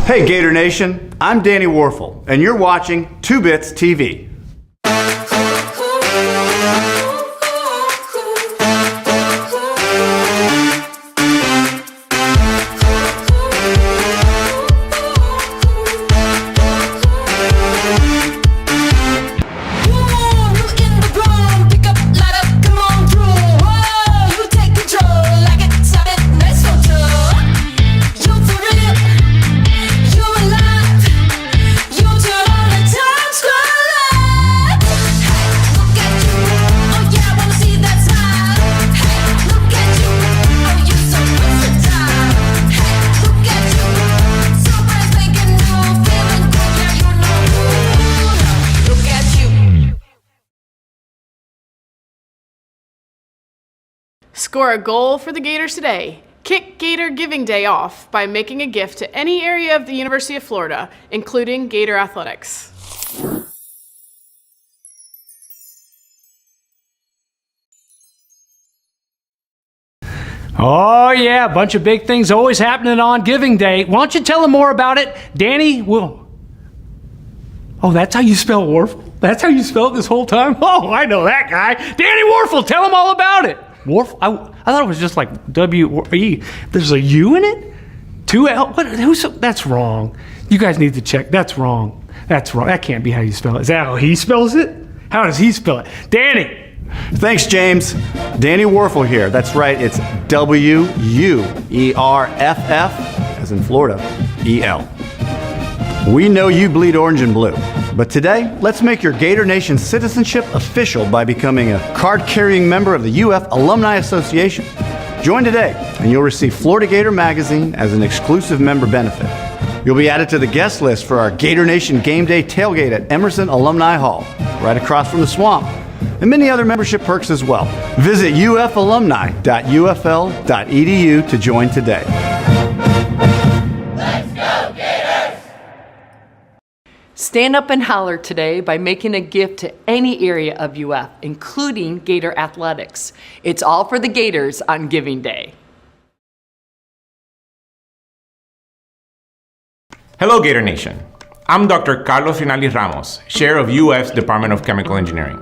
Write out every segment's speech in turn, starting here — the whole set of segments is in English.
Hey Gator Nation, I'm Danny Warfel, and you're watching 2 Bits TV. Score a goal for the Gators today. Kick Gator Giving Day off by making a gift to any area of the University of Florida, including Gator Athletics. Oh yeah, a bunch of big things always happening on Giving Day. Why don't you tell them more about it? Danny will... Oh, that's how you spell Warfel? That's how you spell it this whole time? Oh, I know that guy. Danny Warfel, tell them all about it. Warfel? I thought it was just like W-E. There's a U in it? 2 L? What? That's wrong. You guys need to check. That's wrong. That's wrong. That can't be how you spell it. Is that how he spells it? How does he spell it? Danny! Thanks, James. Danny Warfel here. That's right, it's W-U-E-R-F-F, as in Florida, E-L. We know you bleed orange and blue, but today, let's make your Gator Nation citizenship official by becoming a card-carrying member of the UF Alumni Association. Join today, and you'll receive Florida Gator Magazine as an exclusive member benefit. You'll be added to the guest list for our Gator Nation Game Day tailgate at Emerson Alumni Hall, right across from the swamp, and many other membership perks as well. Visit ufalumni.ufl.edu to join today. Stand up and holler today by making a gift to any area of UF, including Gator Athletics. It's all for the Gators on Giving Day. Hello, Gator Nation. I'm Dr. Carlos Rinaldi Ramos, Chair of UF's Department of Chemical Engineering.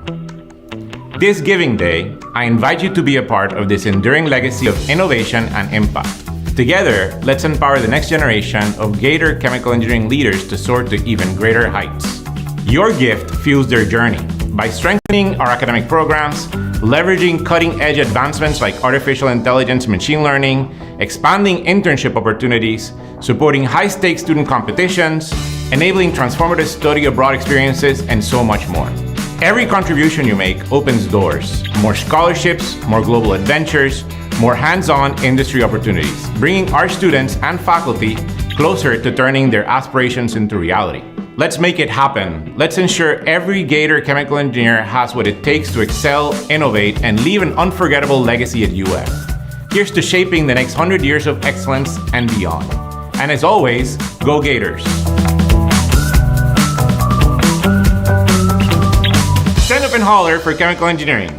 This Giving Day, I invite you to be a part of this enduring legacy of innovation and impact. Together, let's empower the next generation of Gator chemical engineering leaders to soar to even greater heights. Your gift fuels their journey by strengthening our academic programs, leveraging cutting-edge advancements like artificial intelligence and machine learning, expanding internship opportunities, supporting high-stakes student competitions, enabling transformative study abroad experiences, and so much more. Every contribution you make opens doors, more scholarships, more global adventures, more hands-on industry opportunities, bringing our students and faculty closer to turning their aspirations into reality. Let's make it happen. Let's ensure every Gator chemical engineer has what it takes to excel, innovate, and leave an unforgettable legacy at UF. Here's to shaping the next 100 years of excellence and beyond. And as always, go Gators. Stand up and holler for chemical engineering.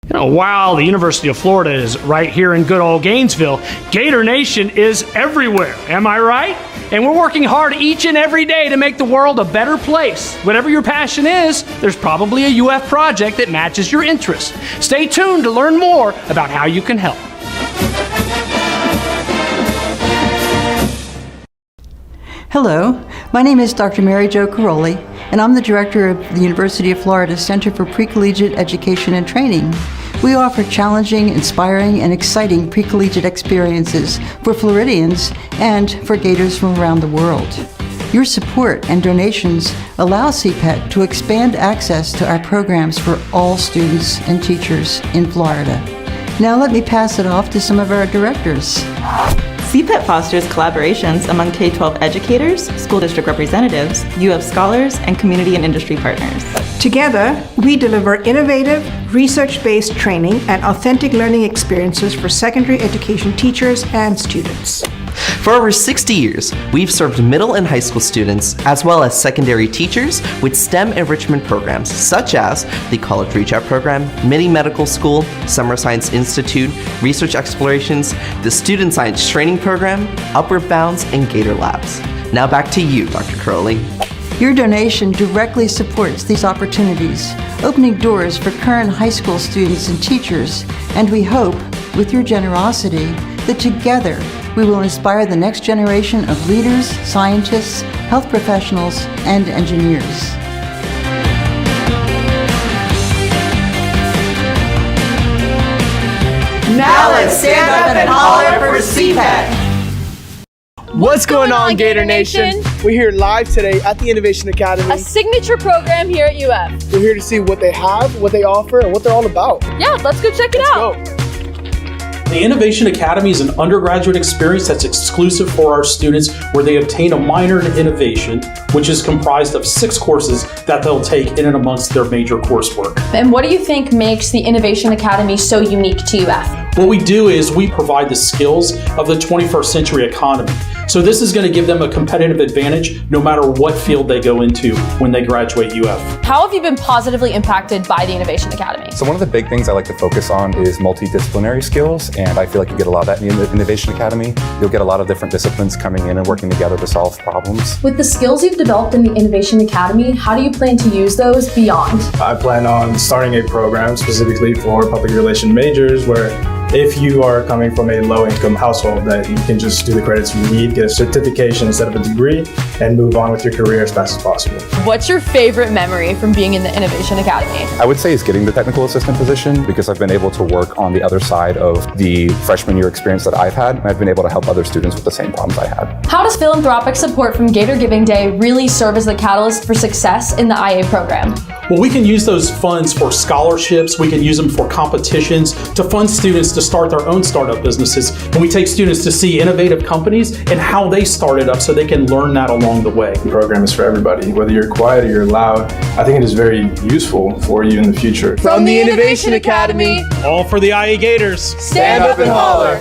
You know, while the University of Florida is right here in good old Gainesville, Gator Nation is everywhere. Am I right? And we're working hard each and every day to make the world a better place. Whatever your passion is, there's probably a UF project that matches your interest. Stay tuned to learn more about how you can help. Hello, my name is Dr. Mary Jo Caroli, and I'm the director of the University of Florida Center for Pre-Collegiate Education and Training. We offer challenging, inspiring, and exciting pre-collegiate experiences for Floridians and for Gators from around the world. Your support and donations allow CPET to expand access to our programs for all students and teachers in Florida. Now let me pass it off to some of our directors. CPET fosters collaborations among K-12 educators, school district representatives, UF scholars, and community and industry partners. Together, we deliver innovative, research-based training and authentic learning experiences for secondary education teachers and students. For over 60 years, we've served middle and high school students as well as secondary teachers with STEM enrichment programs such as the College Reach Out Program, Mini Medical School, Summer Science Institute, Research Explorations, the Student Science Training Program, Upward Bounds, and Gator Labs. Now back to you, Dr. Crowley. Your donation directly supports these opportunities, opening doors for current high school students and teachers, and we hope, with your generosity, that together we will inspire the next generation of leaders, scientists, health professionals, and engineers. Now let's stand up and holler for CPAC. What's going on, Gator Nation? We're here live today at the Innovation Academy. A signature program here at UF. We're here to see what they have, what they offer, and what they're all about. Yeah, let's go check it out. Let's go. The Innovation Academy is an undergraduate experience that's exclusive for our students where they obtain a minor in innovation, which is comprised of 6 courses that they'll take in and amongst their major coursework. And what do you think makes the Innovation Academy so unique to UF? What we do is we provide the skills of the 21st century economy. So this is going to give them a competitive advantage no matter what field they go into when they graduate UF. How have you been positively impacted by the Innovation Academy? So one of the big things I like to focus on is multidisciplinary skills, and I feel like you get a lot of that in the Innovation Academy. You'll get a lot of different disciplines coming in and working together to solve problems. With the skills you've developed in the Innovation Academy, how do you plan to use those beyond? I plan on starting a program specifically for public relations majors where if you are coming from a low-income household, that you can just do the credits you need, get a certification instead of a degree, and move on with your career as fast as possible. What's your favorite memory from being in the Innovation Academy? I would say it's getting the technical assistant position because I've been able to work on the other side of the freshman year experience that I've had, and I've been able to help other students with the same problems I had. How does philanthropic support from Gator Giving Day really serve as the catalyst for success in the IA program? Well, we can use those funds for scholarships, we can use them for competitions, to fund students to start their own startup businesses. And we take students to see innovative companies and how they started up so they can learn that along the way. The program is for everybody, whether you're quiet or you're loud. I think it is very useful for you in the future. From the Innovation Academy, all for the IA Gators. Stand up and holler.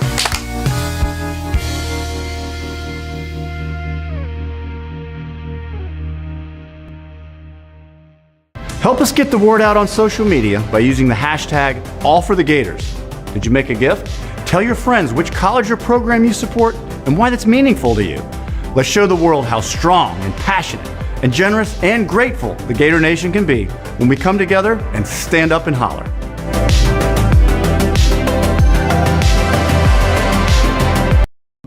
Help us get the word out on social media by using the hashtag #AllForTheGators. Did you make a gift? Tell your friends which college or program you support and why that's meaningful to you. Let's show the world how strong and passionate and generous and grateful the Gator Nation can be when we come together and stand up and holler.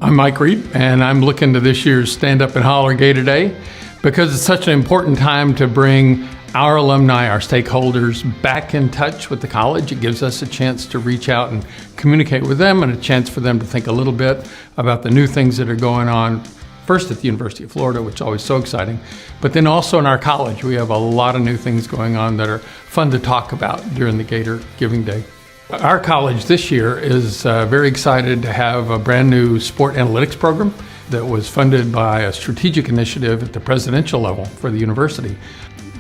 I'm Mike Reed, and I'm looking to this year's Stand Up and Holler Gator Day because it's such an important time to bring our alumni, our stakeholders, back in touch with the college. It gives us a chance to reach out and communicate with them and a chance for them to think a little bit about the new things that are going on, first at the University of Florida, which is always so exciting, but then also in our college. We have a lot of new things going on that are fun to talk about during the Gator Giving Day. Our college this year is very excited to have a brand new sport analytics program that was funded by a strategic initiative at the presidential level for the university.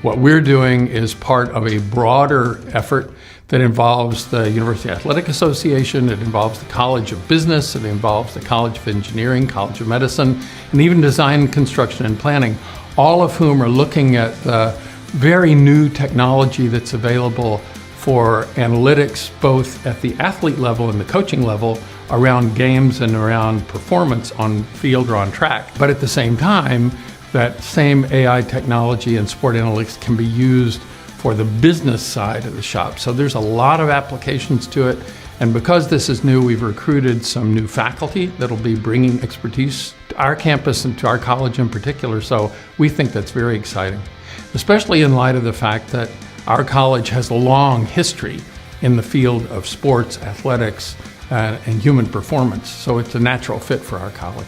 What we're doing is part of a broader effort that involves the University Athletic Association, it involves the College of Business, it involves the College of Engineering, College of Medicine, and even Design, Construction, and Planning, all of whom are looking at the very new technology that's available for analytics, both at the athlete level and the coaching level, around games and around performance on field or on track. But at the same time, that same AI technology and sport analytics can be used for the business side of the shop. So there's a lot of applications to it. And because this is new, we've recruited some new faculty that'll be bringing expertise to our campus and to our college in particular. So we think that's very exciting, especially in light of the fact that our college has a long history in the field of sports, athletics, and human performance. So it's a natural fit for our college.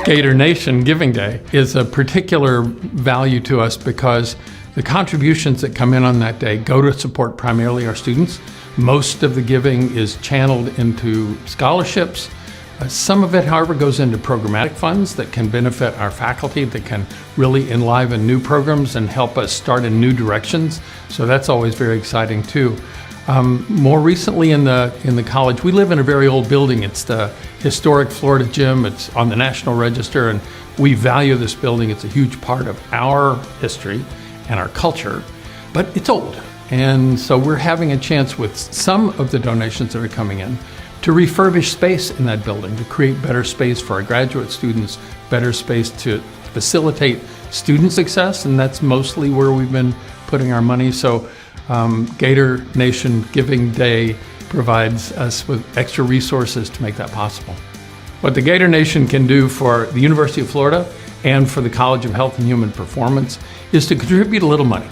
Gator Nation Giving Day is a particular value to us because the contributions that come in on that day go to support primarily our students. Most of the giving is channeled into scholarships. Some of it, however, goes into programmatic funds that can benefit our faculty, that can really enliven new programs and help us start in new directions. So that's always very exciting too. More recently in the college, we live in a very old building. It's the historic Florida Gym. It's on the National Register, and we value this building. It's a huge part of our history and our culture, but it's old. And so we're having a chance with some of the donations that are coming in to refurbish space in that building, to create better space for our graduate students, better space to facilitate student success, and that's mostly where we've been putting our money. So Gator Nation Giving Day provides us with extra resources to make that possible. What the Gator Nation can do for the University of Florida and for the College of Health and Human Performance is to contribute a little money.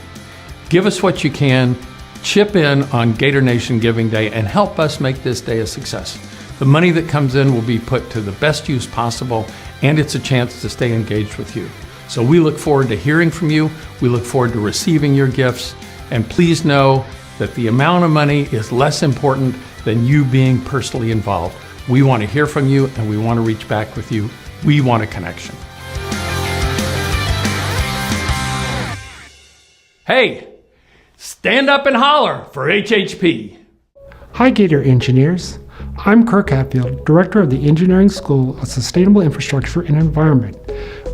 Give us what you can, chip in on Gator Nation Giving Day, and help us make this day a success. The money that comes in will be put to the best use possible, and it's a chance to stay engaged with you. So we look forward to hearing from you. We look forward to receiving your gifts. And please know that the amount of money is less important than you being personally involved. We want to hear from you, and we want to reach back with you. We want a connection. Hey, stand up and holler for HHP. Hi, Gator engineers. I'm Kirk Hatfield, Director of the Engineering School of Sustainable Infrastructure and Environment,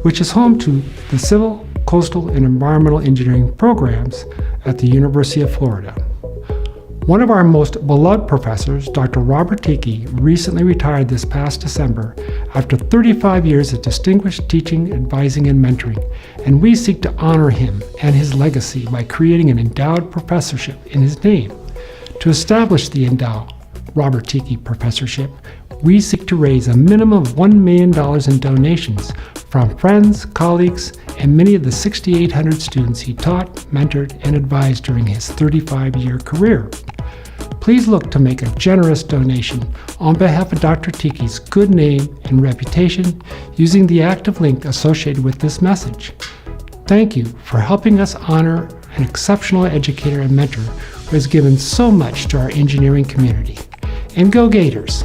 which is home to the Civil, Coastal, and Environmental Engineering programs at the University of Florida. One of our most beloved professors, Dr. Robert Tiki, recently retired this past December after 35 years of distinguished teaching, advising, and mentoring, and we seek to honor him and his legacy by creating an endowed professorship in his name. To establish the endowed Robert Tiki Professorship, we seek to raise a minimum of $1 million in donations from friends, colleagues, and many of the 6,800 students he taught, mentored, and advised during his 35-year career. Please look to make a generous donation on behalf of Dr. Tiki's good name and reputation using the active link associated with this message. Thank you for helping us honor an exceptional educator and mentor who has given so much to our engineering community. And go Gators!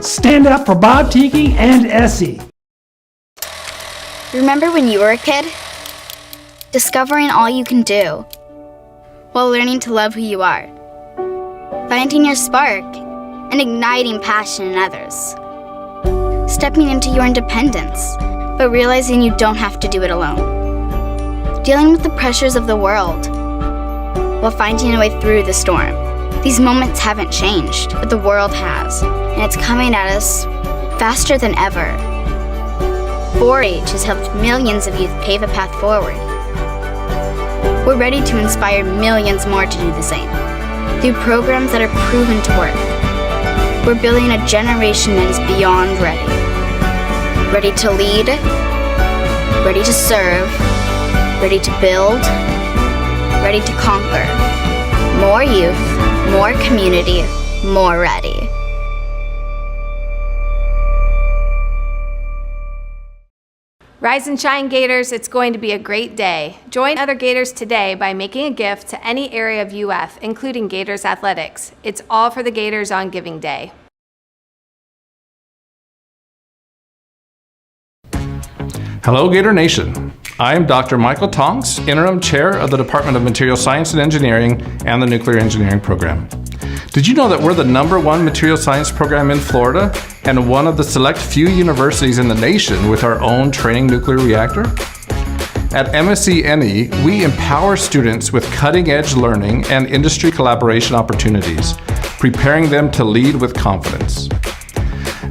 Stand up for Bob Tiki and Essie. Remember when you were a kid? Discovering all you can do, while learning to love who you are. Finding your spark, and igniting passion in others. Stepping into your independence, but realizing you don't have to do it alone. Dealing with the pressures of the world, while finding a way through the storm. These moments haven't changed, but the world has, and it's coming at us faster than ever. 4-H has helped millions of youth pave a path forward. We're ready to inspire millions more to do the same, through programs that are proven to work. We're building a generation that is beyond ready. Ready to lead, ready to serve, ready to build, ready to conquer. More youth, more community, more ready. Rise and shine, Gators. It's going to be a great day. Join other Gators today by making a gift to any area of UF, including Gators Athletics. It's all for the Gators on Giving Day. Hello, Gator Nation. I am Dr. Michael Tonks, Interim Chair of the Department of Material Science and Engineering and the Nuclear Engineering Program. Did you know that we're the #1 material science program in Florida and one of the select few universities in the nation with our own training nuclear reactor? At MSc-NE, we empower students with cutting-edge learning and industry collaboration opportunities, preparing them to lead with confidence.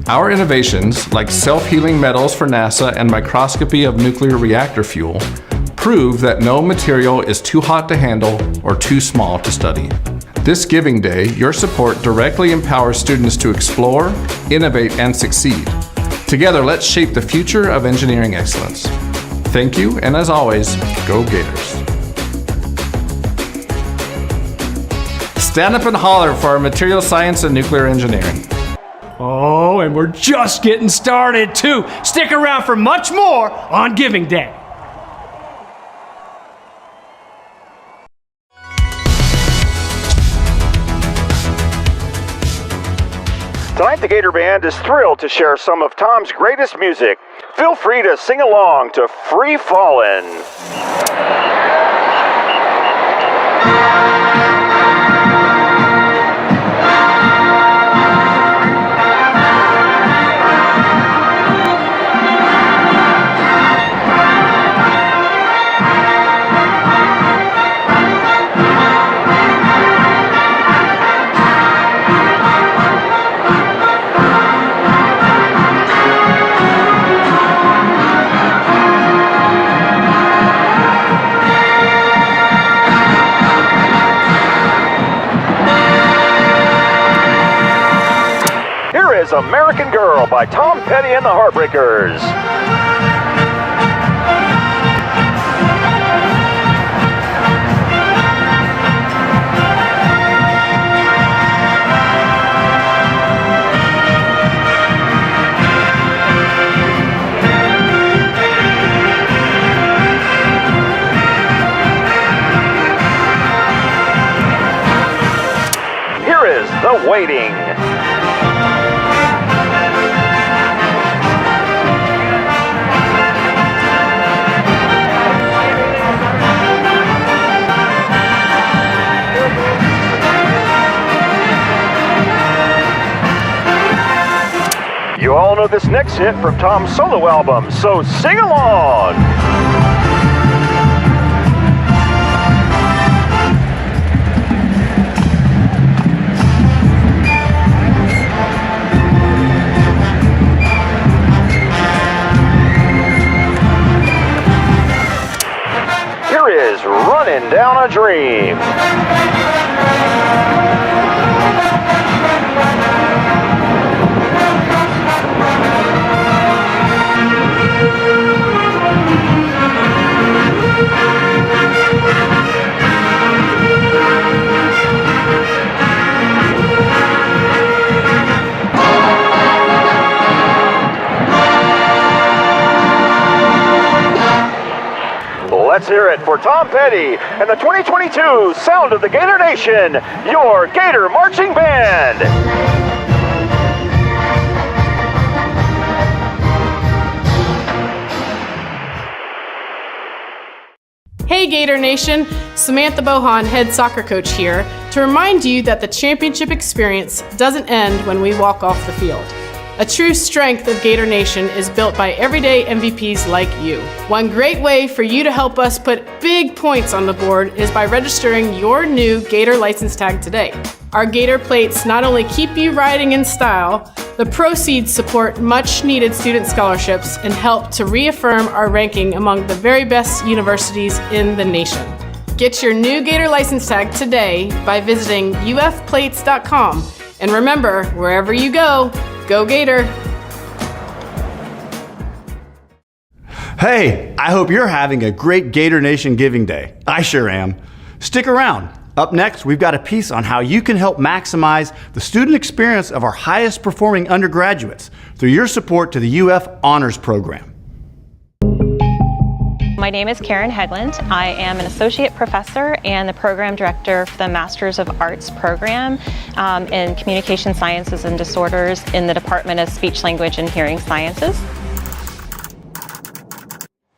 Our innovations, like self-healing metals for NASA and microscopy of nuclear reactor fuel, prove that no material is too hot to handle or too small to study. This Giving Day, your support directly empowers students to explore, innovate, and succeed. Together, let's shape the future of engineering excellence. Thank you, and as always, go Gators. Stand up and holler for our material science and nuclear engineering. Oh, and we're just getting started, too. Stick around for much more on Giving Day. Tonight, the Gator Band is thrilled to share some of Tom's greatest music. Feel free to sing along to Free Fallin'. is American Girl by Tom Petty and the Heartbreakers. Here is The Waiting. You all know this next hit from Tom's solo album, so sing along! Here is Running Down a Dream. Let's hear it for Tom Petty and the 2022 Sound of the Gator Nation, your Gator Marching Band. Hey Gator Nation, Samantha Bohan, head soccer coach here, to remind you that the championship experience doesn't end when we walk off the field. A true strength of Gator Nation is built by everyday MVPs like you. One great way for you to help us put big points on the board is by registering your new Gator license tag today. Our Gator plates not only keep you riding in style, the proceeds support much needed student scholarships and help to reaffirm our ranking among the very best universities in the nation. Get your new Gator license tag today by visiting ufplates.com. And remember, wherever you go Gator! Hey, I hope you're having a great Gator Nation Giving Day. I sure am. Stick around. Up next, we've got a piece on how you can help maximize the student experience of our highest performing undergraduates through your support to the UF Honors Program. My name is Karen Hegland. I am an associate professor and the program director for the Masters of Arts program in Communication Sciences and Disorders in the Department of Speech, Language, and Hearing Sciences.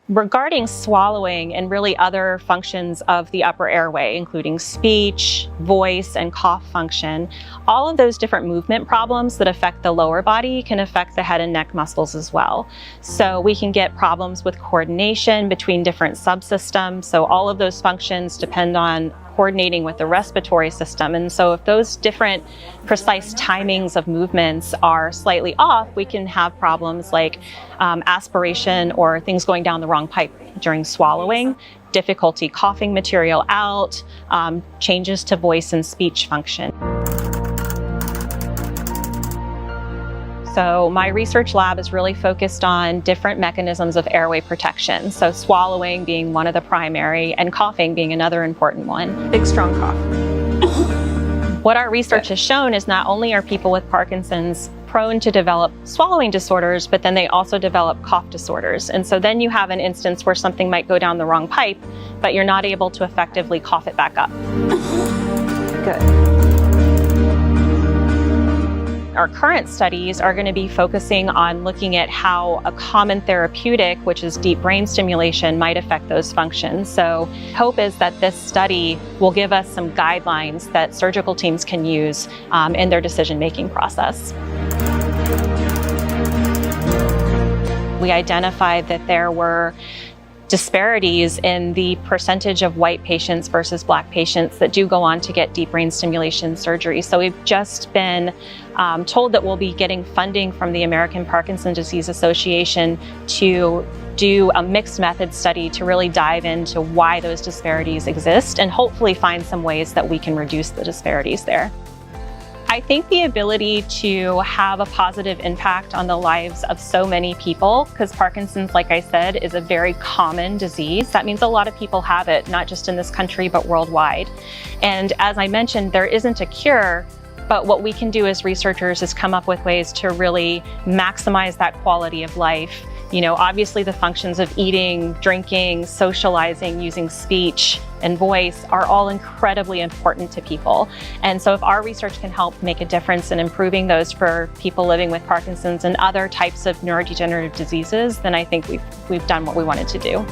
Regarding swallowing and really other functions of the upper airway, including speech, voice, and cough function, all of those different movement problems that affect the lower body can affect the head and neck muscles as well. So we can get problems with coordination between different subsystems. So all of those functions depend on coordinating with the respiratory system. And so if those different precise timings of movements are slightly off, we can have problems like aspiration or things going down the wrong pipe during swallowing, difficulty coughing material out, changes to voice and speech function. So my research lab is really focused on different mechanisms of airway protection. So swallowing being one of the primary and coughing being another important one. Big strong cough. What our research has shown is not only are people with Parkinson's prone to develop swallowing disorders, but then they also develop cough disorders. And so then you have an instance where something might go down the wrong pipe, but you're not able to effectively cough it back up. Good. Our current studies are going to be focusing on looking at how a common therapeutic, which is deep brain stimulation, might affect those functions. So hope is that this study will give us some guidelines that surgical teams can use in their decision-making process. We identified that there were disparities in the percentage of white patients versus black patients that do go on to get deep brain stimulation surgery. So we've just been told that we'll be getting funding from the American Parkinson's Disease Association to do a mixed method study to really dive into why those disparities exist and hopefully find some ways that we can reduce the disparities there. I I think the ability to have a positive impact on the lives of so many people, because Parkinson's, like I said, is a very common disease. That means a lot of people have it, not just in this country, but worldwide. And as I mentioned, there isn't a cure, but what we can do as researchers is come up with ways to really maximize that quality of life. You know, obviously the functions of eating, drinking, socializing, using speech and voice are all incredibly important to people. And so if our research can help make a difference in improving those for people living with Parkinson's and other types of neurodegenerative diseases, then I think we've done what we wanted to do.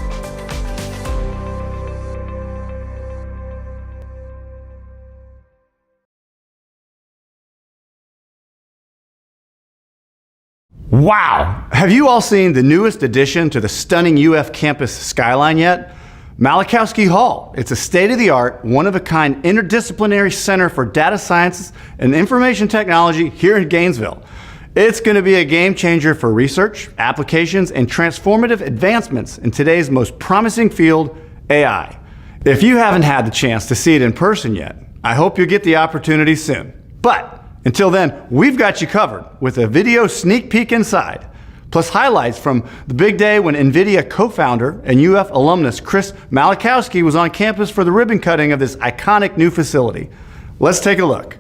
Wow! Have you all seen the newest addition to the stunning UF campus skyline yet? Malachowski Hall. It's a state-of-the-art, one-of-a-kind interdisciplinary center for data sciences and information technology here in Gainesville. It's going to be a game changer for research, applications, and transformative advancements in today's most promising field, AI. If you haven't had the chance to see it in person yet, I hope you'll get the opportunity soon. But until then, we've got you covered with a video sneak peek inside, plus highlights from the big day when NVIDIA co-founder and UF alumnus Chris Malachowski was on campus for the ribbon cutting of this iconic new facility. Let's take a look.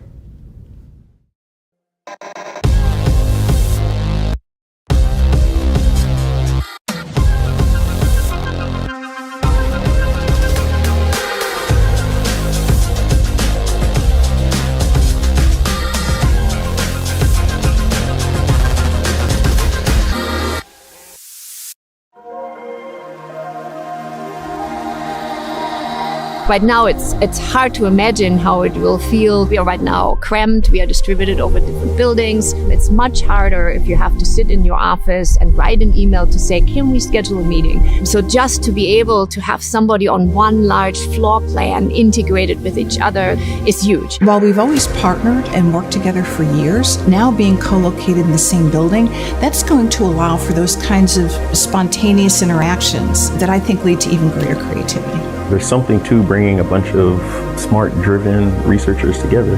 Right now, it's hard to imagine how it will feel. We are right now cramped. We are distributed over different buildings. It's much harder if you have to sit in your office and write an email to say, can we schedule a meeting? So just to be able to have somebody on one large floor plan integrated with each other is huge. While we've always partnered and worked together for years, now being co-located in the same building, that's going to allow for those kinds of spontaneous interactions that I think lead to even greater creativity. There's something to bringing a bunch of smart, driven researchers together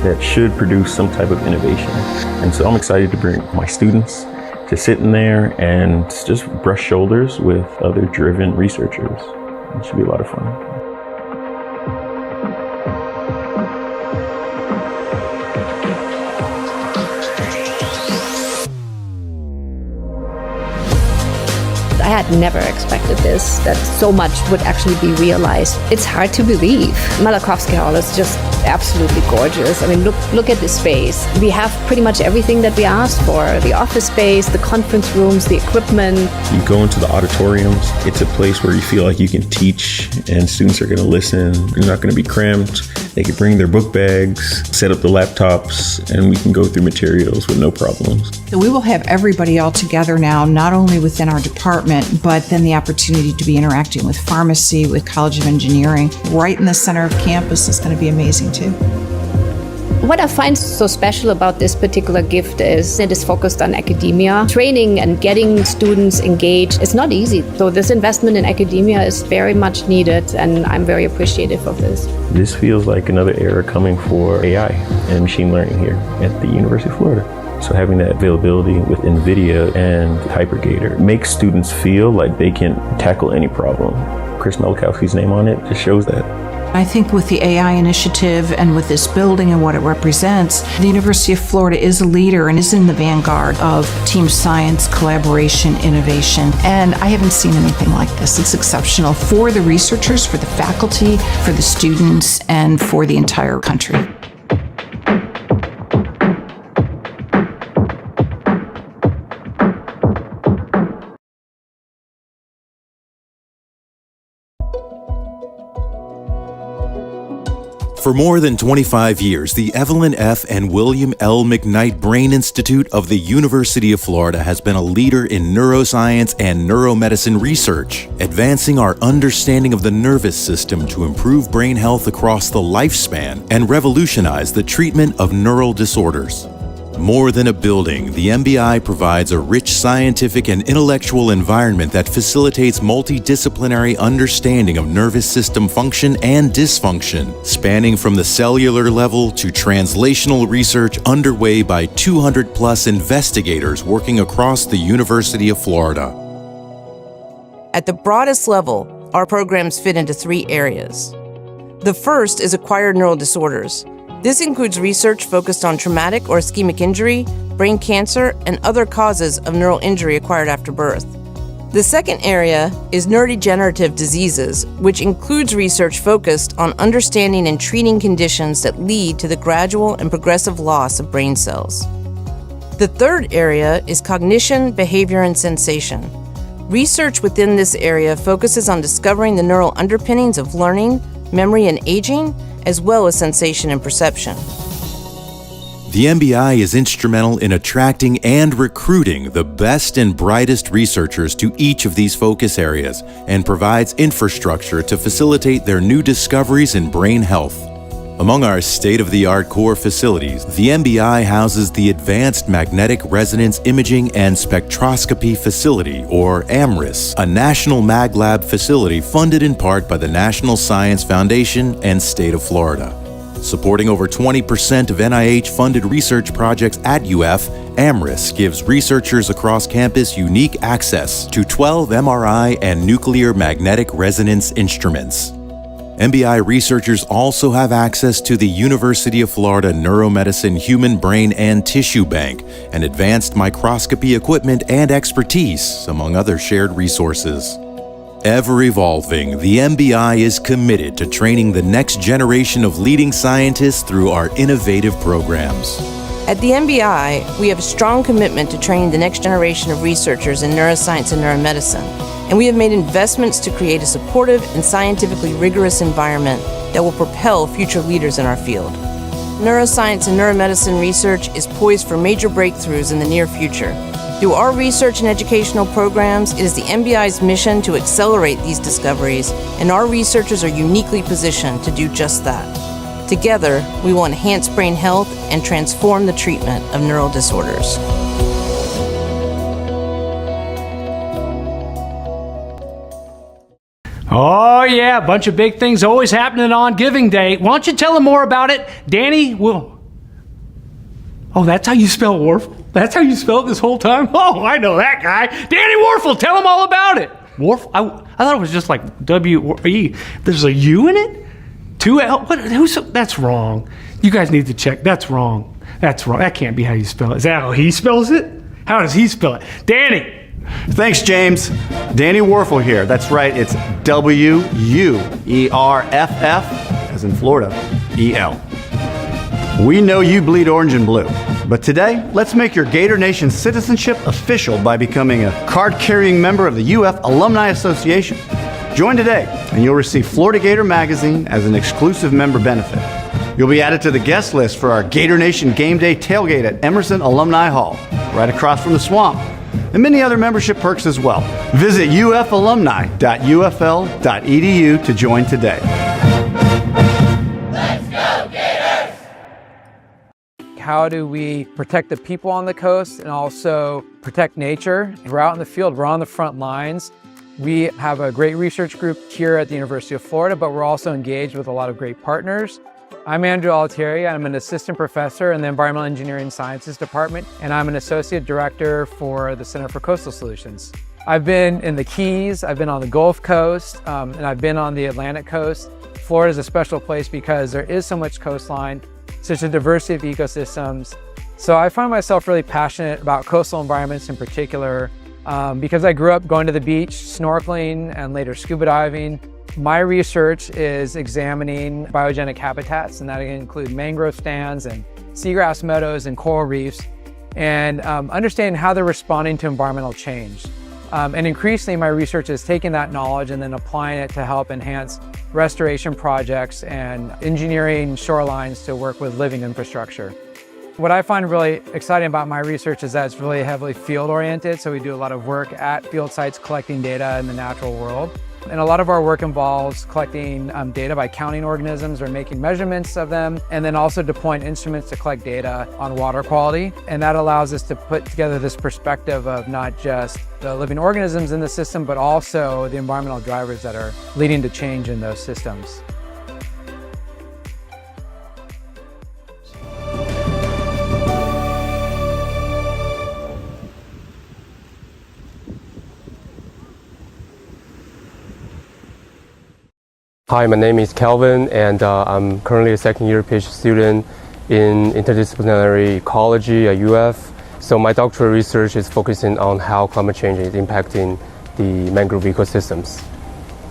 that should produce some type of innovation. And so I'm excited to bring my students to sit in there and just brush shoulders with other driven researchers. It should be a lot of fun. I had never expected this, that so much would actually be realized. It's hard to believe. Malachowski Hall is just absolutely gorgeous. I mean, look at this space. We have pretty much everything that we asked for. The office space, the conference rooms, the equipment. You go into the auditoriums, it's a place where you feel like you can teach and students are gonna listen. You're not gonna be cramped. They can bring their book bags, set up the laptops, and we can go through materials with no problems. So we will have everybody all together now, not only within our department, but then the opportunity to be interacting with pharmacy, with College of Engineering, right in the center of campus is going to be amazing too. What I find so special about this particular gift is it is focused on academia. Training and getting students engaged is not easy. So this investment in academia is very much needed, and I'm very appreciative of this. This feels like another era coming for AI and machine learning here at the University of Florida. So having that availability with NVIDIA and HyperGator makes students feel like they can tackle any problem. Chris Malachowski's name on it just shows that. I think with the AI initiative and with this building and what it represents, the University of Florida is a leader and is in the vanguard of team science, collaboration, innovation. And I haven't seen anything like this. It's exceptional for the researchers, for the faculty, for the students, and for the entire country. For more than 25 years, the Evelyn F. and William L. McKnight Brain Institute of the University of Florida has been a leader in neuroscience and neuromedicine research, advancing our understanding of the nervous system to improve brain health across the lifespan and revolutionize the treatment of neural disorders. More than a building, the MBI provides a rich scientific and intellectual environment that facilitates multidisciplinary understanding of nervous system function and dysfunction, spanning from the cellular level to translational research underway by 200+ investigators working across the University of Florida. At the broadest level, our programs fit into 3 areas. The first is acquired neural disorders. This includes research focused on traumatic or ischemic injury, brain cancer, and other causes of neural injury acquired after birth. The second area is neurodegenerative diseases, which includes research focused on understanding and treating conditions that lead to the gradual and progressive loss of brain cells. The third area is cognition, behavior, and sensation. Research within this area focuses on discovering the neural underpinnings of learning, memory, and aging, as well as sensation and perception. The MBI is instrumental in attracting and recruiting the best and brightest researchers to each of these focus areas and provides infrastructure to facilitate their new discoveries in brain health. Among our state-of-the-art core facilities, the MBI houses the Advanced Magnetic Resonance Imaging and Spectroscopy Facility, or AMRIS, a national mag lab facility funded in part by the National Science Foundation and State of Florida. Supporting over 20% of NIH-funded research projects at UF, AMRIS gives researchers across campus unique access to 12 MRI and nuclear magnetic resonance instruments. MBI researchers also have access to the University of Florida Neuromedicine Human Brain and Tissue Bank and advanced microscopy equipment and expertise, among other shared resources. Ever evolving, the MBI is committed to training the next generation of leading scientists through our innovative programs. At the MBI, we have a strong commitment to training the next generation of researchers in neuroscience and neuromedicine, and we have made investments to create a supportive and scientifically rigorous environment that will propel future leaders in our field. Neuroscience and neuromedicine research is poised for major breakthroughs in the near future. Through our research and educational programs, it is the MBI's mission to accelerate these discoveries, and our researchers are uniquely positioned to do just that. Together, we will enhance brain health and transform the treatment of neural disorders. Oh yeah, a bunch of big things always happening on Giving Day. Why don't you tell them more about it? Danny will... Oh, that's how you spell Warfel? That's how you spell it this whole time? Oh, I know that guy. Danny Warfel, tell him all about it. Warfel? I thought it was just like W-E. There's a U in it? 2 L? What? That's wrong. You guys need to check. That's wrong. That's wrong. That can't be how you spell it. Is that how he spells it? How does he spell it? Danny! Thanks, James. Danny Warfel here. That's right. It's W-U-E-R-F-F, as in Florida, E-L. We know you bleed orange and blue, but today, let's make your Gator Nation citizenship official by becoming a card-carrying member of the UF Alumni Association. Join today, and you'll receive Florida Gator Magazine as an exclusive member benefit. You'll be added to the guest list for our Gator Nation Game Day tailgate at Emerson Alumni Hall, right across from the swamp, and many other membership perks as well. Visit ufalumni.ufl.edu to join today. How do we protect the people on the coast and also protect nature? We're out in the field, we're on the front lines. We have a great research group here at the University of Florida, but we're also engaged with a lot of great partners. I'm Andrew Altieri. I'm an assistant professor in the Environmental Engineering Sciences Department, and I'm an associate director for the Center for Coastal Solutions. I've been in the Keys, I've been on the Gulf Coast, and I've been on the Atlantic coast. Florida is a special place because there is so much coastline, such a diversity of ecosystems. So I find myself really passionate about coastal environments in particular because I grew up going to the beach, snorkeling, and later scuba diving. My research is examining biogenic habitats, and that can include mangrove stands and seagrass meadows and coral reefs, and understanding how they're responding to environmental change. And increasingly, my research is taking that knowledge and then applying it to help enhance restoration projects and engineering shorelines to work with living infrastructure. What I find really exciting about my research is that it's really heavily field oriented. So we do a lot of work at field sites collecting data in the natural world. And a lot of our work involves collecting data by counting organisms or making measurements of them, and then also deploying instruments to collect data on water quality. And that allows us to put together this perspective of not just the living organisms in the system, but also the environmental drivers that are leading to change in those systems. Hi, my name is Kelvin, and I'm currently a second-year PhD student in interdisciplinary ecology at UF. So my doctoral research is focusing on how climate change is impacting the mangrove ecosystems.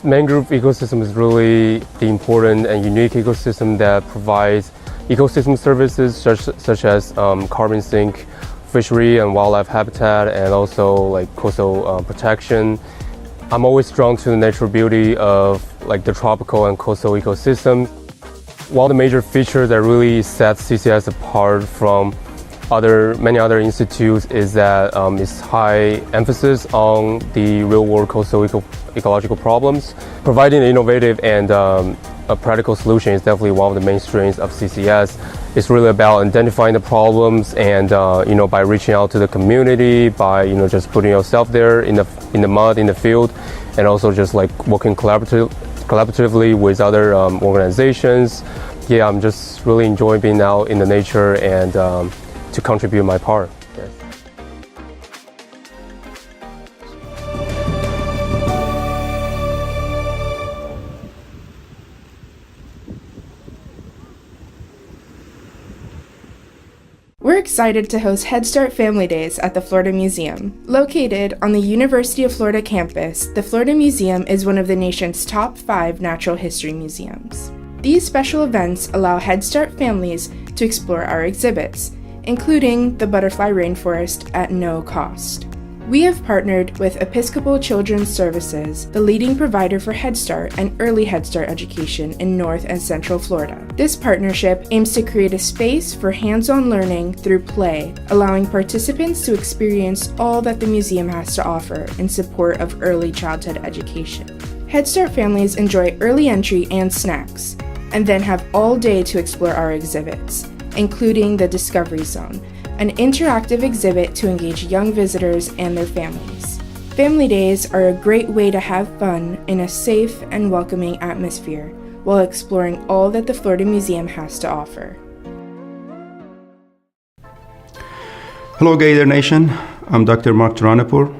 Mangrove ecosystem is really the important and unique ecosystem that provides ecosystem services such as carbon sink, fishery and wildlife habitat, and also like coastal protection. I'm always drawn to the natural beauty of like the tropical and coastal ecosystem. One of the major features that really sets CCS apart from many other institutes is that its high emphasis on the real-world coastal ecological problems. Providing an innovative and a practical solution is definitely one of the main strengths of CCS. It's really about identifying the problems and by reaching out to the community, by just putting yourself there in the mud in the field, and also just like working collaboratively with other organizations. Yeah, I'm just really enjoying being out in the nature and to contribute my part. Yes. We're excited to host Head Start Family Days at the Florida Museum. Located on the University of Florida campus, the Florida Museum is one of the nation's top 5 natural history museums. These special events allow Head Start families to explore our exhibits, including the butterfly rainforest at no cost. We have partnered with Episcopal Children's Services, the leading provider for Head Start and early Head Start education in North and Central Florida. This partnership aims to create a space for hands-on learning through play, allowing participants to experience all that the museum has to offer in support of early childhood education. Head Start families enjoy early entry and snacks, and then have all day to explore our exhibits, including the Discovery Zone, an interactive exhibit to engage young visitors and their families. Family Days are a great way to have fun in a safe and welcoming atmosphere while exploring all that the Florida Museum has to offer. Hello Gator Nation, I'm Dr. Mark Taranapur,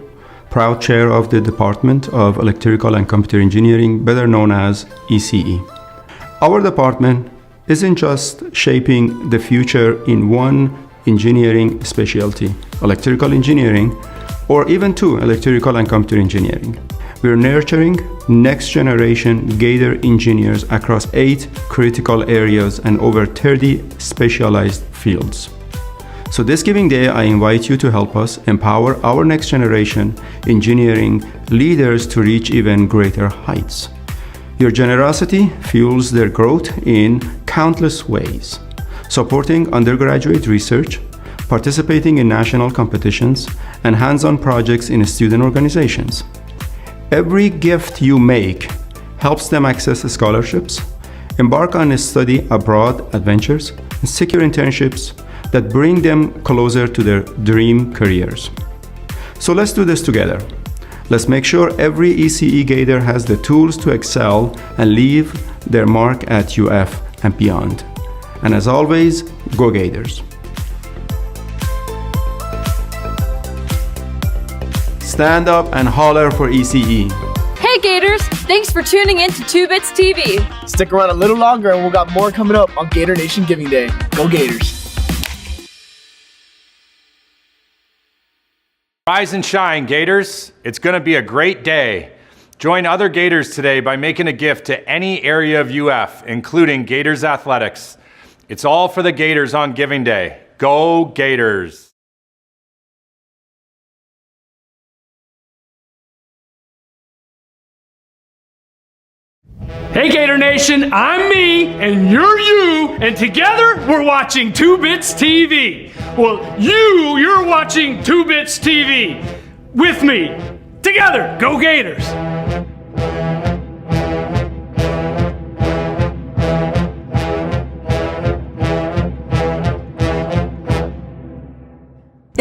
proud chair of the Department of Electrical and Computer Engineering, better known as ECE. Our department isn't just shaping the future in one engineering specialty, electrical engineering, or even two, electrical and computer engineering. We're nurturing next generation Gator engineers across 8 critical areas and over 30 specialized fields. So this Giving Day, I invite you to help us empower our next generation engineering leaders to reach even greater heights. Your generosity fuels their growth in countless ways. Supporting undergraduate research, participating in national competitions, and hands-on projects in student organizations. Every gift you make helps them access scholarships, embark on study abroad adventures, and secure internships that bring them closer to their dream careers. So let's do this together. Let's make sure every ECE Gator has the tools to excel and leave their mark at UF and beyond. And as always, go Gators. Stand up and holler for ECE. Hey Gators, thanks for tuning in to 2Bits TV. Stick around a little longer and we've got more coming up on Gator Nation Giving Day. Go Gators. Rise and shine, Gators. It's going to be a great day. Join other Gators today by making a gift to any area of UF, including Gators Athletics. It's all for the Gators on Giving Day. Go Gators! Hey Gator Nation, I'm me and you're you, and together we're watching 2Bits TV. Well, you're watching 2Bits TV with me. Together, go Gators!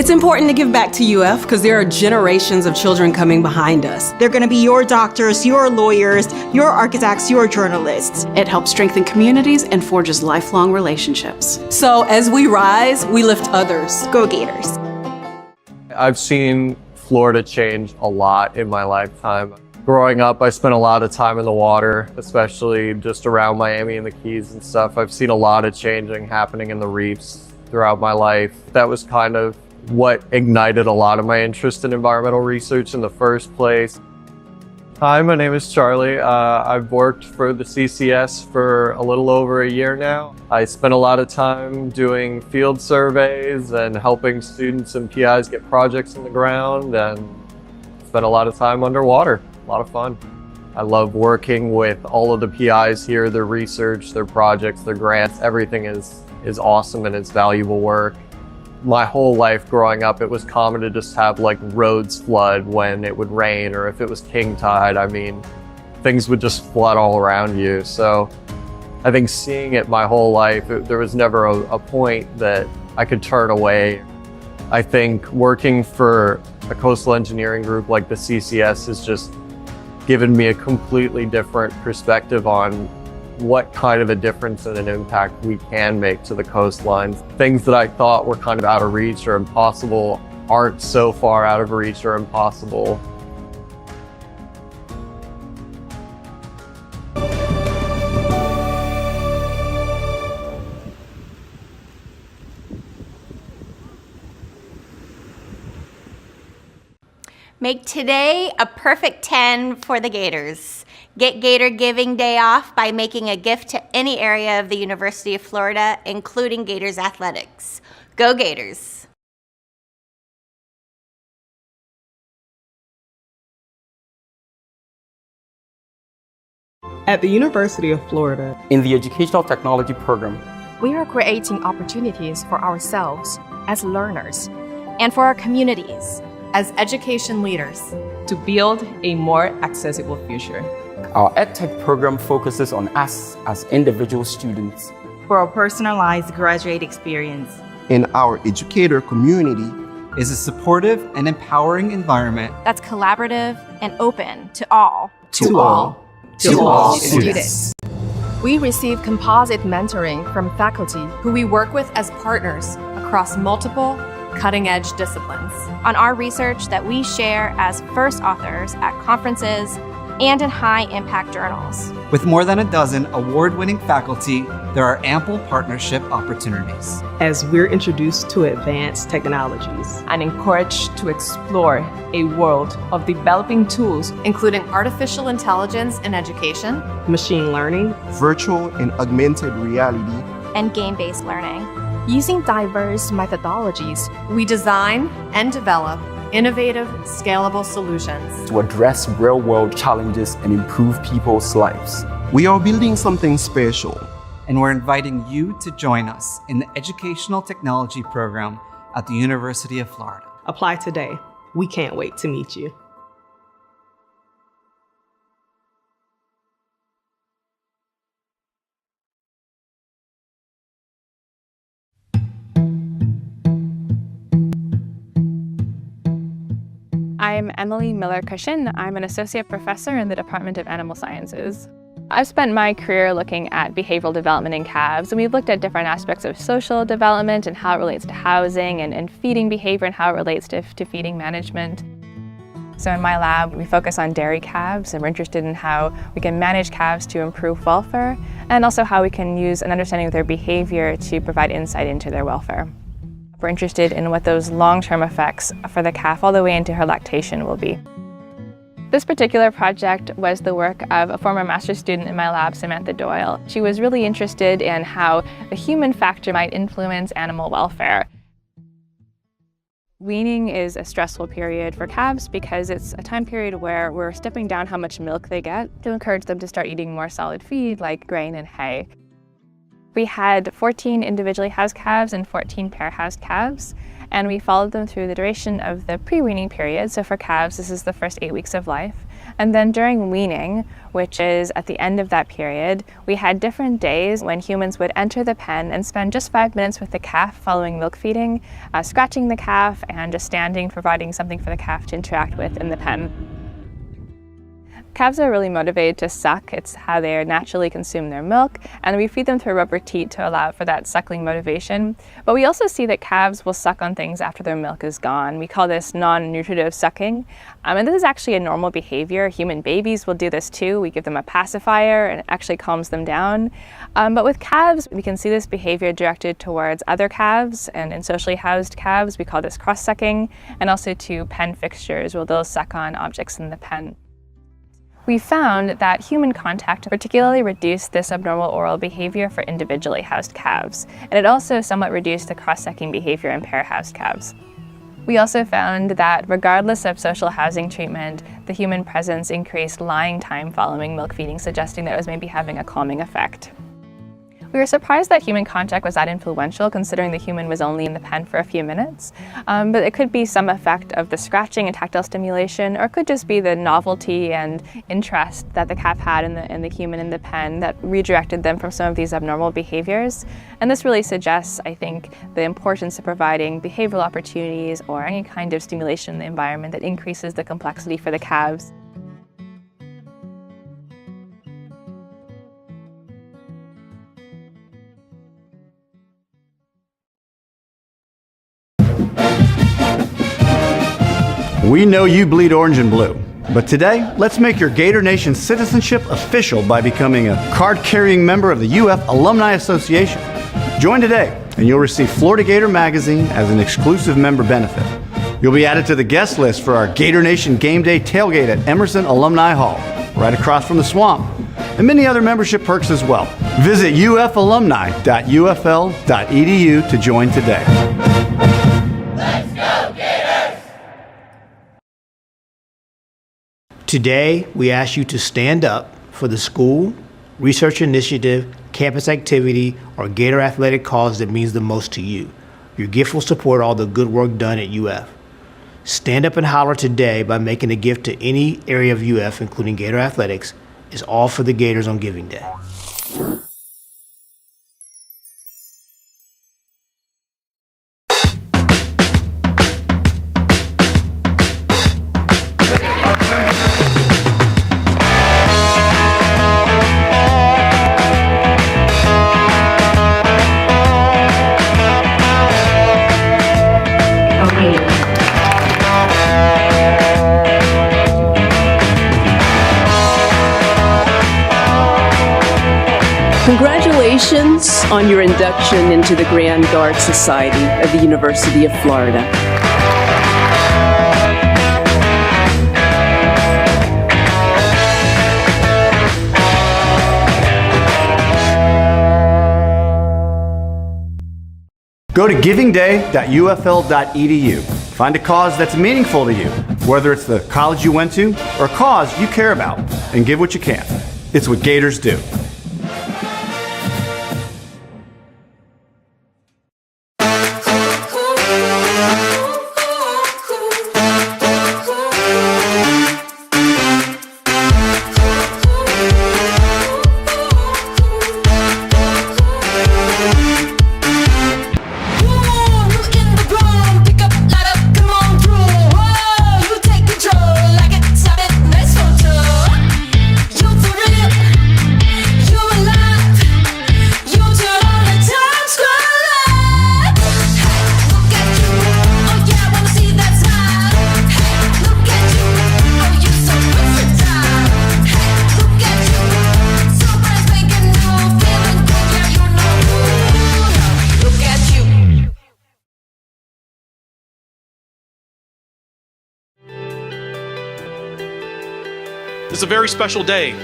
It's important to give back to UF because there are generations of children coming behind us. They're going to be your doctors, your lawyers, your architects, your journalists. It helps strengthen communities and forges lifelong relationships. So as we rise, we lift others. Go Gators. I've seen Florida change a lot in my lifetime. Growing up, I spent a lot of time in the water, especially just around Miami and the Keys and stuff. I've seen a lot of changing happening in the reefs throughout my life. That was kind of what ignited a lot of my interest in environmental research in the first place. Hi, my name is Charlie. I've worked for the CCS for a little over a year now. I spent a lot of time doing field surveys and helping students and PIs get projects in the ground, and spent a lot of time underwater. A lot of fun. I love working with all of the PIs here, their research, their projects, their grants. Everything is awesome and it's valuable work. My whole life growing up, it was common to just have like roads flood when it would rain, or if it was king tide, I mean, things would just flood all around you. So I think seeing it my whole life, there was never a point that I could turn away. I think working for a coastal engineering group like the CCS has just given me a completely different perspective on what kind of a difference and an impact we can make to the coastlines. Things that I thought were kind of out of reach or impossible aren't so far out of reach or impossible. Make today a perfect 10 for the Gators. Get Gator Giving Day off by making a gift to any area of the University of Florida, including Gators athletics. Go Gators! At the University of Florida, in the Educational Technology program, we are creating opportunities for ourselves as learners and for our communities as education leaders to build a more accessible future. Our EdTech program focuses on us as individual students for a personalized graduate experience. In our educator community is a supportive and empowering environment that's collaborative and open to all. To all students. We receive composite mentoring from faculty who we work with as partners across multiple cutting-edge disciplines. On our research that we share as first authors at conferences and in high-impact journals. With more than a dozen award-winning faculty, there are ample partnership opportunities. As we're introduced to advanced technologies and encouraged to explore a world of developing tools, including artificial intelligence in education, machine learning, virtual and augmented reality, and game-based learning. Using diverse methodologies, we design and develop innovative, scalable solutions to address real-world challenges and improve people's lives. We are building something special, and we're inviting you to join us in the Educational Technology program at the University of Florida. Apply today. We can't wait to meet you. I'm Emily Miller-Cushion. I'm an associate professor in the Department of Animal Sciences. I've spent my career looking at behavioral development in calves, and we've looked at different aspects of social development and how it relates to housing and feeding behavior and how it relates to feeding management. So in my lab, we focus on dairy calves, and we're interested in how we can manage calves to improve welfare, and also how we can use an understanding of their behavior to provide insight into their welfare. We're interested in what those long-term effects for the calf all the way into her lactation will be. This particular project was the work of a former master's student in my lab, Samantha Doyle. She was really interested in how the human factor might influence animal welfare. Weaning is a stressful period for calves because it's a time period where we're stepping down how much milk they get to encourage them to start eating more solid feed like grain and hay. We had 14 individually housed calves and 14 pair-housed calves, and we followed them through the duration of the pre-weaning period. So for calves, this is the first 8 weeks of life. And then during weaning, which is at the end of that period, we had different days when humans would enter the pen and spend just 5 minutes with the calf following milk feeding, scratching the calf and just standing, providing something for the calf to interact with in the pen. Calves are really motivated to suck. It's how they naturally consume their milk, and we feed them through rubber teat to allow for that suckling motivation. But we also see that calves will suck on things after their milk is gone. We call this non-nutritive sucking, and this is actually a normal behavior. Human babies will do this too. We give them a pacifier, and it actually calms them down. But with calves, we can see this behavior directed towards other calves, and in socially housed calves, we call this cross-sucking, and also to pen fixtures, where they'll suck on objects in the pen. We found that human contact particularly reduced this abnormal oral behavior for individually housed calves, and it also somewhat reduced the cross-sucking behavior in pair-housed calves. We also found that regardless of social housing treatment, the human presence increased lying time following milk feeding, suggesting that it was maybe having a calming effect. We were surprised that human contact was that influential, considering the human was only in the pen for a few minutes. But it could be some effect of the scratching and tactile stimulation, or it could just be the novelty and interest that the calf had in the human in the pen that redirected them from some of these abnormal behaviors. And this really suggests, I think, the importance of providing behavioral opportunities or any kind of stimulation in the environment that increases the complexity for the calves. We know you bleed orange and blue, but today, let's make your Gator Nation citizenship official by becoming a card-carrying member of the UF Alumni Association. Join today, and you'll receive Florida Gator Magazine as an exclusive member benefit. You'll be added to the guest list for our Gator Nation Game Day tailgate at Emerson Alumni Hall, right across from the swamp, and many other membership perks as well. Visit ufalumni.ufl.edu to join today. Today, we ask you to stand up for the school, research initiative, campus activity, or Gator athletic cause that means the most to you. Your gift will support all the good work done at UF. Stand up and holler today by making a gift to any area of UF, including Gator athletics. It's all for the Gators on Giving Day. Congratulations on your induction into the Grand Guard Society of the University of Florida. Go to givingday.ufl.edu. Find a cause that's meaningful to you, whether it's the college you went to or a cause you care about, and give what you can. It's what Gators do. This is a very special day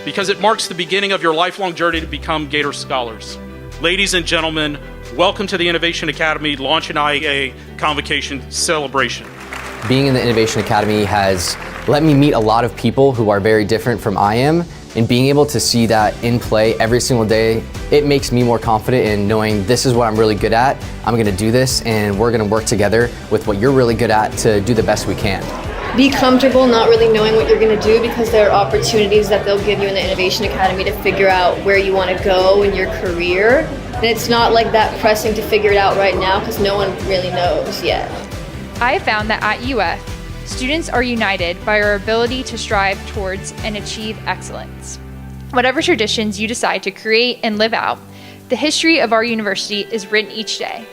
because it marks the beginning of your lifelong journey to become Gator Scholars. Ladies and gentlemen, welcome to the Innovation Academy Launch an IAA Convocation Celebration. Being in the Innovation Academy has let me meet a lot of people who are very different from I am And being able to see that in play every single day, it makes me more confident in knowing this is what I'm really good at. I'm gonna do this and we're gonna work together with what you're really good at to do the best we can. Be comfortable not really knowing what you're going to do, because there are opportunities that they'll give you in the Innovation Academy to figure out where you want to go in your career. And it's not like that pressing to figure it out right now, because no one really knows yet. I found that at UF, students are united by our ability to strive towards and achieve excellence. Whatever traditions you decide to create and live out, the history of our university is written each day.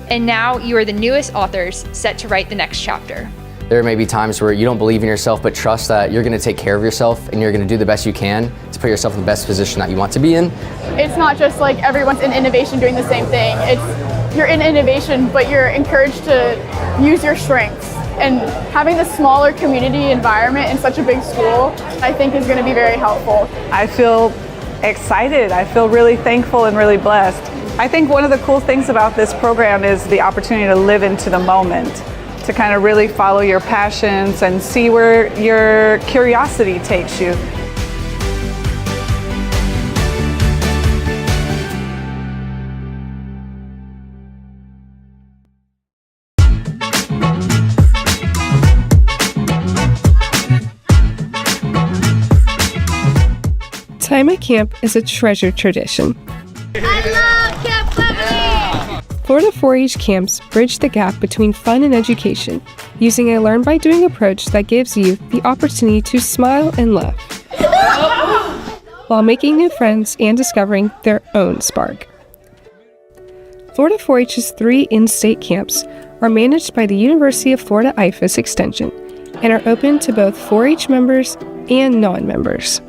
And now you are the newest authors set to write the next chapter. There may be times where you don't believe in yourself, but trust that you're gonna take care of yourself and you're gonna do the best you can to put yourself in the best position that you want to be in. It's not just like everyone's in innovation doing the same thing. It's you're in innovation, but you're encouraged to use your strengths. And having the smaller community environment in such a big school, I think is gonna be very helpful. I feel excited. I feel really thankful and really blessed. I think one of the cool things about this program is the opportunity to live into the moment, to kind of really follow your passions and see where your curiosity takes you. Time at camp is a treasured tradition. I love Camp Cleverly! Florida 4-H camps bridge the gap between fun and education, using a learn-by-doing approach that gives youth the opportunity to smile and laugh, while making new friends and discovering their own spark. Florida 4-H's 3 in-state camps are managed by the University of Florida IFAS Extension and are open to both 4-H members and non-members.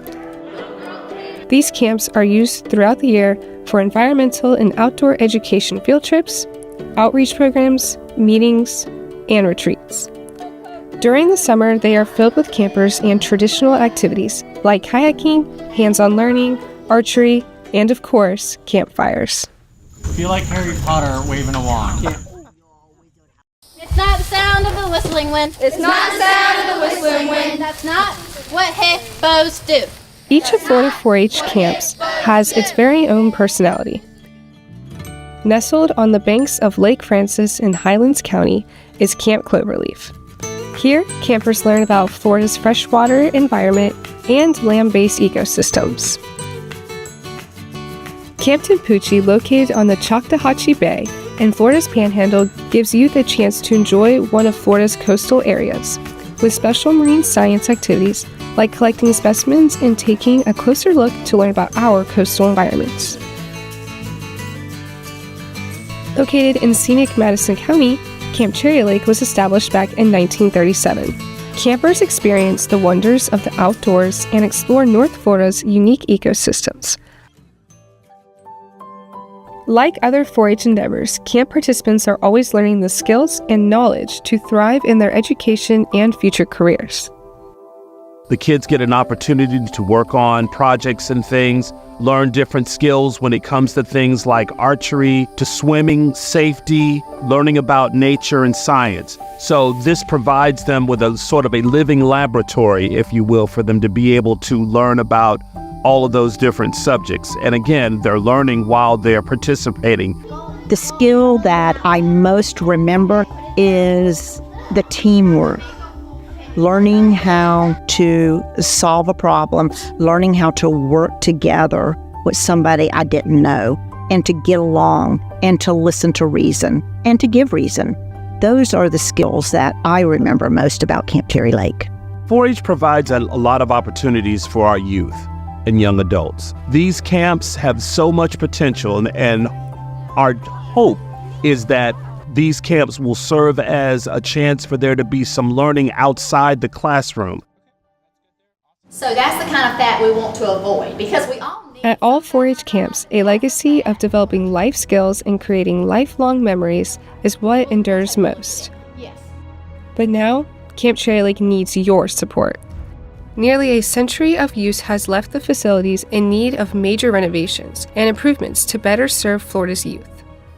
These camps are used throughout the year for environmental and outdoor education field trips, outreach programs, meetings, and retreats. During the summer, they are filled with campers and traditional activities like kayaking, hands-on learning, archery, and of course, campfires. Feel like Harry Potter waving a wand. It's not the sound of the whistling wind. It's not the sound of the whistling wind. That's not what hippos do. Each of Florida 4-H camps has its very own personality. Nestled on the banks of Lake Francis in Highlands County is Camp Cloverleaf. Here, campers learn about Florida's freshwater environment and land-based ecosystems. Camp Tampucci, located on the Choctawhatchee Bay in Florida's Panhandle, gives youth a chance to enjoy one of Florida's coastal areas, with special marine science activities like collecting specimens and taking a closer look to learn about our coastal environments. Located in scenic Madison County, Camp Cherry Lake was established back in 1937. Campers experience the wonders of the outdoors and explore North Florida's unique ecosystems. Like other 4-H endeavors, camp participants are always learning the skills and knowledge to thrive in their education and future careers. The kids get an opportunity to work on projects and things, learn different skills when it comes to things like archery, to swimming, safety, learning about nature and science. So this provides them with a sort of a living laboratory, if you will, for them to be able to learn about all of those different subjects. And again, they're learning while they're participating. The skill that I most remember is the teamwork. Learning how to solve a problem, learning how to work together with somebody I didn't know, and to get along, and to listen to reason, and to give reason. Those are the skills that I remember most about Camp Cherry Lake. 4-H provides a lot of opportunities for our youth and young adults. These camps have so much potential, and our hope is that these camps will serve as a chance for there to be some learning outside the classroom. So that's the kind of fat we want to avoid, because we all need... At all 4-H camps, a legacy of developing life skills and creating lifelong memories is what endures most. Yes. But now, Camp Cherry Lake needs your support. Nearly a century of use has left the facilities in need of major renovations and improvements to better serve Florida's youth.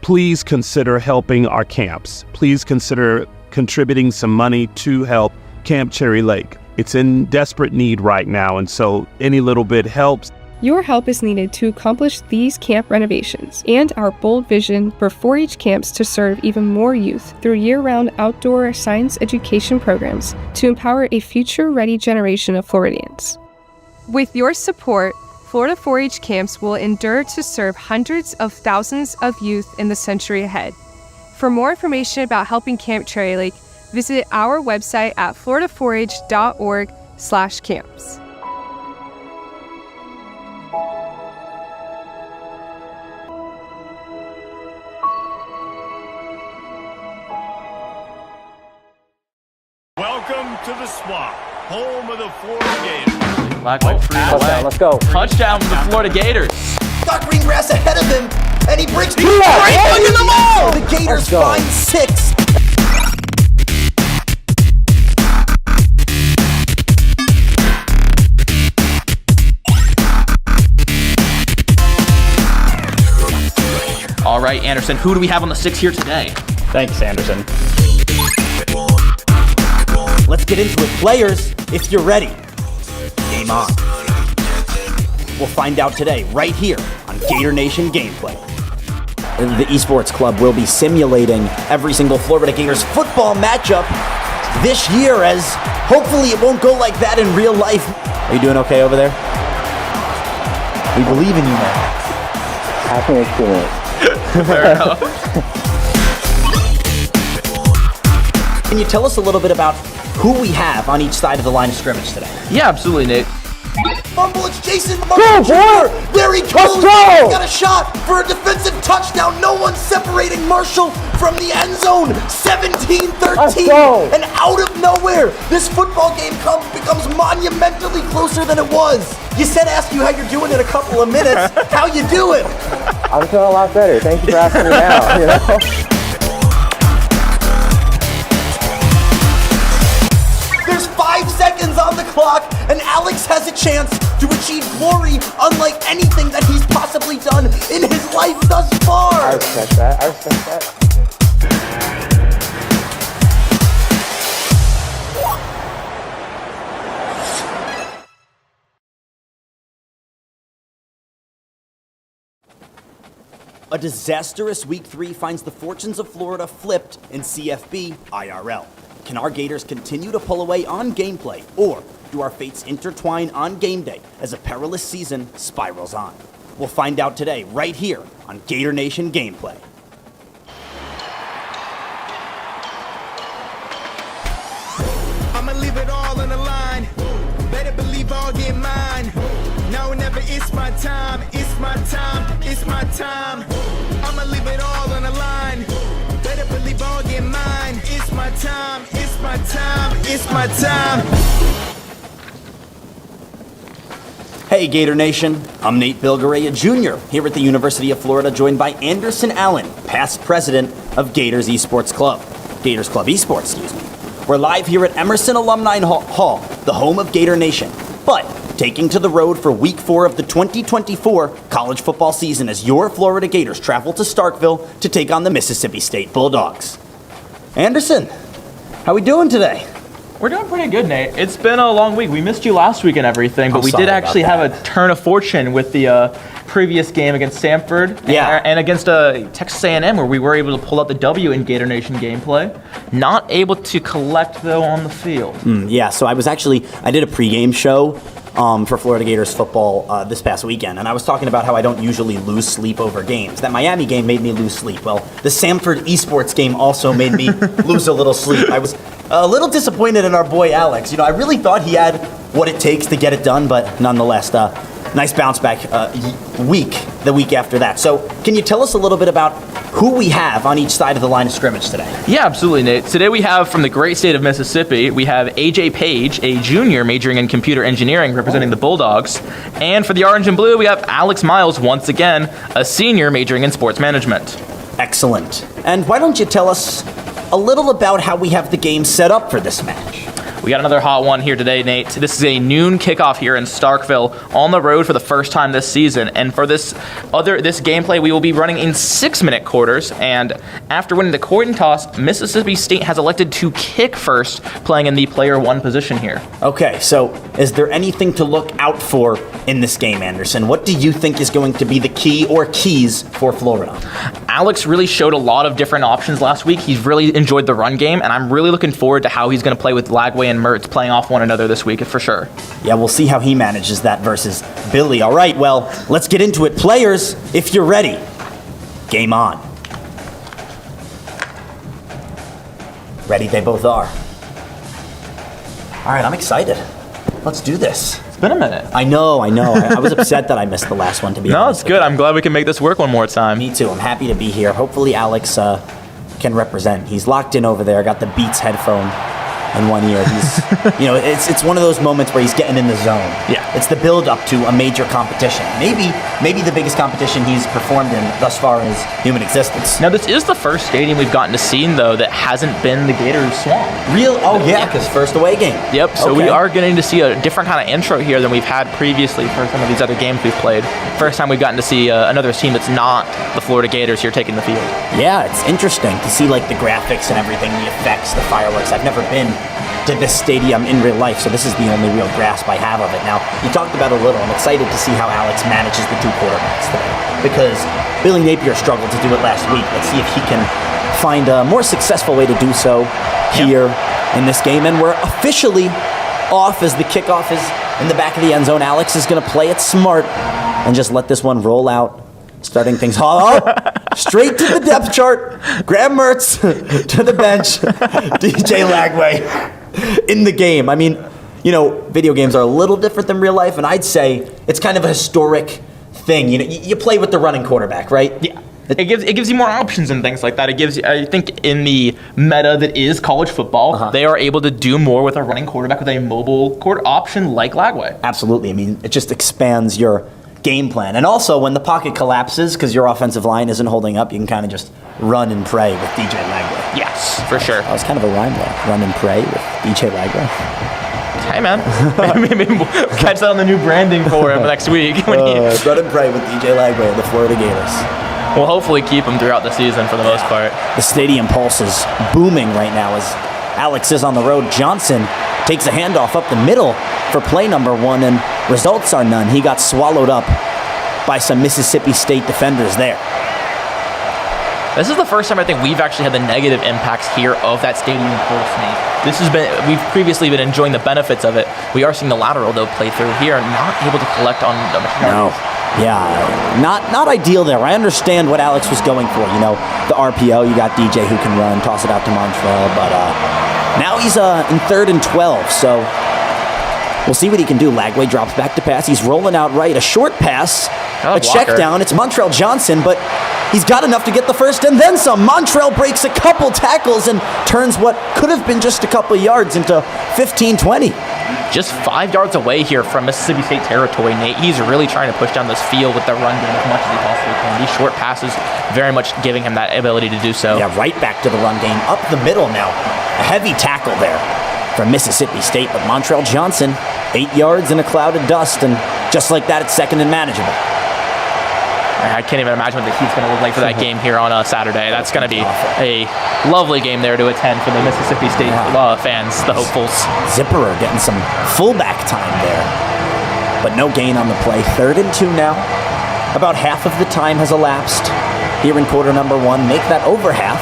Please consider helping our camps. Please consider contributing some money to help Camp Cherry Lake. It's in desperate need right now, and so any little bit helps. Your help is needed to accomplish these camp renovations and our bold vision for 4-H camps to serve even more youth through year-round outdoor science education programs to empower a future-ready generation of Floridians. With your support, Florida 4-H camps will endure to serve hundreds of thousands of youth in the century ahead. For more information about helping Camp Cherry Lake, visit our website at florida4h.org/camps. Welcome to the Swamp, home of the Florida Gators. Black, white, free, Touchdown, let's go. Touchdown for the Florida Gators. Got Greengrass ahead of him, and he breaks Yeah, right in the ball. The Let's Gators go. find 6. All right, Anderson, who do we have on the 6 here today? Thanks, Anderson. Let's get into it. Players, if you're ready, game on. We'll find out today, right here on Gator Nation Gameplay. The Esports Club will be simulating every single Florida Gators football matchup this year, as hopefully it won't go like that in real life. Are you doing okay over there? We believe in you, man. Happy experience. Fair enough. Can you tell us a little bit about who we have on each side of the line of scrimmage today? Yeah, absolutely, Nate. Fumble, it's Jason Go, Jr. boy! There he goes. Let's go! He's got a shot for a defensive touchdown. No one separating Marshall from the end zone. 17-13. Let's go! And out of nowhere, this football game becomes monumentally closer than it was. You said ask you how you're doing in a couple of minutes. How you doing? I'm feeling a lot better. Thank you for asking me now. You know? There's 5 seconds on the clock, and Alex has a chance to achieve glory unlike anything that he's possibly done in his life thus far. I respect that. I respect that. A disastrous Week 3 finds the fortunes of Florida flipped in CFB IRL. Can our Gators continue to pull away on gameplay, or do our fates intertwine on game day as a perilous season spirals on? We'll find out today, right here on Gator Nation Gameplay. I'ma leave it all on the line. Better believe I'll get mine. No, never, it's my time. It's my time. It's my time. I'ma leave it all on the line. Better believe I'll get mine. It's my time. It's my time. It's my time. Hey Gator Nation, I'm Nate Bilgerea Jr. here at the University of Florida, joined by Anderson Allen, past president of Gators Esports Club. Gators Club Esports, excuse me. We're live here at Emerson Alumni Hall, the home of Gator Nation, but taking to the road for Week 4 of the 2024 college football season as your Florida Gators travel to Starkville to take on the Mississippi State Bulldogs. Anderson, how we doing today? We're doing pretty good, Nate. It's been a long week. We missed you last week and everything, but we did actually have a turn of fortune with the previous game against Samford and against Texas A&M, where we were able to pull out the W in Gator Nation Gameplay. Not able to collect, though, on the field. Yeah, so I did a pregame show for Florida Gators football this past weekend, and I was talking about how I don't usually lose sleep over games. That Miami game made me lose sleep. Well, the Samford Esports game also made me lose a little sleep. I was a little disappointed in our boy Alex. You know, I really thought he had what it takes to get it done, but nonetheless, nice bounce back the week after that. So can you tell us a little bit about who we have on each side of the line of scrimmage today? Yeah, absolutely, Nate. Today we have from the great state of Mississippi, we have AJ Page, a junior majoring in computer engineering representing the Bulldogs. And for the orange and blue, we have Alex Miles, once again, a senior majoring in sports management. Excellent. And why don't you tell us a little about how we have the game set up for this match? We got another hot one here today, Nate. This is a noon kickoff here in Starkville on the road for the first time this season. And for this gameplay, we will be running in 6-minute quarters. And after winning the coin toss, Mississippi State has elected to kick first, playing in the player 1 position here. Okay, so is there anything to look out for in this game, Anderson? What do you think is going to be the key or keys for Florida? Alex really showed a lot of different options last week. He's really enjoyed the run game, and I'm really looking forward to how he's going to play with Lagway and Mertz playing off one another this week for sure. Yeah, we'll see how he manages that versus Billy. All right, well, let's get into it. Players, if you're ready, game on. Ready, they both are. All right, I'm excited. Let's do this. It's been a minute. I know. I was upset that I missed the last one, to be honest. No, it's good. I'm glad we can make this work one more time. Me too. I'm happy to be here. Hopefully Alex can represent. He's locked in over there. Got the Beats headphone in one ear. He's, it's one of those moments where he's getting in the zone. Yeah. It's the build up to a major competition. Maybe the biggest competition he's performed in thus far in his human existence. Now, this is the first stadium we've gotten to see, though, that hasn't been the Gators Swamp. Real? Oh, yeah, because first away game. Yep, so Okay. we are getting to see a different kind of intro here than we've had previously for some of these other games we've played. First time we've gotten to see another team that's not the Florida Gators here taking the field. Yeah, it's interesting to see like the graphics and everything, the effects, the fireworks. I've never been to this stadium in real life, so this is the only real grasp I have of it. Now, you talked about it a little. I'm excited to see how Alex manages the 2 quarterbacks today, because Billy Napier struggled to do it last week. Let's see if he can find a more successful way to do so here in this game. And we're officially off as the kickoff is in the back of the end zone. Alex is going to play it smart and just let this one roll out, starting things straight to the depth chart. Grab Mertz to the bench. DJ Lagway in the game. I mean, video games are a little different than real life, and I'd say it's kind of a historic thing. You play with the running quarterback, right? Yeah. It gives you more options and things like that. It gives you, I think, in the meta that is college football, they are able to do more with a running quarterback with a mobile option like Lagway. Absolutely. I mean, it just expands your game plan. And also, when the pocket collapses because your offensive line isn't holding up, you can kind of just run and pray with DJ Lagway. Yes, for sure. That was kind of a rhyme there. Run and pray with DJ Lagway. Hey, man. Maybe we'll catch that on the new branding for him next week. Run and pray with DJ Lagway of the Florida Gators. We'll hopefully keep him throughout the season for the most part. The stadium pulse is booming right now as Alex is on the road. Johnson takes a handoff up the middle for play number 1, and results are none. He got swallowed up by some Mississippi State defenders there. This is the first time I think we've actually had the negative impacts here of that stadium pulse, Nate. We've previously been enjoying the benefits of it. We are seeing the lateral, though, play through here and not able to collect on the No. Yeah, not ideal there. I understand what Alex was going for. The RPO, you got DJ who can run, toss it out to Montreal, but now he's in 3rd and 12, so we'll see what he can do. Lagway drops back to pass. He's rolling out right. A short pass, a check down. It's Montreal Johnson, but he's got enough to get the first and then some. Montreal breaks a couple tackles and turns what could have been just a couple yards into 15-20. Just 5 yards away here from Mississippi State territory, Nate. He's really trying to push down this field with the run game as much as he possibly can. These short passes very much giving him that ability to do so. Yeah, right back to the run game. Up the middle now. A heavy tackle there from Mississippi State, but Montreal Johnson, 8 yards in a cloud of dust, and just like that, it's second and manageable. I can't even imagine what the heat's going to look like for that game here on Saturday. That's going to be a lovely game there to attend for the Mississippi State fans, the hopefuls. Zipperer getting some fullback time there, but no gain on the play. 3rd and 2 now. About half of the time has elapsed here in quarter number 1. Make that over half.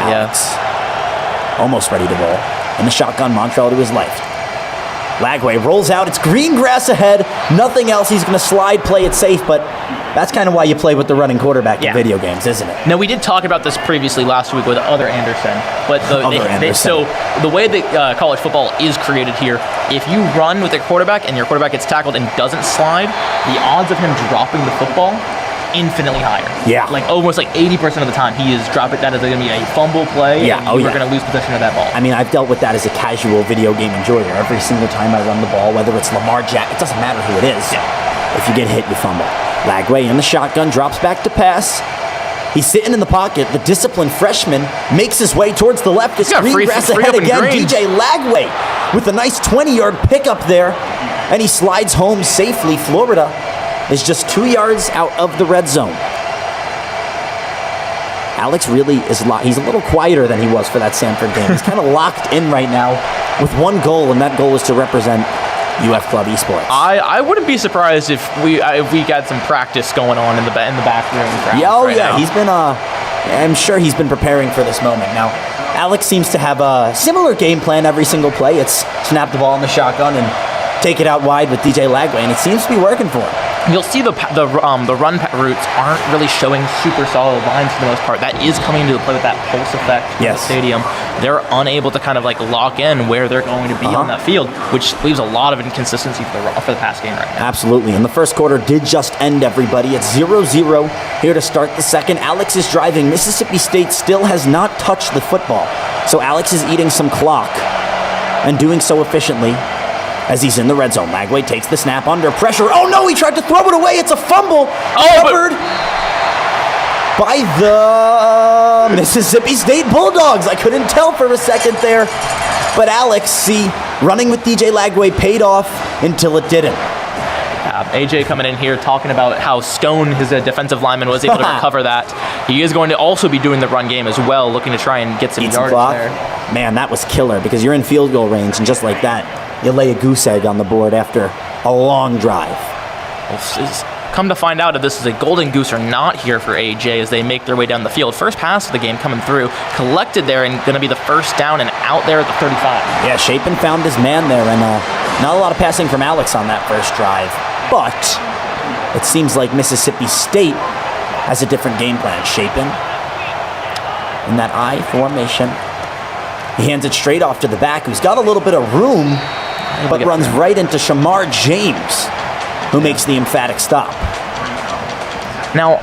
Alex, almost ready to roll. In the shotgun, Montreal to his left. Lagway rolls out. It's green grass ahead. Nothing else. He's going to slide, play it safe, but that's kind of why you play with the running quarterback in video games, isn't it? Now, we did talk about this previously last week with other Anderson, but so the way that college football is created here, if you run with a quarterback and your quarterback gets tackled and doesn't slide, the odds of him dropping the football infinitely higher. Yeah. Like almost like 80% of the time he is dropping. That is going to be a fumble play. Yeah. And you're going to lose possession of that ball. I mean, I've dealt with that as a casual video game enjoyer. Every single time I run the ball, whether it's Lamar Jackson, it doesn't matter who it is. Yeah. If you get hit, you fumble. Lagway in the shotgun, drops back to pass. He's sitting in the pocket. The disciplined freshman makes his way towards the left. It's got green grass ahead again. DJ Lagway with a nice 20-yard pickup there. And he slides home safely. Florida is just 2 yards out of the red zone. Alex really is he's a little quieter than he was for that Samford game. He's kind of locked in right now with one goal, and that goal is to represent UF Club Esports. I wouldn't be surprised if we got some practice going on in the back room. Yeah, he's been I'm sure he's been preparing for this moment. Now, Alex seems to have a similar game plan every single play. It's snap the ball in the shotgun and take it out wide with DJ Lagway, and it seems to be working for him. You'll see the run routes aren't really showing super solid lines for the most part. That is coming into the play with that pulse effect in the stadium. They're unable to kind of like lock in where they're going to be on that field, which leaves a lot of inconsistency for the pass game right now. Absolutely. And the first quarter did just end, everybody. It's 0-0 here to start the second. Alex is driving. Mississippi State still has not touched the football. So Alex is eating some clock and doing so efficiently. As he's in the red zone, Lagway takes the snap under pressure. Oh no, he tried to throw it away. It's a fumble. Covered by the Mississippi State Bulldogs. I couldn't tell for a second there. But Alex, running with DJ Lagway paid off until it didn't. AJ coming in here talking about how Stone, his defensive lineman, was able to recover that. He is going to also be doing the run game as well, looking to try and get some yardage there. Man, that was killer because you're in field goal range, and just like that, you lay a goose egg on the board after a long drive. Come to find out if this is a golden goose or not here for AJ as they make their way down the field. First pass of the game coming through, collected there, and going to be the first down and out there at the 35. Yeah, Chapin found his man there, and not a lot of passing from Alex on that first drive. But it seems like Mississippi State has a different game plan. Chapin in that I formation. He hands it straight off to the back, who's got a little bit of room, but runs right into Shamar James, who makes the emphatic stop. Now,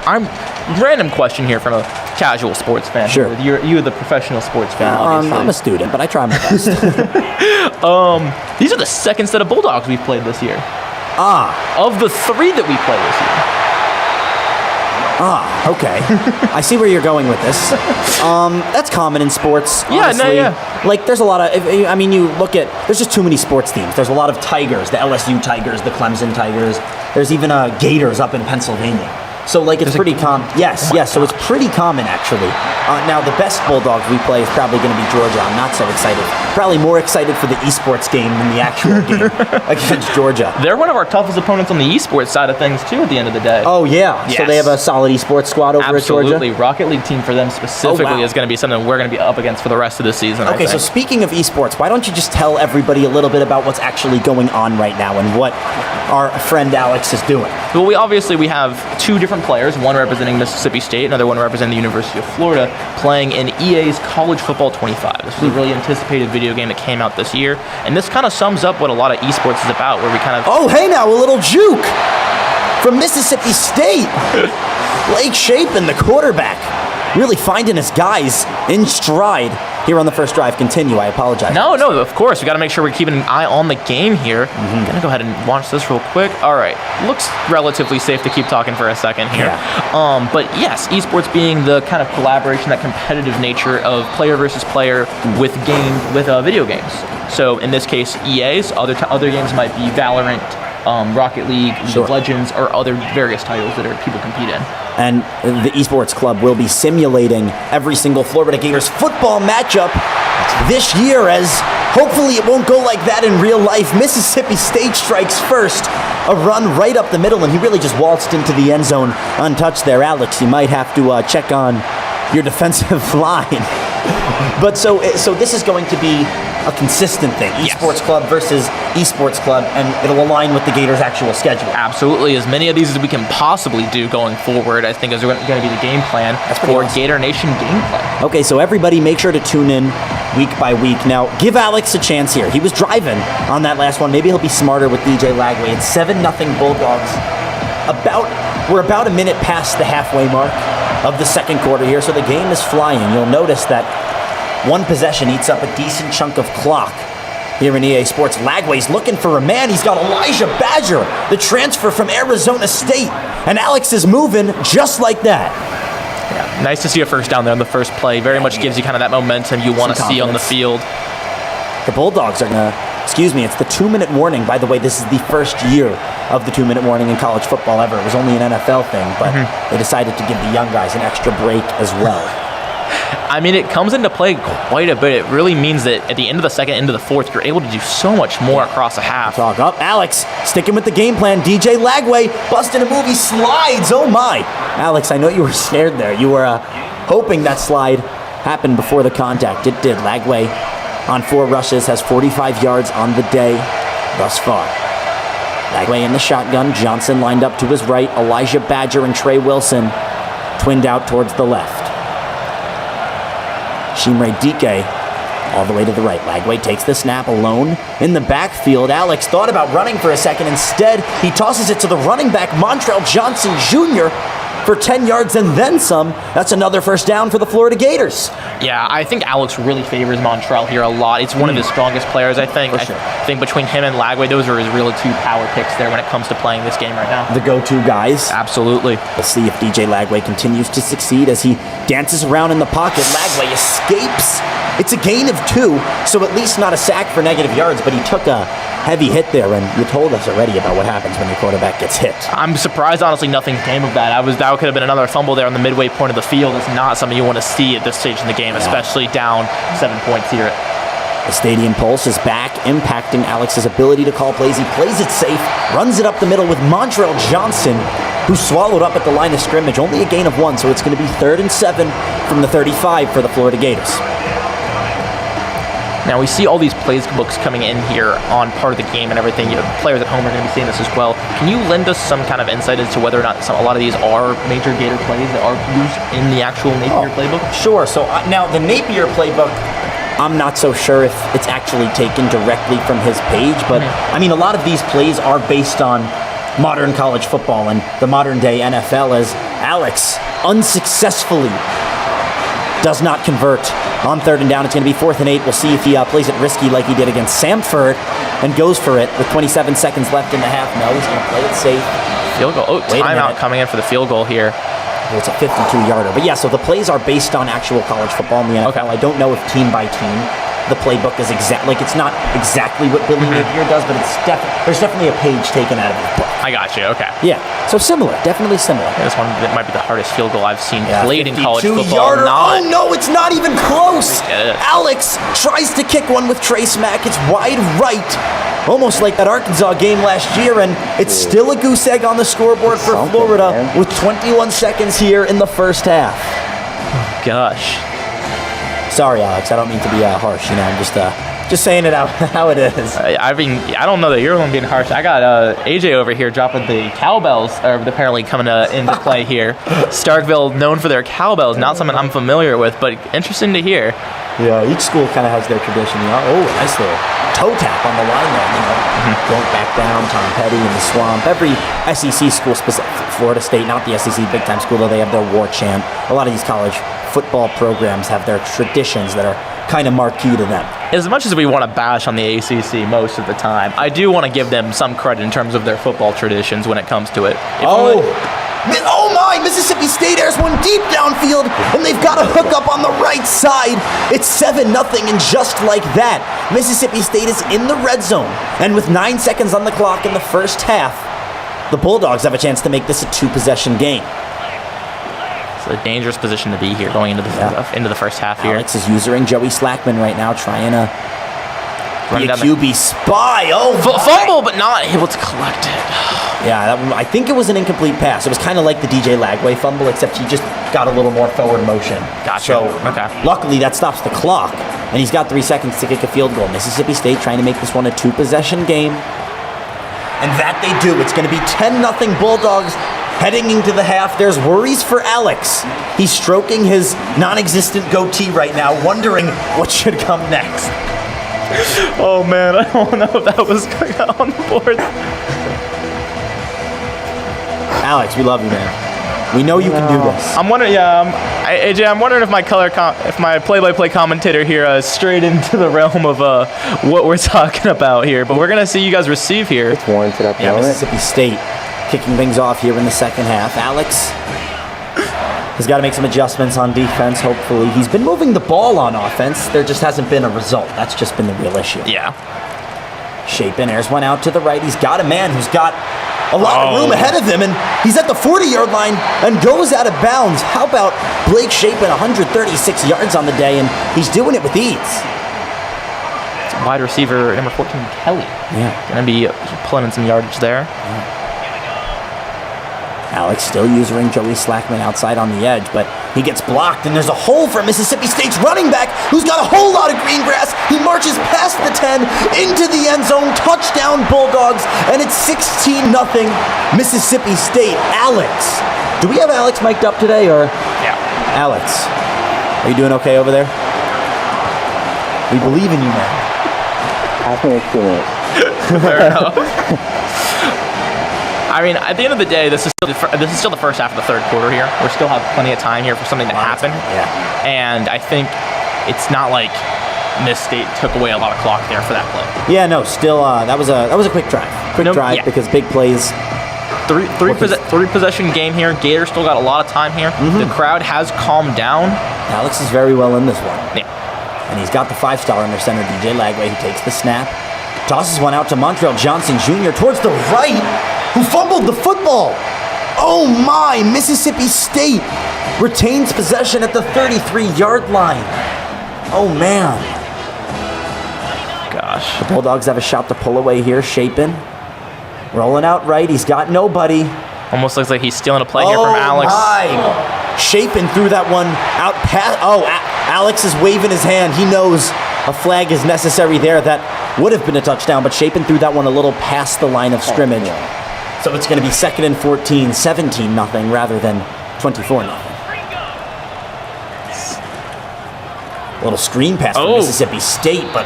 random question here from a casual sports fan. Sure. You're the professional sports fan, obviously. I'm a student, but I try my best. These are the second set of Bulldogs we've played this year. Of the 3 that we played this year. Okay. I see where you're going with this. That's common in sports, honestly. Yeah. Like, there's a lot of, you look at, there's just too many sports teams. There's a lot of Tigers, the LSU Tigers, the Clemson Tigers. There's even Gators up in Pennsylvania. So, like, it's pretty common. Yes, so it's pretty common, actually. Now, the best Bulldogs we play is probably going to be Georgia. I'm not so excited. Probably more excited for the esports game than the actual game against Georgia. They're one of our toughest opponents on the esports side of things, too, at the end of the day. Oh, yeah. Yes. So they have a solid esports squad over at Georgia? Absolutely. Rocket League team for them specifically is going to be something we're going to be up against for the rest of the season. Okay, so speaking of esports, why don't you just tell everybody a little bit about what's actually going on right now and what our friend Alex is doing? Well, we have 2 different players, one representing Mississippi State, another one representing the University of Florida, playing in EA's College Football 25. This was a really anticipated video game that came out this year, and this kind of sums up what a lot of esports is about, where we kind of... Oh, hey now, a little juke from Mississippi State. Blake Chapin, the quarterback, really finding his guys in stride here on the first drive. Continue, I apologize. No, of course. We got to make sure we're keeping an eye on the game here. Gonna go ahead and watch this real quick. All right, looks relatively safe to keep talking for a second here. Yeah. But yes, esports being the kind of collaboration, that competitive nature of player versus player with video games. So in this case, EA's other games might be Valorant, Rocket League, League of Legends, or other various titles that people compete in. And the esports club will be simulating every single Florida Gators football matchup this year, as hopefully it won't go like that in real life. Mississippi State strikes first, a run right up the middle, and he really just waltzed into the end zone untouched there. Alex, you might have to check on your defensive line. But so this is going to be a consistent thing. Esports club versus esports club, and it'll align with the Gators' actual schedule. Absolutely. As many of these as we can possibly do going forward, I think is going to be the game plan for awesome. Gator Nation gameplay. Okay, so everybody make sure to tune in week by week. Now, give Alex a chance here. He was driving on that last one. Maybe he'll be smarter with DJ Lagway. It's 7-0 Bulldogs. We're about a minute past the halfway mark of the second quarter here, so the game is flying. You'll notice that one possession eats up a decent chunk of clock here in EA Sports. Lagway's looking for a man. He's got Elijah Badger, the transfer from Arizona State. And Alex is moving just like that. Nice to see a first down there on the first play. Very much gives you kind of that momentum you want to see on the field. The Bulldogs are going to, it's the 2-minute warning. By the way, this is the first year of the 2-minute warning in college football ever. It was only an NFL thing, but they decided to give the young guys an extra break as well. I mean, it comes into play quite a bit. It really means that at the end of the second, into the fourth, you're able to do so much more across a half. Talk up. Alex, sticking with the game plan. DJ Lagway, busting a move. He slides. Oh, my. Alex, I know you were scared there. You were hoping that slide happened before the contact. It did. Lagway on 4 rushes, has 45 yards on the day thus far. Lagway in the shotgun. Johnson lined up to his right. Elijah Badger and Trey Wilson twinned out towards the left. Shimre Dike all the way to the right. Lagway takes the snap alone in the backfield. Alex thought about running for a second. Instead, he tosses it to the running back, Montrell Johnson Jr., for 10 yards and then some. That's another first down for the Florida Gators. Yeah, I think Alex really favors Montrell here a lot. It's one of his strongest players, I think. For sure. I think between him and Lagway, those are his really 2 power picks there when it comes to playing this game right now. The go-to guys. Absolutely. Let's see if DJ Lagway continues to succeed as he dances around in the pocket. Lagway escapes. It's a gain of 2, so at least not a sack for negative yards, but he took a heavy hit there, and you told us already about what happens when your quarterback gets hit. I'm surprised, honestly, nothing came of that. That could have been another fumble there on the midway point of the field. It's not something you want to see at this stage in the game, especially down 7 points here. The stadium pulse is back, impacting Alex's ability to call plays. He plays it safe, runs it up the middle with Montrell Johnson, who swallowed up at the line of scrimmage. Only a gain of 1, so it's going to be 3rd and 7 from the 35 for the Florida Gators. Now, we see all these plays books coming in here on part of the game and everything. Players at home are going to be seeing this as well. Can you lend us some kind of insight as to whether or not a lot of these are major Gator plays that are used in the actual Napier playbook? Sure. So now the Napier playbook, I'm not so sure if it's actually taken directly from his page, but I mean, a lot of these plays are based on modern college football and the modern day NFL, as Alex unsuccessfully does not convert on 3rd and down. It's going to be 4th and 8. We'll see if he plays it risky like he did against Samford and goes for it with 27 seconds left in the half. No, he's going to play it safe. Field goal. Oh, timeout coming in for the field goal here. Well, it's a 52-yarder. But yeah, so the plays are based on actual college football in the NFL. Okay. I don't know if team by team the playbook is it's not exactly what Billy Napier does, but there's definitely a page taken out of the book. I got you. Okay. Yeah. So similar, definitely similar. Yeah, this one might be the hardest field goal I've seen played in college football. Oh no, it's not even close. Alex tries to kick one with Trace Mack. It's wide right, almost like that Arkansas game last year, and it's still a goose egg on the scoreboard for Florida with 21 seconds here in the first half. Oh, gosh. Sorry, Alex. I don't mean to be harsh. I'm just saying it out how it is. I mean, I don't know that you're being harsh. I got AJ over here dropping the cowbells, apparently coming into play here. Starkville, known for their cowbells, not something I'm familiar with, but interesting to hear. Yeah, each school kind of has their tradition. Oh, nice little toe tap on the line there. Won't back down. Tom Petty in the swamp. Every SEC school, Florida State, not the SEC big time school, though, they have their war chant. A lot of these college football programs have their traditions that are kind of marquee to them. As much as we want to bash on the ACC most of the time, I do want to give them some credit in terms of their football traditions when it comes to it. Oh my! Mississippi State airs one deep downfield, and they've got a hookup on the right side. It's 7-0, and just like that, Mississippi State is in the red zone. And with 9 seconds on the clock in the first half, the Bulldogs have a chance to make this a 2-possession game. A dangerous position to be here going into the first half here. Alex is usering Joey Slackman right now, trying to be a QB spy. Fumble, but not able to collect it. Yeah, I think it was an incomplete pass. It was kind of like the DJ Lagway fumble, except he just got a little more forward motion. Gotcha. So, okay. Luckily, that stops the clock, and he's got 3 seconds to kick a field goal. Mississippi State trying to make this one a 2-possession game. And that they do. It's going to be 10-0 Bulldogs. Heading into the half, there's worries for Alex. He's stroking his non-existent goatee right now, wondering what should come next. Oh man, I don't know if that was on the board. Alex, we love you, man. We know you can do this. I'm wondering, AJ, I'm wondering if my my play-by-play commentator here strayed into the realm of what we're talking about here. But we're gonna see you guys receive here. It's warranted up Mississippi State kicking things off here in the second half. Alex He's got to make some adjustments on defense, hopefully. He's been moving the ball on offense. There just hasn't been a result. That's just been the real issue. Yeah. Shapen airs one out to the right. He's got a man who's got a lot of room ahead of him, and he's at the 40-yard line and goes out of bounds. How about Blake Shapen, 136 yards on the day, and he's doing it with ease. It's wide receiver number 14, Kelly. Yeah. Going to be pulling in some yardage there. Yeah. Alex still using Joey Slackman outside on the edge, but he gets blocked, and there's a hole for Mississippi State's running back who's got a whole lot of green grass. He marches past the 10 into the end zone. Touchdown Bulldogs, and it's 16-0 Mississippi State. Alex. Do we have Alex mic'd up today, or? Yeah. Alex, are you doing okay over there? We believe in you, man. Ask me in 2 minutes. Fair enough. I mean, at the end of the day, this is still the first half of the third quarter here. We still have plenty of time here for something to happen. Yeah. And I think it's not like Miss State took away a lot of clock there for that play. Yeah, no, still, that was a quick drive. Drive because big plays. Three possession game here. Gators still got a lot of time here. Mm-hmm. The crowd has calmed down. Alex is very well in this one. Yeah. And he's got the 5-star under center, DJ Lagway, who takes the snap. Tosses one out to Montreal Johnson Jr. towards the right, who fumbled the football. Oh my, Mississippi State retains possession at the 33-yard line. Oh man. Gosh. The Bulldogs have a shot to pull away here. Shapen rolling out right. He's got nobody. Almost looks like he's stealing a play here from Alex. My. Shapen threw that one out past. Alex is waving his hand. He knows a flag is necessary there. That would have been a touchdown, but Shapen threw that one a little past the line of scrimmage. So it's going to be 2nd and 14, 17-0 rather than 24-0. Little screen pass for Mississippi State, but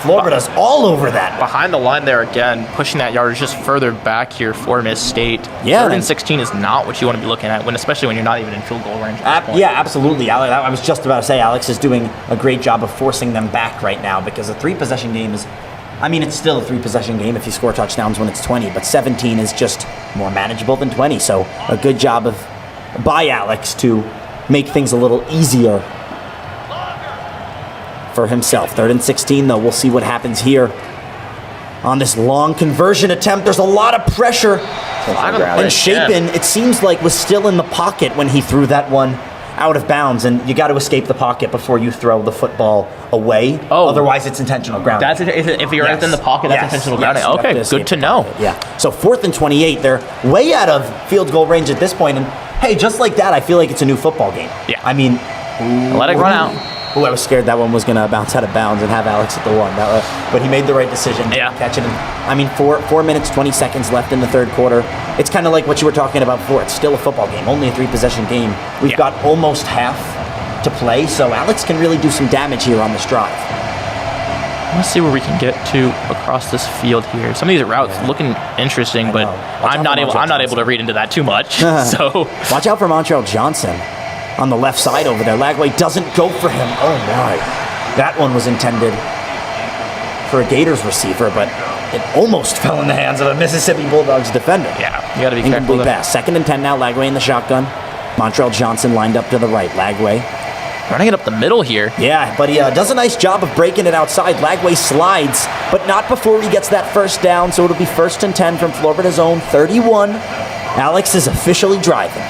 Florida's all over that. Behind the line there again, pushing that yardage just further back here for Miss State. Yeah. 3rd and 16 is not what you want to be looking at, especially when you're not even in field goal range at this point. Yeah, absolutely. I was just about to say Alex is doing a great job of forcing them back right now, because a 3-possession game is, I mean, it's still a 3-possession game if you score touchdowns when it's 20, but 17 is just more manageable than 20. So a good job by Alex to make things a little easier for himself. 3rd and 16, though. We'll see what happens here on this long conversion attempt. There's a lot of pressure. And Shapen, it seems like, was still in the pocket when he threw that one out of bounds, and you got to escape the pocket before you throw the football away. Otherwise, it's intentional grounding. If you're within the pocket, that's intentional grounding. Okay, good to know. Yeah. So 4th and 28, they're way out of field goal range at this point, and hey, just like that, I feel like it's a new football game. Yeah. I mean, let it run out. I was scared that one was going to bounce out of bounds and have Alex at the 1. But he made the right decision to catch it. I mean, 4 minutes, 20 seconds left in the third quarter. It's kind of like what you were talking about before. It's still a football game, only a 3-possession game. We've got almost half to play, so Alex can really do some damage here on this drive. Let's see where we can get to across this field here. Some of these routes looking interesting, but I'm not able to read into that too much. So watch out for Montreal Johnson on the left side over there. Lagway doesn't go for him. Oh my. That one was intended for a Gators receiver, but it almost fell in the hands of a Mississippi Bulldogs defender. Yeah, you got to be careful. Incomplete pass. 2nd and 10 now. Lagway in the shotgun. Montreal Johnson lined up to the right. Lagway running it up the middle here. Yeah, but he does a nice job of breaking it outside. Lagway slides, but not before he gets that first down, so it'll be 1st and 10 from Florida's own 31. Alex is officially driving.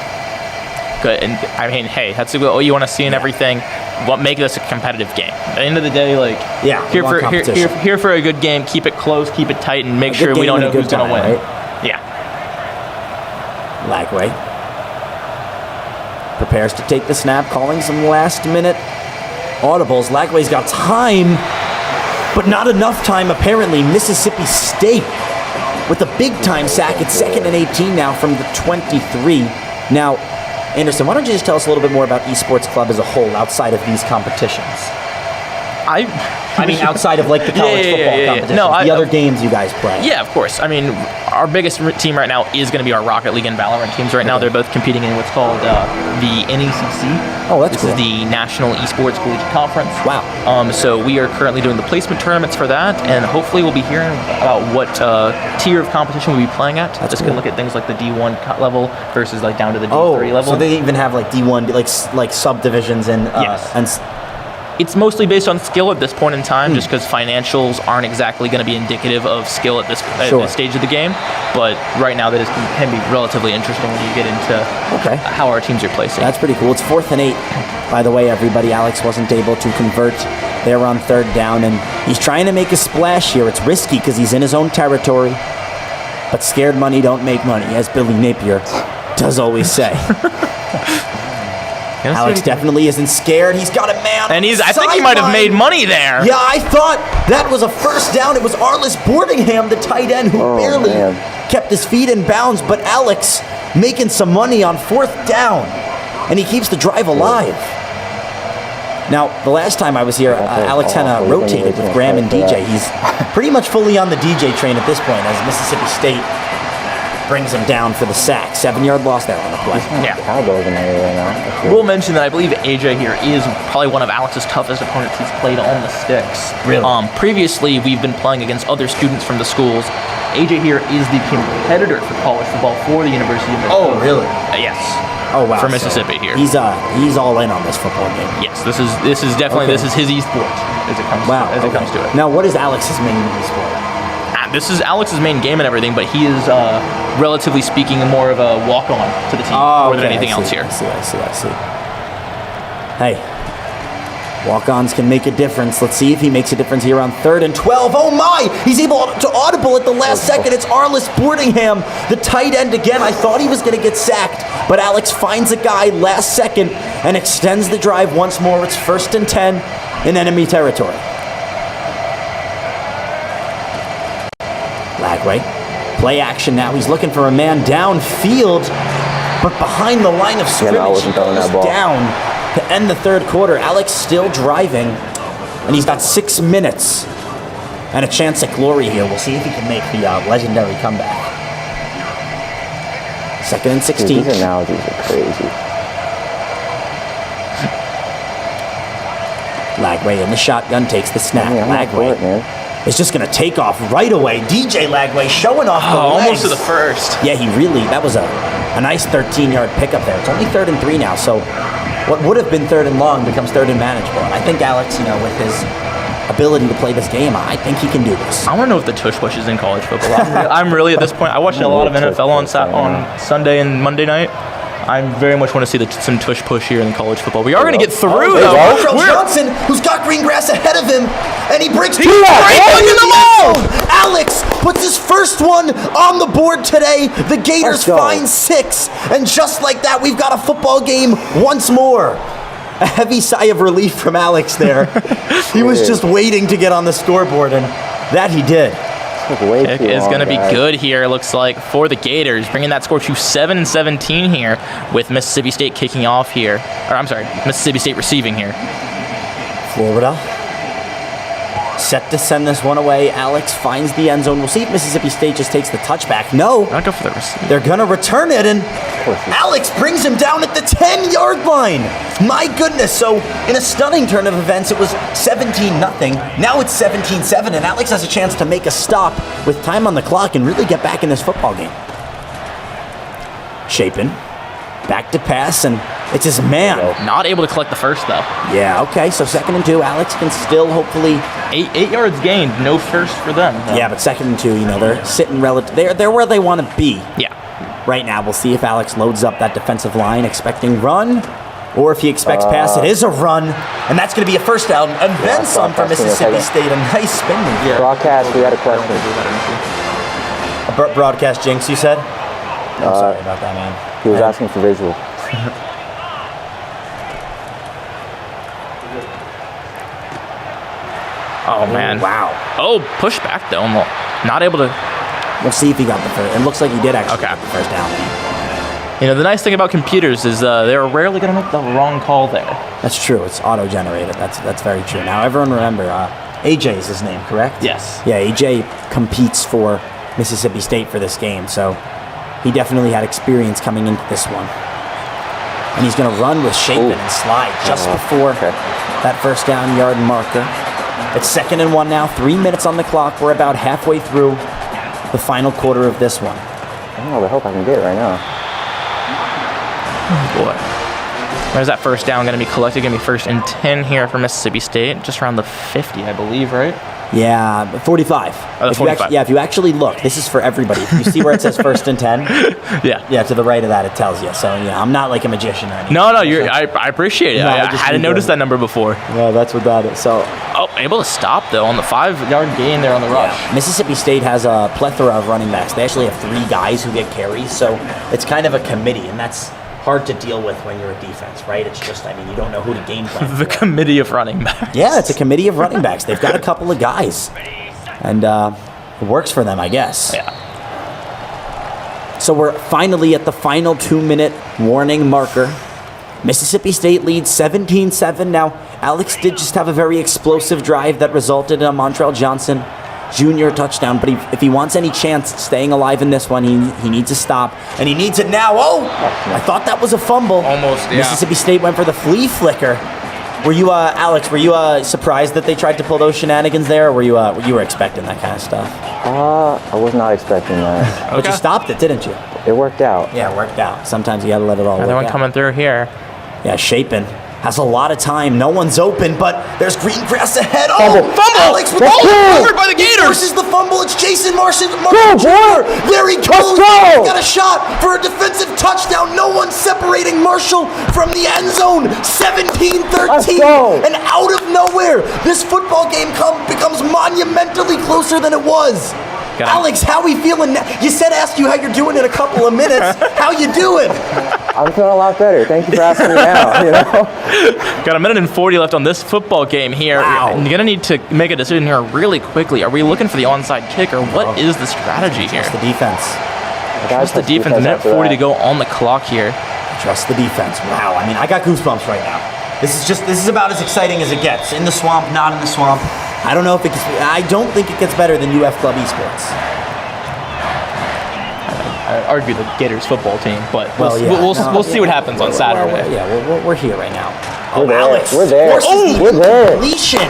Good, and I mean, hey, that's all you want to see in everything. What make this a competitive game? At the end of the day, here for a good game. Keep it close, keep it tight, and make sure we don't know who's going to win. Right? Yeah. Lagway prepares to take the snap, calling some last-minute audibles. Lagway's got time, but not enough time, apparently. Mississippi State with a big-time sack. It's 2nd and 18 now from the 23. Now, Anderson, why don't you just tell us a little bit more about Esports Club as a whole outside of these competitions? I mean, outside of like the college football competition, the other games you guys play. Yeah, of course. I mean, our biggest team right now is going to be our Rocket League and Valorant teams right now. They're both competing in what's called the NECC. Oh, that's This cool. is the National Esports Collegiate Conference. Wow. So we are currently doing the placement tournaments for that, and hopefully we'll be hearing about what tier of competition we'll be playing at. That's cool. Can look at things like the D1 level versus like down to the D3 level. So they even have like D1, like subdivisions and yes. It's mostly based on skill at this point in time, just because financials aren't exactly going to be indicative of skill at this stage of the game. But right now, that can be relatively interesting when you get into how our teams are placing. That's pretty cool. It's 4th and 8. By the way, everybody, Alex wasn't able to convert. They were on 3rd down, and he's trying to make a splash here. It's risky because he's in his own territory. But scared money don't make money, as Billy Napier does always say. Alex definitely isn't scared. He's got a man. And I think he might have made money there. Yeah, I thought that was a first down. It was Arliss Boardingham, the tight end, who barely kept his feet in bounds. But Alex making some money on 4th down. And he keeps the drive alive. Now, the last time I was here, Alex Henna rotated with Graham and DJ. He's pretty much fully on the DJ train at this point as Mississippi State brings him down for the sack. 7-yard loss there on the play. Yeah. We'll mention that I believe AJ here is probably one of Alex's toughest opponents he's played on the sticks. Really? Previously, we've been playing against other students from the schools. AJ here is the competitor for college football for the University of Minnesota. Oh, really? Yes. Oh, wow. For Mississippi here. He's all in on this football game. Yes, this is definitely this is his esport as it comes it comes to it. Now, what is Alex's main esport? This is Alex's main game and everything, but he is, relatively speaking, more of a walk-on to the team more than anything else here. I see. Hey, walk-ons can make a difference. Let's see if he makes a difference here on 3rd and 12. Oh my! He's able to audible at the last second. It's Arliss Boardingham, the tight end again. I thought he was going to get sacked, but Alex finds a guy last second and extends the drive once more. It's 1st and 10 in enemy territory. Lagway, play action now. He's looking for a man downfield, but behind the line of scrimmage, he goes down to end the 3rd quarter. Alex still driving, and he's got 6 minutes and a chance at glory here. We'll see if he can make the legendary comeback. 2nd and 16. Dude, these analogies are crazy. Lagway in the shotgun takes the snap. Lagway is just going to take off right away. DJ Lagway showing off the legs. Almost to the first. Yeah, that was a nice 13-yard pickup there. It's only 3rd and 3 now, so what would have been 3rd and long becomes 3rd and manageable. And I think Alex, with his ability to play this game, I think he can do this. I want to know if the tush push is in college football. I'm really at this point. I watched a lot of NFL on Sunday and Monday night. I very much want to see some tush push here in college football. We are going to get through, though. Montrell Johnson, who's got green grass ahead of him, and he breaks in the ball. Alex puts his first one on the board today. The Gators find 6, and just like that, we've got a football game once more. A heavy sigh of relief from Alex there. He was just waiting to get on the scoreboard, and that he did. Kick is going to be good here, looks like, for the Gators, bringing that score to 7-17 here, with Mississippi State kicking off here. Or, I'm sorry, Mississippi State receiving here. Florida set to send this one away. Alex finds the end zone. We'll see if Mississippi State just takes the touchback. No. Not go for the receiver. They're going to return it, and Alex brings him down at the 10-yard line. My goodness. So, in a stunning turn of events, it was 17-0. Now it's 17-7, and Alex has a chance to make a stop with time on the clock and really get back in this football game. Chapin. Back to pass, and it's his man. Not able to collect the first, though. Yeah, okay, so 2nd and 2. Alex can still hopefully... 8 yards gained, no first for them. Though. Yeah, but 2nd and 2, they're sitting they're where they want to be. Yeah. Right now, we'll see if Alex loads up that defensive line, expecting run, or if he expects pass. It is a run, and that's going to be a first down, and then some for Mississippi State. A nice spin move. Yeah. Broadcast, we had a question. A broadcast jinx, you said? I'm sorry about that, man. He was asking for visual. Oh, man. Wow. Oh, push back, though. Not able to... We'll see if he got the first. It looks like he did actually get the first down. You know, the nice thing about computers is they're rarely going to make the wrong call there. That's true. It's auto-generated. That's very true. Now, everyone remember, AJ is his name, correct? Yes. Yeah, AJ competes for Mississippi State for this game, so he definitely had experience coming into this one. And he's going to run with Chapin and slide just before that first down yard marker. It's 2nd and 1 now, 3 minutes on the clock. We're about halfway through the final quarter of this one. Oh, I hope I can get it right now. Oh boy. Where's that first down going to be collected? Going to be 1st and 10 here for Mississippi State. Just around the 50, I believe, right? Yeah, 45. Oh, that's 45. If you actually look, this is for everybody. You see where it says 1st and 10? Yeah. Yeah, to the right of that it tells you. So, yeah, I'm not like a magician or anything. No, I appreciate it. No, I hadn't noticed that number before. Yeah, that's what that is. So, able to stop, though, on the 5-yard gain there on the rush. Yeah. Mississippi State has a plethora of running backs. They actually have 3 guys who get carries, so it's kind of a committee, and that's hard to deal with when you're a defense, right? It's just, you don't know who to game plan. The committee of running backs. Yeah, it's a committee of running backs. They've got a couple of guys, and it works for them, I guess. Yeah. So we're finally at the final 2-minute warning marker. Mississippi State leads 17-7. Now, Alex did just have a very explosive drive that resulted in a Montrell Johnson Jr. touchdown, but if he wants any chance staying alive in this one, he needs to stop, and he needs it now. Oh, I thought that was a fumble. Almost, yeah. Mississippi State went for the flea flicker. Were you, Alex, surprised that they tried to pull those shenanigans there, or were you expecting that kind of stuff? I was not expecting that. But you stopped it, didn't you? It worked out. Yeah, it worked out. Sometimes you gotta let it all work out. Another one coming through here. Yeah, Chapin has a lot of time. No one's open, but there's green grass ahead. Oh, Fumble! Alex with Covered by the Gators! Forces the fumble. It's Jason Marshall Jr. There he goes. He's got a shot for a defensive touchdown. No one separating Marshall from the end zone. 17-13. And out of nowhere, this football game becomes monumentally closer than it was. Alex, how we feeling? You said ask you how you're doing in a couple of minutes. How you doing? I'm feeling a lot better. Thank you for asking me now. Got 1 minute and 40 left on this football game here. Wow. You're gonna need to make a decision here really quickly. Are we looking for the onside kick, or what is the strategy here? Trust the defense. Trust the defense. 1 minute 40 to go on the clock here. Trust the defense. Wow. I got goosebumps right now. This is about as exciting as it gets. In the swamp, not in the swamp. I don't know if I don't think it gets better than UF Club Esports. I argue the Gators football team, but we'll see what happens on Saturday. We're here right now. We're there. Alex We're there. forces We're there. completion.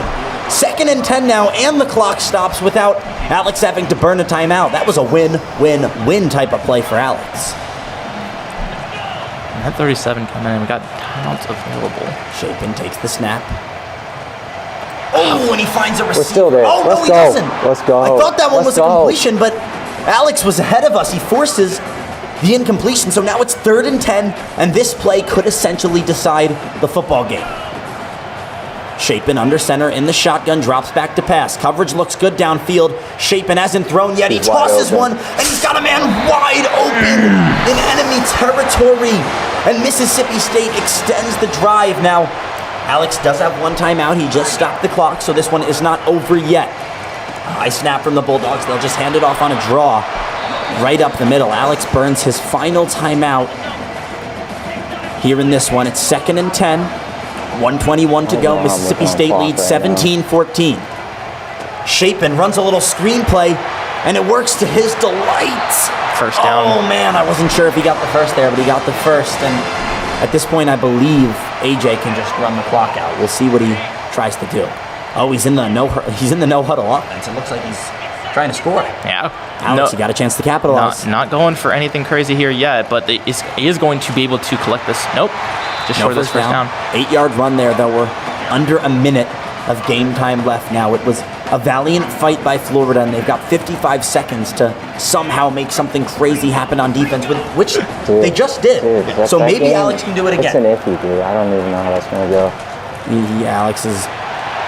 2nd and 10 now, and the clock stops without Alex having to burn a timeout. That was a win-win-win type of play for Alex. We had 37 coming in. We got timeouts available. Chapin takes the snap. Oh, and he finds a receiver. We're still there. Oh, no, Let's he go. doesn't. Let's go. I thought that one Let's was a go. completion, but Alex was ahead of us. He forces the incompletion, so now it's 3rd and 10, and this play could essentially decide the football game. Chapin under center in the shotgun, drops back to pass. Coverage looks good downfield. Chapin hasn't thrown yet. He tosses one, and he's got a man wide open in enemy territory. And Mississippi State extends the drive. Now, Alex does have one timeout. He just stopped the clock, so this one is not over yet. High snap from the Bulldogs. They'll just hand it off on a draw right up the middle. Alex burns his final timeout here in this one. It's 2nd and 10. 1:21 to go. Mississippi State leads 17-14. Chapin runs a little screenplay, and it works to his delight. First down. Oh, man, I wasn't sure if he got the first there, but he got the first. And at this point, I believe AJ can just run the clock out. We'll see what he tries to do. Oh, he's in the no huddle offense. It looks like he's trying to score. Yeah. Alex, he got a chance to capitalize. Not going for anything crazy here yet, but he is going to be able to collect this. Nope. Just short of this first down. 8-yard run there, though. We're under a minute of game time left now. It was a valiant fight by Florida, and they've got 55 seconds to somehow make something crazy happen on defense, which they just did. So maybe Alex can do it again. It's an iffy, dude. I don't even know how that's going to go. Alex is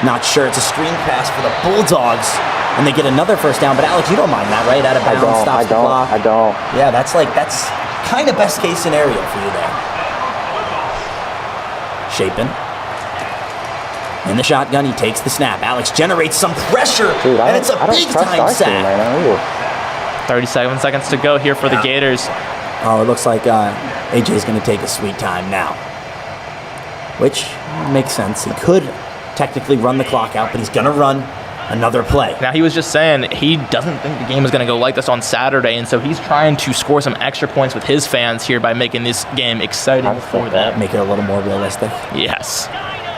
not sure. It's a screen pass for the Bulldogs, and they get another first down. But Alex, you don't mind that, right? Out of bounds, stops the clock. I don't. Yeah, that's kind of best case scenario for you there. Chapin. In the shotgun, he takes the snap. Alex generates some pressure, and it's a big-time sack. 37 seconds to go here for the Gators. Oh, it looks like AJ's going to take a sweet time now. Which makes sense. He could technically run the clock out, but he's going to run another play. Now, he was just saying he doesn't think the game is going to go like this on Saturday, and so he's trying to score some extra points with his fans here by making this game exciting for them. Make it a little more realistic. Yes.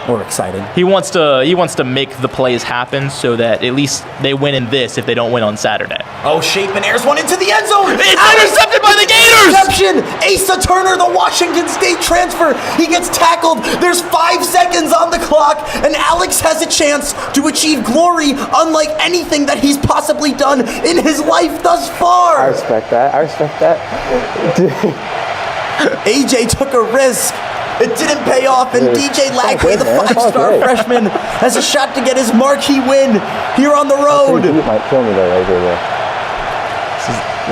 Or exciting. He wants to make the plays happen so that at least they win in this if they don't win on Saturday. Oh, Shapen airs one into the end zone. It's intercepted by the Gators! Interception! Asa Turner, the Washington State transfer. He gets tackled. There's 5 seconds on the clock, and Alex has a chance to achieve glory unlike anything that he's possibly done in his life thus far. I respect that. AJ took a risk. It didn't pay off, and DJ Lagway, the 5-star freshman, has a shot to get his marquee win here on the road. He might kill me though, though.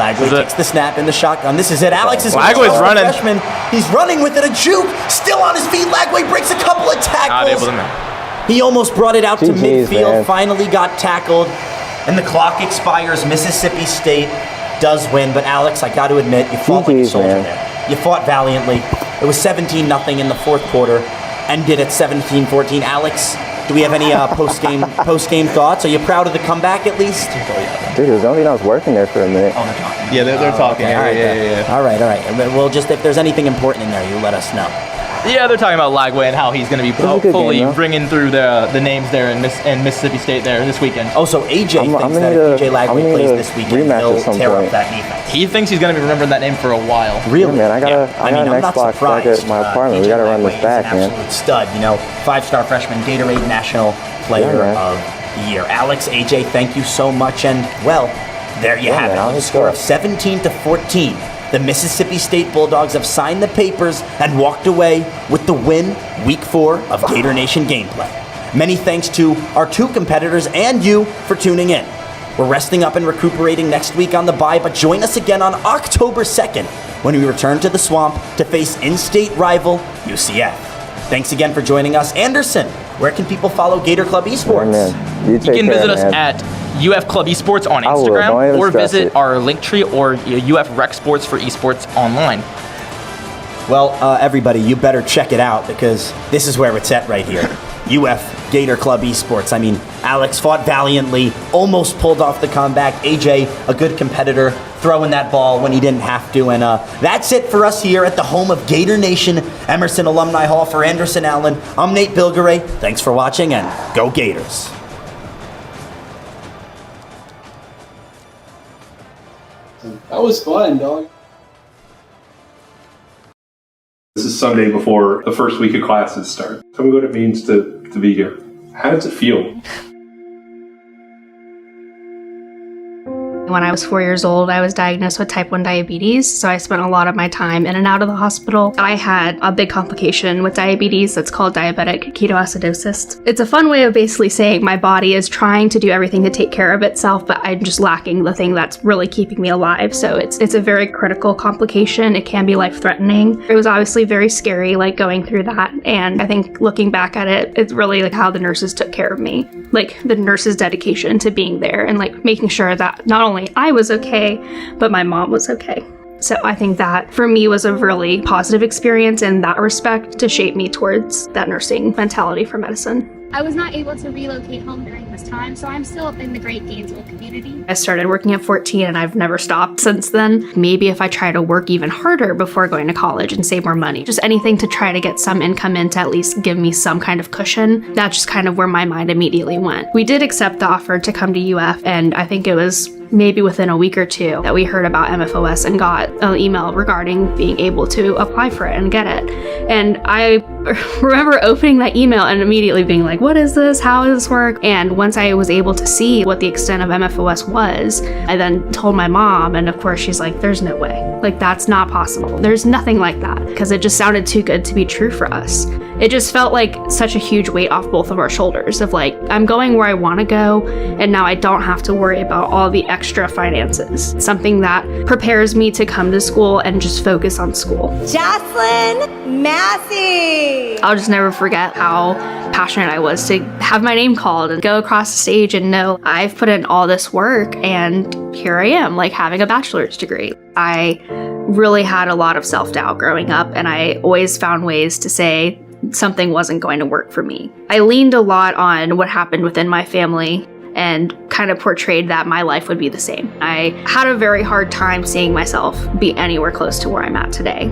Lagway takes the snap in the shotgun. This is it. Alex is Lagway's running. Freshman. He's running with it. A juke. Still on his feet. Lagway breaks a couple of tackles. He almost brought it out to midfield. Man. Finally got tackled, and the clock expires. Mississippi State does win, but Alex, I got to admit, you fought like a soldier there. You fought valiantly. It was 17-0 in the fourth quarter, ended at 17-14. Alex, do we have any post-game thoughts? Are you proud of the comeback at least? Dude, it was only I was working there for a minute. Oh, they're talking. Yeah, they're talking. Okay. All right, yeah. All right. Well, just if there's anything important in there, you let us know. Yeah, they're talking about Lagway and how he's going to be hopefully bringing through the names there in Mississippi State there this weekend. Oh, so AJ thinks that if DJ Lagway plays this weekend, he'll tear up that defense. He thinks he's going to be remembering that name for a while. Really? Yeah, man, I got an Xbox back at my apartment. We got to run this back, man. Absolute stud, 5-star freshman, Gatorade National Player of the Year. Alex, AJ, thank you so much, and well, there you have it. On a score of 17-14. The Mississippi State Bulldogs have signed the papers and walked away with the win Week 4 of Gator Nation Gameplay. Many thanks to our 2 competitors and you for tuning in. We're resting up and recuperating next week on the bye, but join us again on October 2nd when we return to the Swamp to face in-state rival UCF. Thanks again for joining us. Anderson, where can people follow Gator Club Esports? You can visit us at UF Club Esports on Instagram, or visit our Linktree or UF Rec Sports for Esports online. Well, everybody, you better check it out because this is where it's at right here. UF Gator Club Esports. I mean, Alex fought valiantly, almost pulled off the comeback. AJ, a good competitor, throwing that ball when he didn't have to. And that's it for us here at the home of Gator Nation, Emerson Alumni Hall. For Anderson Allen, I'm Nate Bilgeray. Thanks for watching, and go Gators. That was fun, dog. This is Sunday before the first week of classes start. Tell me what it means to be here. How does it feel? When I was 4 years old, I was diagnosed with type 1 diabetes, so I spent a lot of my time in and out of the hospital. I had a big complication with diabetes that's called diabetic ketoacidosis. It's a fun way of basically saying my body is trying to do everything to take care of itself, but I'm just lacking the thing that's really keeping me alive. So it's a very critical complication. It can be life-threatening. It was obviously very scary, going through that, and I think looking back at it, it's really how the nurses took care of me. The nurses' dedication to being there and making sure that not only I was okay, but my mom was okay. So I think that for me was a really positive experience in that respect to shape me towards that nursing mentality for medicine. I was not able to relocate home during this time, so I'm still in the Great Gainesville community. I started working at 14 and I've never stopped since then. Maybe if I try to work even harder before going to college and save more money, just anything to try to get some income in to at least give me some kind of cushion, that's just kind of where my mind immediately went. We did accept the offer to come to UF, and I think it was maybe within a week or two that we heard about MFOS and got an email regarding being able to apply for it and get it. And I remember opening that email and immediately being like, what is this? How does this work? And once I was able to see what the extent of MFOS was, I then told my mom, and of course she's like, there's no way. That's not possible. There's nothing like that, because it just sounded too good to be true for us. It just felt like such a huge weight off both of our shoulders of I'm going where I want to go, and now I don't have to worry about all the extra finances. Something that prepares me to come to school and just focus on school. Jocelyn Massey! I'll just never forget how passionate I was to have my name called and go across the stage and know I've put in all this work and here I am, having a bachelor's degree. I really had a lot of self-doubt growing up, and I always found ways to say something wasn't going to work for me. I leaned a lot on what happened within my family and kind of portrayed that my life would be the same. I had a very hard time seeing myself be anywhere close to where I'm at today.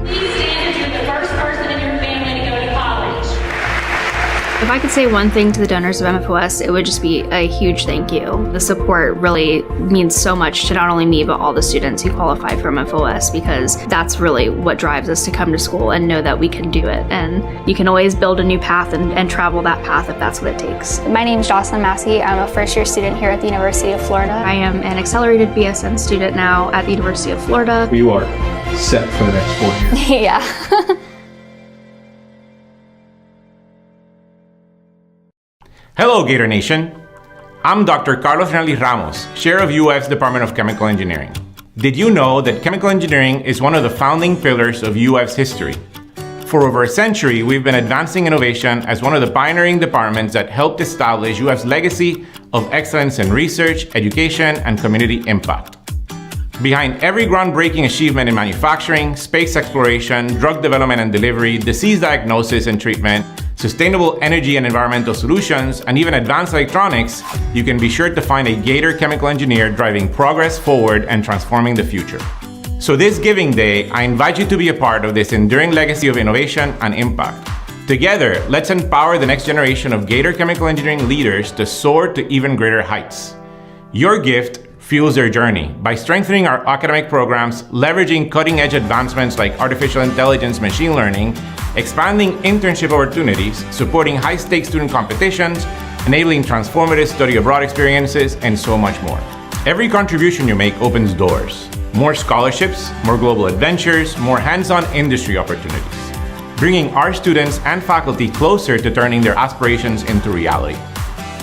If I could say one thing to the donors of MFOS, it would just be a huge thank you. The support really means so much to not only me, but all the students who qualify for MFOS, because that's really what drives us to come to school and know that we can do it. And you can always build a new path and travel that path if that's what it takes. My name is Jocelyn Massey. I'm a first-year student here at the University of Florida. I am an accelerated BSN student now at the University of Florida. You are set for the next 4 years. Yeah. Hello, Gator Nation. I'm Dr. Carlos Renaldi Ramos, Chair of UF's Department of Chemical Engineering. Did you know that chemical engineering is one of the founding pillars of UF's history? For over a century, we've been advancing innovation as one of the pioneering departments that helped establish UF's legacy of excellence in research, education, and community impact. Behind every groundbreaking achievement in manufacturing, space exploration, drug development and delivery, disease diagnosis and treatment, sustainable energy and environmental solutions, and even advanced electronics, you can be sure to find a Gator chemical engineer driving progress forward and transforming the future. So this Giving Day, I invite you to be a part of this enduring legacy of innovation and impact. Together, let's empower the next generation of Gator chemical engineering leaders to soar to even greater heights. Your gift fuels their journey by strengthening our academic programs, leveraging cutting-edge advancements like artificial intelligence, machine learning, expanding internship opportunities, supporting high-stakes student competitions, enabling transformative study abroad experiences, and so much more. Every contribution you make opens doors. More scholarships, more global adventures, more hands-on industry opportunities, bringing our students and faculty closer to turning their aspirations into reality.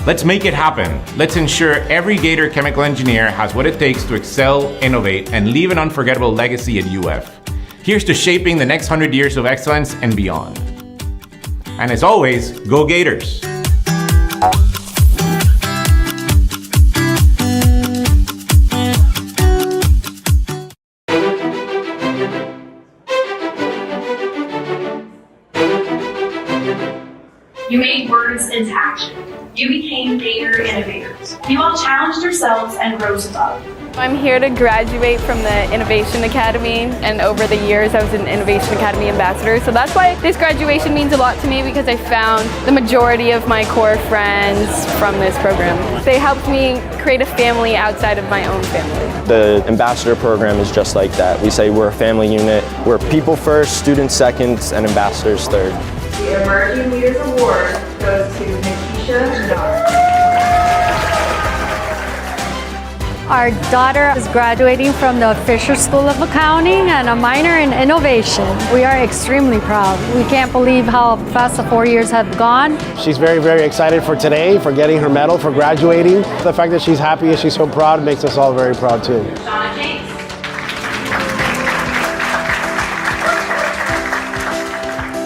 Let's make it happen. Let's ensure every Gator chemical engineer has what it takes to excel, innovate, and leave an unforgettable legacy at UF. Here's to shaping the next 100 years of excellence and beyond. And as always, go Gators! You made words into action. You became Gator innovators. You all challenged yourselves and rose above. I'm here to graduate from the Innovation Academy, and over the years I was an Innovation Academy ambassador, so that's why this graduation means a lot to me, because I found the majority of my core friends from this program. They helped me create a family outside of my own family. The ambassador program is just like that. We say we're a family unit. We're people first, students second, and ambassadors third. The Emerging Leaders Award goes to Nikisha Dar. Our daughter is graduating from the Fisher School of Accounting and a minor in innovation. We are extremely proud. We can't believe how fast the 4 years have gone. She's very, very excited for today, for getting her medal, for graduating. The fact that she's happy and she's so proud makes us all very proud too.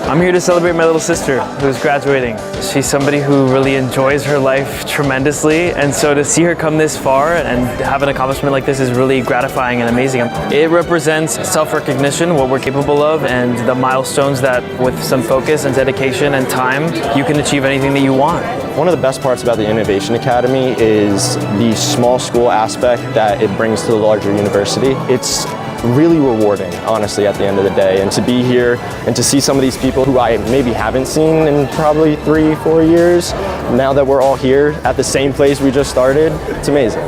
I'm here to celebrate my little sister who's graduating. She's somebody who really enjoys her life tremendously, and so to see her come this far and have an accomplishment like this is really gratifying and amazing. It represents self-recognition, what we're capable of, and the milestones that with some focus and dedication and time, you can achieve anything that you want. One of the best parts about the Innovation Academy is the small school aspect that it brings to the larger university. It's really rewarding, honestly, at the end of the day. And to be here and to see some of these people who I maybe haven't seen in probably 3-4 years, now that we're all here at the same place we just started, it's amazing.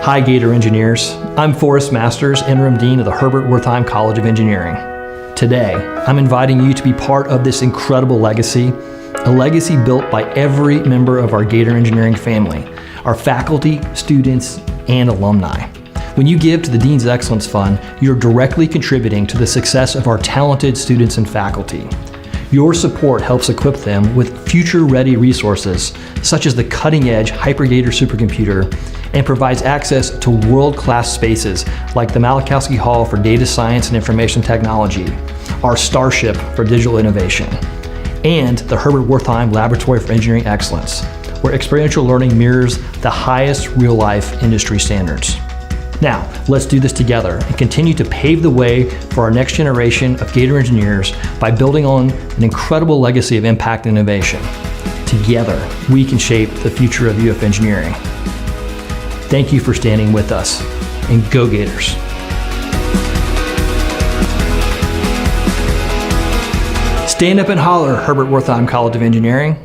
Hi Gator Engineers, I'm Forrest Masters, Interim Dean of the Herbert Wertheim College of Engineering. Today, I'm inviting you to be part of this incredible legacy, a legacy built by every member of our Gator Engineering family, our faculty, students, and alumni. When you give to the Dean's Excellence Fund, you're directly contributing to the success of our talented students and faculty. Your support helps equip them with future-ready resources, such as the cutting-edge HyperGator supercomputer, and provides access to world-class spaces like the Malachowski Hall for Data Science and Information Technology, our Starship for Digital Innovation, and the Herbert Wertheim Laboratory for Engineering Excellence, where experiential learning mirrors the highest real-life industry standards. Now, let's do this together and continue to pave the way for our next generation of Gator engineers by building on an incredible legacy of impact and innovation. Together, we can shape the future of UF engineering. Thank you for standing with us, and go Gators. Stand up and holler, Herbert Wertheim College of Engineering.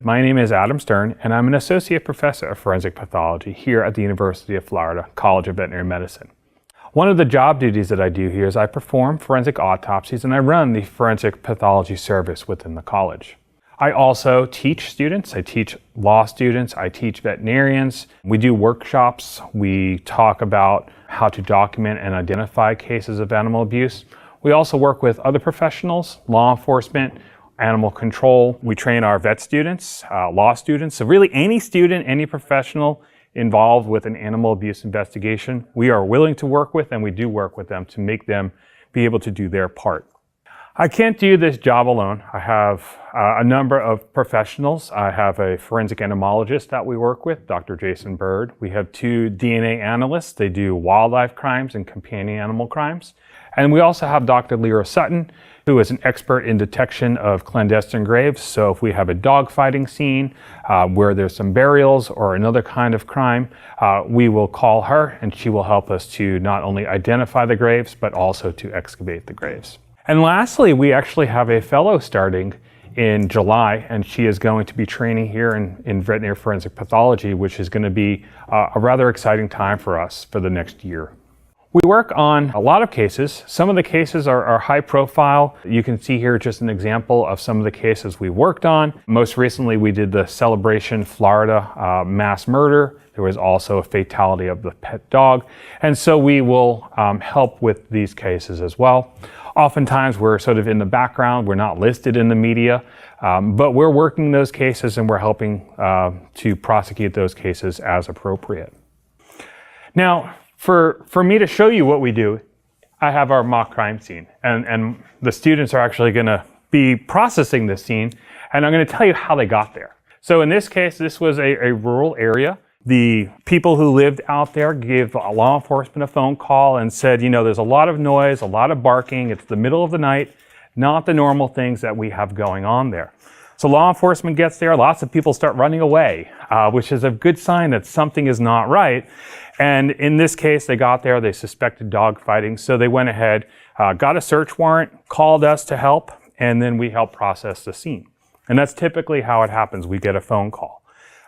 My name is Adam Stern, and I'm an associate professor of forensic pathology here at the University of Florida College of Veterinary Medicine. One of the job duties that I do here is I perform forensic autopsies and I run the forensic pathology service within the college. I also teach students. I teach law students. I teach veterinarians. We do workshops. We talk about how to document and identify cases of animal abuse. We also work with other professionals, law enforcement, animal control. We train our vet students, law students. So really any student, any professional involved with an animal abuse investigation, we are willing to work with, and we do work with them to make them be able to do their part. I can't do this job alone. I have a number of professionals. I have a forensic entomologist that we work with, Dr. Jason Bird. We have 2 DNA analysts. They do wildlife crimes and companion animal crimes. And we also have Dr. Lyra Sutton, who is an expert in detection of clandestine graves. So if we have a dog fighting scene where there's some burials or another kind of crime, we will call her and she will help us to not only identify the graves, but also to excavate the graves. And lastly, we actually have a fellow starting in July, and she is going to be training here in veterinary forensic pathology, which is going to be a rather exciting time for us for the next year. We work on a lot of cases. Some of the cases are high profile. You can see here just an example of some of the cases we worked on. Most recently, we did the Celebration, Florida mass murder. There was also a fatality of the pet dog. And so we will help with these cases as well. Oftentimes we're sort of in the background. We're not listed in the media, but we're working those cases and we're helping to prosecute those cases as appropriate. Now, for me to show you what we do, I have our mock crime scene, and the students are actually going to be processing this scene, and I'm going to tell you how they got there. So in this case, this was a rural area. The people who lived out there gave law enforcement a phone call and said, you know, there's a lot of noise, a lot of barking. It's the middle of the night, not the normal things that we have going on there. So law enforcement gets there, lots of people start running away, which is a good sign that something is not right. And in this case, they got there, they suspected dog fighting, so they went ahead, got a search warrant, called us to help, and then we helped process the scene. And that's typically how it happens. We get a phone call.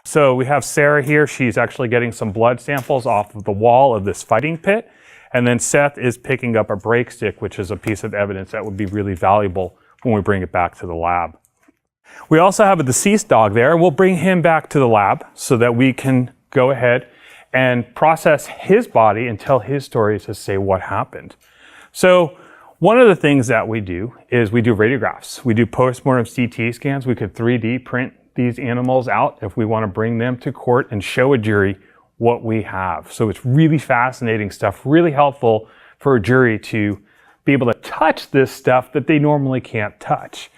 So we have Sarah here. She's actually getting some blood samples off of the wall of this fighting pit. And then Seth is picking up a brake stick, which is a piece of evidence that would be really valuable when we bring it back to the lab. We also have a deceased dog there, and we'll bring him back to the lab so that we can go ahead and process his body and tell his story to say what happened. So one of the things that we do is we do radiographs. We do postmortem CT scans. We could 3D print these animals out if we want to bring them to court and show a jury what we have. So it's really fascinating stuff, really helpful for a jury to be able to touch this stuff that they normally can't touch.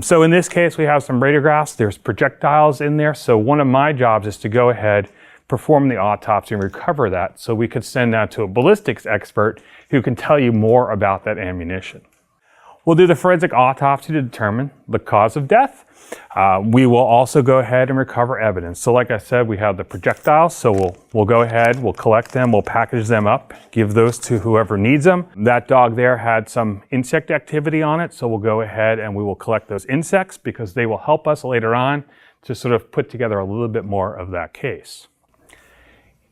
So in this case, we have some radiographs. There's projectiles in there. So one of my jobs is to go ahead, perform the autopsy and recover that so we could send that to a ballistics expert who can tell you more about that ammunition. We'll do the forensic autopsy to determine the cause of death. We will also go ahead and recover evidence. So like I said, we have the projectiles, so we'll go ahead, we'll collect them, we'll package them up, give those to whoever needs them. That dog there had some insect activity on it, so we'll go ahead and we will collect those insects because they will help us later on to sort of put together a little bit more of that case.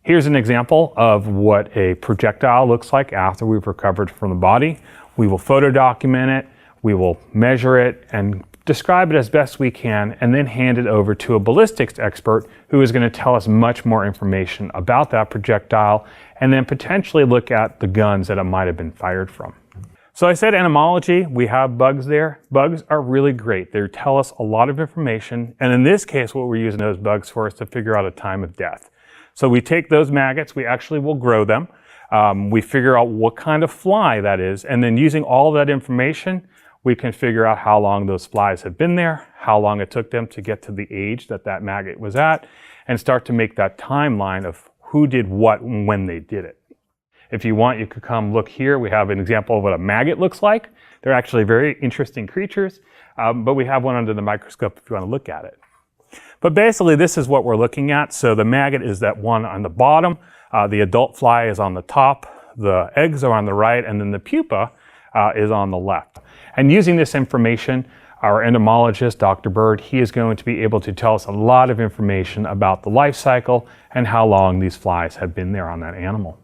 Here's an example of what a projectile looks like after we've recovered from the body. We will photo document it, we will measure it and describe it as best we can, and then hand it over to a ballistics expert who is going to tell us much more information about that projectile and then potentially look at the guns that it might have been fired from. So I said entomology, we have bugs there. Bugs are really great. They tell us a lot of information, and in this case what we're using those bugs for is to figure out a time of death. So we take those maggots, we actually will grow them. We figure out what kind of fly that is, and then using all of that information, we can figure out how long those flies have been there, how long it took them to get to the age that that maggot was at, and start to make that timeline of who did what and when they did it. If you want, you could come look here. We have an example of what a maggot looks like. They're actually very interesting creatures, but we have one under the microscope if you want to look at it. But basically, this is what we're looking at. So the maggot is that one on the bottom, the adult fly is on the top, the eggs are on the right, and then the pupa is on the left. And using this information, our entomologist, Dr. Bird, he is going to be able to tell us a lot of information about the life cycle and how long these flies have been there on that animal.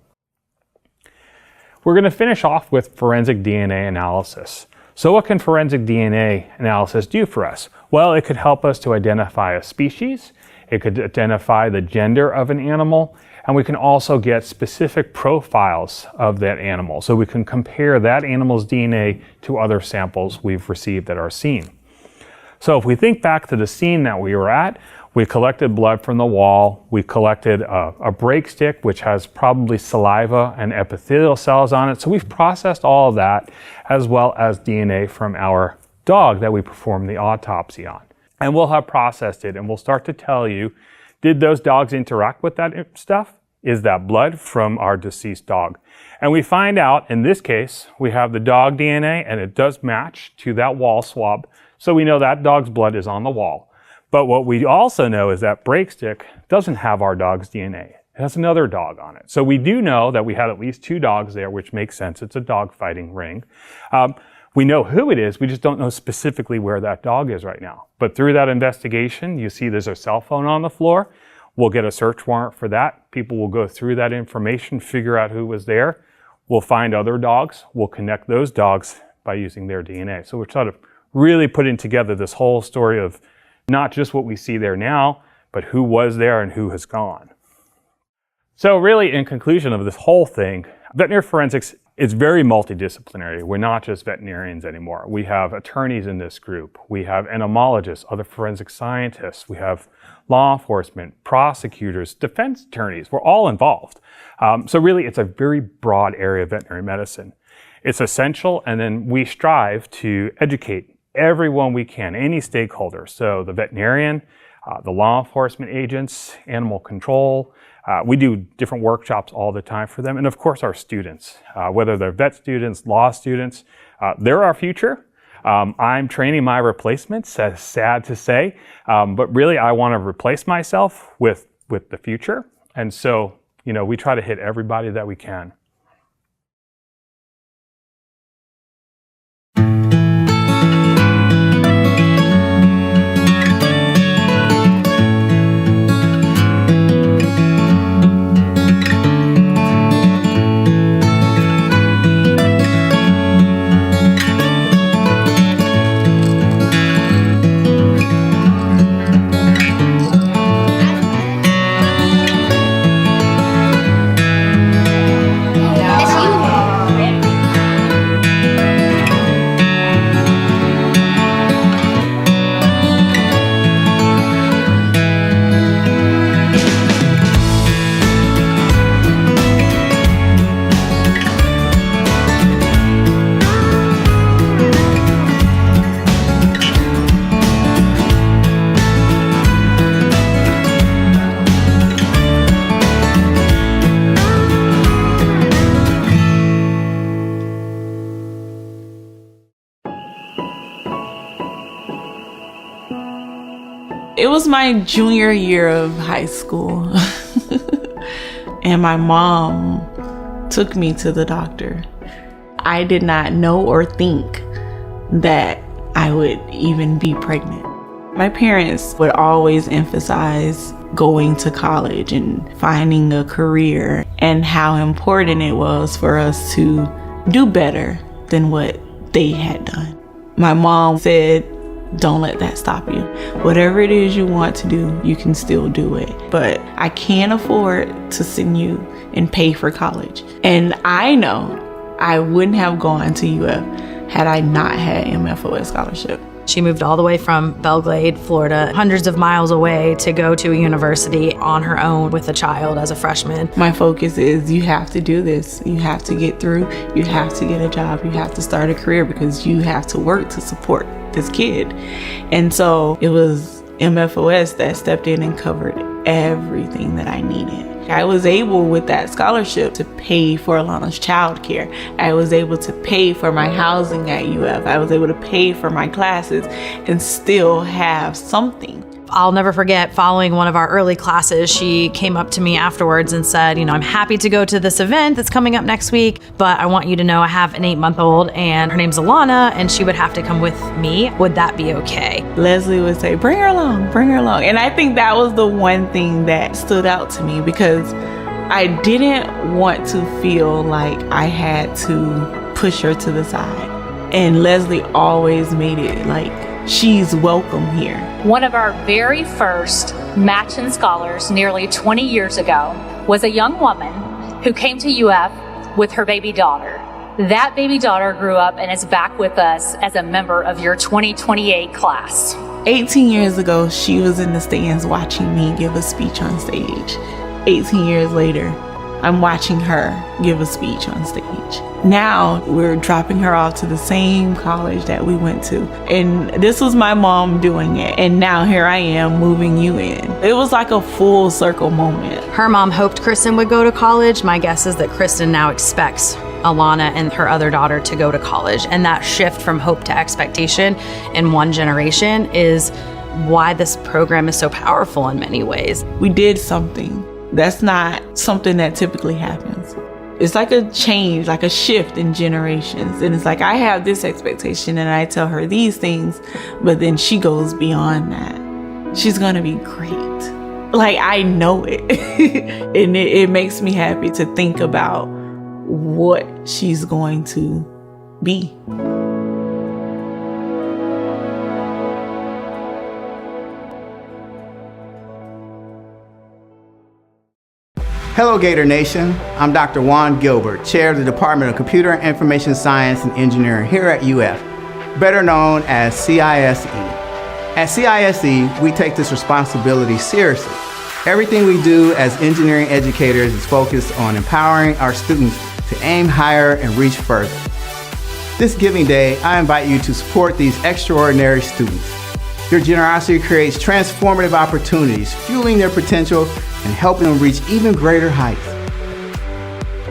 We're going to finish off with forensic DNA analysis. So what can forensic DNA analysis do for us? Well, it could help us to identify a species, it could identify the gender of an animal, and we can also get specific profiles of that animal. So we can compare that animal's DNA to other samples we've received at our scene. So if we think back to the scene that we were at, we collected blood from the wall, we collected a breakstick which has probably saliva and epithelial cells on it. So we've processed all of that, as well as DNA from our dog that we performed the autopsy on. And we'll have processed it, and we'll start to tell you, did those dogs interact with that stuff? Is that blood from our deceased dog? And we find out, in this case, we have the dog DNA, and it does match to that wall swab. So we know that dog's blood is on the wall. But what we also know is that breakstick doesn't have our dog's DNA. It has another dog on it. So we do know that we had at least 2 dogs there, which makes sense. It's a dog fighting ring. We know who it is, we just don't know specifically where that dog is right now. But through that investigation, you see there's a cell phone on the floor. We'll get a search warrant for that. People will go through that information, figure out who was there. We'll find other dogs. We'll connect those dogs by using their DNA. So we're sort of really putting together this whole story of not just what we see there now, but who was there and who has gone. So really, in conclusion of this whole thing, veterinary forensics is very multidisciplinary. We're not just veterinarians anymore. We have attorneys in this group. We have entomologists, other forensic scientists. We have law enforcement, prosecutors, defense attorneys. We're all involved. So really, it's a very broad area of veterinary medicine. It's essential, and then we strive to educate everyone we can, any stakeholder. So the veterinarian, the law enforcement agents, animal control. We do different workshops all the time for them. And of course, our students, whether they're vet students, law students, they're our future. I'm training my replacements, sad to say, but really I want to replace myself with the future. And so, we try to hit everybody that we can. It was my junior year of high school, and my mom took me to the doctor. I did not know or think that I would even be pregnant. My parents would always emphasize going to college and finding a career and how important it was for us to do better than what they had done. My mom said, don't let that stop you. Whatever it is you want to do, you can still do it. But I can't afford to send you and pay for college. And I know I wouldn't have gone to UF had I not had MFOS scholarship. She moved all the way from Belglade, Florida, hundreds of miles away to go to a university on her own with a child as a freshman. My focus is you have to do this. You have to get through. You have to get a job. You have to start a career because you have to work to support this kid. And so it was MFOS that stepped in and covered everything that I needed. I was able with that scholarship to pay for Alana's childcare. I was able to pay for my housing at UF. I was able to pay for my classes and still have something. I'll never forget following one of our early classes, she came up to me afterwards and said, I'm happy to go to this event that's coming up next week, but I want you to know I have an 8-month-old and her name's Alana and she would have to come with me. Would that be okay? Leslie would say, bring her along, bring her along. And I think that was the one thing that stood out to me because I didn't want to feel like I had to push her to the side. And Leslie always made it like, she's welcome here. One of our very first matching scholars nearly 20 years ago was a young woman who came to UF with her baby daughter. That baby daughter grew up and is back with us as a member of your 2028 class. 18 years ago, she was in the stands watching me give a speech on stage. 18 years later, I'm watching her give a speech on stage. Now we're dropping her off to the same college that we went to. And this was my mom doing it. And now here I am moving you in. It was like a full circle moment. Her mom hoped Kristen would go to college. My guess is that Kristen now expects Alana and her other daughter to go to college. And that shift from hope to expectation in one generation is why this program is so powerful in many ways. We did something. That's not something that typically happens. It's like a change, like a shift in generations. And it's like, I have this expectation and I tell her these things, but then she goes beyond that. She's gonna be great. Like, I know it. And it makes me happy to think about what she's going to be. Hello, Gator Nation. I'm Dr. Juan Gilbert, Chair of the Department of Computer and Information Science and Engineering here at UF, better known as CISE. At CISE, we take this responsibility seriously. Everything we do as engineering educators is focused on empowering our students to aim higher and reach further. This Giving Day, I invite you to support these extraordinary students. Your generosity creates transformative opportunities, fueling their potential and helping them reach even greater heights.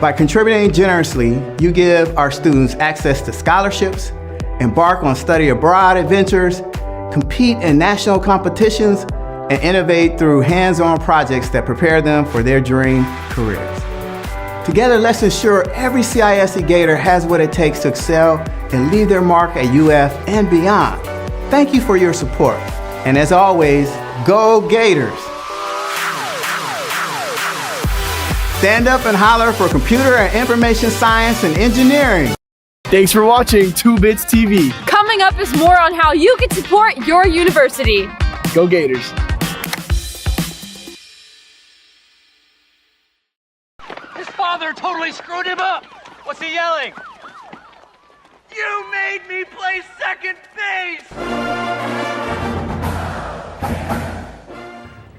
By contributing generously, you give our students access to scholarships, embark on study abroad adventures, compete in national competitions, and innovate through hands-on projects that prepare them for their dream careers. Together, let's ensure every CISE Gator has what it takes to excel and leave their mark at UF and beyond. Thank you for your support. And as always, go Gators! Stand up and holler for computer and information science and engineering. Thanks for watching 2Bits TV. Coming up is more on how you can support your university. Go Gators. His father totally screwed him up. What's he yelling? You made me play second base!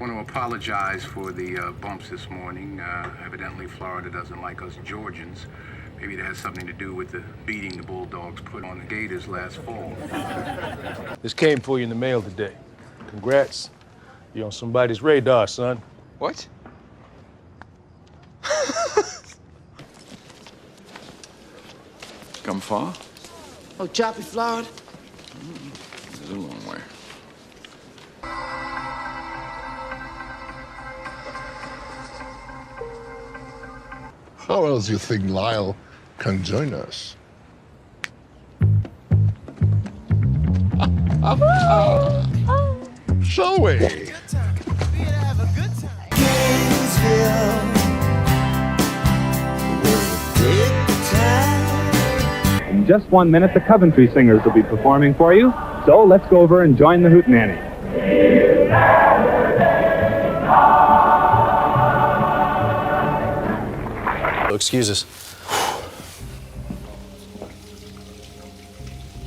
I want to apologize for the bumps this morning. Evidently, Florida doesn't like us Georgians. Maybe it has something to do with the beating the Bulldogs put on the Gators last fall. This came for you in the mail today. Congrats. You're on somebody's radar, son. What? Come far? Oh, choppy Florida? It's a long way. How else do you think Lyle can join us? Shall we? In just 1 minute, the Coventry Singers will be performing for you. So let's go over and join the hootenanny. Excuse us.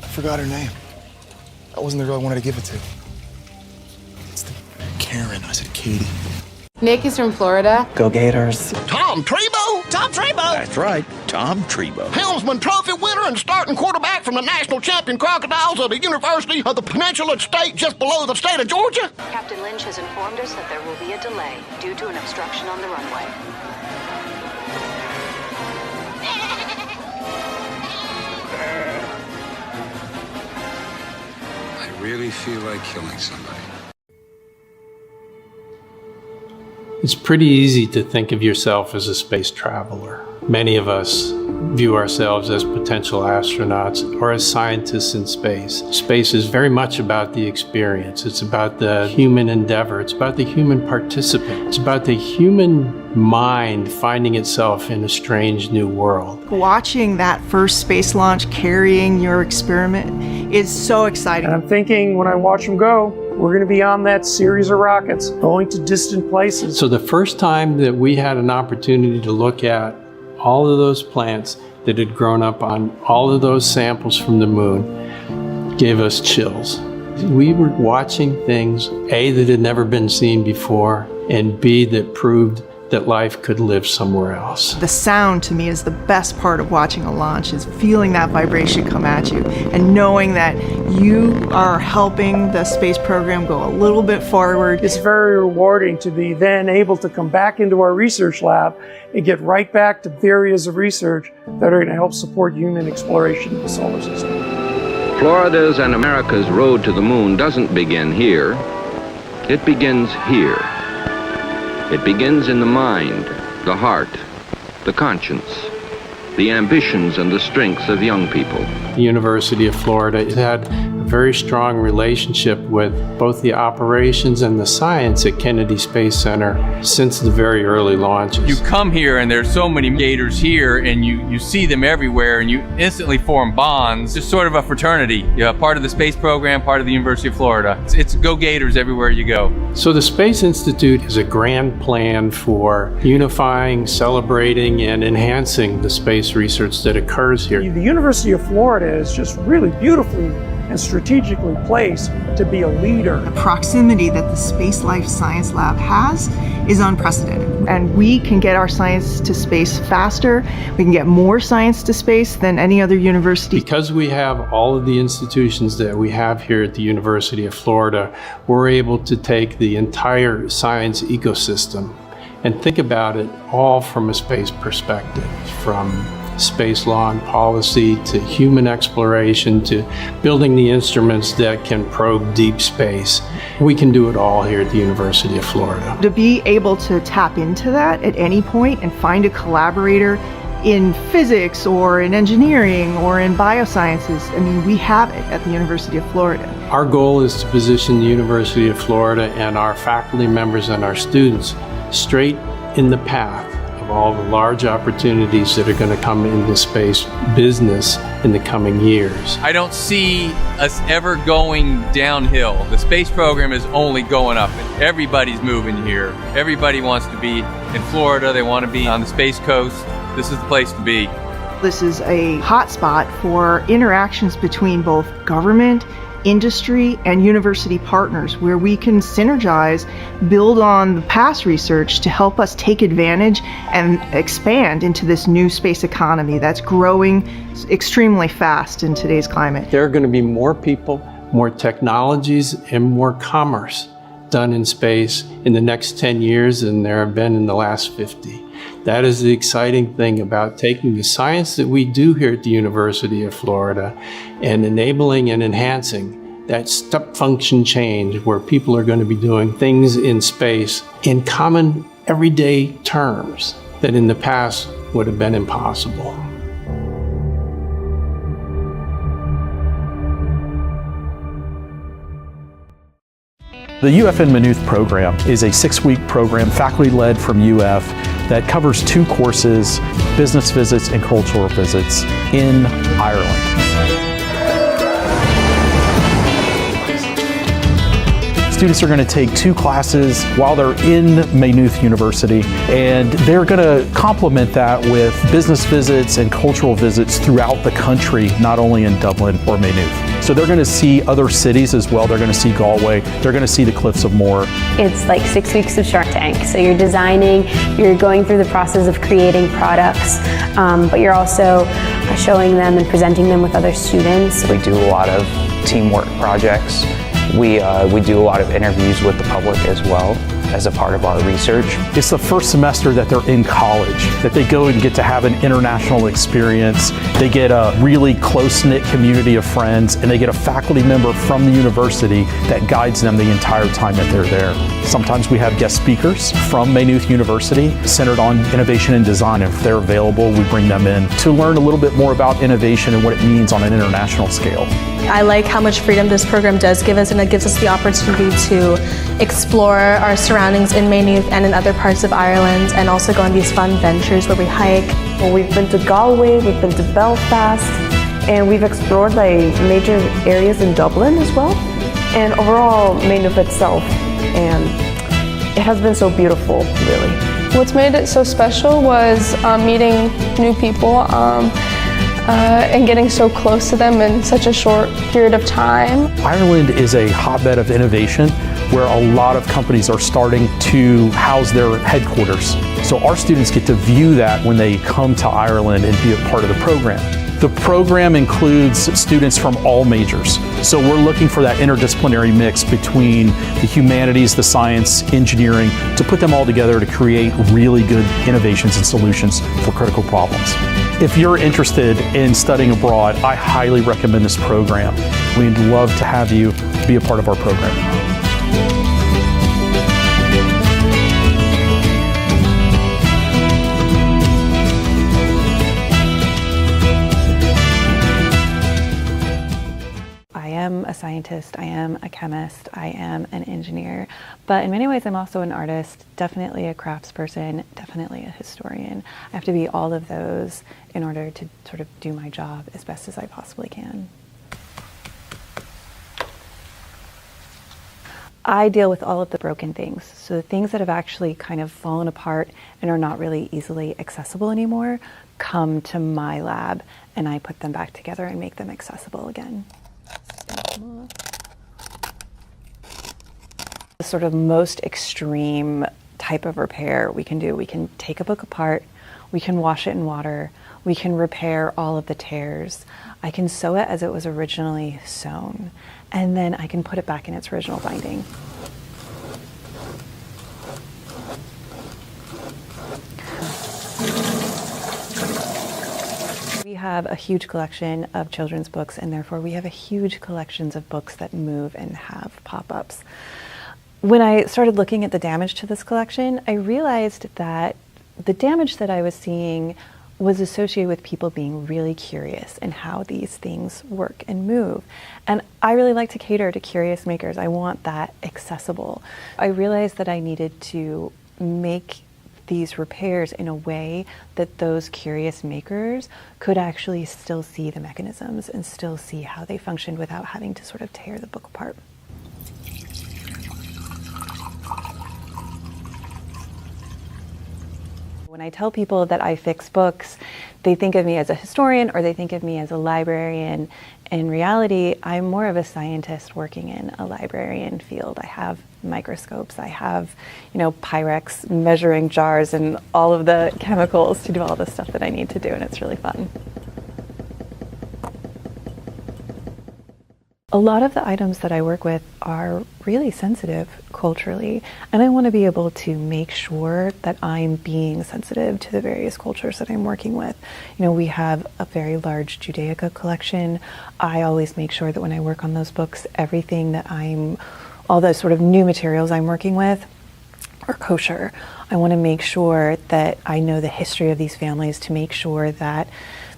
I forgot her name. That wasn't the girl I wanted to give it to. It's the Karen. I said Katie. Nick is from Florida. Go Gators. Tom Trebo? Tom Trebo? That's right, Tom Trebo. Helmsman Trophy winner and starting quarterback from the national champion Crocodiles of the University of the Peninsula State just below the state of Georgia. Captain Lynch has informed us that there will be a delay due to an obstruction on the runway. I really feel like killing somebody. It's pretty easy to think of yourself as a space traveler. Many of us view ourselves as potential astronauts or as scientists in space. Space is very much about the experience. It's about the human endeavor. It's about the human participant. It's about the human mind finding itself in a strange new world. Watching that first space launch carrying your experiment is so exciting. And I'm thinking when I watch them go, we're going to be on that series of rockets going to distant places. So the first time that we had an opportunity to look at all of those plants that had grown up on all of those samples from the moon gave us chills. We were watching things, A, that had never been seen before, and B, that proved that life could live somewhere else. The sound to me is the best part of watching a launch, is feeling that vibration come at you and knowing that you are helping the space program go a little bit forward. It's very rewarding to be then able to come back into our research lab and get right back to areas of research that are going to help support human exploration of the solar system. Florida's and America's road to the moon doesn't begin here. It begins here. It begins in the mind, the heart, the conscience, the ambitions and the strengths of young people. The University of Florida has had a very strong relationship with both the operations and the science at Kennedy Space Center since the very early launches. You come here and there's so many Gators here and you see them everywhere and you instantly form bonds. Just sort of a fraternity. You're part of the space program, part of the University of Florida. It's go Gators everywhere you go. So the Space Institute is a grand plan for unifying, celebrating, and enhancing the space research that occurs here. The University of Florida is just really beautifully and strategically placed to be a leader. The proximity that the Space Life Science Lab has is unprecedented. And we can get our science to space faster. We can get more science to space than any other university. Because we have all of the institutions that we have here at the University of Florida, we're able to take the entire science ecosystem and think about it all from a space perspective, from space law and policy to human exploration to building the instruments that can probe deep space. We can do it all here at the University of Florida. To be able to tap into that at any point and find a collaborator in physics or in engineering or in biosciences, I mean, we have it at the University of Florida. Our goal is to position the University of Florida and our faculty members and our students straight in the path of all the large opportunities that are going to come into space business in the coming years. I don't see us ever going downhill. The space program is only going up. Everybody's moving here. Everybody wants to be in Florida. They want to be on the Space Coast. This is the place to be. This is a hotspot for interactions between both government, industry, and university partners where we can synergize, build on the past research to help us take advantage and expand into this new space economy that's growing extremely fast in today's climate. There are going to be more people, more technologies, and more commerce done in space in the next 10 years than there have been in the last 50. That is the exciting thing about taking the science that we do here at the University of Florida and enabling and enhancing that step function change where people are going to be doing things in space in common everyday terms that in the past would have been impossible. The UF in Maynooth program is a 6-week program, faculty-led from UF, that covers 2 courses, business visits and cultural visits in Ireland. Students are going to take 2 classes while they're in Maynooth University, and they're going to complement that with business visits and cultural visits throughout the country, not only in Dublin or Maynooth. So So they're going to see other cities as well. They're going to see Galway. They're going to see the Cliffs of Moher. It's like 6 weeks of Shark Tank. So you're designing, you're going through the process of creating products, but you're also showing them and presenting them with other students. We do a lot of teamwork projects. We do a lot of interviews with the public as well as a part of our research. It's the first semester that they're in college, that they go and get to have an international experience. They get a really close-knit community of friends, and they get a faculty member from the university that guides them the entire time that they're there. Sometimes we have guest speakers from Maynooth University centered on innovation and design. If they're available, we bring them in to learn a little bit more about innovation and what it means on an international scale. I like how much freedom this program does give us, and it gives us the opportunity to explore our surroundings in Maynooth and in other parts of Ireland, and also go on these fun ventures where we hike. Well, we've been to Galway, we've been to Belfast, and we've explored like major areas in Dublin as well, and overall Maynooth itself, and it has been so beautiful, really. What's made it so special was meeting new people and getting so close to them in such a short period of time. Ireland is a hotbed of innovation where a lot of companies are starting to house their headquarters. So our students get to view that when they come to Ireland and be a part of the program. The program includes students from all majors. So we're looking for that interdisciplinary mix between the humanities, the science, engineering, to put them all together to create really good innovations and solutions for critical problems. If you're interested in studying abroad, I highly recommend this program. We'd love to have you be a part of our program. I am a scientist, I am a chemist, I am an engineer, but in many ways I'm also an artist, definitely a craftsperson, definitely a historian. I have to be all of those in order to sort of do my job as best as I possibly can. I deal with all of the broken things, so the things that have actually kind of fallen apart and are not really easily accessible anymore come to my lab, and I put them back together and make them accessible again. The sort of most extreme type of repair we can do, we can take a book apart, we can wash it in water, we can repair all of the tears, I can sew it as it was originally sewn, and then I can put it back in its original binding. We have a huge collection of children's books, and therefore we have a huge collections of books that move and have pop-ups. When I started looking at the damage to this collection, I realized that the damage that I was seeing was associated with people being really curious in how these things work and move. And I really like to cater to curious makers. I want that accessible. I realized that I needed to make these repairs in a way that those curious makers could actually still see the mechanisms and still see how they functioned without having to sort of tear the book apart. When I tell people that I fix books, they think of me as a historian or they think of me as a librarian. In reality, I'm more of a scientist working in a librarian field. I have microscopes, I have, Pyrex measuring jars and all of the chemicals to do all the stuff that I need to do, and it's really fun. A lot of the items that I work with are really sensitive culturally, and I want to be able to make sure that I'm being sensitive to the various cultures that I'm working with. We have a very large Judaica collection. I always make sure that when I work on those books, all the sort of new materials I'm working with are kosher. I want to make sure that I know the history of these families to make sure that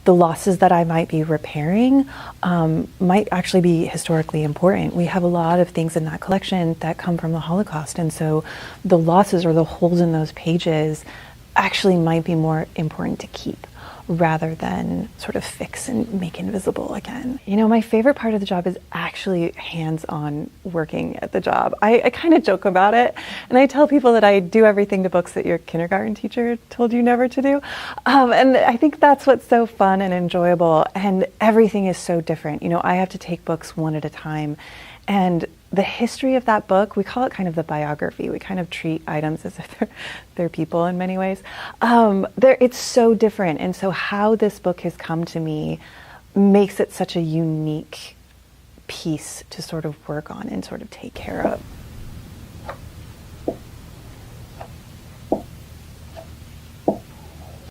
the losses that I might be repairing might actually be historically important. We have a lot of things in that collection that come from the Holocaust, and so the losses or the holes in those pages actually might be more important to keep. rather than sort of fix and make invisible again. You know, my favorite part of the job is actually hands-on working at the job. I kind of joke about it, and I tell people that I do everything to books that your kindergarten teacher told you never to do. And I think that's what's so fun and enjoyable, and everything is so different. You know, I have to take books one at a time, and the history of that book, we call it kind of the biography. We kind of treat items as if they're people in many ways. It's so different. And so how this book has come to me makes it such a unique piece to sort of work on and sort of take care of.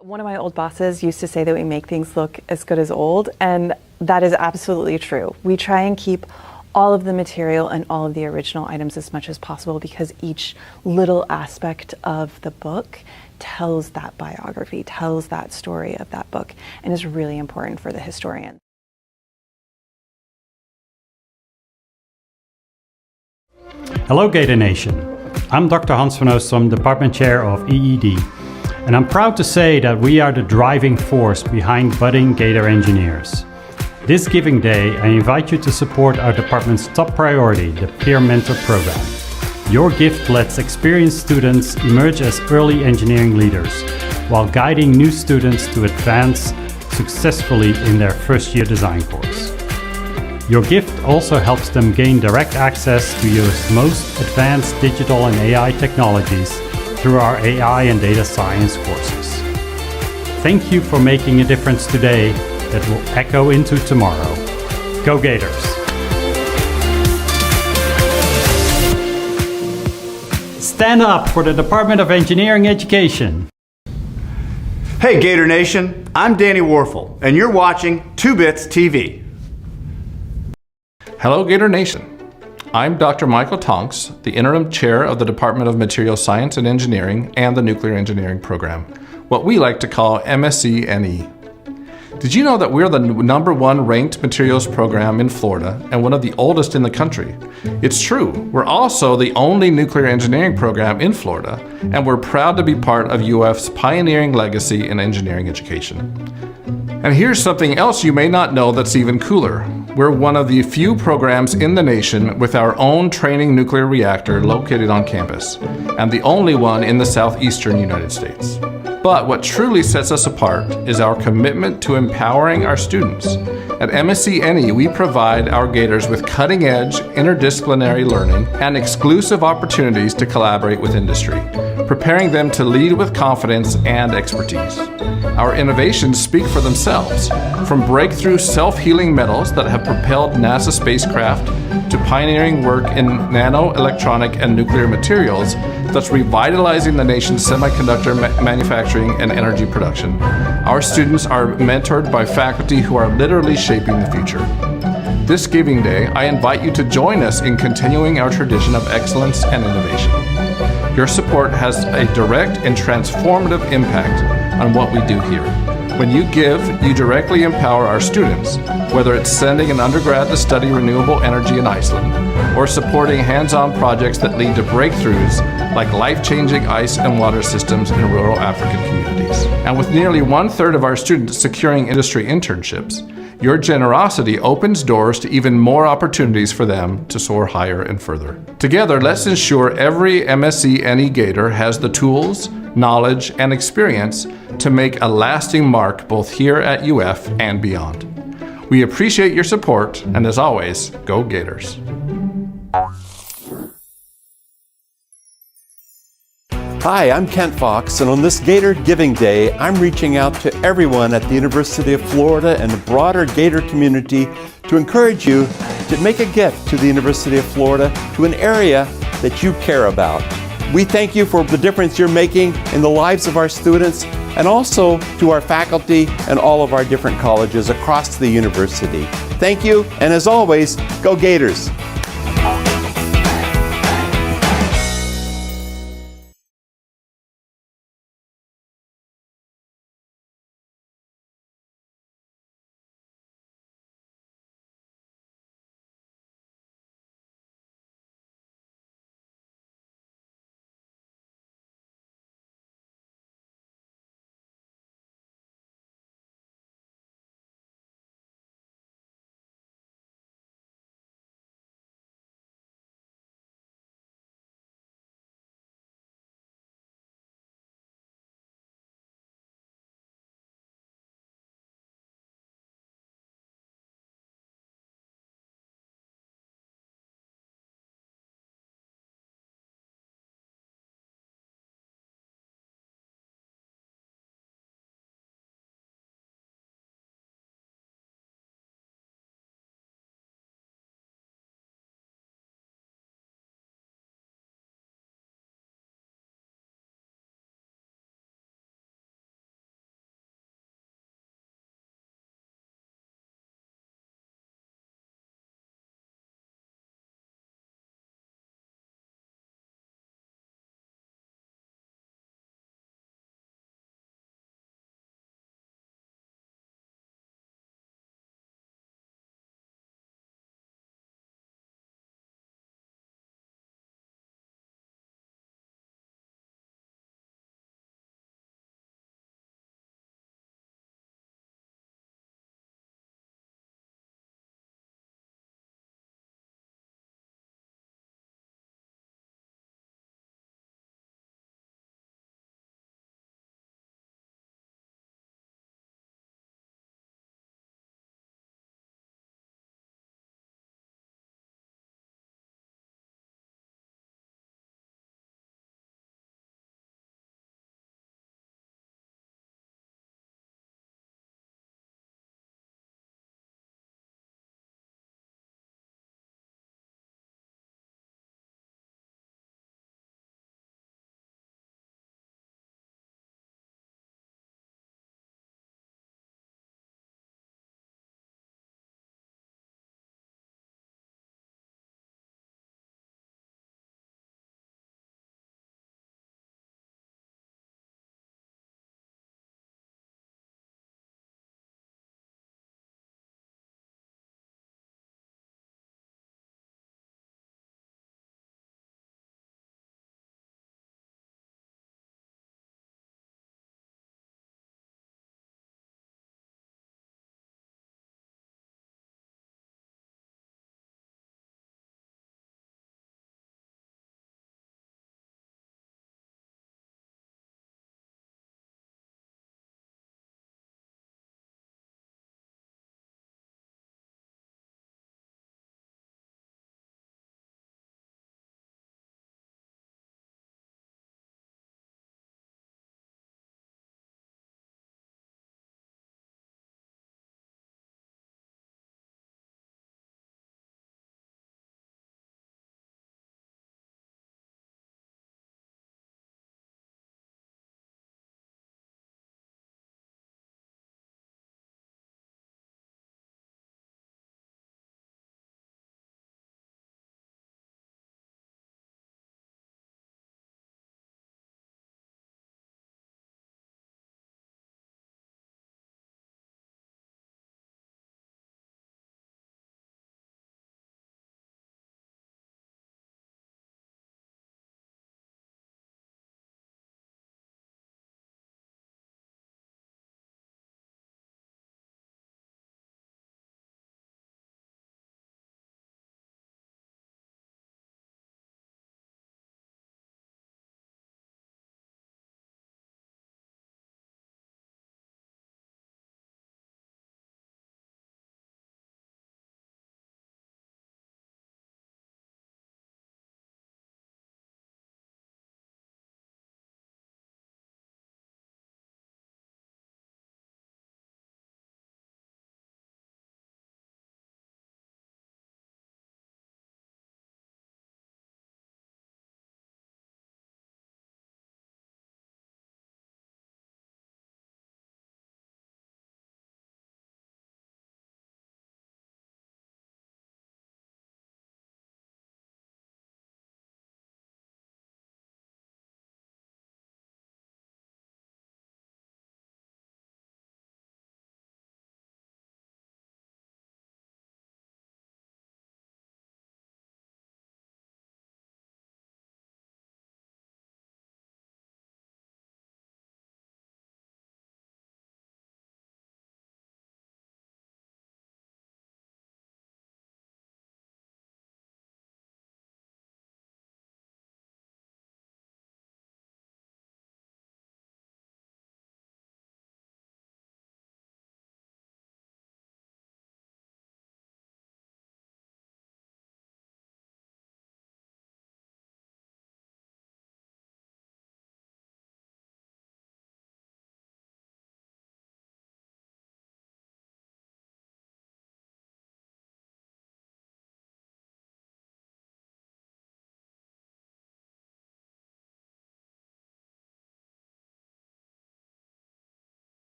One of my old bosses used to say that we make things look as good as old, and that is absolutely true. We try and keep all of the material and all of the original items as much as possible because each little aspect of the book tells that biography, tells that story of that book, and is really important for the historian. Hello Gator Nation. I'm Dr. Hans van Oostrom, Department Chair of EED, and I'm proud to say that we are the driving force behind budding Gator engineers. This Giving Day, I invite you to support our department's top priority, the Peer Mentor Program. Your gift lets experienced students emerge as early engineering leaders, while guiding new students to advance successfully in their first-year design course. Your gift also helps them gain direct access to UF's most advanced digital and AI technologies through our AI and data science courses. Thank you for making a difference today that will echo into tomorrow. Go Gators! Stand up for the Department of Engineering Education. Hey Gator Nation, I'm Danny Warfel, and you're watching 2 Bits TV. Hello Gator Nation. I'm Dr. Michael Tonks, the Interim Chair of the Department of Material Science and Engineering and the Nuclear Engineering Program, what we like to call MSc-NE. Did you know that we're the #1 ranked materials program in Florida and one of the oldest in the country? It's true. We're also the only nuclear engineering program in Florida, and we're proud to be part of UF's pioneering legacy in engineering education. And here's something else you may not know that's even cooler. We're one of the few programs in the nation with our own training nuclear reactor located on campus, and the only one in the southeastern United States. But what truly sets us apart is our commitment to empowering our students. At MSc-NE, we provide our Gators with cutting-edge, interdisciplinary learning and exclusive opportunities to collaborate with industry, preparing them to lead with confidence and expertise. Our innovations speak for themselves, from breakthrough self-healing metals that have propelled NASA spacecraft to pioneering work in nano-electronic and nuclear materials that's revitalizing the nation's semiconductor manufacturing and energy production. Our students are mentored by faculty who are literally shaping the future. This Giving Day, I invite you to join us in continuing our tradition of excellence and innovation. Your support has a direct and transformative impact on what we do here. When you give, you directly empower our students, whether it's sending an undergrad to study renewable energy in Iceland, or supporting hands-on projects that lead to breakthroughs like life-changing ice and water systems in rural African communities. And with nearly 1/3 of our students securing industry internships, your generosity opens doors to even more opportunities for them to soar higher and further. Together, let's ensure every MSc-NE Gator has the tools, knowledge, and experience to make a lasting mark both here at UF and beyond. We appreciate your support, and as always, go Gators. Hi, I'm Kent Fox, and on this Gator Giving Day, I'm reaching out to everyone at the University of Florida and the broader Gator community to encourage you to make a gift to the University of Florida, to an area that you care about. We thank you for the difference you're making in the lives of our students, and also to our faculty and all of our different colleges across the university. Thank you, and as always, go Gators!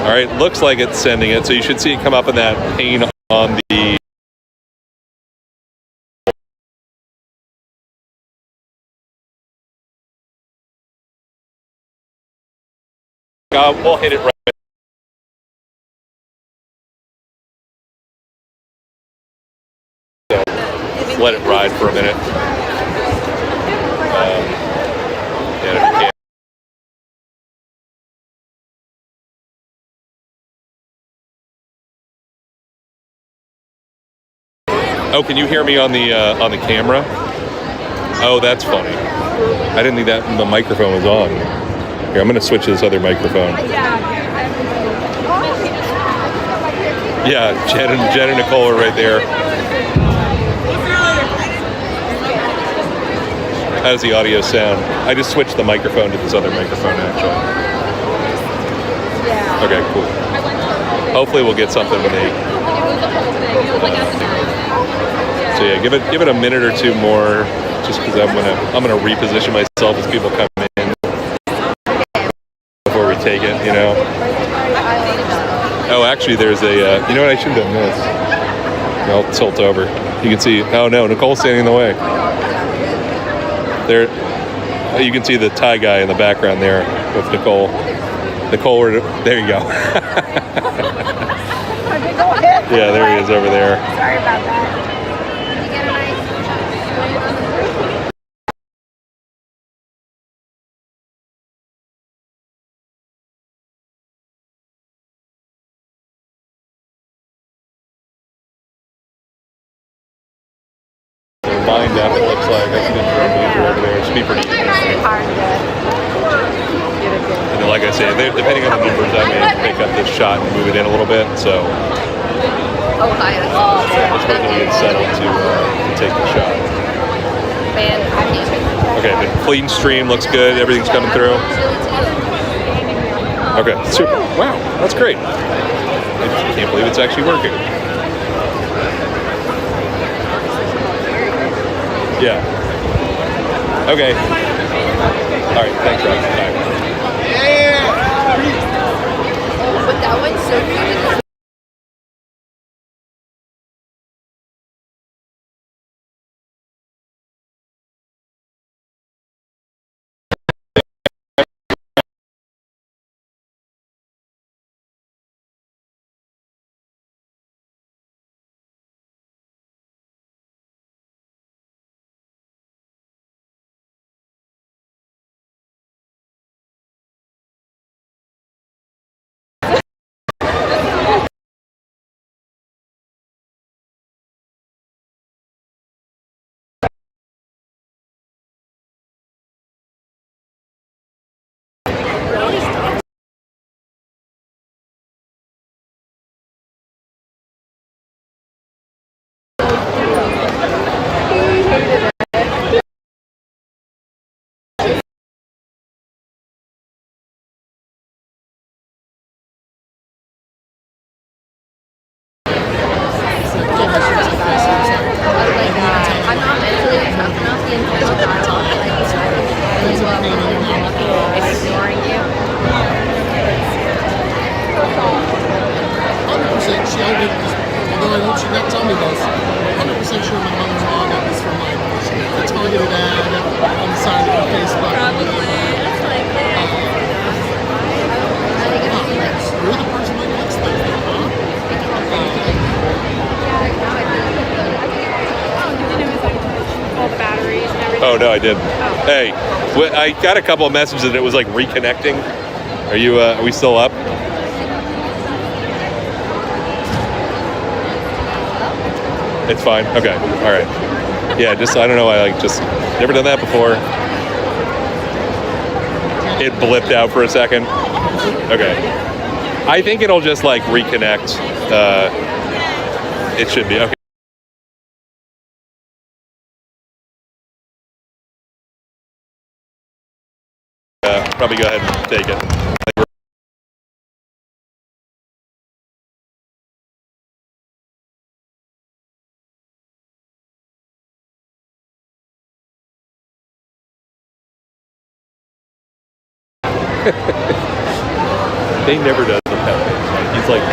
All right, looks like it's sending it, so you should see it come up in that pane on the. We'll hit it right. So let it ride for a minute. Yeah, if you can. Oh, can you hear me on the camera? Oh, that's funny. I didn't think that the microphone was on. Here, I'm going to switch to this other microphone. Yeah, Jen and Nicole are right there. How does the audio sound? I just switched the microphone to this other microphone, actually. Okay, cool. Hopefully we'll get something when they... So yeah, give it a minute or two more, just because I'm gonna reposition myself as people come in before we take it, you know. Oh, actually, there's a. You know what? I should have done this. I'll tilt over. You can see. Oh no, Nicole's standing in the way. There, you can see the Thai guy in the background there with Nicole. Nicole, there you go. Yeah, there he is over there. Sorry about that. Lined up, it looks like. I see the drone mover over there. It should be pretty interesting. And then, like I say, depending on the numbers, I may pick up this shot and move it in a little bit. So let's wait till we get settled to take the shot. Okay, the clean stream looks good. Everything's coming through. Okay, super. Wow, that's great. I can't believe it's actually working. Yeah. Okay. All right. Thanks, Rob. Bye. Yeah. But that one's so cute. Oh no, I didn't. Oh. Hey, I got a couple of messages that it was like reconnecting. Are you? Are we still up? It's fine. Okay. All right. Yeah. Just I don't know. I just never done that before. It blipped out for a second. Okay. I think it'll just like reconnect. It should be okay. Probably go ahead and take it. They never does the pet. it's like,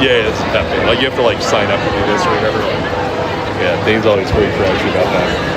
yeah, it's that big. Like you have to like sign up to do this or whatever. Yeah, Dane's always very fresh about that.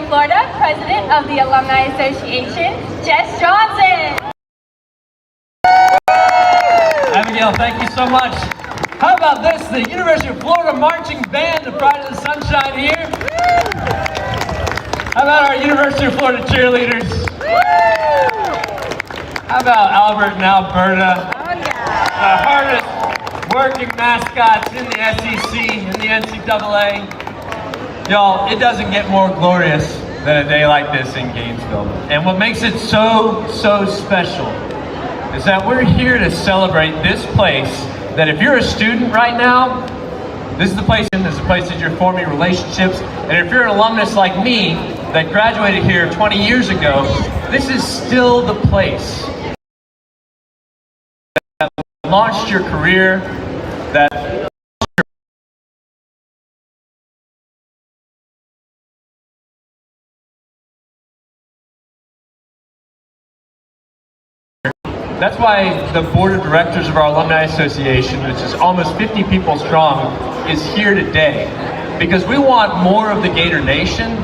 Florida, President of the Alumni Association, Jess Johnson. Abigail, thank you so much. How about this, the University of Florida Marching Band, the Pride of the Sunshine here. How about our University of Florida cheerleaders? How about Albert and Alberta, the hardest working mascots in the SEC, in the NCAA. Y'all, it doesn't get more glorious than a day like this in Gainesville. And what makes it so special is that we're here to celebrate this place that if you're a student right now, this is the place that you're forming relationships. And if you're an alumnus like me that graduated here 20 years ago, this is still the place that launched your career, that That's why the board of directors of our Alumni Association, which is almost 50 people strong, is here today. Because we want more of the Gator Nation.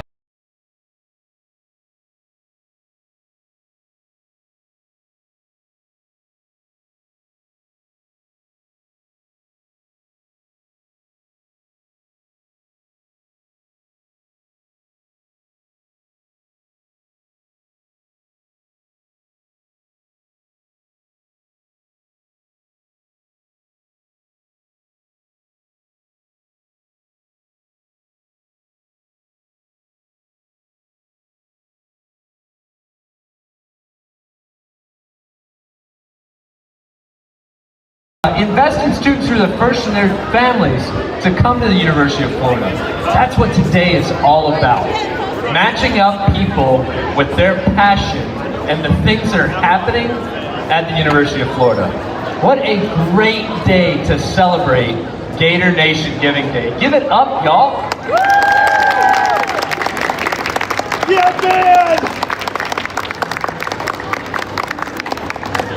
Invest in students who are the first in their families to come to the University of Florida. That's what today is all about. Matching up people with their passion and the things that are happening at the University of Florida. What a great day to celebrate Gator Nation Giving Day. Give it up, y'all. Yeah, man!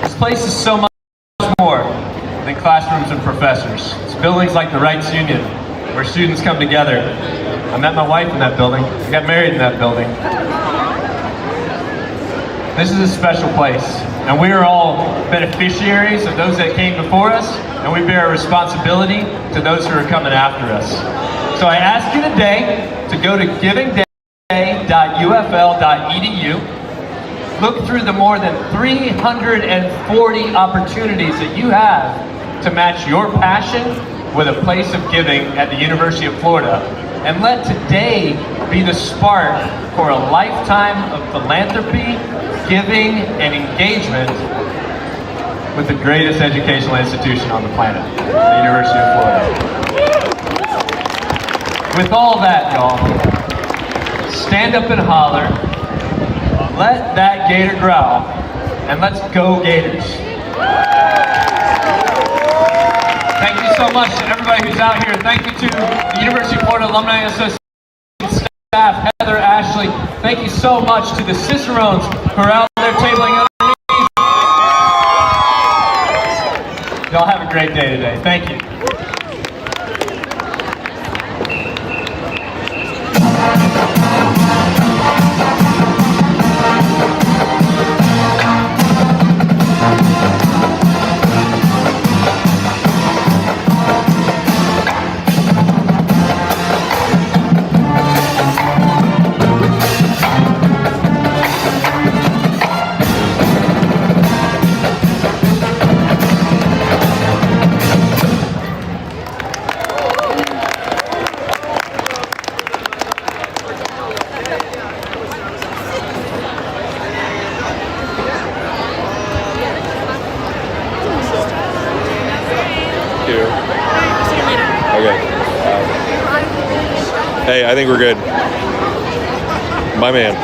This place is so much more than classrooms and professors. It's buildings like the Rights Union, where students come together. I met my wife in that building. I got married in that building. This is a special place, and we are all beneficiaries of those that came before us, and we bear a responsibility to those who are coming after us. So I ask you today to go to givingday.ufl.edu. Look through the more than 340 opportunities that you have to match your passion with a place of giving at the University of Florida. And let today be the spark for a lifetime of philanthropy, giving, and engagement with the greatest educational institution on the planet, the University of Florida. With all that, y'all, stand up and holler, let that gator growl, and let's go Gators. Thank you so much to everybody who's out here. Thank you to the University of Florida Alumni Association staff, Heather, Ashley. Thank you so much to the Cicerones who are out there tabling underneath. Y'all have a great day today. Thank you. Hey, I think we're good. My man.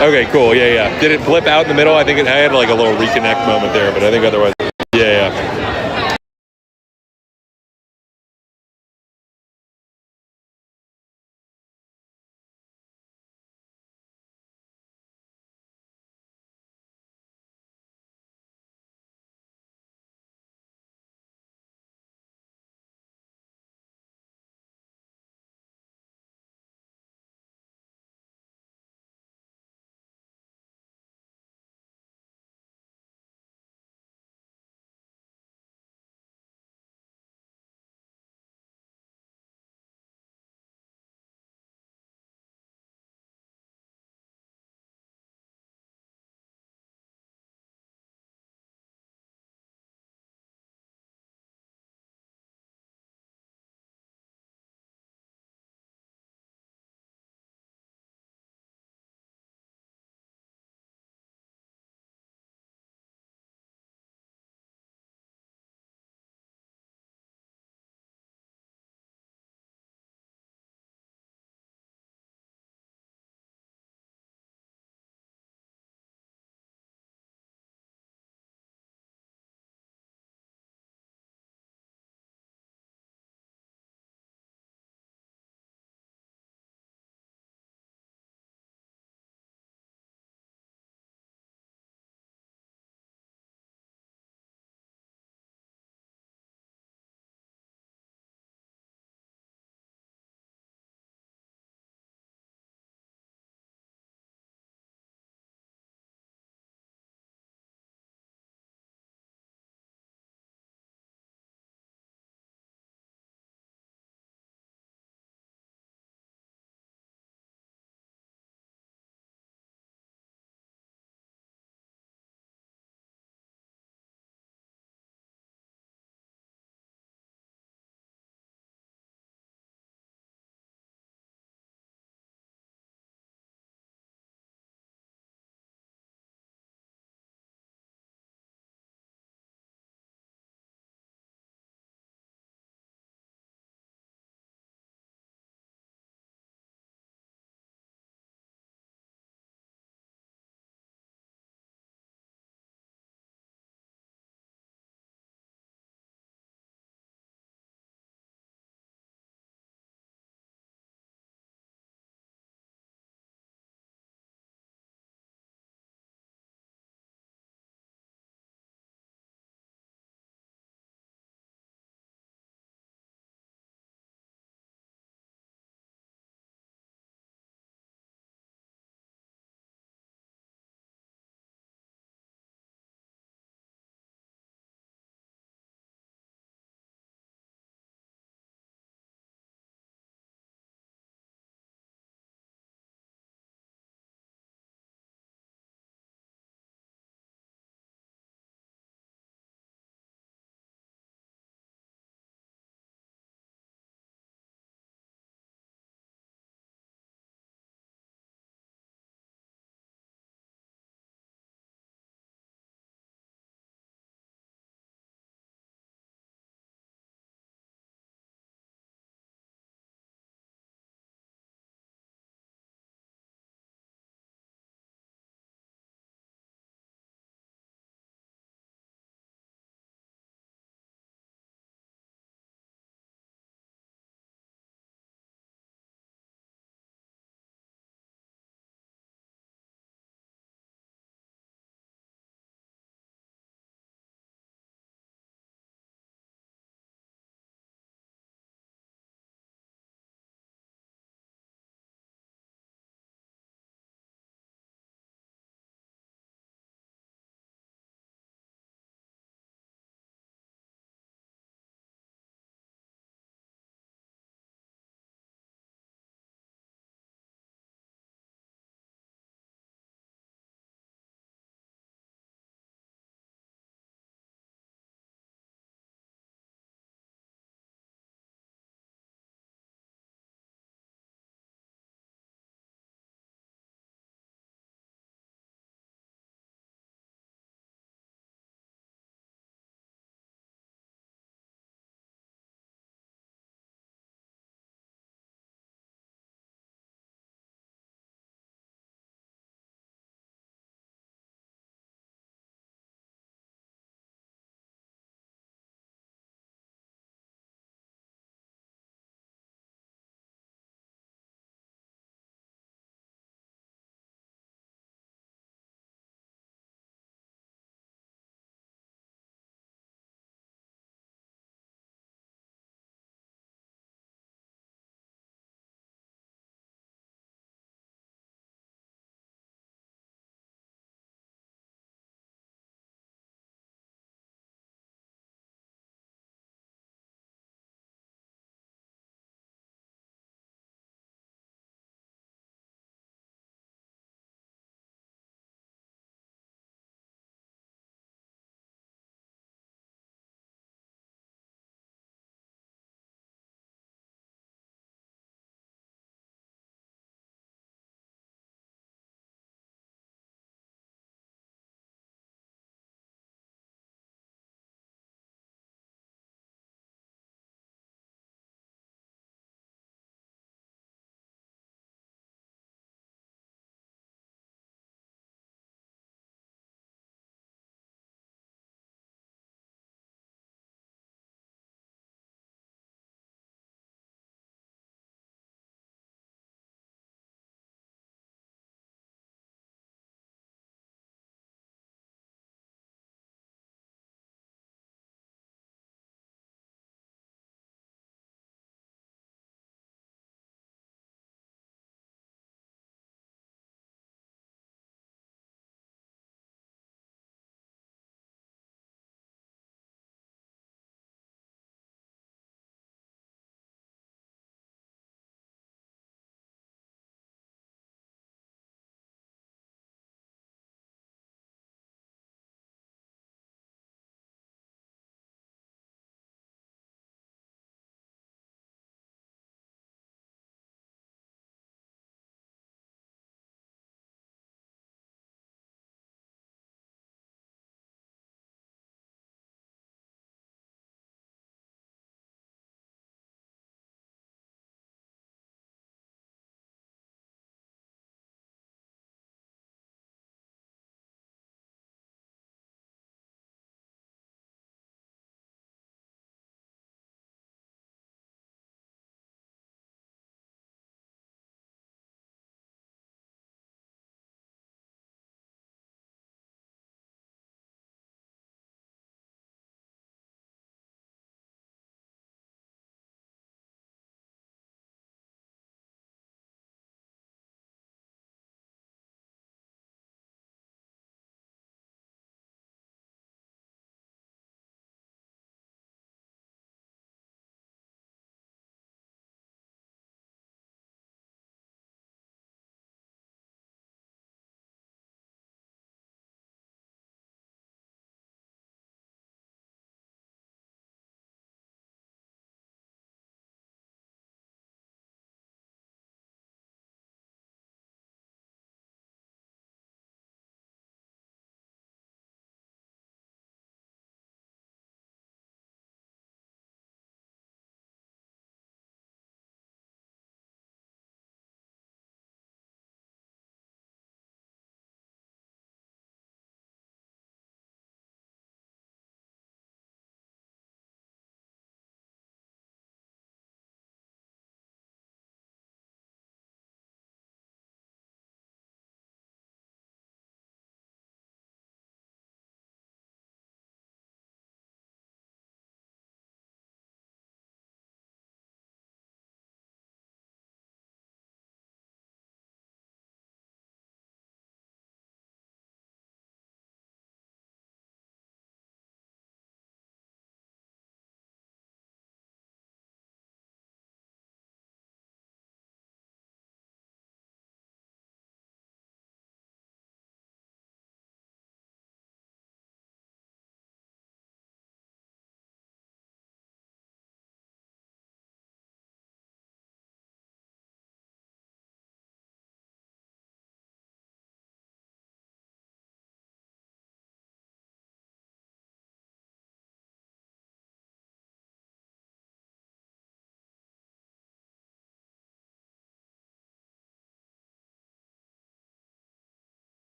Okay, cool. Yeah. Did it blip out in the middle? I think I had like a little reconnect moment there, but I think otherwise, yeah.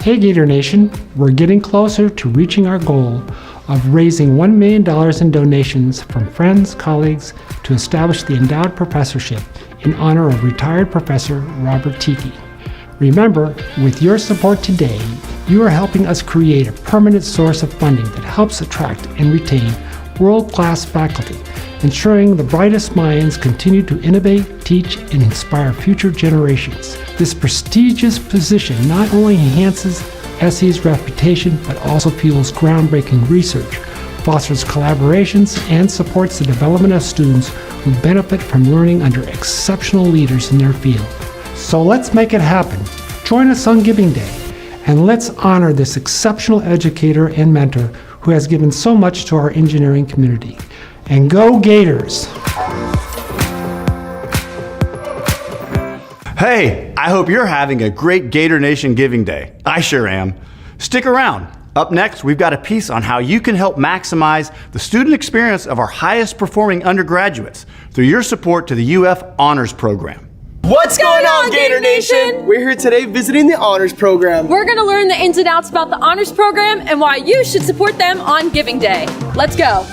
Hey Gator Nation, we're getting closer to reaching our goal of raising $1 million in donations from friends, colleagues to establish the endowed professorship in honor of retired Professor Robert Tiki. Remember, with your support today, you are helping us create a permanent source of funding that helps attract and retain world-class faculty, ensuring the brightest minds continue to innovate, teach, and inspire future generations. This prestigious position not only enhances SE's reputation, but also fuels groundbreaking research, fosters collaborations, and supports the development of students who benefit from learning under exceptional leaders in their field. So let's make it happen. Join us on Giving Day, and let's honor this exceptional educator and mentor who has given so much to our engineering community. And go Gators! Hey, I hope you're having a great Gator Nation Giving Day. I sure am. Stick around. Up next, we've got a piece on how you can help maximize the student experience of our highest performing undergraduates through your support to the UF Honors Program. What's going on, Gator Nation? We're here today visiting the Honors Program. We're gonna learn the ins and outs about the Honors Program and why you should support them on Giving Day. Let's go.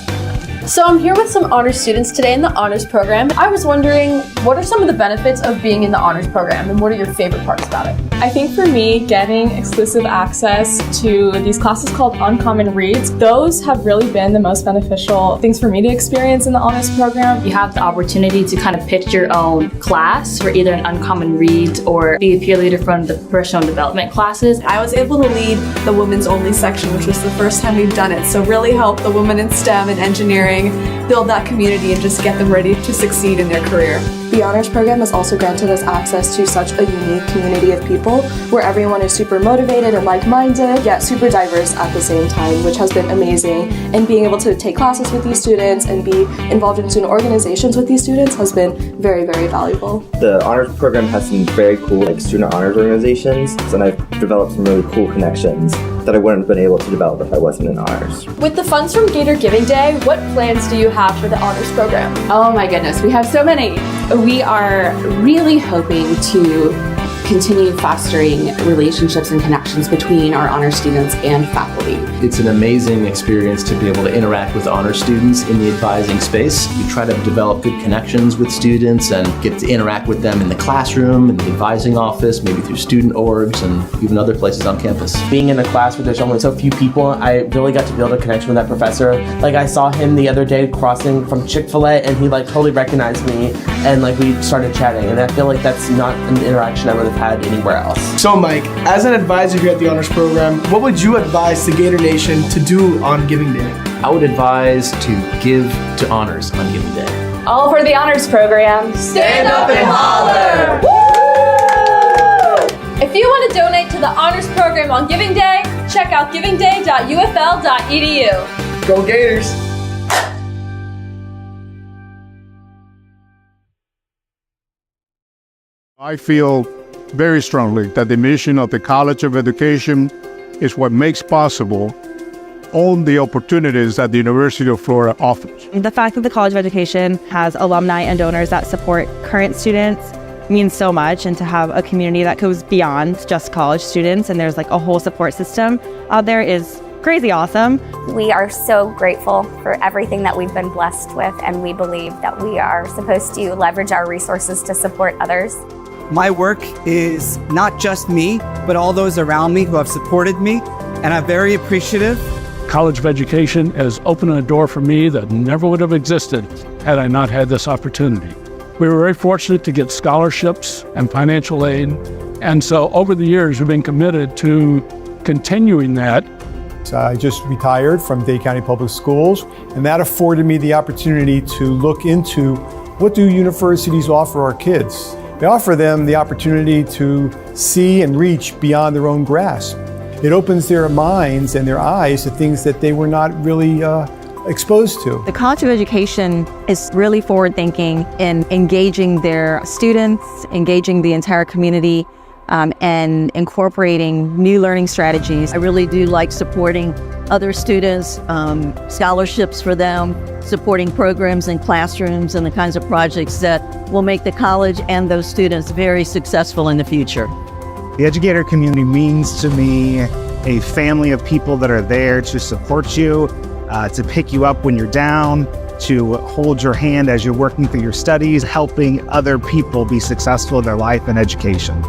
So I'm here with some honors students today in the honors program. I was wondering, what are some of the benefits of being in the honors program and what are your favorite parts about it? I think for me, getting exclusive access to these classes called Uncommon Reads, those have really been the most beneficial things for me to experience in the honors program. You have the opportunity to kind of pitch your own class for either an Uncommon Read or be a peer leader from the professional development classes. I was able to lead the women's only section, which was the first time we've done it, so really help the women in STEM and engineering build that community and just get them ready to succeed in their career. The honors program has also granted us access to such a unique community of people where everyone is super motivated and like-minded, yet super diverse at the same time, which has been amazing. And being able to take classes with these students and be involved in student organizations with these students has been very, very valuable. The honors program has some very cool student honors organizations, and I've developed some really cool connections that I wouldn't have been able to develop if I wasn't in honors. With the funds from Gator Giving Day, what plans do you have for the honors program? Oh my goodness, we have so many. We are really hoping to continue fostering relationships and connections between our honor students and faculty. It's an amazing experience to be able to interact with honor students in the advising space. We try to develop good connections with students and get to interact with them in the classroom, in the advising office, maybe through student orgs and even other places on campus. Being in a class where there's only so few people, I really got to build a connection with that professor. Like I saw him the other day crossing from Chick-fil-A and he totally recognized me and we started chatting, and I feel like that's not an interaction I would have had anywhere else. So Mike, as an advisor here at the honors program, what would you advise the Gator Nation to do on Giving Day? I would advise to give to honors on Giving Day. All for the honors program. Stand up and holler! Woo! If you want to donate to the honors program on Giving Day, check out givingday.ufl.edu. Go Gators! I feel very strongly that the mission of the College of Education is what makes possible all the opportunities that the University of Florida offers. The fact that the College of Education has alumni and donors that support current students means so much, and to have a community that goes beyond just college students and there's a whole support system out there is crazy awesome. We are so grateful for everything that we've been blessed with, and we believe that we are supposed to leverage our resources to support others. My work is not just me, but all those around me who have supported me, and I'm very appreciative. College of Education has opened a door for me that never would have existed had I not had this opportunity. We were very fortunate to get scholarships and financial aid, and so over the years we've been committed to continuing that. I just retired from Dade County Public Schools, and that afforded me the opportunity to look into what do universities offer our kids. They offer them the opportunity to see and reach beyond their own grasp. It opens their minds and their eyes to things that they were not really exposed to. The College of Education is really forward-thinking in engaging their students, engaging the entire community, and incorporating new learning strategies. I really do like supporting other students, scholarships for them, supporting programs in classrooms and the kinds of projects that will make the college and those students very successful in the future. The educator community means to me a family of people that are there to support you, to pick you up when you're down, to hold your hand as you're working through your studies, helping other people be successful in their life and education.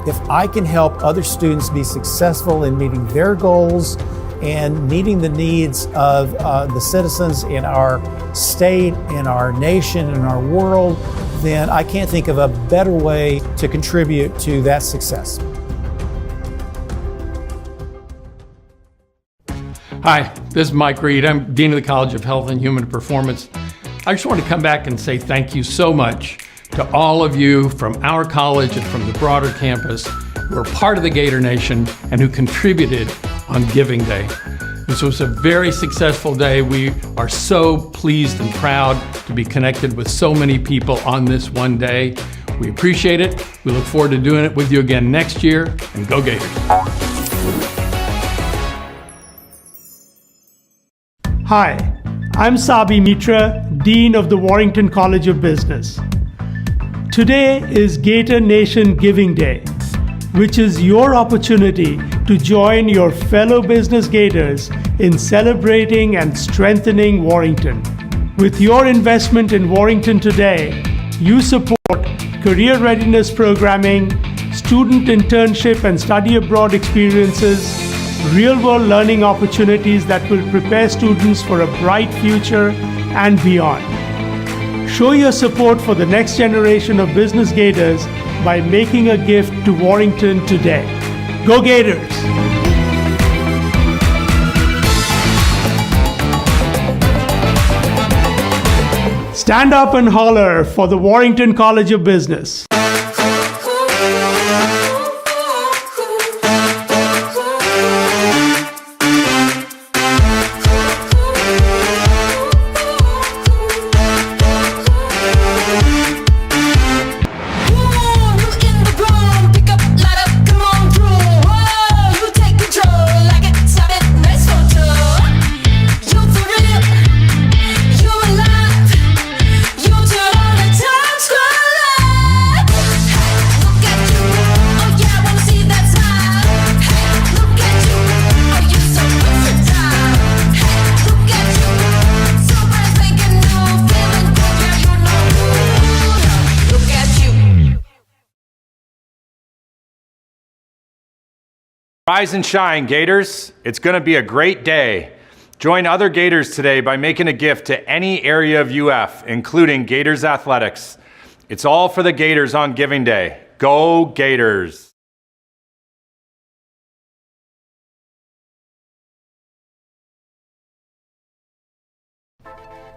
If I can help other students be successful in meeting their goals and meeting the needs of the citizens in our state, in our nation, in our world, then I can't think of a better way to contribute to that success. Hi, this is Mike Reed. I'm Dean of the College of Health and Human Performance. I just want to come back and say thank you so much to all of you from our college and from the broader campus who are part of the Gator Nation and who contributed on Giving Day. This was a very successful day. We are so pleased and proud to be connected with so many people on this one day. We appreciate it. We look forward to doing it with you again next year, and go Gators. Hi, I'm Sabi Mitra, Dean of the Warrington College of Business. Today is Gator Nation Giving Day, which is your opportunity to join your fellow business Gators in celebrating and strengthening Warrington. With your investment in Warrington today, you support career readiness programming, student internship and study abroad experiences, real-world learning opportunities that will prepare students for a bright future and beyond. Show your support for the next generation of business Gators by making a gift to Warrington today. Go Gators! Stand up and holler for the Warrington College of Business. Rise and shine, Gators. It's going to be a great day. Join other Gators today by making a gift to any area of UF, including Gators Athletics. It's all for the Gators on Giving Day. Go Gators!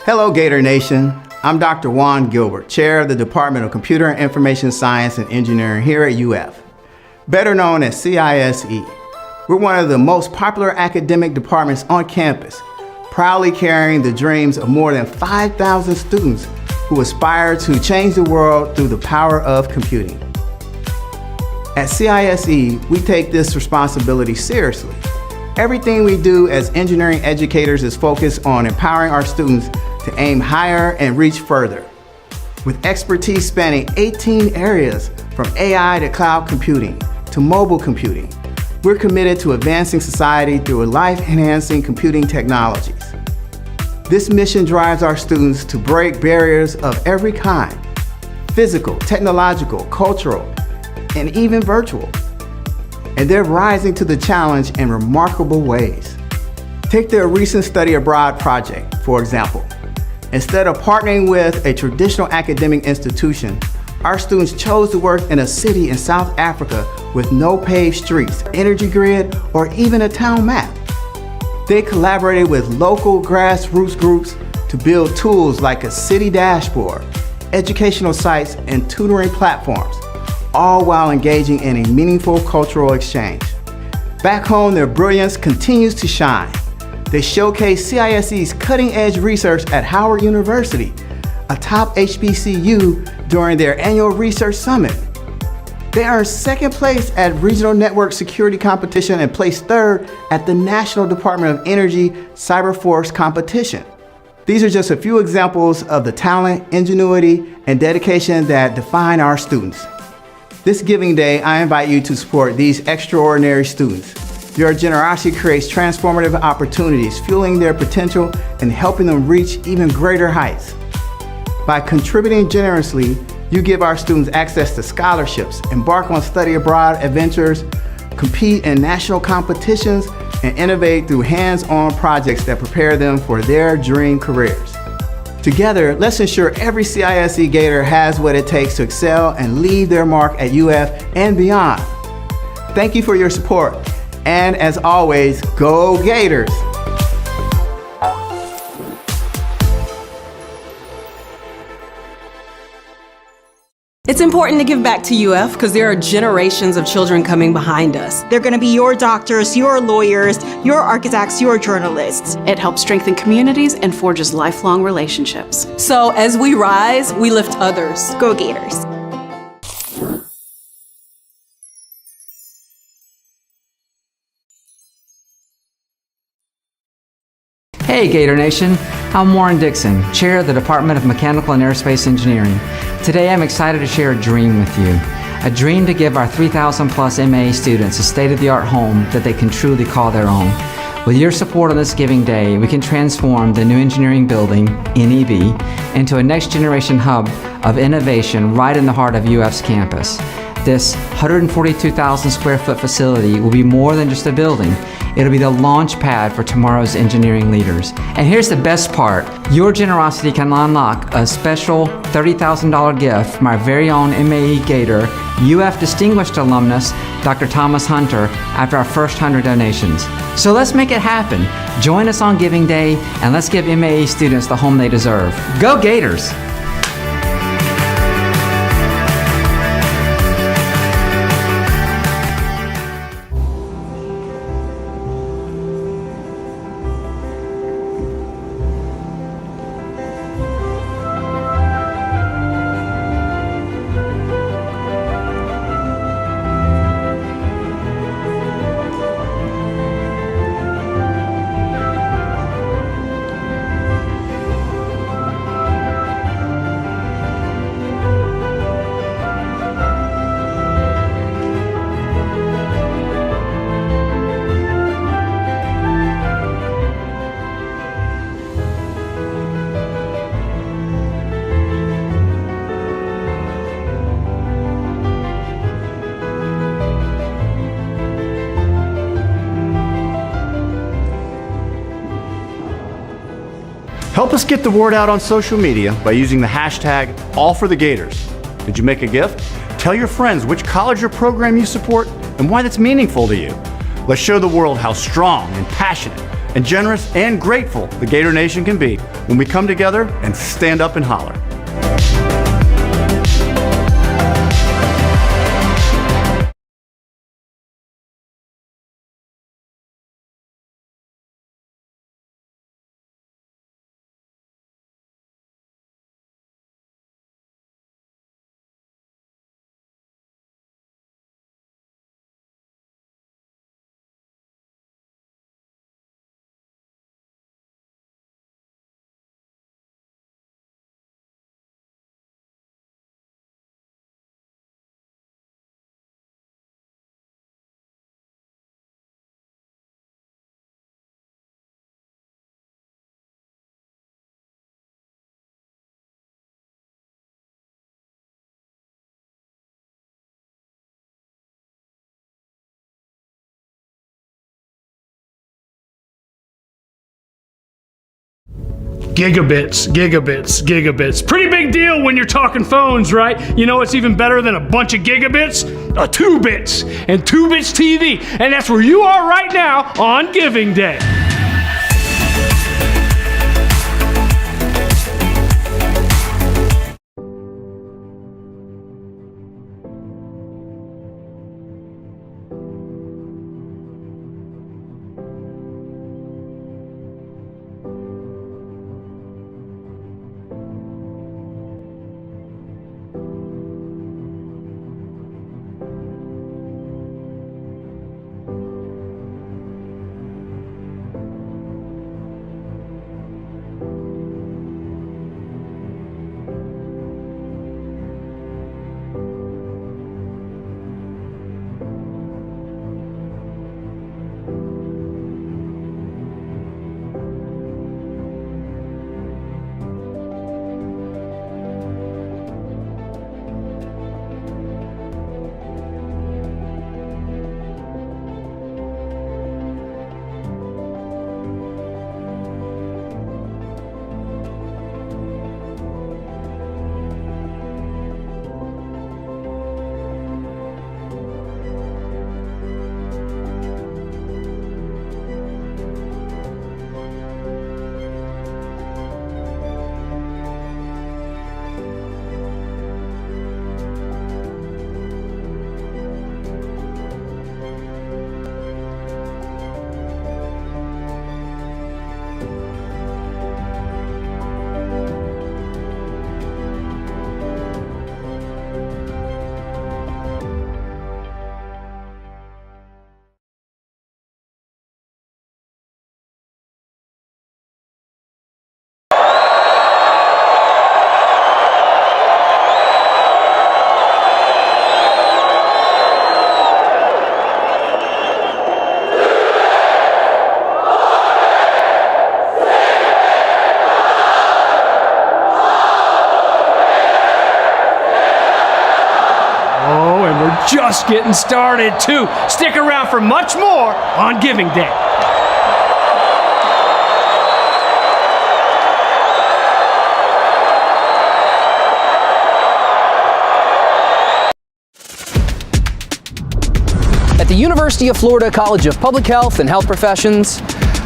Hello, Gator Nation. I'm Dr. Juan Gilbert, Chair of the Department of Computer and Information Science and Engineering here at UF, better known as CISE. We're one of the most popular academic departments on campus, proudly carrying the dreams of more than 5,000 students who aspire to change the world through the power of computing. At CISE, we take this responsibility seriously. Everything we do as engineering educators is focused on empowering our students to aim higher and reach further. With expertise spanning 18 areas, from AI to cloud computing to mobile computing, we're committed to advancing society through life-enhancing computing technologies. This mission drives our students to break barriers of every kind: physical, technological, cultural, and even virtual. And they're rising to the challenge in remarkable ways. Take their recent study abroad project, for example. Instead of partnering with a traditional academic institution, our students chose to work in a city in South Africa with no paved streets, energy grid, or even a town map. They collaborated with local grassroots groups to build tools like a city dashboard, educational sites, and tutoring platforms, all while engaging in a meaningful cultural exchange. Back home, their brilliance continues to shine. They showcase CISE's cutting-edge research at Howard University, a top HBCU, during their annual research summit. They earned second place at Regional Network Security Competition and placed third at the National Department of Energy Cyberforce Competition. These are just a few examples of the talent, ingenuity, and dedication that define our students. This Giving Day, I invite you to support these extraordinary students. Your generosity creates transformative opportunities, fueling their potential and helping them reach even greater heights. By contributing generously, you give our students access to scholarships, embark on study abroad adventures, compete in national competitions, and innovate through hands-on projects that prepare them for their dream careers. Together, let's ensure every CISE Gator has what it takes to excel and leave their mark at UF and beyond. Thank you for your support. And as always, go Gators! It's important to give back to UF because there are generations of children coming behind us. They're going to be your doctors, your lawyers, your architects, your journalists. It helps strengthen communities and forges lifelong relationships. So as we rise, we lift others. Go Gators! Hey Gator Nation, I'm Warren Dixon, Chair of the Department of Mechanical and Aerospace Engineering. Today I'm excited to share a dream with you. A dream to give our 3,000 plus MAE students a state-of-the-art home that they can truly call their own. With your support on this Giving Day, we can transform the new engineering building, NEB, into a next-generation hub of innovation right in the heart of UF's campus. This 142,000 square foot facility will be more than just a building. It'll be the launch pad for tomorrow's engineering leaders. And here's the best part. Your generosity can unlock a special $30,000 gift from our very own MAE Gator, UF Distinguished Alumnus, Dr. Thomas Hunter, after our first 100 donations. So let's make it happen. Join us on Giving Day, and let's give MAE students the home they deserve. Go Gators! Help us get the word out on social media by using the hashtag #AllForTheGators. Did you make a gift? Tell your friends which college or program you support and why that's meaningful to you. Let's show the world how strong and passionate and generous and grateful the Gator Nation can be when we come together and stand up and holler. Gigabits, gigabits, gigabits. Pretty big deal when you're talking phones, right? You know what's even better than a bunch of gigabits? A 2-bits and 2-bits TV. And that's where you are right now on Giving Day. Oh, and we're just getting started, too. Stick around for much more on Giving Day. At the University of Florida College of Public Health and Health Professions,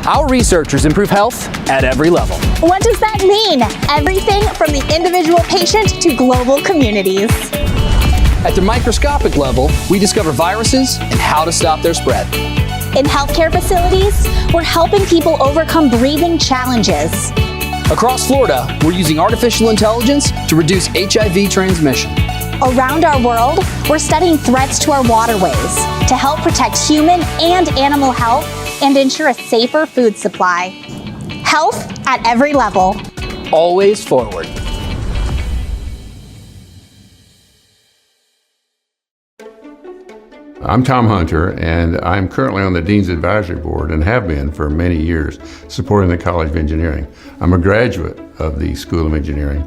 our researchers improve health at every level. What does that mean? Everything from the individual patient to global communities. At the microscopic level, we discover viruses and how to stop their spread. In healthcare facilities, we're helping people overcome breathing challenges. Across Florida, we're using artificial intelligence to reduce HIV transmission. Around our world, we're studying threats to our waterways to help protect human and animal health and ensure a safer food supply. Health at every level. Always forward. I'm Tom Hunter, and I'm currently on the Dean's Advisory Board and have been for many years supporting the College of Engineering. I'm a graduate of the School of Engineering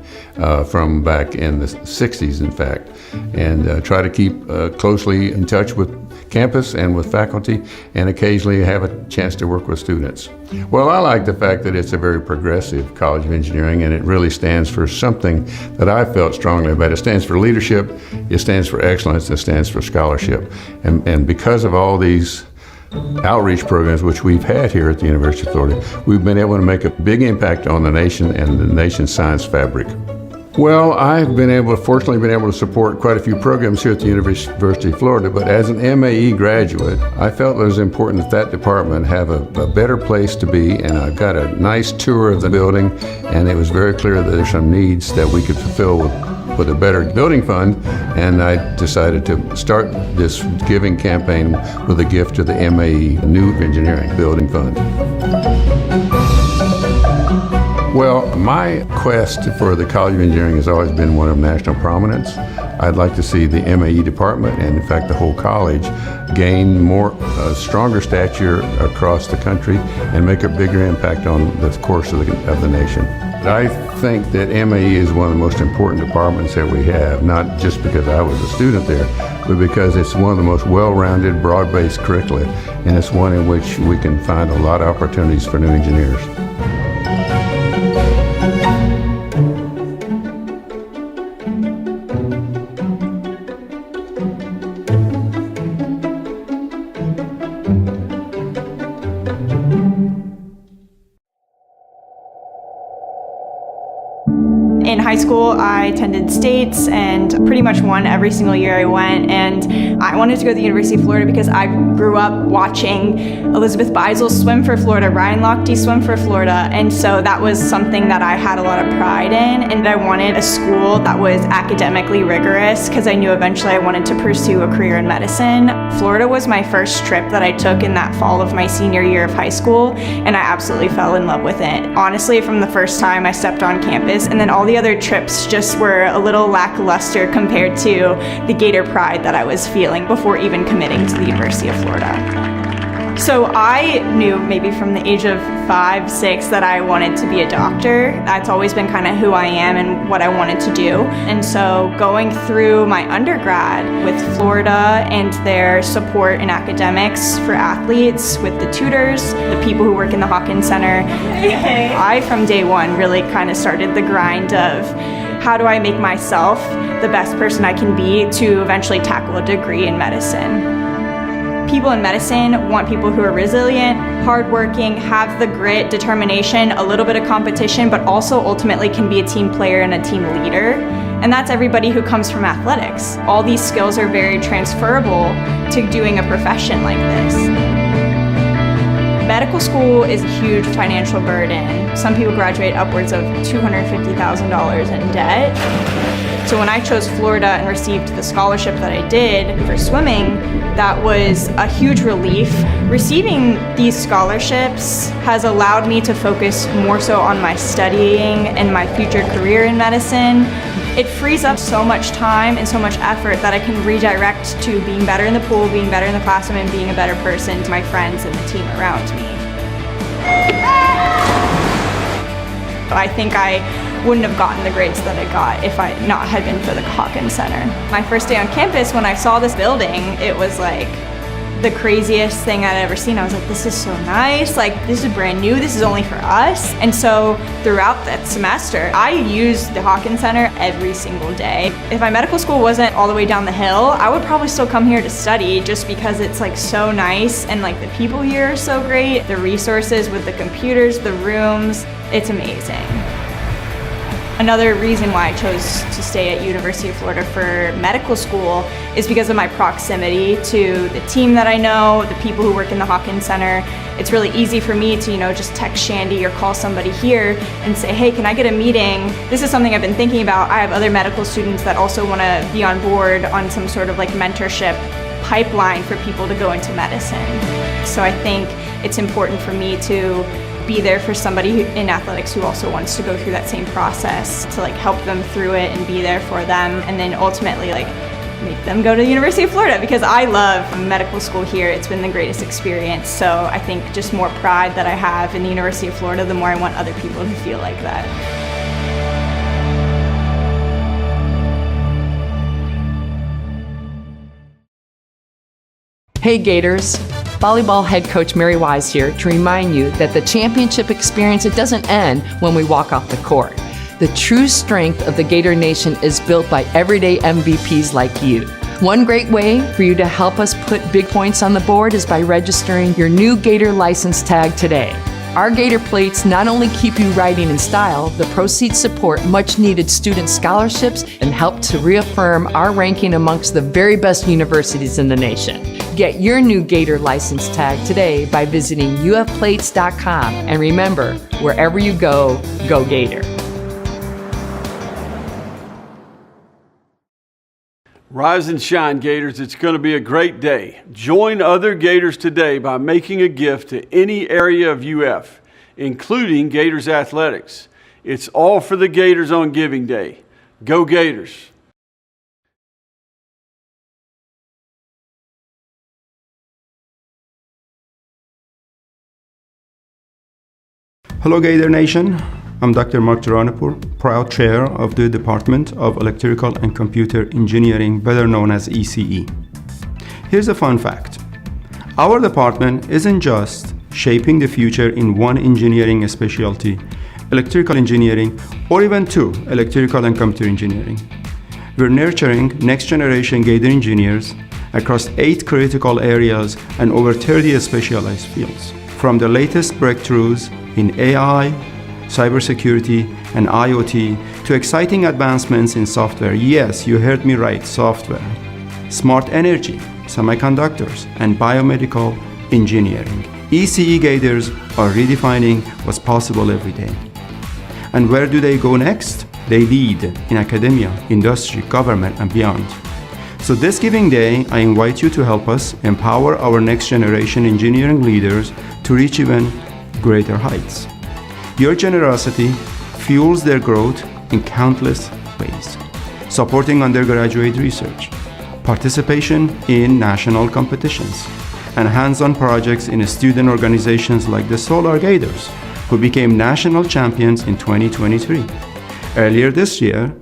from back in the 60s, in fact, and try to keep closely in touch with campus and with faculty, and occasionally have a chance to work with students. Well, I like the fact that it's a very progressive College of Engineering, and it really stands for something that I felt strongly about. It stands for leadership, it stands for excellence, it stands for scholarship. And because of all these outreach programs which we've had here at the University of Florida, we've been able to make a big impact on the nation and the nation's science fabric. Well, I've fortunately been able to support quite a few programs here at the University of Florida, but as an MAE graduate, I felt it was important that department have a better place to be, and I got a nice tour of the building, and it was very clear that there's some needs that we could fulfill with a better building fund, and I decided to start this giving campaign with a gift to the MAE New Engineering Building Fund. Well, my quest for the College of Engineering has always been one of national prominence. I'd like to see the MAE department, and in fact the whole college, gain more stronger stature across the country and make a bigger impact on the course of the nation. I think that MAE is one of the most important departments that we have, not just because I was a student there, but because it's one of the most well-rounded, broad-based curricula, and it's one in which we can find a lot of opportunities for new engineers. In high school, I attended states and pretty much won every single year I went. And I wanted to go to the University of Florida because I grew up watching Elizabeth Beisel swim for Florida, Ryan Lochte swim for Florida. And so that was something that I had a lot of pride in. And I wanted a school that was academically rigorous because I knew eventually I wanted to pursue a career in medicine. Florida was my first trip that I took in that fall of my senior year of high school, and I absolutely fell in love with it. Honestly, from the first time I stepped on campus, and then all the other trips just were a little lackluster compared to the Gator pride that I was feeling before even committing to the University of Florida. So I knew maybe from the age of 5, 6 that I wanted to be a doctor. That's always been kind of who I am and what I wanted to do. And so going through my undergrad with Florida and their support in academics for athletes, with the tutors, the people who work in the Hawkins Center, I from day one really kind of started the grind of how do I make myself the best person I can be to eventually tackle a degree in medicine. People in medicine want people who are resilient, hardworking, have the grit, determination, a little bit of competition, but also ultimately can be a team player and a team leader. And that's everybody who comes from athletics. All these skills are very transferable to doing a profession like this. Medical school is a huge financial burden. Some people graduate upwards of $250,000 in debt. So when I chose Florida and received the scholarship that I did for swimming, that was a huge relief. Receiving these scholarships has allowed me to focus more so on my studying and my future career in medicine. It frees up so much time and so much effort that I can redirect to being better in the pool, being better in the classroom, and being a better person to my friends and the team around me. I think I wouldn't have gotten the grades that I got if I not had been for the Hawkins Center. My first day on campus, when I saw this building, it was like the craziest thing I'd ever seen. I was like, this is so nice. Like, this is brand new. This is only for us. And so throughout that semester, I used the Hawkins Center every single day. If my medical school wasn't all the way down the hill, I would probably still come here to study just because it's like so nice and like the people here are so great. The resources with the computers, the rooms, it's amazing. Another reason why I chose to stay at University of Florida for medical school is because of my proximity to the team that I know, the people who work in the Hawkins Center. It's really easy for me to, just text Shandy or call somebody here and say, hey, can I get a meeting? This is something I've been thinking about. I have other medical students that also want to be on board on some sort of like mentorship pipeline for people to go into medicine. So I think it's important for me to be there for somebody in athletics who also wants to go through that same process, to like help them through it and be there for them, and then ultimately like make them go to the University of Florida, because I love medical school here. It's been the greatest experience. So I think just more pride that I have in the University of Florida, the more I want other people to feel like that. Hey Gators, volleyball head coach Mary Wise here to remind you that the championship experience, it doesn't end when we walk off the court. The true strength of the Gator Nation is built by everyday MVPs like you. One great way for you to help us put big points on the board is by registering your new Gator license tag today. Our Gator plates not only keep you riding in style, the proceeds support much needed student scholarships and help to reaffirm our ranking amongst the very best universities in the nation. Get your new Gator license tag today by visiting ufplates.com. And remember, wherever you go, go Gator. Rise and shine, Gators. It's going to be a great day. Join other Gators today by making a gift to any area of UF, including Gators Athletics. It's all for the Gators on Giving Day. Go Gators. Hello, Gator Nation. I'm Dr. Mark Geronipur, proud chair of the Department of Electrical and Computer Engineering, better known as ECE. Here's a fun fact. Our department isn't just shaping the future in one engineering specialty, electrical engineering, or even two, electrical and computer engineering. We're nurturing next-generation Gator engineers across 8 critical areas and over 30 specialized fields. From the latest breakthroughs in AI, cybersecurity, and IoT, to exciting advancements in software. Yes, you heard me right, software. Smart energy, semiconductors, and biomedical engineering. ECE Gators are redefining what's possible every day. And where do they go next? They lead in academia, industry, government, and beyond. So this Giving Day, I invite you to help us empower our next generation engineering leaders to reach even greater heights. Your generosity fuels their growth in countless ways. Supporting undergraduate research, participation in national competitions, and hands-on projects in student organizations like the Solar Gators, who became national champions in 2023. Earlier this year,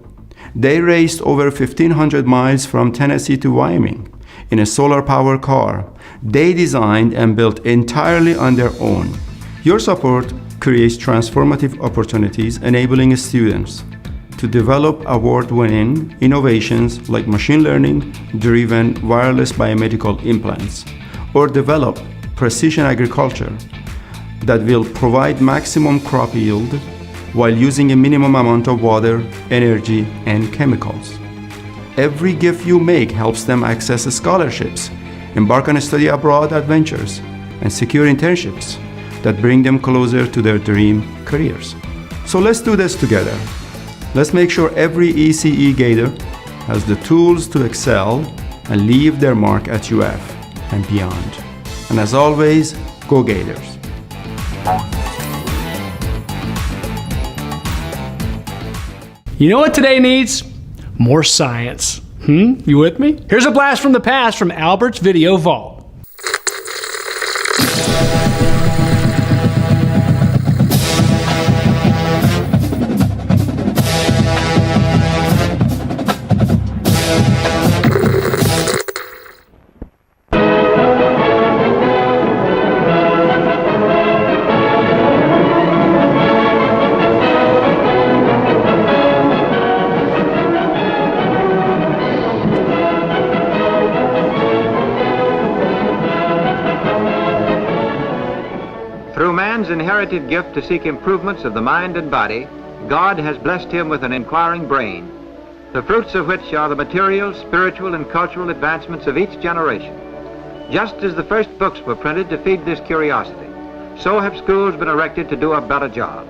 they raced over 1,500 miles from Tennessee to Wyoming in a solar power car they designed and built entirely on their own. Your support creates transformative opportunities, enabling students to develop award-winning innovations like machine learning-driven wireless biomedical implants, or develop precision agriculture that will provide maximum crop yield while using a minimum amount of water, energy, and chemicals. Every gift you make helps them access scholarships, embark on study abroad adventures, and secure internships that bring them closer to their dream careers. So let's do this together. Let's make sure every ECE Gator has the tools to excel and leave their mark at UF and beyond. And as always, go Gators. You know what today needs? More science. You with me? Here's a blast from the past from Albert's Video Vault. man's inherited gift to seek improvements of the mind and body, God has blessed him with an inquiring brain, the fruits of which are the material, spiritual, and cultural advancements of each generation. Just as the first books were printed to feed this curiosity, so have schools been erected to do a better job.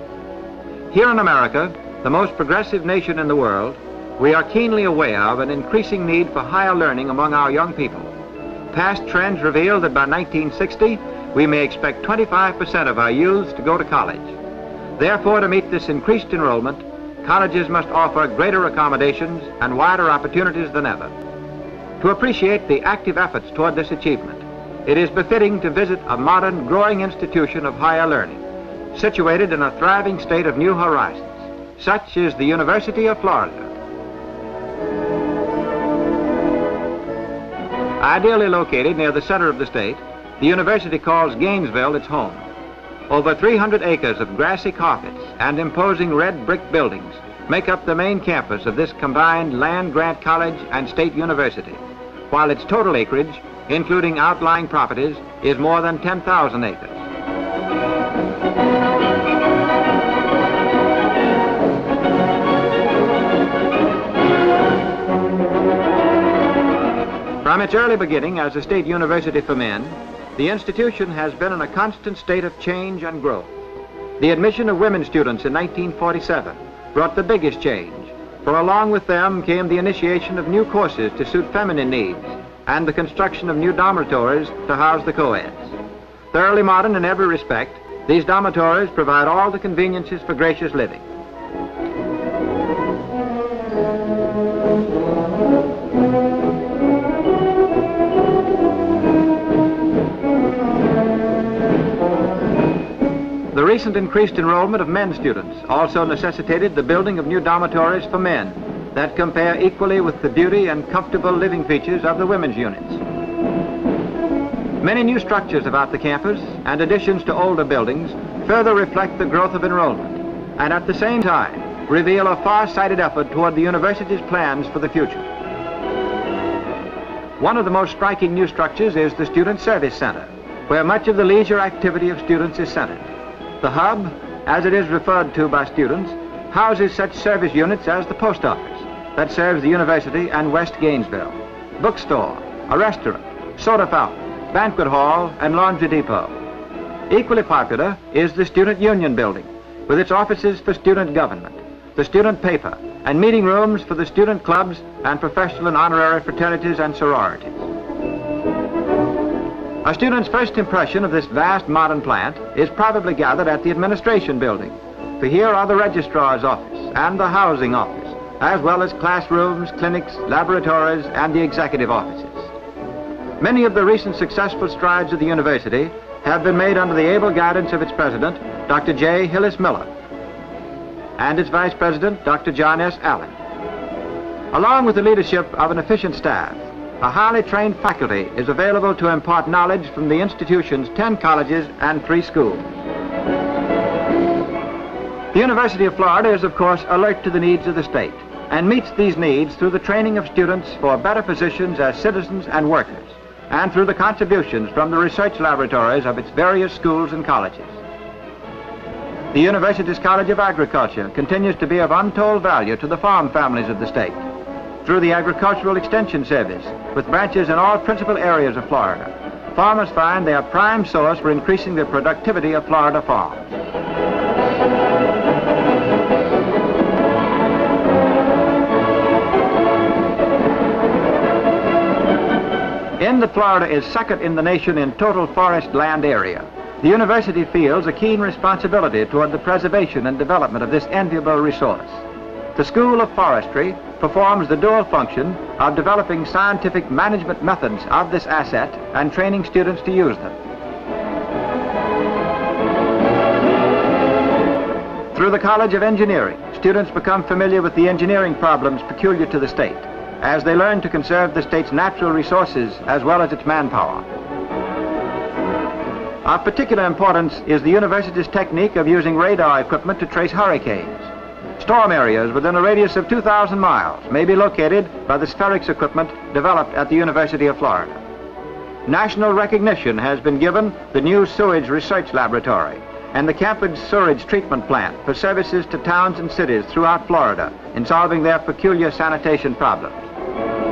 Here in America, the most progressive nation in the world, we are keenly aware of an increasing need for higher learning among our young people. Past trends reveal that by 1960, we may expect 25% of our youths to go to college. Therefore, to meet this increased enrollment, colleges must offer greater accommodations and wider opportunities than ever. To appreciate the active efforts toward this achievement, it is befitting to visit a modern, growing institution of higher learning, situated in a thriving state of new horizons. Such is the University of Florida. Ideally located near the center of the state, the university calls Gainesville its home. Over 300 acres of grassy carpets and imposing red brick buildings make up the main campus of this combined land-grant college and state university, while its total acreage, including outlying properties, is more than 10,000 acres. From its early beginning as a state university for men, the institution has been in a constant state of change and growth. The admission of women students in 1947 brought the biggest change, for along with them came the initiation of new courses to suit feminine needs and the construction of new dormitories to house the co-eds. Thoroughly modern in every respect, these dormitories provide all the conveniences for gracious living. The recent increased enrollment of men students also necessitated the building of new dormitories for men that compare equally with the beauty and comfortable living features of the women's units. Many new structures about the campus and additions to older buildings further reflect the growth of enrollment and at the same time reveal a far-sighted effort toward the university's plans for the future. One of the most striking new structures is the Student Service Center, where much of the leisure activity of students is centered. The hub, as it is referred to by students, houses such service units as the post office that serves the university and West Gainesville, bookstore, a restaurant, soda fountain, banquet hall, and laundry depot. Equally popular is the Student Union Building, with its offices for student government, the student paper, and meeting rooms for the student clubs and professional and honorary fraternities and sororities. A student's first impression of this vast modern plant is probably gathered at the administration building, for here are the registrar's office and the housing office, as well as classrooms, clinics, laboratories, and the executive offices. Many of the recent successful strides of the university have been made under the able guidance of its president, Dr. J. Hillis Miller, and its vice president, Dr. John S. Allen. Along with the leadership of an efficient staff, a highly trained faculty is available to impart knowledge from the institution's 10 colleges and 3 schools. The University of Florida is, of course, alert to the needs of the state and meets these needs through the training of students for better positions as citizens and workers, and through the contributions from the research laboratories of its various schools and colleges. The university's College of Agriculture continues to be of untold value to the farm families of the state through the Agricultural Extension Service, with branches in all principal areas of Florida. Farmers find they are prime source for increasing the productivity of Florida farms. In that Florida is second in the nation in total forest land area, the university feels a keen responsibility toward the preservation and development of this enviable resource. The School of Forestry performs the dual function of developing scientific management methods of this asset and training students to use them. Through the College of Engineering, students become familiar with the engineering problems peculiar to the state, as they learn to conserve the state's natural resources as well as its manpower. Of particular importance is the university's technique of using radar equipment to trace hurricanes. Storm areas within a radius of 2,000 miles may be located by the spherics equipment developed at the University of Florida. National recognition has been given the new sewage research laboratory, and the campus sewage treatment plant for services to towns and cities throughout Florida in solving their peculiar sanitation problems.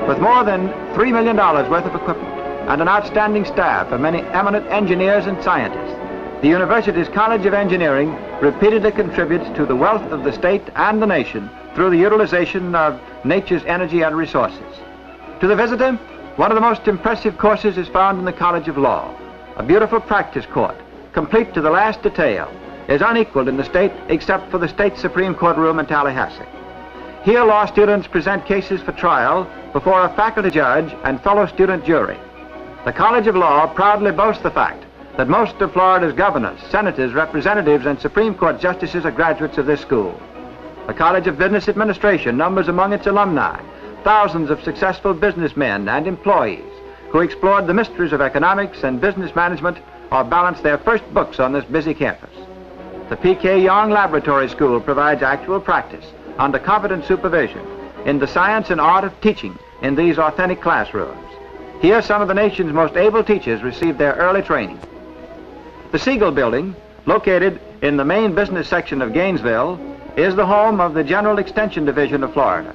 With more than $3 million worth of equipment and an outstanding staff of many eminent engineers and scientists, the university's College of Engineering repeatedly contributes to the wealth of the state and the nation through the utilization of nature's energy and resources. To the visitor, one of the most impressive courses is found in the College of Law. A beautiful practice court, complete to the last detail, is unequaled in the state except for the state Supreme Court room in Tallahassee. Here, law students present cases for trial before a faculty judge and fellow student jury. The College of Law proudly boasts the fact that most of Florida's governors, senators, representatives, and Supreme Court justices are graduates of this school. The College of Business Administration numbers among its alumni thousands of successful businessmen and employees who explored the mysteries of economics and business management or balanced their first books on this busy campus. The P.K. Young Laboratory School provides actual practice under competent supervision in the science and art of teaching in these authentic classrooms. Here, some of the nation's most able teachers received their early training. The Siegel Building, located in the main business section of Gainesville, is the home of the General Extension Division of Florida.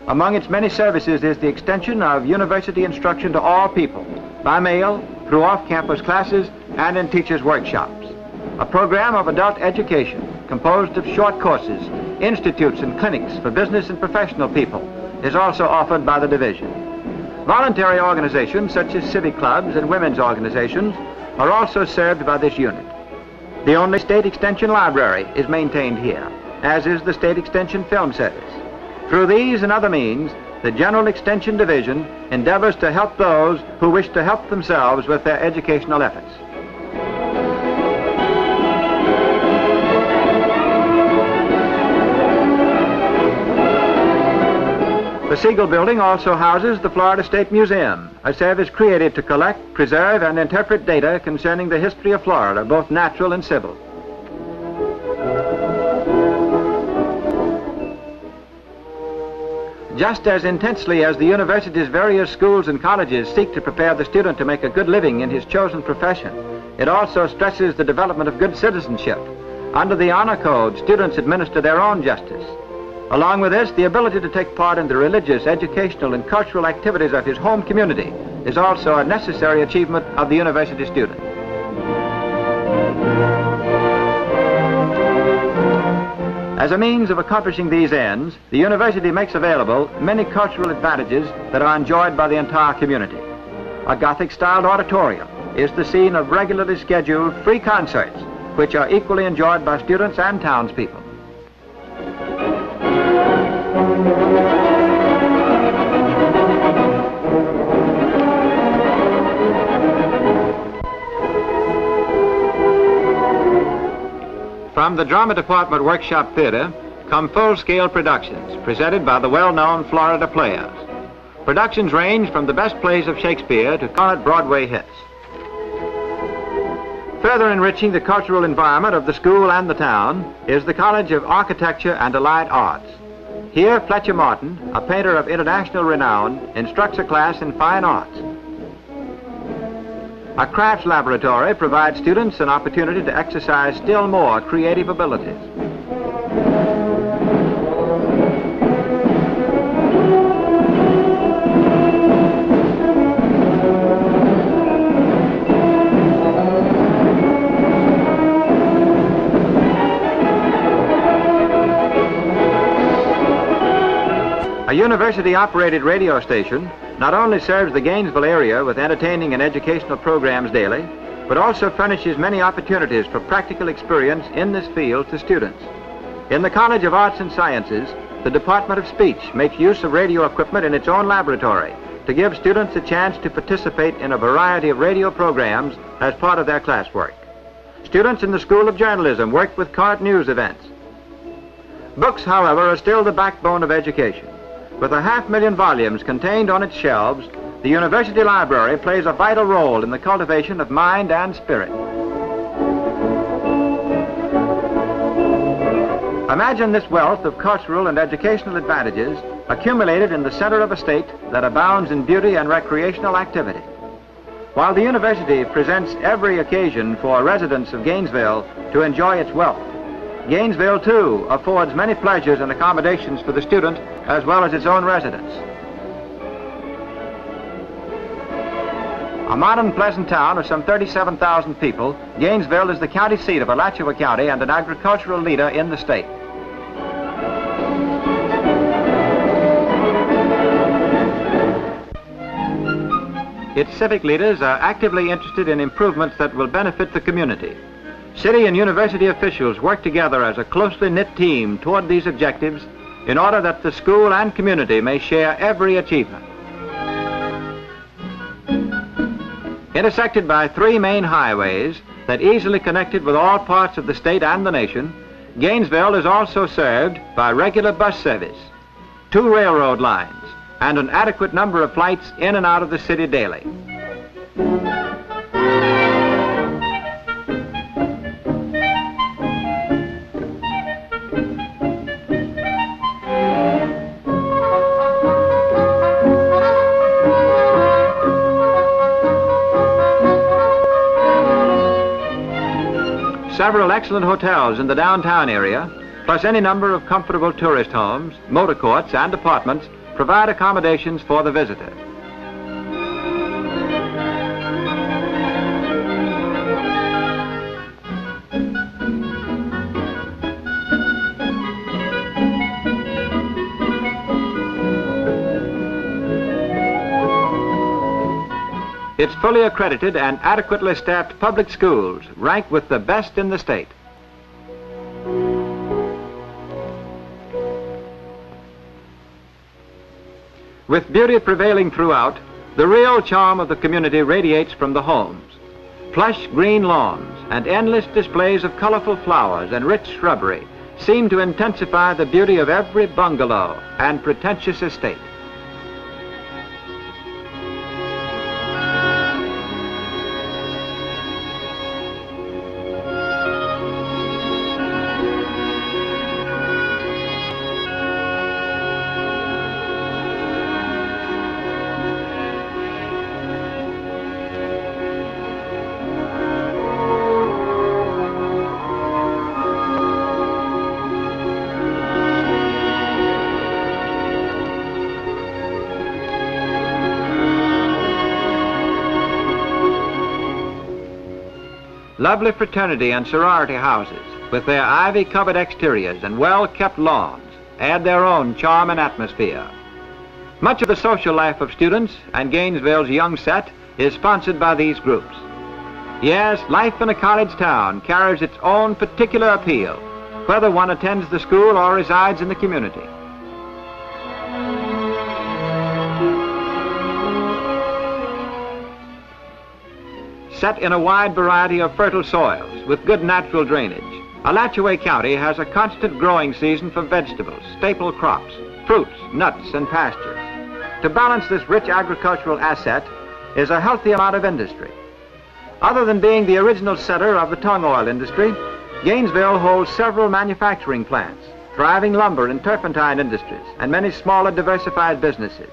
Among its many services is the extension of university instruction to all people, by mail, through off-campus classes, and in teachers' workshops. A program of adult education composed of short courses, institutes, and clinics for business and professional people is also offered by the division. Voluntary organizations such as civic clubs and women's organizations are also served by this unit. The only state extension library is maintained here, as is the state extension film service. Through these and other means, the General Extension Division endeavors to help those who wish to help themselves with their educational efforts. The Siegel Building also houses the Florida State Museum, a service created to collect, preserve, and interpret data concerning the history of Florida, both natural and civil. Just as intensely as the university's various schools and colleges seek to prepare the student to make a good living in his chosen profession, it also stresses the development of good citizenship. Under the honor code, students administer their own justice. Along with this, the ability to take part in the religious, educational, and cultural activities of his home community is also a necessary achievement of the university student. As a means of accomplishing these ends, the university makes available many cultural advantages that are enjoyed by the entire community. A Gothic-styled auditorium is the scene of regularly scheduled free concerts, which are equally enjoyed by students and townspeople. From the Drama Department Workshop Theater come full-scale productions presented by the well-known Florida players. Productions range from the best plays of Shakespeare to current Broadway hits. Further enriching the cultural environment of the school and the town is the College of Architecture and Allied Arts. Here, Fletcher Martin, a painter of international renown, instructs a class in fine arts. A crafts laboratory provides students an opportunity to exercise still more creative abilities. A university-operated radio station not only serves the Gainesville area with entertaining and educational programs daily, but also furnishes many opportunities for practical experience in this field to students. In the College of Arts and Sciences, the Department of Speech makes use of radio equipment in its own laboratory to give students a chance to participate in a variety of radio programs as part of their classwork. Students in the School of Journalism work with current news events. Books, however, are still the backbone of education. With 500,000 volumes contained on its shelves, the university library plays a vital role in the cultivation of mind and spirit. Imagine this wealth of cultural and educational advantages accumulated in the center of a state that abounds in beauty and recreational activity. While the university presents every occasion for residents of Gainesville to enjoy its wealth, Gainesville, too, affords many pleasures and accommodations for the student as well as its own residents. A modern, pleasant town of some 37,000 people, Gainesville is the county seat of Alachua County and an agricultural leader in the state. Its civic leaders are actively interested in improvements that will benefit the community. City and university officials work together as a closely knit team toward these objectives in order that the school and community may share every achievement. Intersected by three main highways that easily connected with all parts of the state and the nation, Gainesville is also served by regular bus service, 2 railroad lines, and an adequate number of flights in and out of the city daily. Several excellent hotels in the downtown area, plus any number of comfortable tourist homes, motor courts, and apartments provide accommodations for the visitor. Its fully accredited and adequately staffed public schools rank with the best in the state. With beauty prevailing throughout, the real charm of the community radiates from the homes. Plush green lawns and endless displays of colorful flowers and rich shrubbery seem to intensify the beauty of every bungalow and pretentious estate. Lovely fraternity and sorority houses, with their ivy-covered exteriors and well-kept lawns, add their own charm and atmosphere. Much of the social life of students and Gainesville's young set is sponsored by these groups. Yes, life in a college town carries its own particular appeal, whether one attends the school or resides in the community. Set in a wide variety of fertile soils with good natural drainage, Alachua County has a constant growing season for vegetables, staple crops, fruits, nuts, and pastures. To balance this rich agricultural asset is a healthy amount of industry. Other than being the original center of the tung oil industry, Gainesville holds several manufacturing plants, thriving lumber and turpentine industries, and many smaller diversified businesses.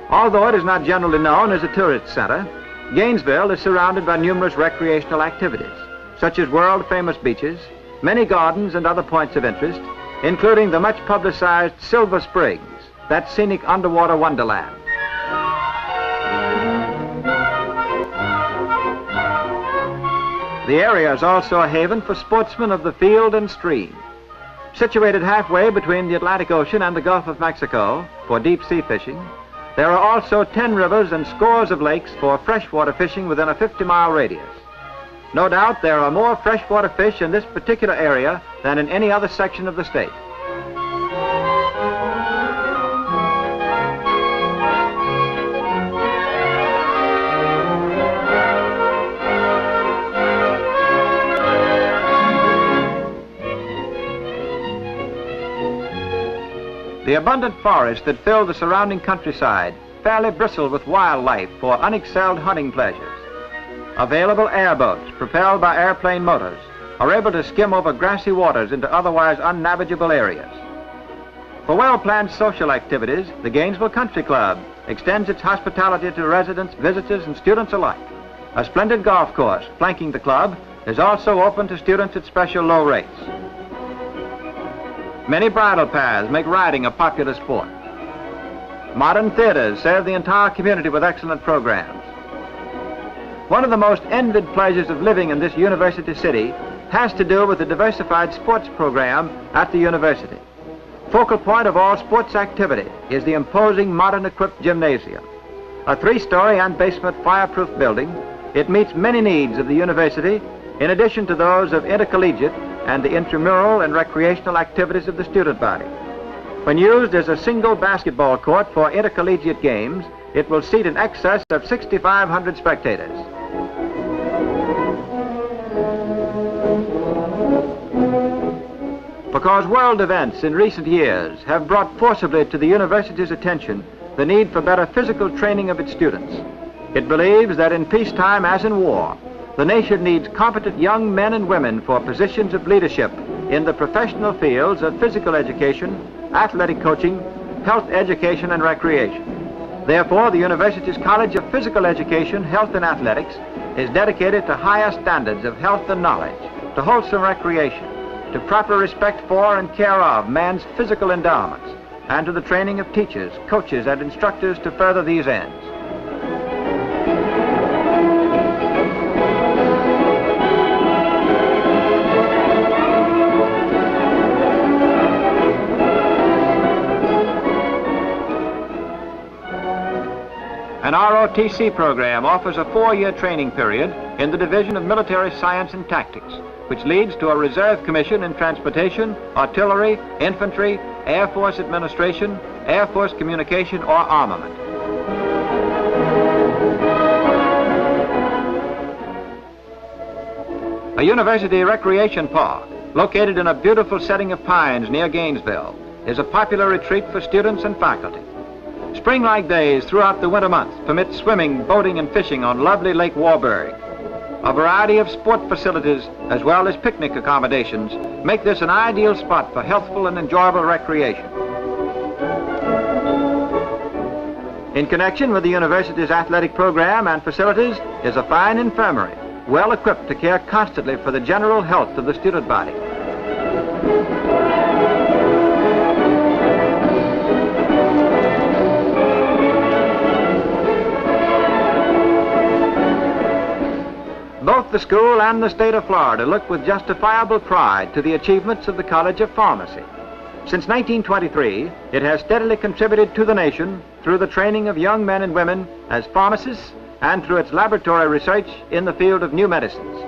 Although it is not generally known as a tourist center, Gainesville is surrounded by numerous recreational activities, such as world-famous beaches, many gardens and other points of interest, including the much-publicized Silver Springs, that scenic underwater wonderland. The area is also a haven for sportsmen of the field and stream. Situated halfway between the Atlantic Ocean and the Gulf of Mexico for deep-sea fishing, there are also 10 rivers and scores of lakes for freshwater fishing within a 50-mile radius. No doubt there are more freshwater fish in this particular area than in any other section of the state. The abundant forests that fill the surrounding countryside fairly bristle with wildlife for unexcelled hunting pleasures. Available airboats propelled by airplane motors are able to skim over grassy waters into otherwise unnavigable areas. For well-planned social activities, the Gainesville Country Club extends its hospitality to residents, visitors, and students alike. A splendid golf course flanking the club is also open to students at special low rates. Many bridle paths make riding a popular sport. Modern theaters serve the entire community with excellent programs. One of the most envied pleasures of living in this university city has to do with the diversified sports program at the university. Focal point of all sports activity is the imposing modern equipped gymnasium. A 3-story and basement fireproof building, it meets many needs of the university in addition to those of intercollegiate and the intramural and recreational activities of the student body. When used as a single basketball court for intercollegiate games, it will seat in excess of 6,500 spectators. Because world events in recent years have brought forcibly to the university's attention the need for better physical training of its students, it believes that in peacetime as in war, the nation needs competent young men and women for positions of leadership in the professional fields of physical education, athletic coaching, health education, and recreation. Therefore, the university's College of Physical Education, Health and Athletics is dedicated to higher standards of health and knowledge, to wholesome recreation, to proper respect for and care of man's physical endowments, and to the training of teachers, coaches, and instructors to further these ends. An ROTC program offers a 4-year training period in the Division of Military Science and Tactics, which leads to a reserve commission in transportation, artillery, infantry, Air Force administration, Air Force communication, or armament. A university recreation park, located in a beautiful setting of pines near Gainesville, is a popular retreat for students and faculty. Spring-like days throughout the winter months permit swimming, boating, and fishing on lovely Lake Warburg. A variety of sport facilities, as well as picnic accommodations, make this an ideal spot for healthful and enjoyable recreation. In connection with the university's athletic program and facilities is a fine infirmary, well equipped to care constantly for the general health of the student body. Both the school and the state of Florida look with justifiable pride to the achievements of the College of Pharmacy. Since 1923, it has steadily contributed to the nation through the training of young men and women as pharmacists and through its laboratory research in the field of new medicines.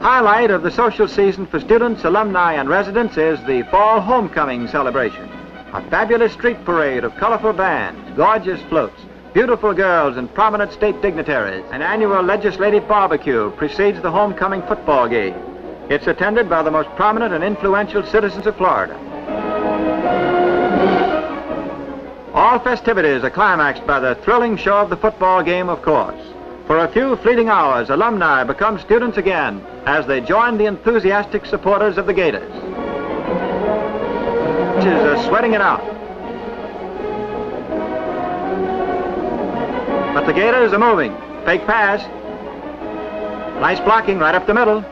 Highlight of the social season for students, alumni, and residents is the Fall Homecoming celebration. A fabulous street parade of colorful bands, gorgeous floats, beautiful girls, and prominent state dignitaries. An annual legislative barbecue precedes the homecoming football game. It's attended by the most prominent and influential citizens of Florida. All festivities are climaxed by the thrilling show of the football game, of course. For a few fleeting hours, alumni become students again as they join the enthusiastic supporters of the Gators. Are sweating it out. But the Gators are moving. Fake pass. Nice blocking right up the middle.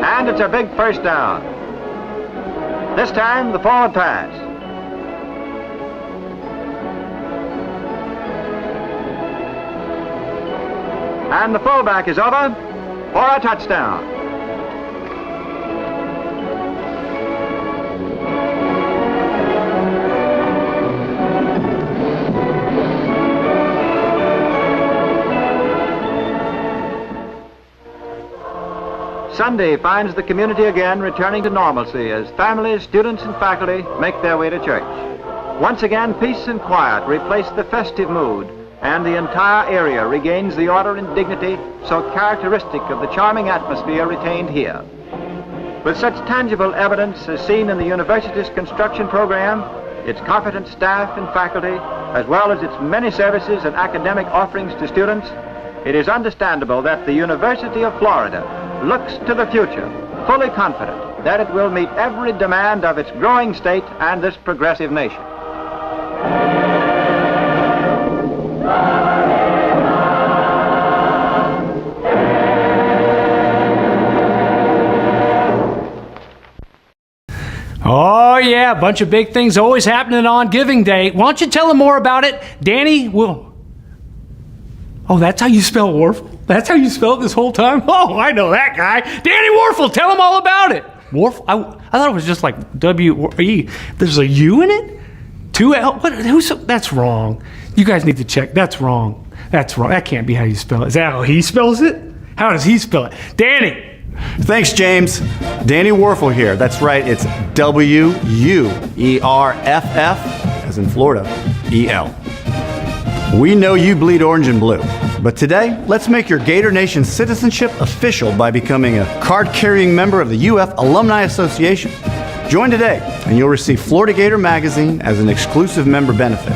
And it's a big first down. This time, the forward pass. And the fullback is over for a touchdown. Sunday finds the community again returning to normalcy as families, students, and faculty make their way to church. Once again, peace and quiet replace the festive mood, and the entire area regains the order and dignity so characteristic of the charming atmosphere retained here. With such tangible evidence as seen in the university's construction program, its competent staff and faculty, as well as its many services and academic offerings to students, it is understandable that the University of Florida looks to the future, fully confident that it will meet every demand of its growing state and this progressive nation. Oh, yeah, a bunch of big things always happening on Giving Day. Why don't you tell them more about it? Danny will... Oh, that's how you spell Warfel? That's how you spell it this whole time? Oh, I know that guy. Danny Warfel, tell them all about it. Warfel? I thought it was just like W-E. There's a U in it? 2L? What? That's wrong. You guys need to check. That's wrong. That's wrong. That can't be how you spell it. Is that how he spells it? How does he spell it? Danny! Thanks, James. Danny Warfel here. That's right, it's W-U-E-R-F-F, as in Florida, E-L. We know you bleed orange and blue, but today, let's make your Gator Nation citizenship official by becoming a card-carrying member of the UF Alumni Association. Join today, and you'll receive Florida Gator magazine as an exclusive member benefit.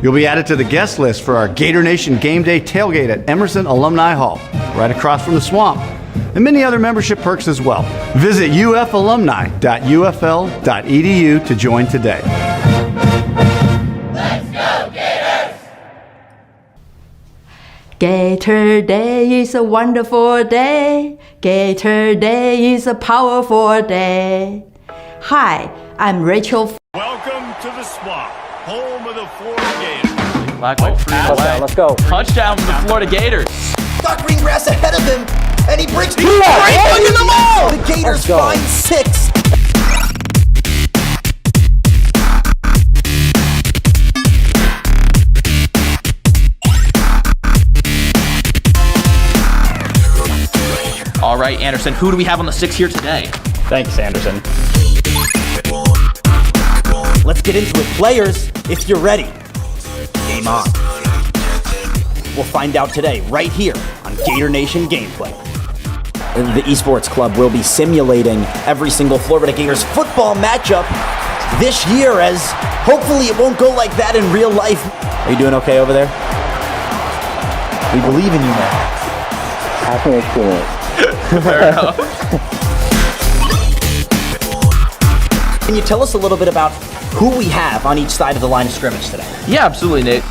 You'll be added to the guest list for our Gator Nation Game Day tailgate at Emerson Alumni Hall, right across from the swamp, and many other membership perks as well. Visit ufalumni.ufl.edu to join today. Let's go, Gators! Gator Day is a wonderful day. Gator Day is a powerful day. Hi, I'm Rachel. Welcome to the swamp, home of the Florida Gators. Black, white, free, touchdown, let's go. Touchdown for the Florida Gators. Got Greengrass ahead of him, and he breaks through. In the ball. The Gators find 6. All right, Anderson, who do we have on the 6 here today? Thanks, Anderson. Let's get into it. Players, if you're ready, game on. We'll find out today, right here on Gator Nation Gameplay. The Esports Club will be simulating every single Florida Gators football matchup this year, as hopefully it won't go like that in real life. Are you doing okay over there? We believe in you, man. Happy experience. Fair enough. Can you tell us a little bit about who we have on each side of the line of scrimmage today? Yeah, absolutely, Nate.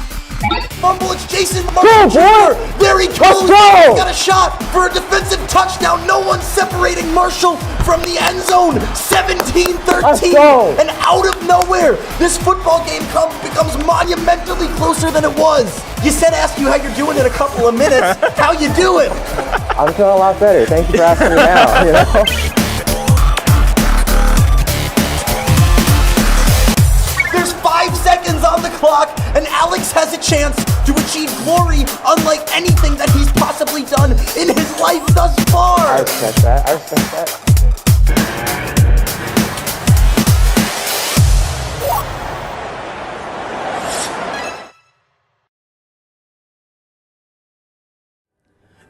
Fumble, it's Jason Martin Jr. There he goes. He's got a shot for a defensive touchdown. No one separating Marshall from the end zone. 17-13. And out of nowhere, this football game becomes monumentally closer than it was. You said ask you how you're doing in a couple of minutes. How you doing? I'm feeling a lot better. Thank you for asking me now. You know? There's 5 seconds on the clock, and Alex has a chance to achieve glory unlike anything that he's possibly done in his life thus far. I respect that. I respect that.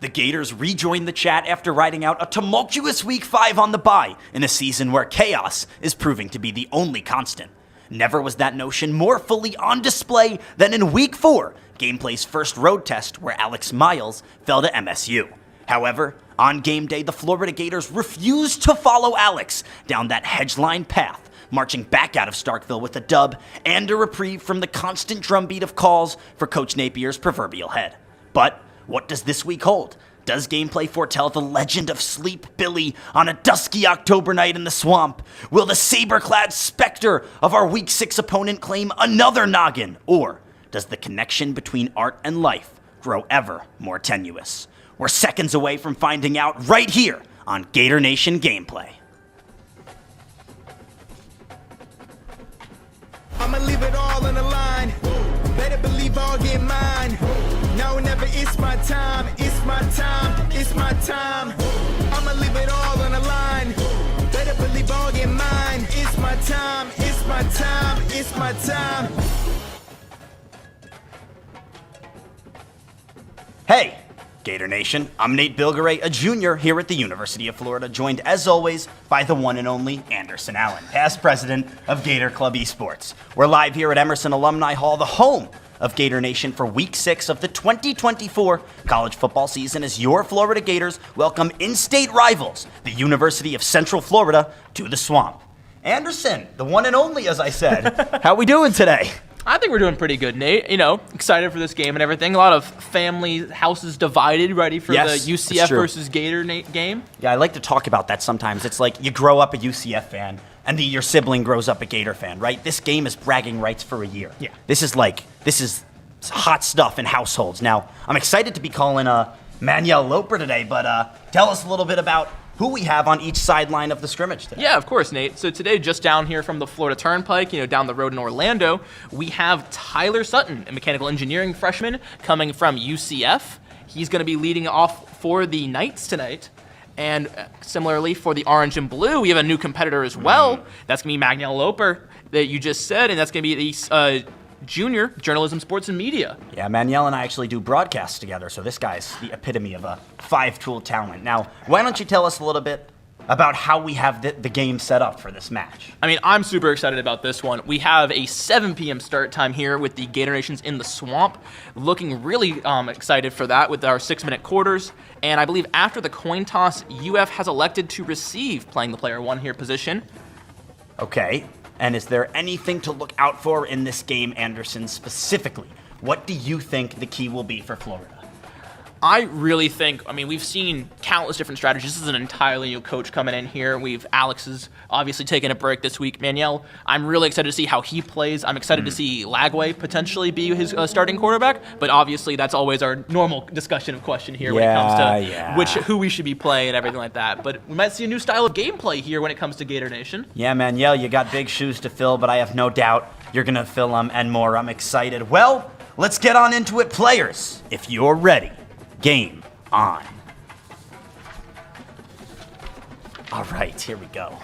The Gators rejoin the chat after riding out a tumultuous Week 5 on the bye in a season where chaos is proving to be the only constant. Never was that notion more fully on display than in Week 4, Gameplay's first road test where Alex Miles fell to MSU. However, on game day, the Florida Gators refused to follow Alex down that hedge-line path, marching back out of Starkville with a dub and a reprieve from the constant drumbeat of calls for Coach Napier's proverbial head. But what does this week hold? Does Gameplay foretell the legend of Sleep Billy on a dusky October night in the swamp? Will the saber-clad specter of our Week 6 opponent claim another noggin? Or does the connection between art and life grow ever more tenuous? We're seconds away from finding out right here on Gator Nation Gameplay. I'ma leave it all on the line. Better believe I'll get mine. No, never, it's my time. It's my time. It's my time. I'ma leave it all on the line. Better believe I'll get mine. It's my time. It's my time. It's my time. Hey, Gator Nation, I'm Nate Bilgeray, a junior here at the University of Florida, joined as always by the one and only Anderson Allen, past president of Gator Club Esports. We're live here at Emerson Alumni Hall, the home of Gator Nation for Week 6 of the 2024 college football season as your Florida Gators welcome in-state rivals, the University of Central Florida, to the Swamp. Anderson, the one and only, as I said. How we doing today? I think we're doing pretty good, Nate. You know, excited for this game and everything. A lot of family houses divided, ready for the UCF versus Gator game. Yeah, I like to talk about that sometimes. It's like you grow up a UCF fan, and your sibling grows up a Gator fan, right? This game is bragging rights for a year. Yeah. This is hot stuff in households. Now, I'm excited to be calling Manuel Loper today, but tell us a little bit about who we have on each sideline of the scrimmage today. Yeah, of course, Nate. So today, just down here from the Florida Turnpike, down the road in Orlando, we have Tyler Sutton, a mechanical engineering freshman coming from UCF. He's going to be leading off for the Knights tonight. And similarly, for the Orange and Blue, we have a new competitor as well. That's going to be Manuel Loper that you just said, and that's going to be the junior journalism, sports, and media. Yeah, Manuel and I actually do broadcasts together, so this guy's the epitome of a five-tool talent. Now, why don't you tell us a little bit about how we have the game set up for this match? I mean, I'm super excited about this one. We have a 7 p.m. start time here with the Gator Nations in the Swamp. Looking really excited for that with our 6-minute quarters. And I believe after the coin toss, UF has elected to receive playing the player one here position. Okay. And is there anything to look out for in this game, Anderson, specifically? What do you think the key will be for Florida? I really think, we've seen countless different strategies. This is an entirely new coach coming in here. Alex is obviously taking a break this week. Manuel, I'm really excited to see how he plays. I'm excited to see Lagway potentially be his starting quarterback, but obviously that's always our normal discussion of question here when it comes to who we should be playing and everything like that. But we might see a new style of gameplay here when it comes to Gator Nation. Yeah, Manuel, you got big shoes to fill, but I have no doubt you're going to fill them and more. I'm excited. Well, let's get on into it, players. If you're ready. Game on. All right, here we go.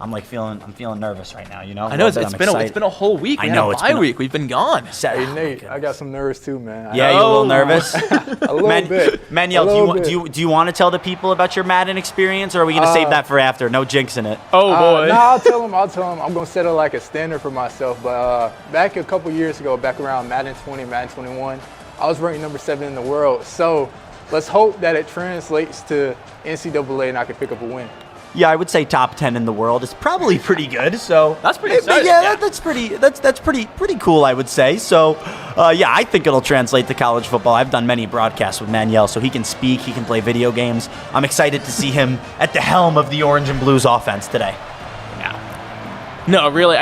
I'm feeling nervous right now, I know it's been a whole week. We had a bye week. We've been gone. Hey Nate, I got some nerves too, man. Yeah, you a little nervous? A little bit. Manuel, do you want to tell the people about your Madden experience, or are we going to save that for after? No jinxing it. Oh boy. No, I'll tell them. I'm going to set it like a standard for myself. But back a couple years ago, back around Madden 20, Madden 21. I was ranked number 7 in the world, so let's hope that it translates to NCAA and I can pick up a win. Yeah, I would say top 10 in the world is probably pretty good. So that's pretty exciting. Yeah, that's pretty cool, I would say. So, yeah, I think it'll translate to college football. I've done many broadcasts with Manuel, so he can speak, he can play video games. I'm excited to see him at the helm of the Orange and Blues offense today. Yeah. No, really.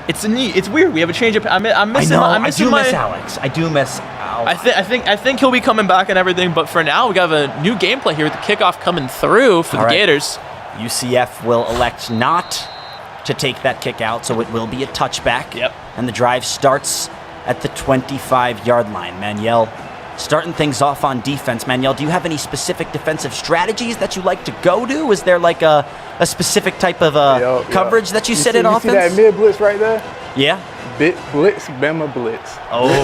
It's weird. We have a change of. I'm missing. I do miss Alex. I do miss Alex. I think he'll be coming back and everything. But for now, we got a new gameplay here with the kickoff coming through for the Gators. UCF will elect not to take that kick out, so it will be a touchback. Yep. And the drive starts at the 25-yard line. Manuel starting things off on defense. Manuel, do you have any specific defensive strategies that you like to go to? Is there like a specific type of coverage that you set in offense? You see that mid blitz right there? Yeah. Blitz, Bama blitz. Oh.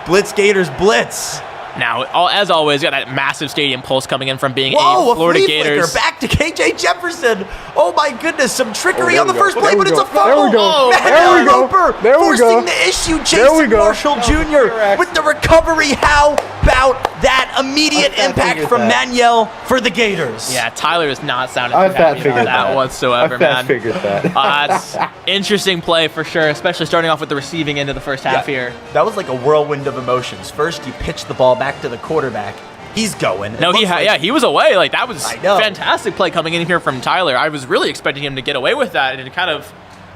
Blitz Gators blitz. Now, as always, got that massive stadium pulse coming in from being a Florida flea Gators. Flicker back to KJ Jefferson. Oh my goodness, some trickery on the first play, but it's a fumble. There we go. There we go. Forcing the issue, Jason Marshall Jr. with the recovery. How about that immediate impact from Manuel for the Gators? Yeah, Tyler is not sounding happy about that whatsoever, man. I figured that. It's interesting play for sure, especially starting off with the receiving end of the first half here. That was like a whirlwind of emotions. First, you pitch the ball back to the quarterback. He's going. No, he was away. Like, that was fantastic play coming in here from Tyler. I was really expecting him to get away with that, and it kind of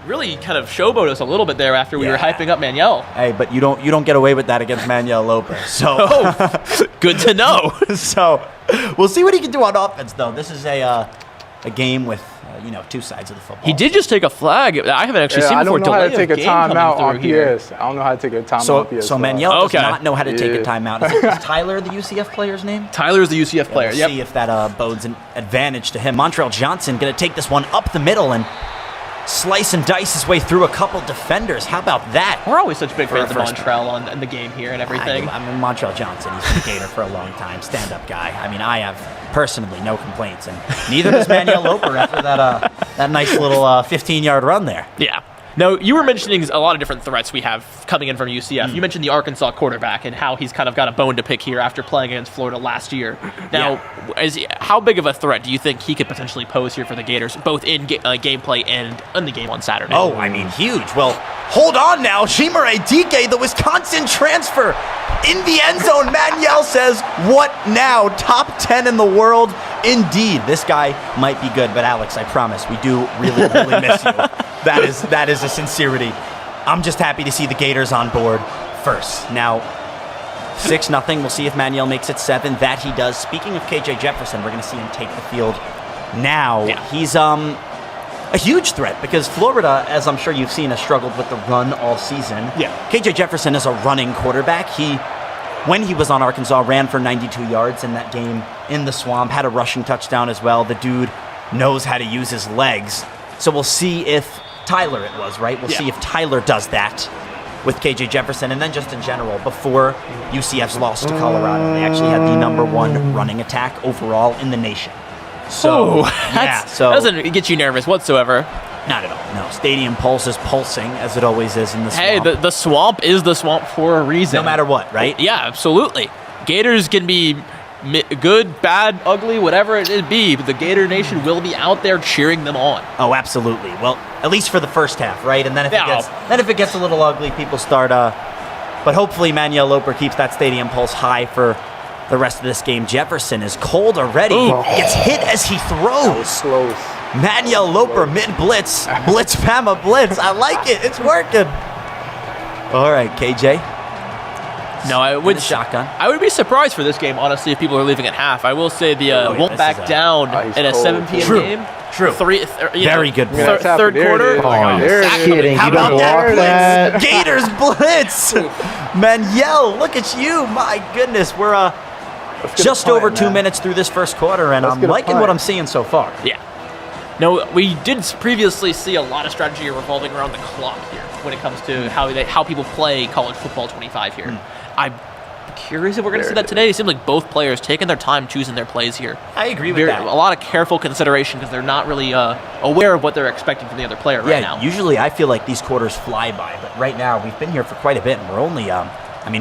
showboat us a little bit there after we were hyping up Manuel. Hey, but you don't get away with that against Manuel Loper. So good to know. So we'll see what he can do on offense, though. This is a game with two sides of the football. He did just take a flag. I haven't actually seen before. I don't know how to take a timeout on PS. I don't know how to take a timeout on PS. So Manuel does not know how to take a timeout. Is Tyler the UCF player's name? Tyler is the UCF player. We'll see if that bodes an advantage to him. Montreal Johnson going to take this one up the middle and slice and dice his way through a couple defenders. How about that? We're always such big fans of Montreal in the game here and everything. I mean, Montreal Johnson, he's been a Gator for a long time, stand-up guy. I mean, I have personally no complaints, and neither does Manuel Loper after that nice little 15-yard run there. Yeah. Now, you were mentioning a lot of different threats we have coming in from UCF. You mentioned the Arkansas quarterback and how he's kind of got a bone to pick here after playing against Florida last year. Now, how big of a threat do you think he could potentially pose here for the Gators, both in gameplay and in the game on Saturday? Oh, I mean, huge. Well, hold on now. Chimere Dike, the Wisconsin transfer, in the end zone. Manuel says, what now? Top 10 in the world? Indeed, this guy might be good. But Alex, I promise, we do really, really miss you. That is a sincerity. I'm just happy to see the Gators on board first. Now, 6-0. We'll see if Manuel makes it 7. That he does. Speaking of KJ Jefferson, we're going to see him take the field now. Yeah. He's a huge threat because Florida, as I'm sure you've seen, has struggled with the run all season. Yeah. KJ Jefferson is a running quarterback. When he was on Arkansas, ran for 92 yards in that game in the Swamp, had a rushing touchdown as well. The dude knows how to use his legs. So we'll see if Tyler it was, right? We'll see if Tyler does that with KJ Jefferson. And then just in general, before UCF's loss to Colorado, they actually had the #1 running attack overall in the nation. So, that doesn't get you nervous whatsoever. Not at all, no. Stadium pulse is pulsing, as it always is in the Swamp. Hey, the Swamp is the Swamp for a reason. No matter what, right? Yeah, absolutely. Gators can be good, bad, ugly, whatever it be, but the Gator Nation will be out there cheering them on. Oh, absolutely. Well, at least for the first half, right? And then if it gets a little ugly, people start. But hopefully, Manuel Loper keeps that stadium pulse high for the rest of this game. Jefferson is cold already. Gets hit as he throws. Close. Manuel Loper mid blitz, Bama blitz. I like it. It's working. All right, KJ. No, I would shotgun. I would be surprised for this game, honestly, if people are leaving at half. I will say the won't back down in a 7 p.m. game. True. Very good blitz. Third quarter. Kidding. How about that blitz? Gators blitz. Manuel, look at you. My goodness. We're just over 2 minutes through this first quarter, and I'm liking what I'm seeing so far. Yeah. No, we did previously see a lot of strategy revolving around the clock here when it comes to how people play college football 25 here. I'm curious if we're going to see that today. It seems like both players taking their time choosing their plays here. I agree with that. A lot of careful consideration because they're not really aware of what they're expecting from the other player right now. Usually I feel like these quarters fly by, but right now we've been here for quite a bit, and we're only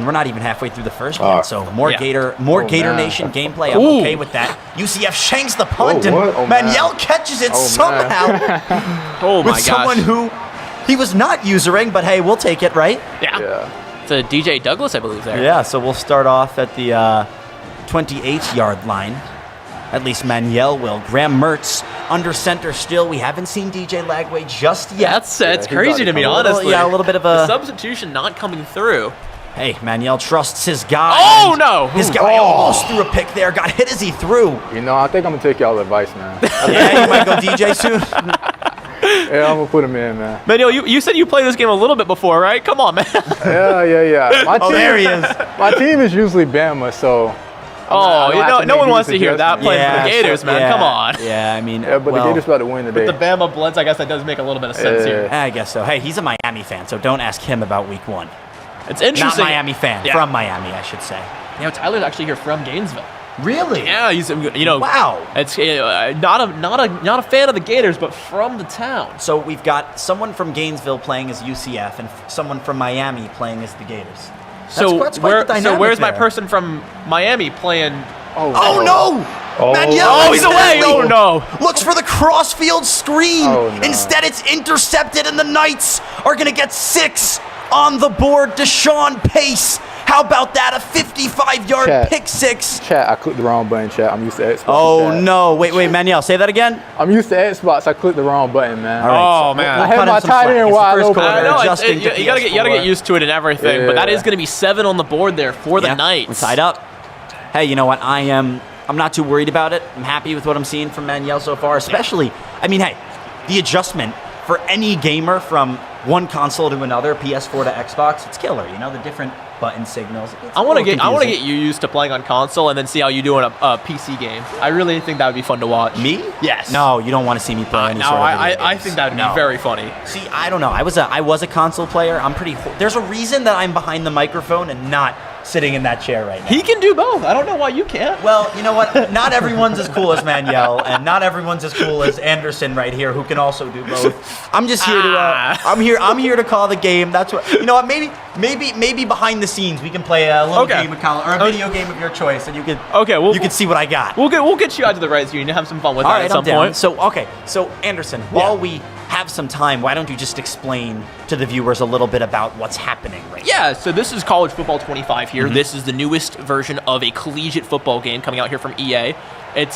we're not even halfway through the first one, so more Gator Nation gameplay. I'm okay with that. UCF shanks the punt, and Manuel catches it somehow. With someone who he was not usering, but hey, we'll take it, right? Yeah. It's a DJ Douglas, I believe, there. Yeah, so we'll start off at the 28-yard line. At least Manuel will. Graham Mertz under center still. We haven't seen DJ Lagway just yet. That's crazy to me, honestly. A little bit of the substitution not coming through. Hey, Manuel trusts his guy. Oh, no! His guy almost threw a pick there. Got hit as he threw. You know, I think I'm going to take y'all's advice, man. Yeah, you might go DJ soon. Yeah, I'm going to put him in, man. Manuel, you said you played this game a little bit before, right? Come on, man. Yeah. There he is. My team is usually Bama, so... no one wants to hear that playing for the Gators, man. Come on. Yeah, I mean... but the Gators about to win today. With the Bama blitz, I guess that does make a little bit of sense here. I guess so. Hey, he's a Miami fan, so don't ask him about week 1. It's interesting. Not Miami fan. Yeah. From Miami, I should say. Tyler's actually here from Gainesville. Really? Yeah, he's wow. It's not a fan of the Gators, but from the town. So we've got someone from Gainesville playing as UCF and someone from Miami playing as the Gators. Where's my person from Miami playing? Oh no! Manuel he's away! Oh no! Looks for the crossfield screen. Instead, it's intercepted, and the Knights are going to get 6 on the board. Deshaun Pace. How about that? A 55-yard pick 6. Chat, I clicked the wrong button, chat. I'm used to Xbox. Oh, no. Wait, Manuel, say that again? I'm used to Xbox. I clicked the wrong button, man. All right, man. I had my tight end wide open. I know, you got to get used to it and everything, but that is going to be 7 on the board there for the Knights. We're tied up. Hey, you know what? I'm not too worried about it. I'm happy with what I'm seeing from Manuel so far, especially, the adjustment for any gamer from one console to another, PS4 to Xbox, it's killer. The different button signals. I want to get you used to playing on console and then see how you do in a PC game. I really think that would be fun to watch. Me? Yes. No, you don't want to see me play any sort of video I games. think that would be very funny. See, I don't know. I was a console player. I'm pretty. There's a reason that I'm behind the microphone and not sitting in that chair right now. He can do both. I don't know why you can't. Well, you know what? Not everyone's as cool as Manuel, and not everyone's as cool as Anderson right here, who can also do both. I'm just here to. I'm here to call the game. That's what. You know what? Maybe behind the scenes we can play a little game of or a video game of your choice, and you can. You can see what I got. We'll get you out to the Rights Union to have some fun with that at some point. So Anderson, while we have some time, why don't you just explain to the viewers a little bit about what's happening right now? Yeah, so this is College Football 25 here. This is the newest version of a collegiate football game coming out here from EA. It's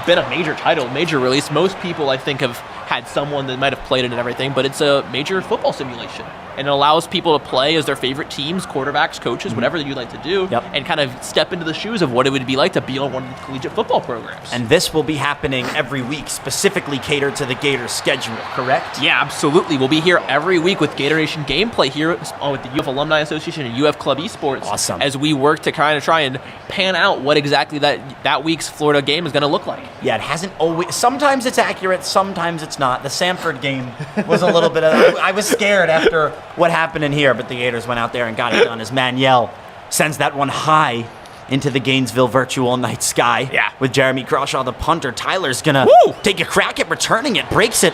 been a major title, major release. Most people, I think, have had someone that might have played it and everything, but it's a major football simulation. And it allows people to play as their favorite teams, quarterbacks, coaches, whatever you'd like to do, and kind of step into the shoes of what it would be like to be on one of the collegiate football programs. And this will be happening every week, specifically catered to the Gators schedule, correct? Yeah, absolutely. We'll be here every week with Gator Nation Gameplay here with the UF Alumni Association and UF Club Esports. Awesome. As we work to kind of try and pan out what exactly that week's Florida game is going to look like. Yeah, it hasn't always. Sometimes it's accurate, sometimes it's not. The Samford game was a little bit of. I was scared after what happened in here, but the Gators went out there and got it done as Manuel sends that one high into the Gainesville virtual night sky. Yeah. With Jeremy Crawshaw, the punter. Tyler's gonna take a crack at returning it, breaks it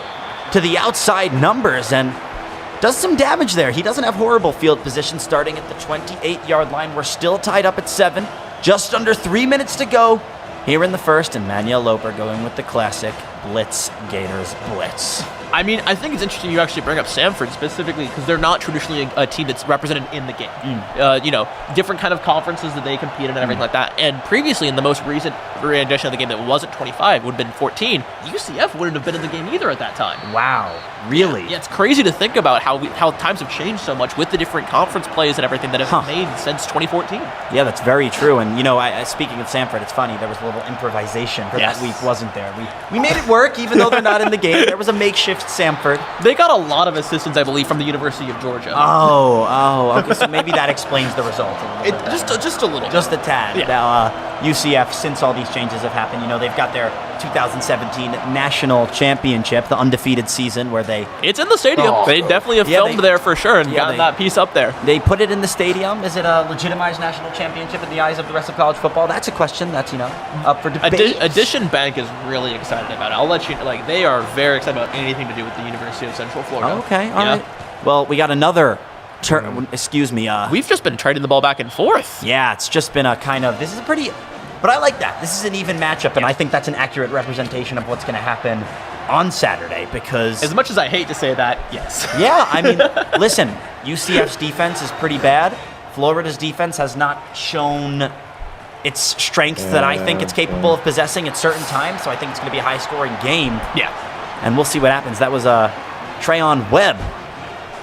to the outside numbers, and does some damage there. He doesn't have horrible field position starting at the 28-yard line. We're still tied up at 7. Just under 3 minutes to go here in the first, and Manuel Loper going with the classic Blitz Gators Blitz. I mean, I think it's interesting you actually bring up Samford specifically because they're not traditionally a team that's represented in the game. Different kind of conferences that they compete in and everything like that. And previously, in the most recent rendition of the game that wasn't 25, would have been 14, UCF wouldn't have been in the game either at that time. Wow. Really? Yeah, it's crazy to think about how times have changed so much with the different conference plays and everything that have made since 2014. Yeah, that's very true. And, speaking of Samford, it's funny. There was a little improvisation for that week, wasn't there? We made it work, even though they're not in the game. There was a makeshift Samford. They got a lot of assistance, I believe, from the University of Georgia. Okay, so maybe that explains the result a little bit. Just a little. Just a tad. Yeah. Now, UCF, since all these changes have happened, they've got their 2017 national championship, the undefeated season where they... It's in the stadium. They definitely have filmed there for sure and gotten that piece up there. They put it in the stadium. Is it a legitimized national championship in the eyes of the rest of college football? That's a question that's, up for debate. Addition Bank is really excited about it. I'll let you know, they are very excited about anything to do with the University of Central Florida. Okay, all right. Well, we got another excuse me. We've just been trading the ball back and forth. Yeah, it's just been a kind of, this is a pretty, but I like that. This is an even matchup, and I think that's an accurate representation of what's going to happen on Saturday because... As much as I hate to say that, yes. Yeah, I mean, listen, UCF's defense is pretty bad. Florida's defense has not shown its strength that I think it's capable of possessing at certain times, so I think it's going to be a high-scoring game. Yeah. And we'll see what happens. That was Treyon Webb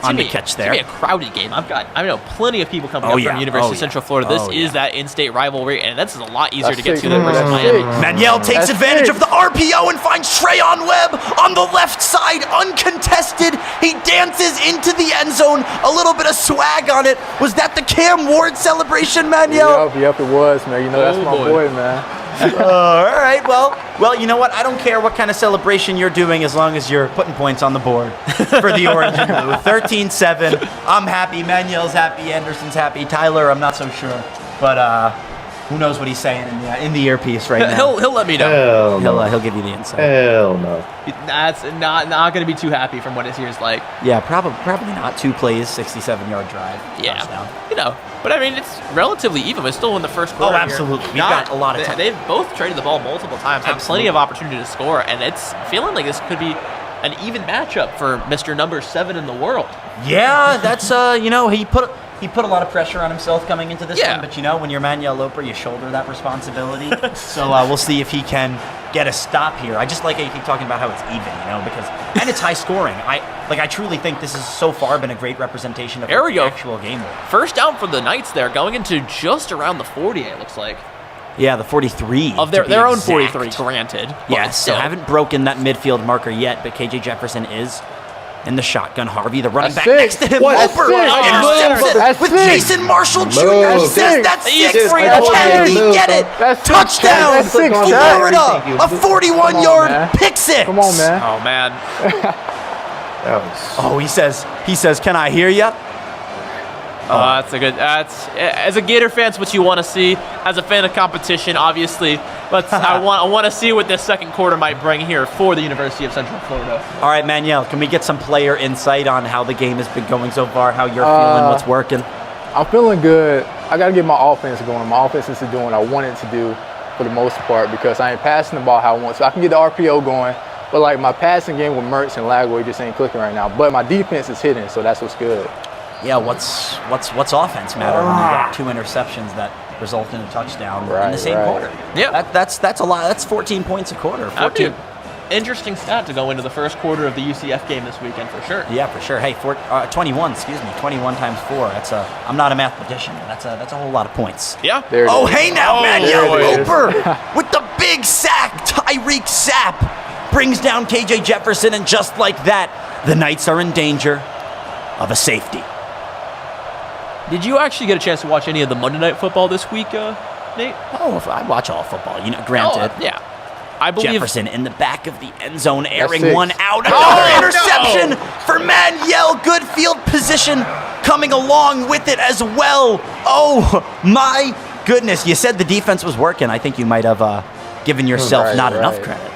on the catch there. It's going to be a crowded game. I know plenty of people coming up from University of Central Florida. This is that in-state rivalry, and that's a lot easier to get to than versus Miami. Manuel takes advantage of the RPO and finds Treyon Webb on the left side, uncontested. He dances into the end zone, a little bit of swag on it. Was that the Cam Ward celebration, Manuel? Yep, it was, man. That's my boy, man. All right, well, you know what? I don't care what kind of celebration you're doing as long as you're putting points on the board for the orange and blue. 13-7. I'm happy. Manuel's happy. Anderson's happy. Tyler, I'm not so sure. But who knows what he's saying in the earpiece right now. He'll let me know. He'll give you the insight. Hell no. That's not going to be too happy from what his ears like. Yeah, probably not. 2 plays, 67-yard drive. Yeah. Touchdown. But I mean, it's relatively even. We're still in the first quarter. Oh, absolutely. We've got a lot of time. They've both traded the ball multiple times, had plenty of opportunity to score, and it's feeling like this could be an even matchup for Mr. Number 7 in the world. Yeah, that's he put a lot of pressure on himself coming into this one, but when you're Manuel Loper, you shoulder that responsibility. So we'll see if he can get a stop here. I just like how you keep talking about how it's even, and it's high scoring. I truly think this has so far been a great representation of the actual game. First down for the Knights there, going into just around the 40, it looks like. Yeah, the 43. Of their own 43, granted. Yes, so haven't broken that midfield marker yet, but KJ Jefferson is In the shotgun, Harvey, the running That's back six. next to him. What? Loper That's intercepts six. it That's with six. Jason Marshall Jr. Move. Says that's He's six. free. Can he get it? That's six. Touchdown, That's six. Florida. A 41-yard man. pick six. Come on, man. Oh man. Oh, he says, can I hear ya? That's a good. That's as a Gator fan, it's what you want to see. As a fan of competition, obviously, I want to see what this second quarter might bring here for the University of Central Florida. All right, Manuel, can we get some player insight on how the game has been going so far, how you're feeling, what's working? I'm feeling good. I got to get my offense going. My offense is doing what I want it to do for the most part because I ain't passing the ball how I want. So I can get the RPO going, but like my passing game with Mertz and Lagway just ain't clicking right now. But my defense is hitting, so that's what's good. Yeah, what's offense matter when you got 2 interceptions that result in a touchdown in the same quarter? Yeah, that's a lot. That's 14 points a quarter. 14. Interesting stat to go into the first quarter of the UCF game this weekend for sure. Yeah, for sure. Hey, 21. 21 times 4. I'm not a mathematician. That's a whole lot of points. Yeah. Hey now, Manuel Roper with the big sack. Tyreek Sapp brings down KJ Jefferson, and just like that, the Knights are in danger of a safety. Did you actually get a chance to watch any of the Monday Night Football this week, Nate? Oh, I watch all football. Granted. Yeah. I believe Jefferson in the back of the end zone, airing six. one out. Another interception for Manuel. Good field position coming along with it as well. Oh, my goodness. You said the defense was working. I think you might have given yourself not enough credit.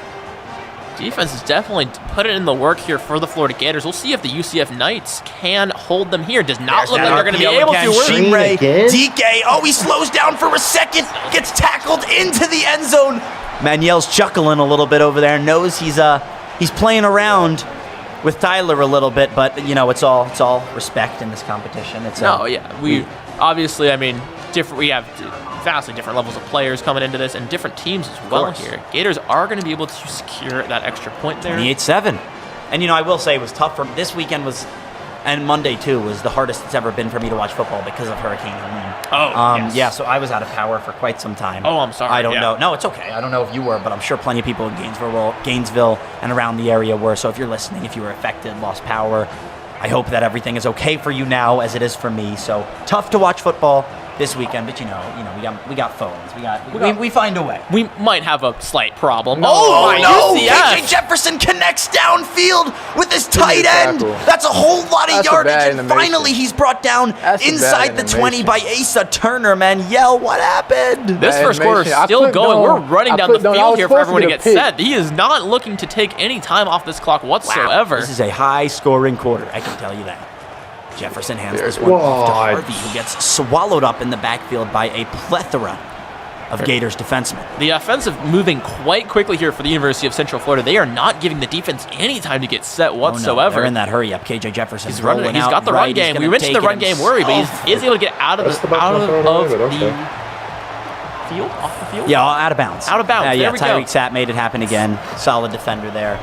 Defense has definitely put it in the work here for the Florida Gators. We'll see if the UCF Knights can hold them here. Does not look like they're going to be able to. Shimray, DK. Oh, he slows down for a second. Gets tackled into the end zone. Manuel's chuckling a little bit over there. Knows he's playing around with Tyler a little bit, but it's all respect in this competition. We obviously, different. We have vastly different levels of players coming into this and different teams as well here. Gators are going to be able to secure that extra point there. 28-7. And I will say it was tough for this weekend and Monday too was the hardest it's ever been for me to watch football because of Hurricane Helene. Yes. Yeah, so I was out of power for quite some time. Oh, I'm sorry. I don't know. No, it's okay. I don't know if you were, but I'm sure plenty of people in Gainesville and around the area were. So if you're listening, if you were affected, lost power, I hope that everything is okay for you now as it is for me. So tough to watch football this weekend, but we got phones. We find a way. We might have a slight problem. KJ Jefferson connects downfield with his tight end. That's a whole lot of yardage, and finally he's brought down inside the 20 by Asa Turner. Manuel, what happened? This first quarter is still going. We're running down the field here for everyone to get set. He is not looking to take any time off this clock whatsoever. Wow. This is a high-scoring quarter, I can tell you that. Jefferson hands this one off to Harvey, who gets swallowed up in the backfield by a plethora of Gators defensemen. The offensive moving quite quickly here for the University of Central Florida. They are not giving the defense any time to get set whatsoever. They're in that hurry up. KJ Jefferson he's running. He's got the run game. We mentioned the run game worry, but he is able to get out of the field, off the field. Yeah, out of bounds. Out of bounds. There we go. Tyreek Sapp made it happen again. Solid defender there.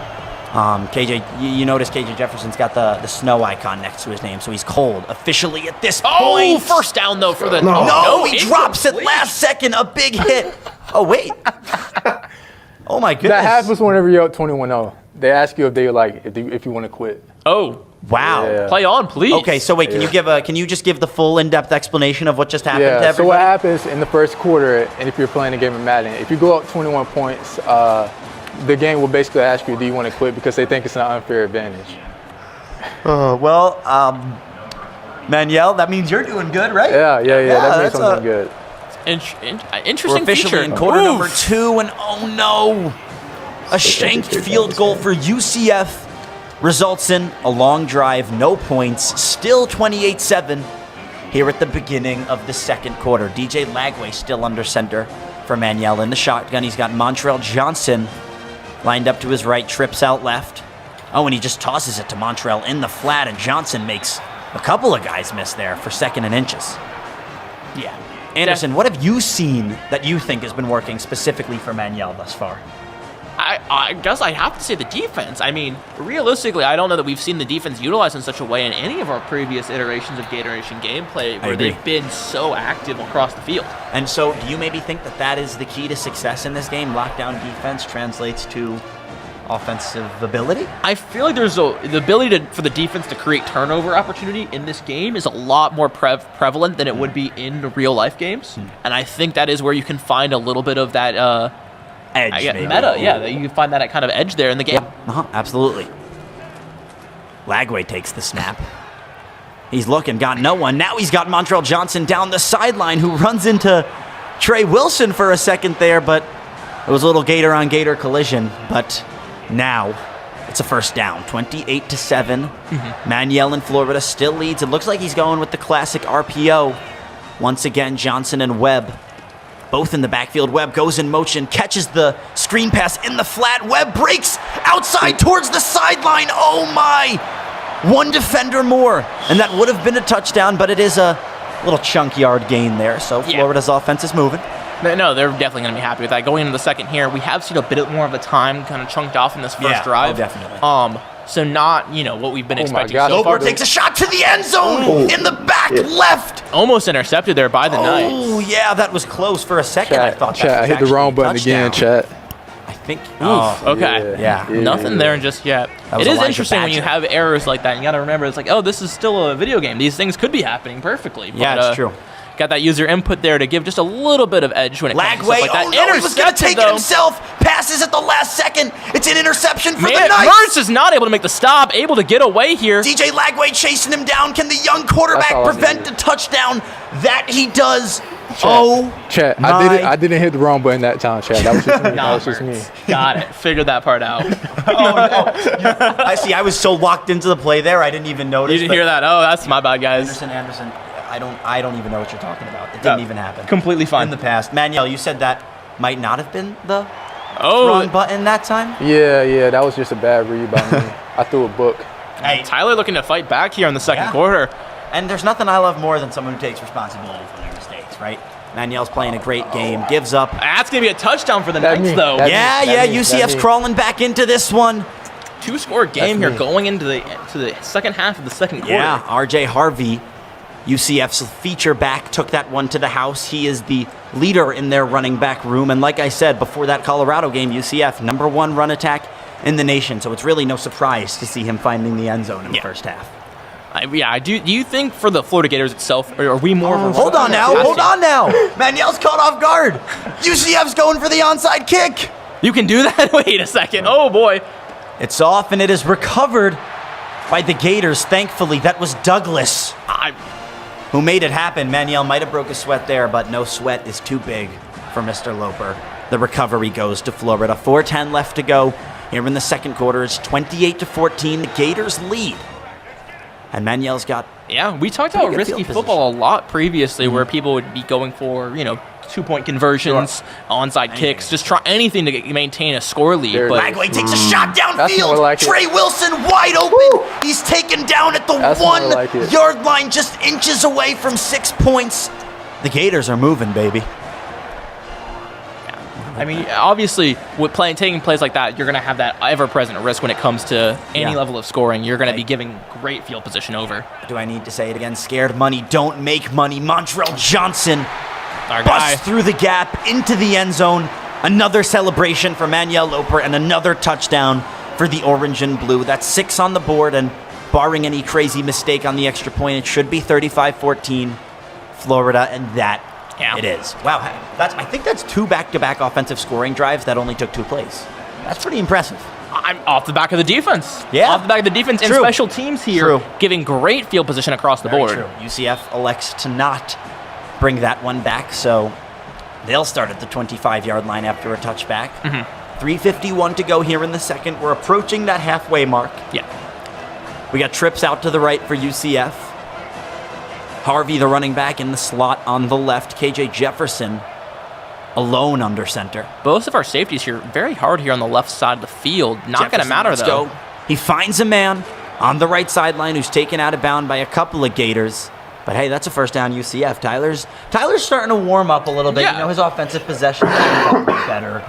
KJ, you notice KJ Jefferson's got the snow icon next to his name, so he's cold officially at this point. Oh, first down though for the no, he drops it last second, a big hit. Oh wait, oh my goodness. That happens whenever you're up 21-0. They ask you if you want to quit. Oh. Wow. Yeah. Play on, please. Okay, so wait, can you just give the full in-depth explanation of what just happened to everybody? So what happens in the first quarter, and if you're playing a game of Madden, if you go up 21 points, the game will basically ask you, do you want to quit, because they think it's an unfair advantage. Manuel, that means you're doing good, right? Yeah, that means I'm doing good. Interesting We're officially feature. in quarter number 2, and oh no, a shanked field goal for UCF results in a long drive, no points, still 28-7 here at the beginning of the second quarter. DJ Lagway still under center for Manuel in the shotgun. He's got Montrell Johnson lined up to his right, trips out left. Oh, and he just tosses it to Montrell in the flat, and Johnson makes a couple of guys miss there for second and inches. Yeah. Anderson, what have you seen that you think has been working specifically for Manuel thus far? I guess I have to say the defense. Realistically, I don't know that we've seen the defense utilized in such a way in any of our previous iterations of Gator Nation gameplay where they've been so active across the field. And so do you maybe think that is the key to success in this game? Lockdown defense translates to offensive ability? I feel like there's the ability for the defense to create turnover opportunity in this game is a lot more prevalent than it would be in real life games, and I think that is where you can find a little bit of that edge, maybe. meta. Yeah, that you can find that kind of edge there in the game. Absolutely. Lagway takes the snap. He's looking, got no one. Now he's got Montrell Johnson down the sideline, who runs into Trey Wilson for a second there, but it was a little Gator on Gator collision. But now it's a first down, 28-7. Manuel in Florida still leads. It looks like he's going with the classic RPO. Once again, Johnson and Webb both in the backfield. Webb goes in motion, catches the screen pass in the flat. Webb breaks outside towards the sideline. Oh my! One defender more, and that would have been a touchdown, but it is a little chunk yard gain there. So Florida's offense is moving. No, they're definitely going to be happy with that. Going into the second here, we have seen a bit more of a time kind of chunked off in this first drive. Oh, definitely. So not, what we've been expecting so Loper far. takes a shot to the end zone in the back left. Almost intercepted there by the Knights. Oh, yeah, that was close for a second. Chat, I thought chat, that was I hit the wrong button touchdown. again, chat. I think. Okay. Yeah. Nothing there just yet. That was It is Elijah interesting when you Badger. have errors like that. You got to remember, it's like, oh, this is still a video game. These things could be happening perfectly. Yeah, But, it's true. Got that user input there to give just a little bit of edge when it comes to Lagway, stuff like that. oh no, he was going to take it though. himself. Passes at the last second. It's an interception for the Man, Knights. Mertz is not able to make the stop, able to get away here. DJ Lagway chasing him down. Can the young quarterback That's all I prevent needed. the touchdown? That he does. Chat, my. I didn't hit the wrong button that time, chat. That was just me. That was just me. Got it. Figured that part out. I see. I was so locked into the play there, I didn't even notice. You didn't hear that? Oh, that's my bad, guys. Anderson. I don't even know what you're talking about. It didn't even happen. Completely fine. In the past. Manuel, you said that might not have been the Oh. wrong button that time? Yeah, that was just a bad read by me. I threw a book. Hey, Tyler looking to fight back here in the second quarter. And there's nothing I love more than someone who takes responsibility for their mistakes, right? Manuel's playing a great game, gives up. That's going to be a touchdown for the That Knights, me. though. That UCF's me. crawling back into this one. Two-score game here me. going into the second half of the second quarter. Yeah, RJ Harvey, UCF's feature back, took that one to the house. He is the leader in their running back room. And like I said, before that Colorado game, UCF, #1 run attack in the nation. So it's really no surprise to see him finding the end zone in the first half. I do. Do you think for the Florida Gators itself, or are we more of a Hold on now. Manuel's caught off guard. UCF's going for the onside kick. You can do that? Wait a second. Oh, boy. It's off, and it is recovered by the Gators. Thankfully, that was Douglas who made it happen. Manuel might have broke a sweat there, but no sweat is too big for Mr. Loper. The recovery goes to Florida. 4:10 left to go here in the second quarter. It's 28-14. The Gators lead. And Manuel's got... Yeah, we talked about good risky field football a lot previously, where people would be going for, 2-point conversions, onside kicks, just try anything to maintain a score lead. There it But is. Lagway takes a shot That's more downfield. like it. Trey Wilson wide open. He's taken down at the That's more like it. 1-yard line, just inches away from 6 points. The Gators are moving, baby. I mean, obviously, with taking plays like that, you're going to have that ever-present risk when it comes to any level of scoring. You're going to be giving great field position over. Do I need to say it again? Scared money, don't make money. Montrell Johnson Our guy. busts through the gap into the end zone. Another celebration for Manuel Loper and another touchdown for the orange and blue. That's 6 on the board, and barring any crazy mistake on the extra point, it should be 35-14 Florida, and that it is. Wow, I think that's 2 back-to-back offensive scoring drives that only took 2 plays. That's pretty impressive. I'm off the back of the defense. Yeah. Off the back of the defense and True. special teams here, True. giving great field position across the board. True. UCF elects to not bring that one back, so they'll start at the 25-yard line after a touchback. 3:51 to go here in the second. We're approaching that halfway mark. Yeah. We got trips out to the right for UCF. Harvey, the running back, in the slot on the left. KJ Jefferson alone under center. Both of our safeties here, very hard here on the left side of the field. Not going to matter, let's though. go. He finds a man on the right sideline who's taken out of bound by a couple of Gators. But hey, that's a first down UCF. Tyler's starting to warm up a little bit. Yeah. His offensive possession is getting a little bit better.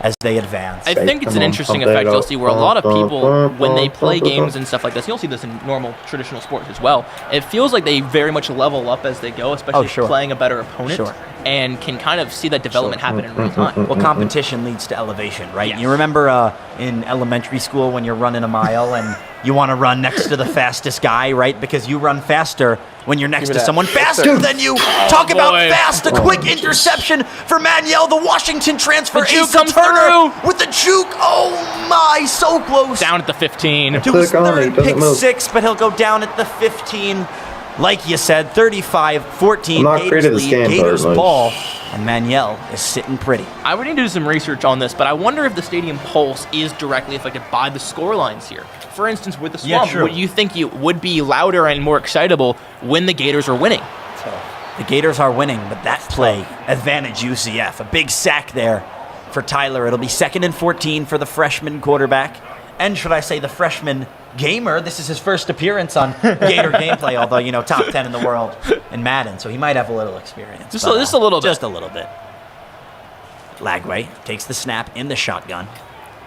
as they advance. I think it's an interesting effect you'll see where a lot of people, when they play games and stuff like this, you'll see this in normal traditional sports as well. It feels like they very much level up as they go, especially playing a better opponent, and can kind of see that development happen in real time. Well, competition leads to elevation, right? Yes. You remember in elementary school when you're running a mile and you want to run next to the fastest guy, right? Because you run faster when you're next to someone faster than you. Talk about fast. A quick interception for Manuel. The Washington transfer. Asa Turner with the juke. Oh my, so close. Down at the 15. To his third pick six, but he'll go down at the 15. Like you said, 35-14. Gators lead. Gators ball. And Manuel is sitting pretty. I would need to do some research on this, but I wonder if the stadium pulse is directly affected by the score lines here. For instance, with the Swamp, would you think you would be louder and more excitable when the Gators are winning? The Gators are winning, but that play, advantage UCF. A big sack there for Tyler. It'll be 2nd and 14 for the freshman quarterback. And should I say the freshman gamer? This is his first appearance on Gator Gameplay, although, you know, top 10 in the world in Madden, so he might have a little experience. Just a little bit. Just a little bit. Lagway takes the snap in the shotgun.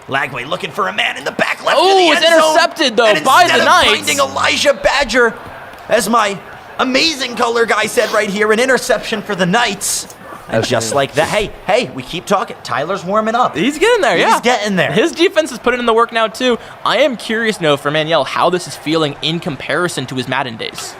Lagway looking for a man in the back left of the end it's intercepted, though, and by the Knights. Finding Elijah Badger, as my amazing color guy said right here, an interception for the Knights. And just like that, hey, we keep talking. Tyler's warming up. He's getting there, He's getting there. His defense is putting in the work now, too. I am curious, though, for Manuel, how this is feeling in comparison to his Madden days.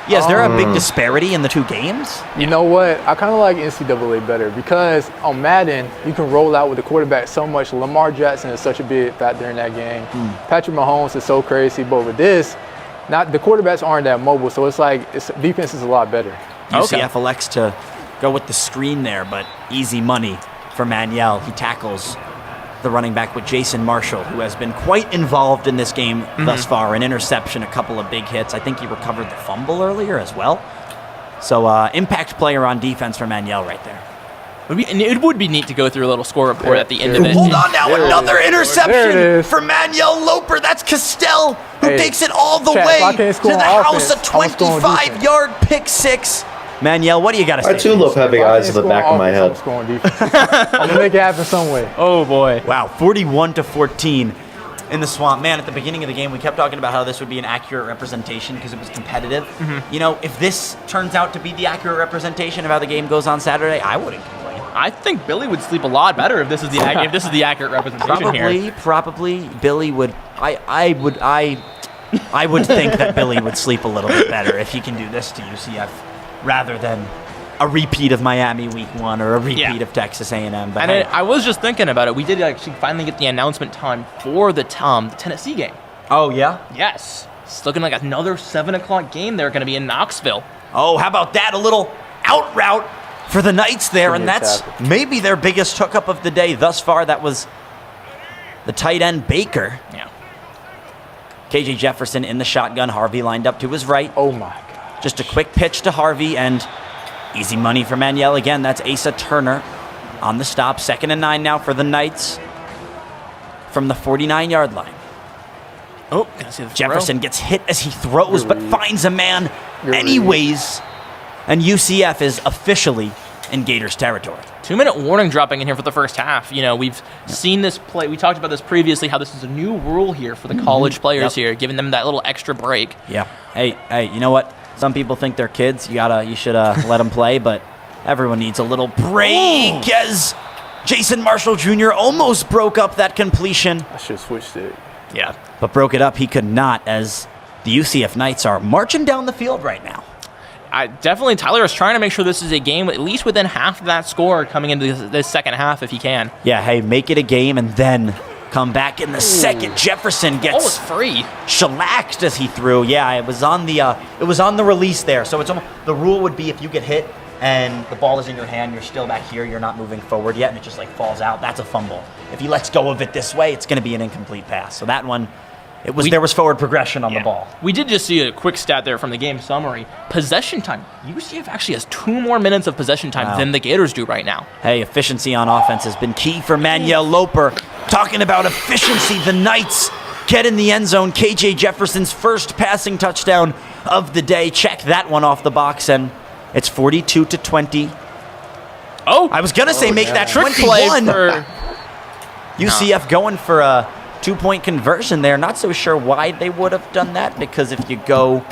Yeah, is there a big disparity in the two games? You know what? I kind of like NCAA better because on Madden, you can roll out with the quarterback so much. Lamar Jackson is such a big factor in that game. Patrick Mahomes is so crazy. But with this, the quarterbacks aren't that mobile, so it's like defense is a lot better. UCF elects to go with the screen there, but easy money for Manuel. He tackles the running back with Jason Marshall, who has been quite involved in this game thus far. An interception, a couple of big hits. I think he recovered the fumble earlier as well. So impact player on defense for Manuel right there. It would be neat to go through a little score report at the end of it. Hold on now, another interception for Manuel Loper. That's Castell, who takes it all the way to the house. A 25-yard pick six. Manuel, what do you got to say? I too love having eyes in the back of my head. I'm gonna make it happen some way. Oh boy! Wow, 41-14 in the Swamp. Man, at the beginning of the game, we kept talking about how this would be an accurate representation because it was competitive. You know, if this turns out to be the accurate representation of how the game goes on Saturday, I wouldn't complain. I think Billy would sleep a lot better if this is the accurate representation here. Probably Billy would. I would think that Billy would sleep a little bit better if he can do this to UCF. Rather than a repeat of Miami Week 1 or a repeat of Texas A&M. But I was just thinking about it. We did actually finally get the announcement time for the Tennessee game. Oh, yeah? Yes. It's looking like another 7 o'clock game. They're going to be in Knoxville. Oh, how about that? A little out route for the Knights there, and that's maybe their biggest hookup of the day thus far. That was the tight end Baker. Yeah. KJ Jefferson in the shotgun. Harvey lined up to his right. Oh, my. Just a quick pitch to Harvey, and easy money for Manuel again. That's Asa Turner on the stop. 2nd and 9 now for the Knights from the 49-yard line. Oh, can I see the Jefferson gets hit as he throws, but finds a man anyways. And UCF is officially in Gators territory. 2-minute warning dropping in here for the first half. You know, we've seen this play. We talked about this previously, how this is a new rule here for the college players here, giving them that little extra break. Yeah. Hey, you know what? Some people think they're kids. You should let them play, but everyone needs a little break as Jason Marshall Jr. almost broke up that completion. I should have switched it. Yeah. But broke it up. He could not, as the UCF Knights are marching down the field right now. Definitely, Tyler is trying to make sure this is a game at least within half of that score coming into this second half if he can. Yeah, hey, make it a game and then come back in the second. Jefferson gets free, shellacked as he threw. Yeah, it was on the release there. So it's almost, the rule would be if you get hit and the ball is in your hand, you're still back here, you're not moving forward yet, and it just like falls out. That's a fumble. If he lets go of it this way, it's going to be an incomplete pass. So that one. There was forward progression on the ball. We did just see a quick stat there from the game summary. Possession time. UCF actually has 2 more minutes of possession time than the Gators do right now. Hey, efficiency on offense has been key for Manuel Loper. Talking about efficiency, the Knights get in the end zone. KJ Jefferson's first passing touchdown of the day. Check that one off the box, and it's 42-20. Oh, I was going to say make that trick 21. Play UCF going for a 2-point conversion there. Not so sure why they would have done that, because if you go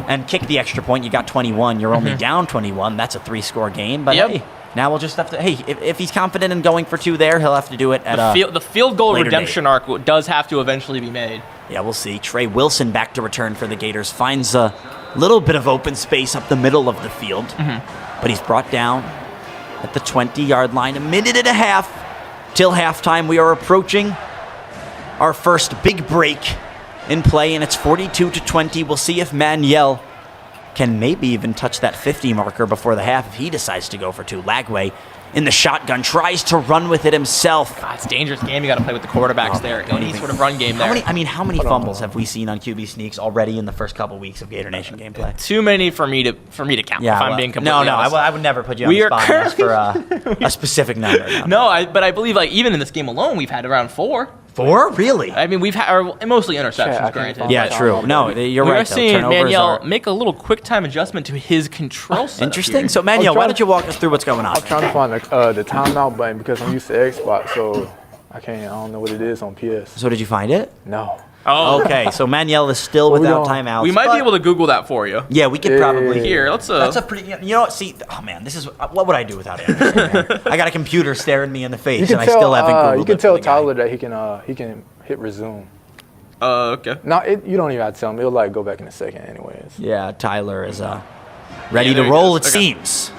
and kick the extra point, you got 21. You're only down 21. That's a 3-score game. But hey, now we'll just have to. Hey, if he's confident in going for 2 there, he'll have to do it at the field goal redemption date. arc does have to eventually be made. Yeah, we'll see. Trey Wilson back to return for the Gators. Finds a little bit of open space up the middle of the field, but he's brought down at the 20-yard line. 1.5 minutes till halftime. We are approaching our first big break in play, and it's 42-20. We'll see if Manuel can maybe even touch that 50 marker before the half if he decides to go for 2. Lagway in the shotgun, tries to run with it himself. God, it's a dangerous game. You got to play with the quarterbacks there. Any sort of run game there. How many fumbles have we seen on QB sneaks already in the first couple weeks of Gator Nation gameplay? Too many for me to count. Yeah, if I'm being completely honest. I would never put you on the spot and ask for a specific number. But I believe even in this game alone, we've had around 4. 4? Really? I mean, we've had mostly interceptions, granted. Yeah, true. No, you're right. We're seeing Manuel make a little quick time adjustment to his control setup. Interesting. So, Manuel, why don't you walk us through what's going on? I'm trying to find the timeout button because I'm used to Xbox, so I don't know what it is on PS. So, did you find it? No. Oh, okay. So Manuel is still without timeouts. We might be able to Google that for you. Yeah, we could probably. Here, let's. That's a pretty. You know what? See, oh man, this is what would I do without it? I got a computer staring me in the face, and I still haven't Googled it. You can tell Tyler that he can hit resume. Okay. No, you don't even have to tell him. It'll go back in a second, anyways. Yeah, Tyler is ready to roll. It seems.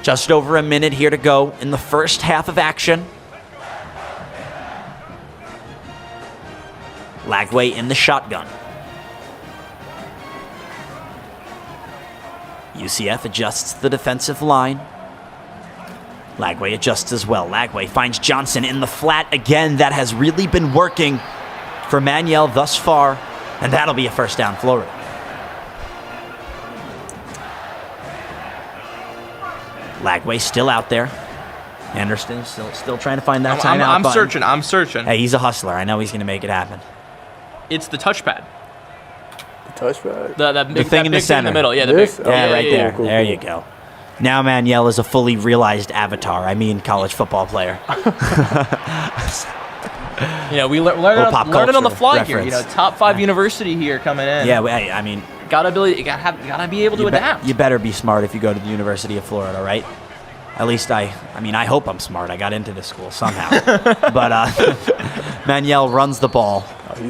Just over a minute here to go in the first half of action. Lagway in the shotgun. UCF adjusts the defensive line. Lagway adjusts as well. Lagway finds Johnson in the flat again. That has really been working for Manuel thus far, and that'll be a first down, Florida. Lagway still out there. Anderson still trying to find that timeout I'm button. I'm searching. Hey, he's a hustler. I know he's going to make it happen. It's the touchpad. The touchpad? The thing in the center. In the middle. Yeah, right there. Cool, there you go. Now Manuel is a fully realized avatar. I mean, college football player. We learn it on the fly reference. here. Top 5 university here coming in. Yeah, I mean, gotta be able to adapt. You better be smart if you go to the University of Florida, right? At least I hope I'm smart. I got into this school somehow. But Manuel runs the ball.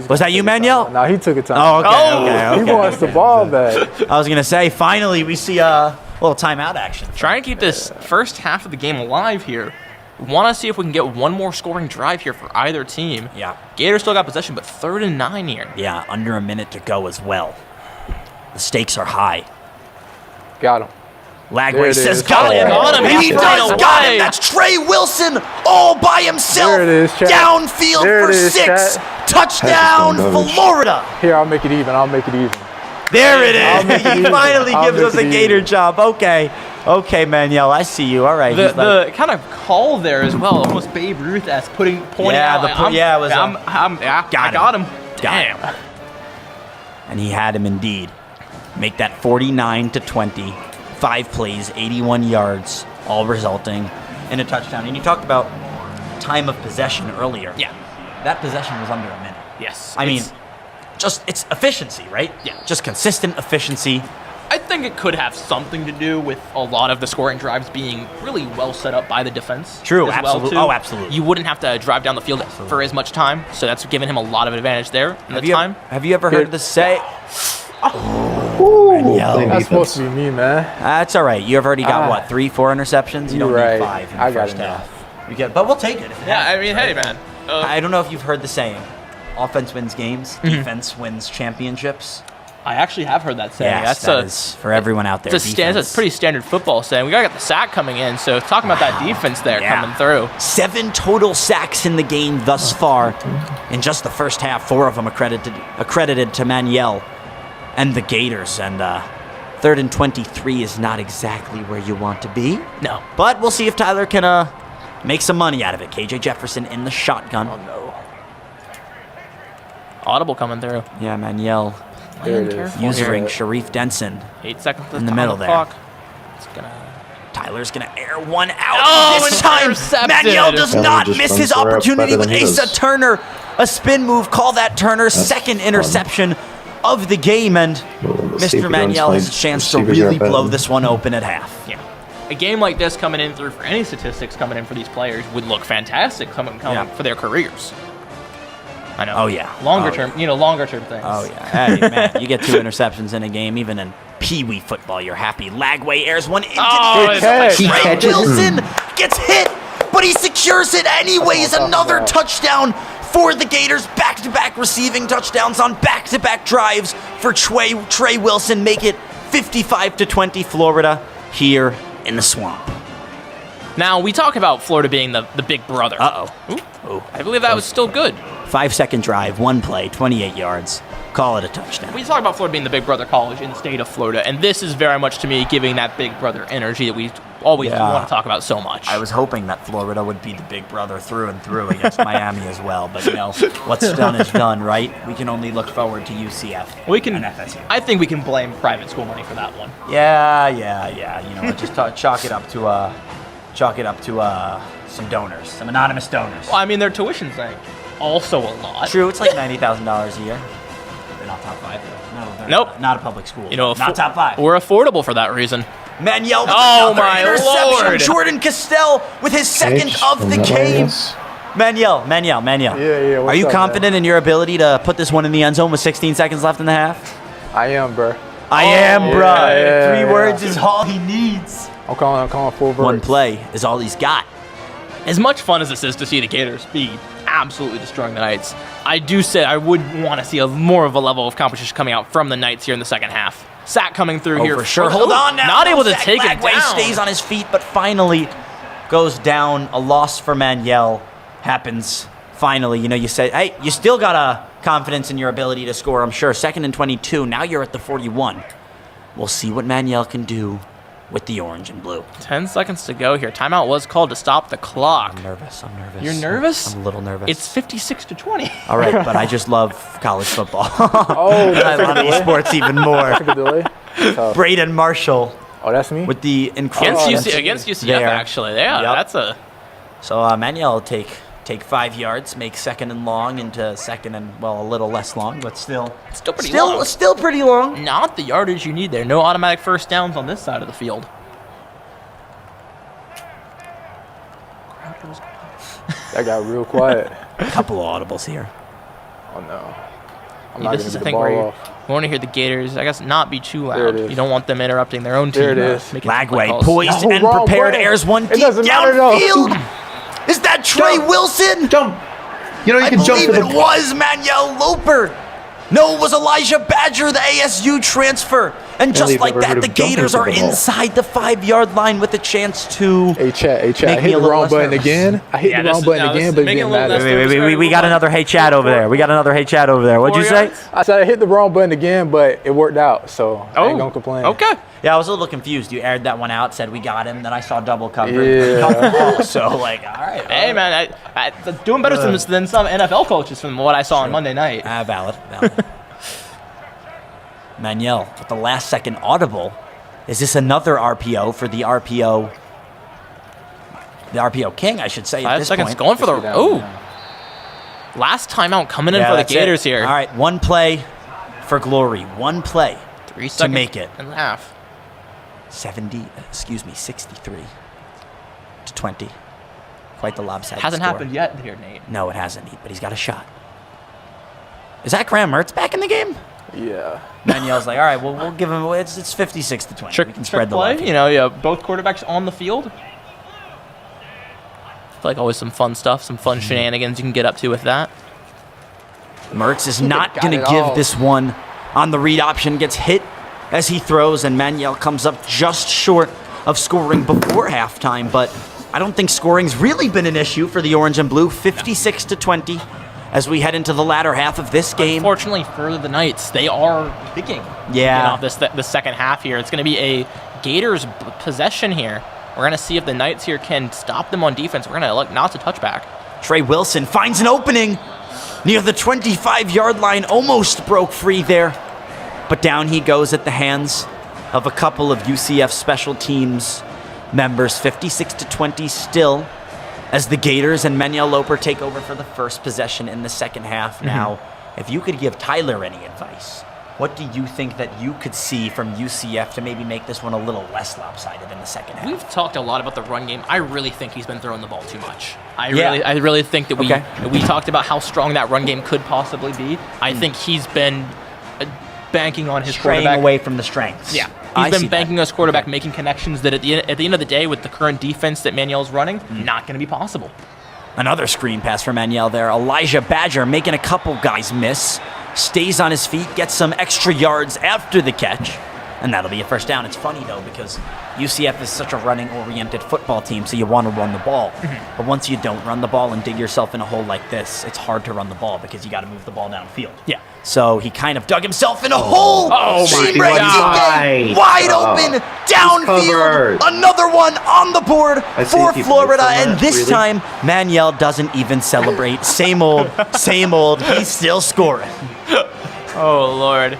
Was that you, Manuel? No, he took a time. Oh, okay. He wants the ball back. I was going to say, finally, we see a little timeout action. Try and keep this first half of the game alive here. We want to see if we can get one more scoring drive here for either team. Yeah. Gators still got possession, but 3rd and 9 here. Yeah, under a minute to go as well. The stakes are high. Got him. Lagway says, got him. He does got him. That's Trey Wilson all by himself. There it is, chat. Downfield for 6. Touchdown, Florida. Here, I'll make it even. There it is. He finally gives us a Gator job. Okay, Manuel, I see you. All right. The kind of call there as well, almost Babe Ruth-esque, pointing out. I got him. Damn. And he had him indeed. Make that 49-20. 5 plays, 81 yards, all resulting in a touchdown. And you talked about time of possession earlier. Yeah. That possession was under a minute. Yes. I mean, it's efficiency, right? Yeah. Just consistent efficiency. I think it could have something to do with a lot of the scoring drives being really well set up by the defense. True, absolutely. Oh, absolutely. You wouldn't have to drive down the field for as much time, so that's given him a lot of advantage there in the time. Have you ever heard this say? That's supposed to be me, man. That's all right. You've already got 3, 4 interceptions. You don't need 5 in the first enough. half. But we'll take it. Hey, man. I don't know if you've heard the saying: offense wins games, defense wins championships. I actually have heard that saying. Yes, that is for everyone out there. It's a pretty standard football saying. We got to get the sack coming in, so talking about that defense there coming through. 7 total sacks in the game thus far. In just the first half, 4 of them accredited to Manuel and the Gators. And 3rd and 23 is not exactly where you want to be. No. But we'll see if Tyler can make some money out of it. KJ Jefferson in the shotgun. Oh, no. Audible coming through. Yeah, Manuel. There it is. Using Sharif Denson. 8 seconds in the middle there. It's gonna. Tyler Tyler's going to air one out. Oh, this time, intercepted. Manuel does Yeah, not he just miss runs his the route opportunity better with than he Asa does. Turner. A spin move. Call that Turner's second interception of the game. And Mr. Manuel has a chance to really blow this one open at half. Yeah. A game like this coming in through for any statistics coming in for these players would look fantastic coming for their careers. I know. Oh, yeah. Longer Oh, term, longer term things. Oh, yeah. Hey, man, you get 2 interceptions in a game, even in Pee-wee football, you're happy. Lagway airs one into the end zone. Trey Wilson gets hit, but he secures it anyways. Another touchdown for the Gators. Back-to-back receiving touchdowns on back-to-back drives for Trey Wilson. Make it 55-20 Florida here in the swamp. Now, we talk about Florida being the big brother. Uh-oh. I believe that was still good. 5-second drive, 1 play, 28 yards. Call it a touchdown. We talk about Florida being the big brother college in the state of Florida, and this is very much, to me, giving that big brother energy that we always want to talk about so much. I was hoping that Florida would be the big brother through and through against Miami as well, but what's done is done, right? We can only look forward to UCF and FSU. I think we can blame private school money for that one. Yeah. Just chalk it up to some donors, some anonymous donors. Well, I mean, their tuition's like also a lot. True, it's like $90,000 a year. They're not top 5 though. No, they're Nope. not a public school. Not top 5. We're affordable for that reason. Manuel with Oh, another my interception. Lord. Jordan Castell with his second of the game. Manuel. Yeah, Are you what's up, confident in your ability to put this one in the end zone with 16 seconds left in the half? I am, bro. I am, bro. Yeah, 3 yeah. words is all he needs. I'm calling full verse. 1 play is all he's got. As much fun as this is to see the Gators be absolutely destroying the Knights, I do say I would want to see more of a level of competition coming out from the Knights here in the second half. Sack coming through here. For sure. Hold on now. Not able to Zach take it Lagway down. stays on his feet, but finally goes down. A loss for Manuel happens finally. You said, hey, you still got a confidence in your ability to score, I'm sure. 2nd and 22. Now you're at the 41. We'll see what Manuel can do with the orange and blue. 10 seconds to go here. Timeout was called to stop the clock. I'm nervous. You're nervous? I'm a little nervous. It's 56-20. All right, but I just love college football. Oh, I love esports even more. Take a delay. Braden Marshall. Oh, that's me? With the incredible... Against UCF, actually. Yeah, that's a... So Manuel will take 5 yards, make 2nd and long into 2nd and, a little less long, but still pretty long. Still pretty long. Not the yardage you need there. No automatic first downs on this side of the field. That got real quiet. A couple of audibles here. Oh, no. I'm Yeah, not this going is to the get the thing ball where off. you want to hear the Gators, I guess, not be too There it loud. is. You don't want them interrupting their own team. There it is. making some play Lagway calls. poised No, and wrong prepared, way. airs one It deep doesn't matter, though. downfield. Is that Trey Wilson? Jump. You I believe it was Manuel Loper. No, it was Elijah Badger, the ASU transfer. And just they've like never that, heard the of jumping Gators for are the ball. inside the 5-yard line with a chance to... Hey, chat. I Make hit me a the little wrong less button nervous. again. I hit the wrong button again, but it's getting mad at me. We got another hey chat over there. What'd you say? I said I hit the wrong button again, but it worked out, so I ain't gonna complain. Okay. Yeah, I was a little confused. You aired that one out, said we got him, then I saw double coverage. Yeah. So, all right. Hey, man, I doing better than some NFL coaches from what I saw on Monday night. Valid. Manuel with the last second audible. Is this another RPO for the RPO? The RPO king, I should say. 5 at this seconds point. going for the... Last timeout coming in for the that's it. Gators here. All right, 1 play for glory. 1 play 3 to seconds make it. and a half. 63 to 20. Quite the lopsided Hasn't score. happened yet here, Nate. No, it hasn't, but he's got a shot. Is that Graham Mertz back in the game? Yeah. Manuel's like, all right, well, we'll give him. It's 56 to 20. We can spread the play. love. You know, yeah, both quarterbacks on the field. I feel like always some fun stuff, some fun shenanigans you can get up to with that. Mertz is not Got going it to give all. this one on the read option. Gets hit as he throws, and Manuel comes up just short of scoring before halftime. But I don't think scoring's really been an issue for the orange and blue. 56 to 20 as we head into the latter half of this game. Unfortunately for the Knights, they are picking. Yeah. The second half here. It's going to be a Gators possession here. We're going to see if the Knights here can stop them on defense. We're going to look not to touchback. Trey Wilson finds an opening near the 25-yard line. Almost broke free there. But down he goes at the hands of a couple of UCF special teams members 56-20 still as the Gators and Manuel Loper take over for the first possession in the second half. Now, if you could give Tyler any advice, what do you think that you could see from UCF to maybe make this one a little less lopsided in the second half? We've talked a lot about the run game. I really think he's been throwing the ball too much. I Yeah. really think that we talked about how strong that run game could possibly be. I think he's been banking on his Straying quarterback away from the strengths. Yeah, I he's see been banking on his quarterback, making connections that at the end of the day, with the current defense that Manuel's running, not going to be possible. Another screen pass for Manuel there. Elijah Badger making a couple guys miss. Stays on his feet, gets some extra yards after the catch, and that'll be a first down. It's funny, though, because UCF is such a running-oriented football team, so you want to run the ball. But once you don't run the ball and dig yourself in a hole like this, it's hard to run the ball because you got to move the ball downfield. Yeah. So he kind of dug himself in a hole. Oh, my Seabreak God. DK, wide open, downfield. Another one on the board for Florida, and this time, Manuel doesn't even celebrate. Same old, same old. He's still scoring. Oh, Lord.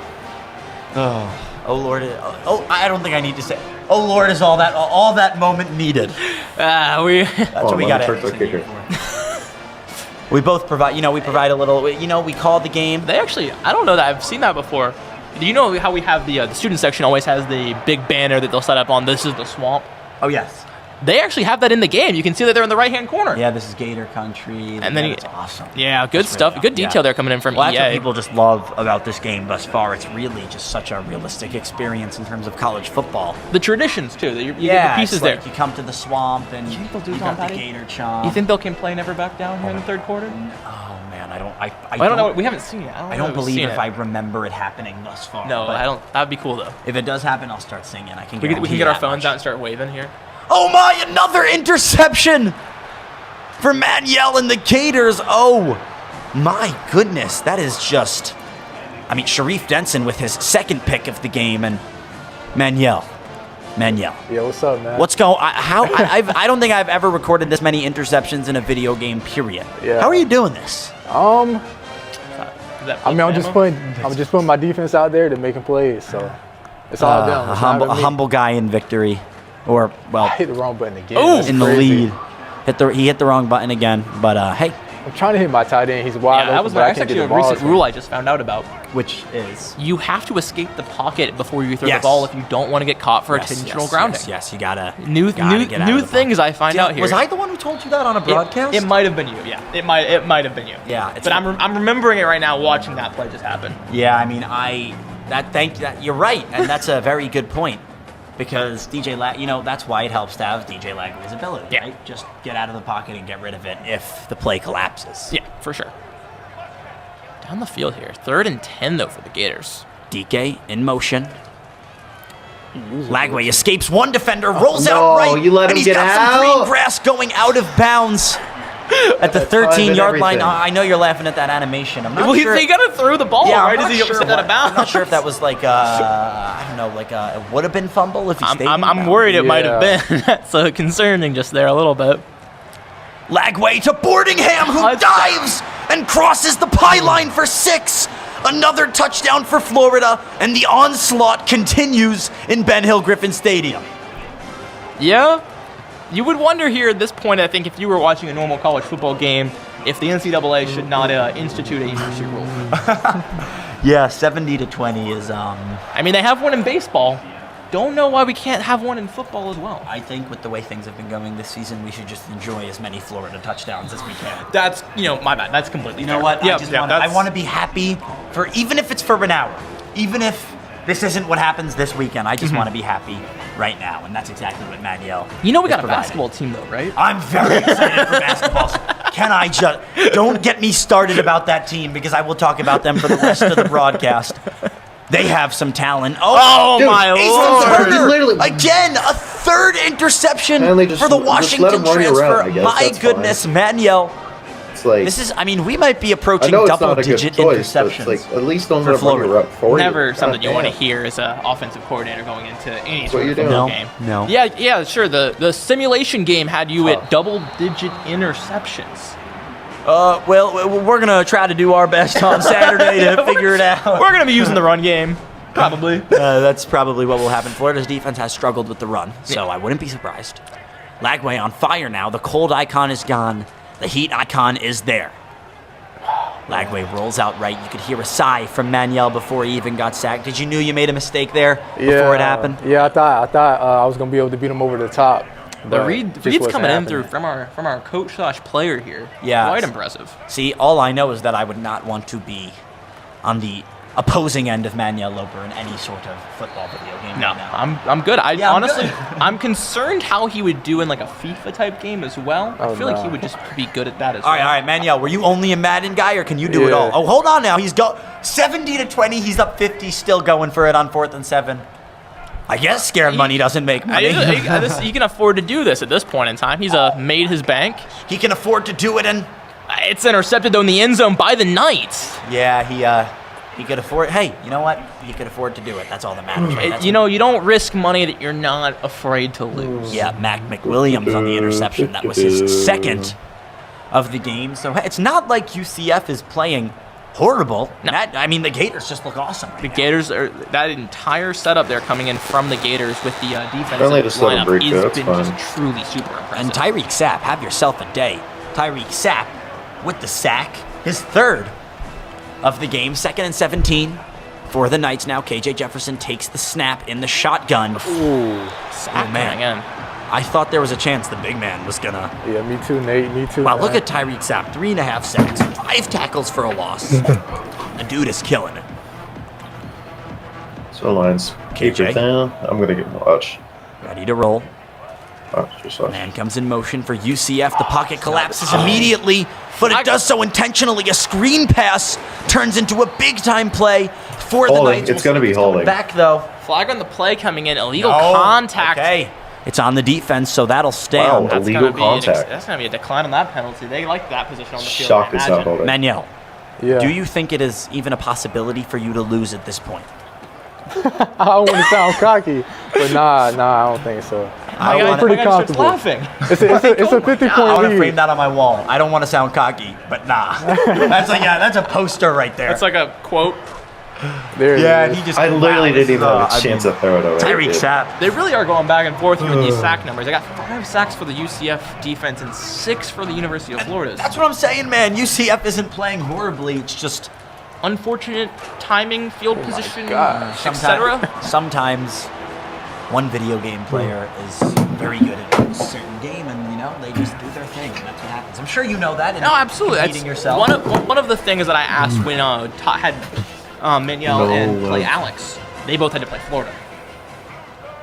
Oh, Lord. Oh, I don't think I need to say. Oh, Lord, is all that moment needed. That's what we got to We both provide, we provide a little, we call the game. They actually, I don't know that I've seen that before. Do you know how we have the student section always has the big banner that they'll set up on "This is the swamp"? Oh, yes. They actually have that in the game. You can see that they're in the right-hand corner. Yeah, this is Gator Country. And then it's awesome. Yeah, good stuff. Really Good detail there coming in from That's EA. what people just love about this game thus far. It's really just such a realistic experience in terms of college football. The traditions, too. You get the pieces it's there. like you come to the swamp and you got the Gator chomp. You think they'll complain never back down here in the third quarter? Oh, man, I don't know. We haven't seen it. I don't believe if I remember it happening thus far. No, but I don't. That would be cool, though. If it does happen, I'll start singing. I can We can guarantee get our that phones much. out and start waving here. Oh my, another interception for Manuel and the Gators. Oh my goodness, that is just, Sharif Denson with his second pick of the game, and Manuel. Yo, what's up, man? What's going, I don't think I've ever recorded this many interceptions in a video game, period. Yeah. How are you doing this? I'm just putting my defense out there to making plays, so it's all them. A It's not even me. humble guy in victory. Or, well, I hit the wrong button again. Ooh, That's in the crazy. lead. He hit the wrong button again, but hey. I'm trying to hit my tight end. He's wide open. That's but I can't actually get a the ball, recent so- rule I just found out about. Which is? You have to escape the pocket before you throw Yes. the ball if you don't want to get caught for intentional grounding. Yes, you gotta. New get out of the things I find out here. Was I the one who told you that on a broadcast? It might have been you. Yeah, it might have been you. Yeah, but I'm remembering it right now, watching that play just happen. Yeah, you're right, and that's a very good point. Because DJ Lag, that's why it helps to have DJ Lagway's ability, right? Just get out of the pocket and get rid of it if the play collapses. Yeah, for sure. Down the field here. 3rd and 10, though, for the Gators. DK in motion. Lagway escapes one defender, rolls out right, you let him and he's get got out. some green grass going out of bounds at the 13-yard line. I know you're laughing at that animation. I'm not Well, sure. he got to throw the ball, Yeah, right? I'm As not he sure stepped out of bounds. I'm not sure if that was like it would have been fumble if he stayed. I'm worried it might have been. That's concerning just there a little bit. Lagway to Boardingham, who dives and crosses the pylon for 6. Another touchdown for Florida, and the onslaught continues in Ben Hill Griffin Stadium. Yeah. You would wonder here at this point, I think, if you were watching a normal college football game, if the NCAA should not institute a mercy rule. Yeah, 70-20 is. They have one in baseball. Don't know why we can't have one in football as well. I think with the way things have been going this season, we should just enjoy as many Florida touchdowns as we can. That's, my bad. That's completely fair. what? Yeah, I want to be happy for, even if it's for an hour, even if this isn't what happens this weekend, I just want to be happy right now, and that's exactly what Manuel we got a providing. basketball team, though, right? I'm very excited for basketball. Can I just... Don't get me started about that team, because I will talk about them for the rest of the broadcast. They have some talent. Oh, dude, my Lord. He's literally- Again, a 3rd interception Manly, just for the let him Washington run you transfer. around, I guess. My That's goodness, fine. Manuel. It's like, This is, we might be I approaching know it's not a good double-digit choice, but interceptions. it's like, at least don't for let him run you Florida. up for you. Never something you want to Goddamn. hear as an offensive coordinator going into any That's sort what of you do. football No, game. no. Yeah, sure. The simulation game had you at double-digit interceptions. Well, we're going to try to do our best on Saturday to figure it out. We're going to be using the run game. Probably. That's probably what will happen. Florida's defense has struggled with the run, so I wouldn't be surprised. Lagway on fire now. The cold icon is gone. The heat icon is there. Lagway rolls out right. You could hear a sigh from Manuel before he even got sacked. Did you knew you made a mistake there before it happened? Yeah, I thought I was gonna be able to beat him over the top. The read's coming in through from our coach/player here. Yeah. Quite impressive. See, all I know is that I would not want to be on the opposing end of Manuel Loper in any sort of football video game. No, right now. I'm good. Honestly, good. I'm concerned how he would do in like a FIFA type game as well. I feel like he would just be good at that as well. All right, Manuel, were you only a Madden guy, or can you do it all? Oh, hold on now. He's 70-20. He's up 50, still going for it on 4th and 7. I guess scared money doesn't make money. He can afford to do this at this point in time. He's made his bank. He can afford to do it, and it's intercepted though in the end zone by the Knights. Yeah, he could afford. Hey, you know what? He could afford to do it. That's all that matters. Right? You don't risk money that you're not afraid to lose. Yeah, Mac McWilliams on the interception. That was his second of the game. So it's not like UCF is playing horrible. No. The Gators just look awesome. The Gators are that entire setup there coming in from the Gators with the defensive lineup has been just truly super impressive. And Tyreek Sapp, have yourself a day. Tyreek Sapp with the sack, his third of the game, 2nd and 17 for the Knights now. KJ Jefferson takes the snap in the shotgun. Ooh, sack man. Again. I thought there was a chance the big man was gonna. Yeah, me too, Nate. Me too. Wow, look at Tyreek Sapp, 3.5 sacks, 5 tackles for a loss. The dude is killing it. So lines keep KJ. it down. I'm gonna get watch. Ready to roll. Just watch. Man comes in motion for UCF. The pocket collapses immediately, but it does so intentionally. A screen pass turns into a big-time play for the Knights. It's going to be holding. Back, though. Flag on the play coming in. Illegal contact. Okay. It's on the defense, so that'll stand. Wow, illegal contact. That's going to be a decline on that penalty. They like that position on the field. Shock is not holding. Manuel, Yeah. do you think it is even a possibility for you to lose at this point? I don't want to sound cocky, but nah, I don't think so. I'm pretty comfortable. Laughing. It's a 50-point I want to lead. frame that on my wall. I don't want to sound cocky, but nah. That's a poster right there. That's like a quote. There it is. he just. I literally didn't even have a chance to throw it away. Tyreek Sapp. They really are going back and forth here with these sack numbers. I got 5 sacks for the UCF defense and 6 for the University of Florida. That's what I'm saying, man. UCF isn't playing horribly. It's just unfortunate timing, field position, etc. Sometimes one video game player is very good at a certain game, and they just do their thing, and that's what happens. I'm sure you know that. No, absolutely. Competing yourself. One of the things that I asked when had Manuel and play Alex, they both had to play Florida.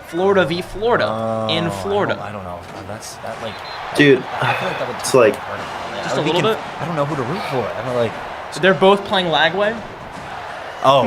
Florida v. Florida in Florida. I don't know. Dude, I feel like that would it's like just a little bit. I don't know who to root for. I don't like. They're both playing Lagway. Oh.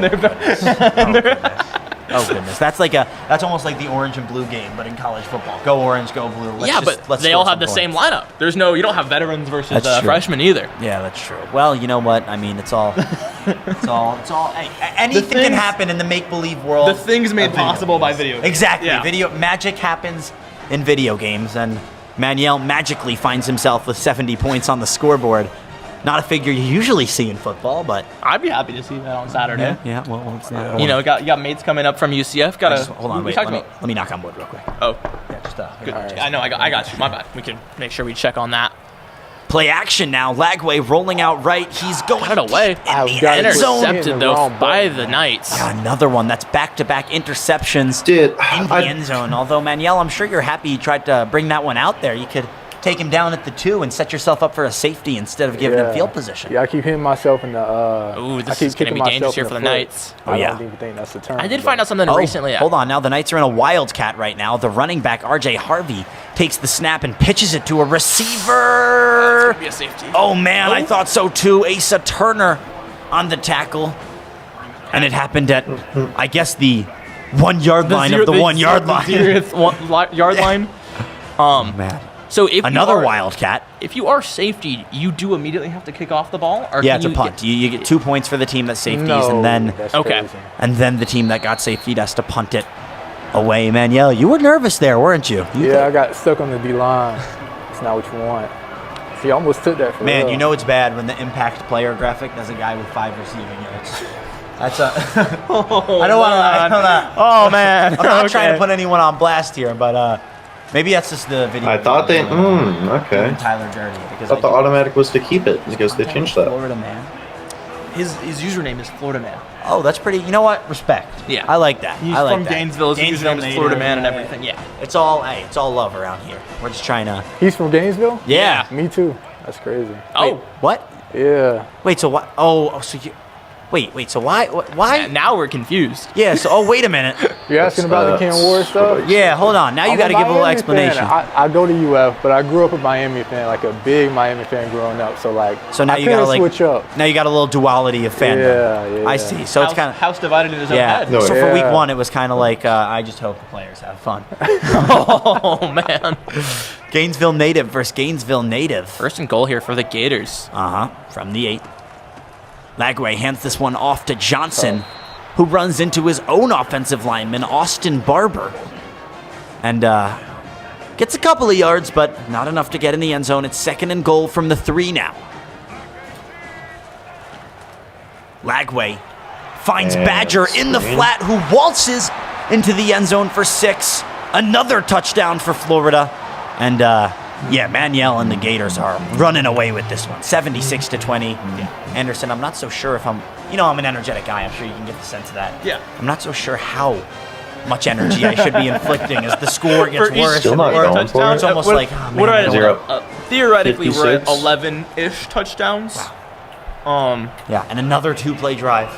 Oh goodness, that's almost like the orange and blue game, but in college football. Go orange, go blue. Let's they all have the same lineup. You don't have veterans versus freshmen either. Yeah, that's true. Well, you know what? It's all, Hey, anything can happen in the make-believe world. The things made possible by video games. Exactly. Yeah. Video magic happens in video games, and Manuel magically finds himself with 70 points on the scoreboard. Not a figure you usually see in football, but I'd be happy to see that on Saturday. Yeah. Well, it's not. You got mates coming up from UCF. Hold on, wait. Let me knock on wood real quick. Oh, yeah, just good. Right. I know. I got you. My bad. We can make sure we check on that. Play action now. Lagway rolling out right. He's going got it away. Intercepted though by the Knights. Yeah, another one. That's back-to-back interceptions in the end zone. Although Manuel, I'm sure you're happy you tried to bring that one out there. You could take him down at the 2 and set yourself up for a safety instead of giving him field position. Yeah, I keep hitting myself in the. This is going to be dangerous here for the Knights. I don't even think that's the term. I did find out something recently. Hold on, now the Knights are in a wildcat right now. The running back RJ Harvey takes the snap and pitches it to a receiver. That's gonna be a safety. Oh man, I thought so too. Asa Turner on the tackle, and it happened at, I guess, the 1 yard line of the 1 yard line. The yard line. Man. So if another wildcat. If you are safety, you do immediately have to kick off the ball. Or yeah, it's a punt. You get 2 points for the team that safeties, and then the team that got safetied has to punt it away. Manuel, you were nervous there, weren't you? I got stuck on the D line. It's not what you want. See, I almost took that for Man, real. you know it's bad when the impact player graphic does a guy with 5 receiving yards. That's a. I don't want to. Oh man. I'm not trying to put anyone on blast here, but maybe that's just the video. I thought they. Okay. Doing Tyler dirty because I thought the automatic was to keep it because they changed that. Florida man. His username is Florida Man. Oh, that's pretty. You know what? Respect. Yeah. I like that. He's I like from that. Gainesville. His username is native, Florida Man and everything. Yeah. It's all love around here. We're just trying to. He's from Gainesville? Yeah. Me too. That's crazy. Oh. Wait, what? Yeah. Wait. So what? Oh. So you. Wait. So why? Why? Now we're confused. Yeah. So wait a minute. You're asking about the Ken Ward stuff? Yeah. Hold on. Now you got to give a little explanation. I go to UF, but I grew up a Miami fan, like a big Miami fan growing up. So like, So now I you got to couldn't like switch up. Now you got a little duality of fandom. Yeah. I see. So it's kind of house divided in his own yeah. head. So for week 1, it was kind of like I just hope the players have fun. Oh man. Gainesville native versus Gainesville native. First and goal here for the Gators. From the 8. Lagway hands this one off to Johnson, who runs into his own offensive lineman, Austin Barber. And gets a couple of yards, but not enough to get in the end zone. It's 2nd and goal from the 3 now. Lagway finds Badger in the flat, who waltzes into the end zone for 6. Another touchdown for Florida. And Manuel and the Gators are running away with this one, 76-20. Anderson, I'm not so sure if I'm an energetic guy. I'm sure you can get the sense of that. Yeah. I'm not so sure how much energy I should be inflicting as the score gets For each worse. Still not going for it. It's almost like, oh, what man, are theoretically, we're at 56. 11-ish touchdowns. Yeah, and another 2-play drive.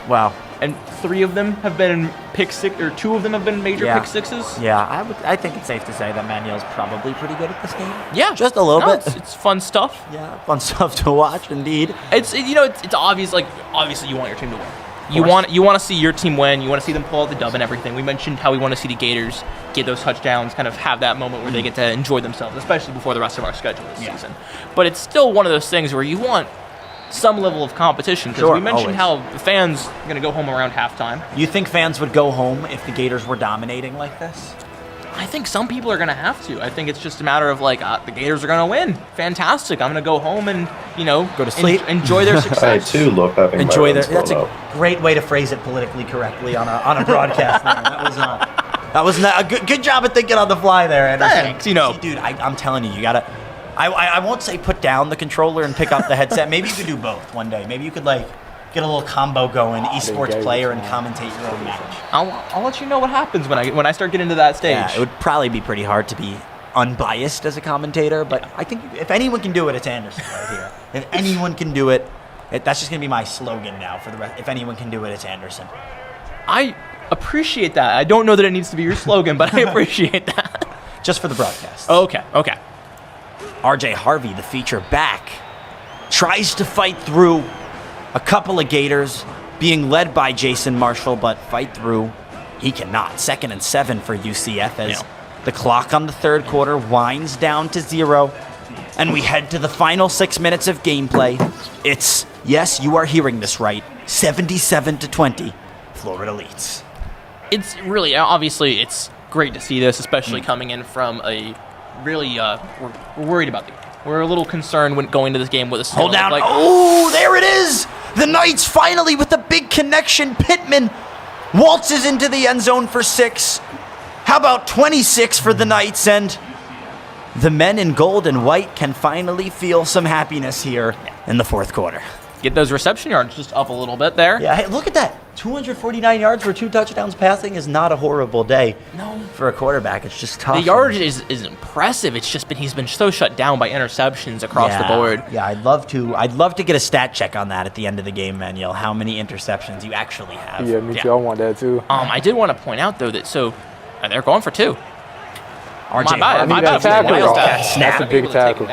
Wow. And 3 of them have been pick six, or 2 of them have been major Yeah. pick sixes. Yeah, I think it's safe to say that Manuel's probably pretty good at this game. Yeah, just a little bit. It's fun stuff. Yeah, fun stuff to watch, indeed. It's obvious. Like obviously, you want your team to win. You want to see your team win. You want to see them pull out the dub and everything. We mentioned how we want to see the Gators get those touchdowns, kind of have that moment where they get to enjoy themselves, especially before the rest of our schedule this season. But it's still one of those things where you want some level of competition, because we mentioned how the fans are going to go home around halftime. You think fans would go home if the Gators were dominating like this? I think some people are going to have to. I think it's just a matter of like, the Gators are going to win. Fantastic. I'm going to go home and, go to sleep. Enjoy their success. I too love having enjoy my their. That's a great way to phrase it politically correctly on a broadcast. That was a good job at thinking on the fly there, Anderson. Thanks. Dude, I'm telling you, you gotta. I won't say put down the controller and pick up the headset. Maybe you could do both one day. Maybe you could get a little combo going, esports player and commentate your own match. I'll let you know what happens when I start getting to that stage. Yeah, it would probably be pretty hard to be unbiased as a commentator, but I think if anyone can do it, it's Anderson right here. If anyone can do it, that's just gonna be my slogan now for the rest. If anyone can do it, it's Anderson. I appreciate that. I don't know that it needs to be your slogan, but I appreciate that. Just for the broadcast. Okay. RJ Harvey, the feature back, tries to fight through a couple of Gators being led by Jason Marshall, but fight through, he cannot. 2nd and 7 for UCF as the clock on the 3rd quarter winds down to 0, and we head to the final 6 minutes of gameplay. It's, yes, you are hearing this right, 77-20, Florida leads. It's really, obviously, it's great to see this, especially coming in from a really, we're worried about the game. We're a little concerned when going to this game with a Hold down. Oh, there it is. The Knights finally with a big connection. Pittman waltzes into the end zone for 6. How about 26 for the Knights? And the men in gold and white can finally feel some happiness here in the 4th quarter. Get those reception yards just up a little bit there. Yeah, hey, look at that. 249 yards for 2 touchdowns passing is not a horrible day for a quarterback. It's just tough. The yardage is impressive. It's just he's been so shut down by interceptions across the board. Yeah, I'd love to get a stat check on that at the end of the game, Manuel. How many interceptions you actually have? Yeah, me too. I want that too. I did want to point out though that they're going for 2. RJ My bad. That's a big tackle.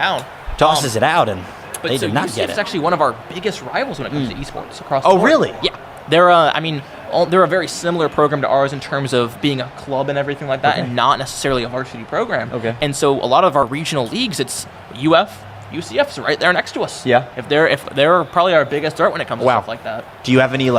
Tosses it out and they did not UCF get it. is actually one of our biggest rivals when it comes to esports across the Oh, board. really? Yeah. They're a very similar program to ours in terms of being a club and everything like that, and not necessarily a varsity program. Okay. And so a lot of our regional leagues, it's UCF's right there next to us. Yeah. If they're probably our biggest threat when it comes to stuff like that. Do you have any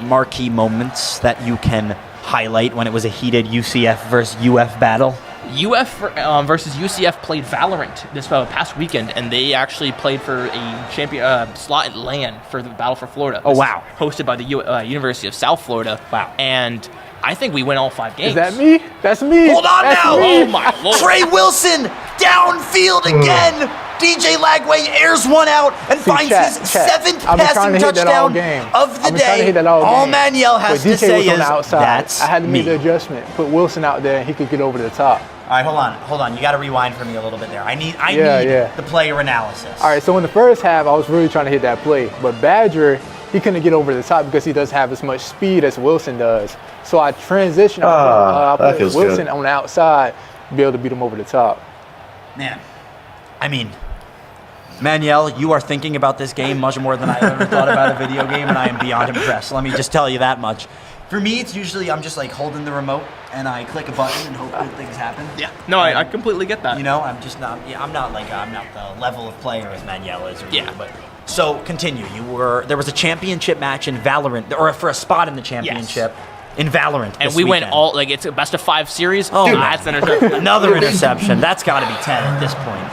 marquee moments that you can highlight when it was a heated UCF versus UF battle? UF versus UCF played Valorant this past weekend, and they actually played for a champion slot at LAN for the Battle for Florida. Oh, wow. Hosted by the University of South Florida. Wow. And I think we win all 5 games. Is that me? That's me. Hold on That's now. me. Oh my Lord. Trey Wilson downfield again. DJ Lagway airs one out and finds his 7th I've been trying passing to hit that all touchdown game. of the I've been trying to day. hit that all game. Maniel has But to DK say was on is the outside. that's I had to make the me. adjustment. Put Wilson out there, and he could get over the top. All right, hold on. You got to rewind for me a little bit there. I need Yeah. the player analysis. All right, so in the first half, I was really trying to hit that play, but Badger, he couldn't get over the top because he doesn't have as much speed as Wilson does. So I transitioned. I that put feels Wilson good. on the outside to be able to beat him over the top. Man, I mean, Maniel, you are thinking about this game much more than I ever thought about a video game, and I am beyond impressed. Let me just tell you that much. For me, it's usually I'm just like holding the remote and I click a button and hope good things happen. Yeah. No, I completely get that. You know, I'm just not. Yeah, I'm not the level of player as Maniel is. Or Yeah. you, but so continue. There was a championship match in Valorant, or for a spot in the championship in Valorant. And this we went weekend. all, like, it's a best of 5 series. Oh, Dude, my. that's an interception. Another interception. That's got to be 10 at this point.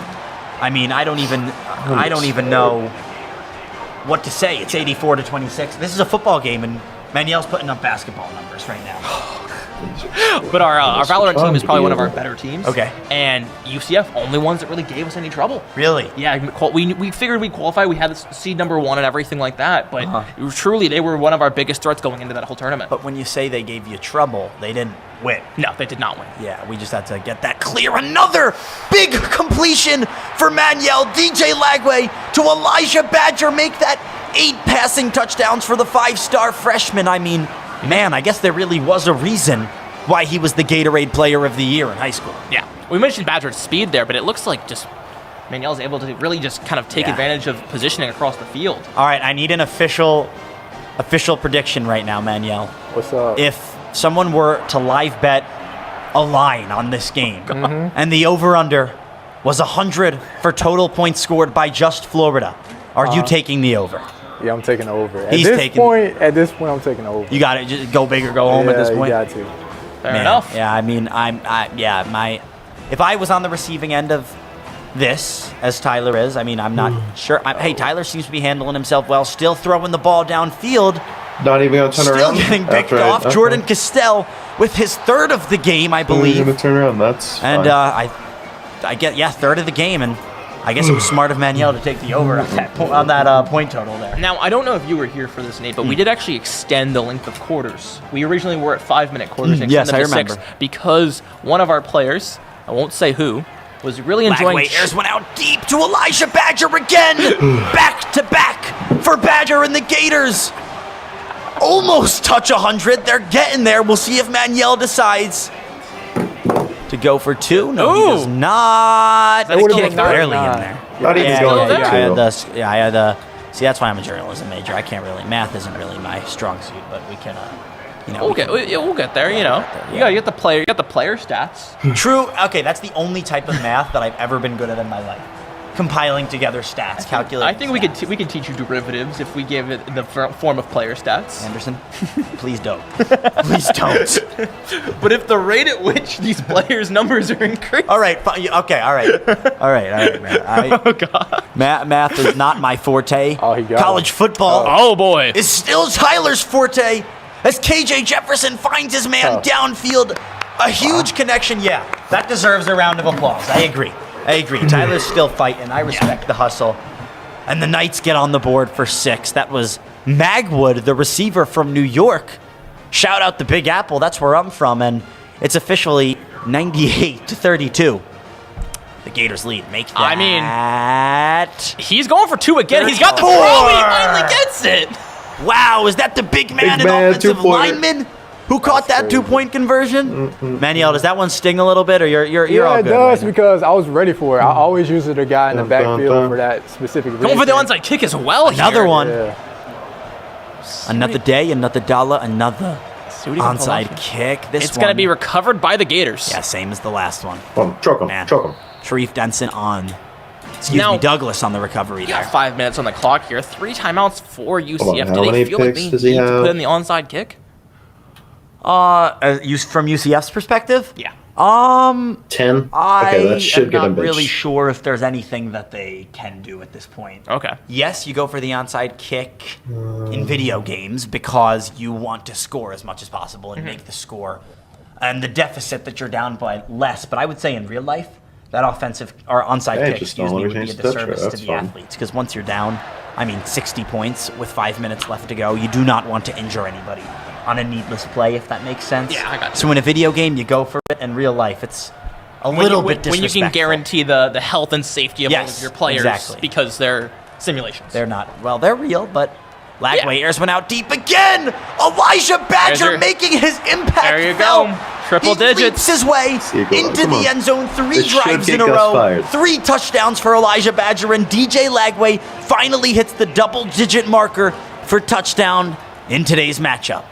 I mean, I don't even know what to say. It's 84-26. This is a football game, and Maniel's putting up basketball numbers right now. But our Valorant team is probably one of our better teams. Okay. And UCF, only ones that really gave us any trouble. Really? Yeah, we figured we'd qualify. We had seed number 1 and everything like that. But truly, they were one of our biggest threats going into that whole tournament. But when you say they gave you trouble, they didn't win. No, they did not win. Yeah, we just had to get that clear. Another big completion for Maniel. DJ Lagway to Elijah Badger make that 8 passing touchdowns for the 5-star freshman. I mean, man, I guess there really was a reason why he was the Gatorade Player of the Year in high school. Yeah. We mentioned Badger's speed there, but it looks like just Maniel's able to really just kind of take advantage of positioning across the field. All right, I need an official prediction right now, Maniel. What's up? If someone were to live bet a line on this game, and the over-under was 100 for total points scored by just Florida, are you taking the over? Yeah, I'm taking the over. At He's this taking- point, I'm taking the over. You got to just go big or go home at this point. You got to. Fair enough. Yeah, I mean, if I was on the receiving end of this, as Tyler is, I mean, I'm not sure. Hey, Tyler seems to be handling himself well, still throwing the ball downfield. Not even going to turn Still around? getting picked After off. Jordan Castell with his 3rd of the game, I Going believe. to turn around. That's And fine. I get 3rd of the game, and I guess it was smart of Maniel to take the over on that point total there. Now, I don't know if you were here for this, Nate, but we did actually extend the length of quarters. We originally were at 5-minute quarters and Yes, extended I to remember. 6 because one of our players, I won't say who, was really enjoying... Lagway airs one out deep to Elijah Badger again. Back to back for Badger and the Gators. Almost touch 100. They're getting there. We'll see if Maniel decides to go for 2. No, he does not. That would've Kick been barely nice. in there. Not even going I had for 2. I had the. See, that's why I'm a journalism major. I can't really. Math isn't really my strong suit, but we can. We'll get there, you know. You got the player stats. True. Okay, that's the only type of math that I've ever been good at in my life. Compiling together stats, calculating. I think we could teach you derivatives if we gave it in the form of player stats. Anderson, please don't. Please don't. But if the rate at which these players' numbers are increasing. All right. Okay. All right, man. Oh God. Math is not my forte. Oh, he got College football. Oh boy. Is still Tyler's forte as KJ Jefferson finds his man downfield. A huge connection. Yeah, that deserves a round of applause. I agree. Tyler's still fighting. I respect the hustle. And the Knights get on the board for 6. That was Magwood, the receiver from New York. Shout out the Big Apple. That's where I'm from. And it's officially 98-32. The Gators lead. Make that. I mean, he's going for 2 again. He's got the throw. 34. He finally gets it. Wow, is that the big man and offensive lineman who caught that 2-point conversion? Maniel, does that one sting a little bit, or you're all Yeah, it good? does because I was ready for it. I always use the guy in the backfield for that specific reason. Going for the onside kick as well. Another here. one. Yeah. Another day, another dollar, another See what he can pull onside off. kick. This It's one, going to be recovered by the Gators. yeah, same as the last one. Choke him. Man. Choke him. Sharif Denson on. Now- Douglas on the recovery You there. got 5 minutes on the clock here. 3 timeouts for UCF. how Do many they feel like picks they does he need to have? Uh, put in the onside kick? From UCF's perspective? Yeah. 10? I Okay, that should am get him not really benched. sure if there's anything that they can do at this point. Okay. Yes, you go for the onside kick in video games because you want to score as much as possible and make the score and the deficit that you're down by less. But I would say in real life, that offensive or onside Hey, kick, just excuse me, don't would be a change the touch disservice rate, to that's the fine. athletes because once you're down, 60 points with 5 minutes left to go, you do not want to injure anybody on a needless play, if that makes sense. Yeah, I got you. So in a video game, you go for it. In real life, it's a little bit disrespectful. When you can guarantee the health and safety of all Yes, of your players exactly. because they're simulations. They're not. Well, they're real, but Lagway airs one out deep again. Elijah Badger making his impact. There you felt. go. Triple He digits. leaps his way into Come the on. end zone. 3 This should drives get in a Gus row. fired. 3 touchdowns for Elijah Badger, and DJ Lagway finally hits the double-digit marker for touchdown in today's matchup.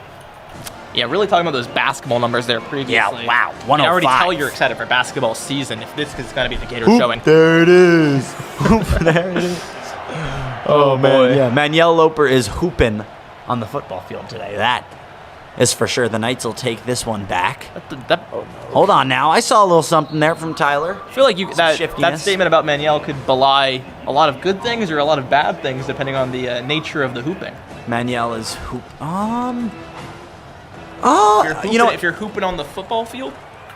Yeah, really talking about those basketball numbers there previously. Yeah, wow, I can already 105. tell you're excited for basketball season if this is going to be the Gator Oop, showing. there it is. There it is. Oh, man. Yeah, Manuel Loper is hooping on the football field today. That is for sure. The Knights will take this one back. Hold on now. I saw a little something there from Tyler. I feel like that shiftiness. statement about Manuel could belie a lot of good things or a lot of bad things depending on the nature of the hooping. Manuel is hoop. If you're hooping on the football field,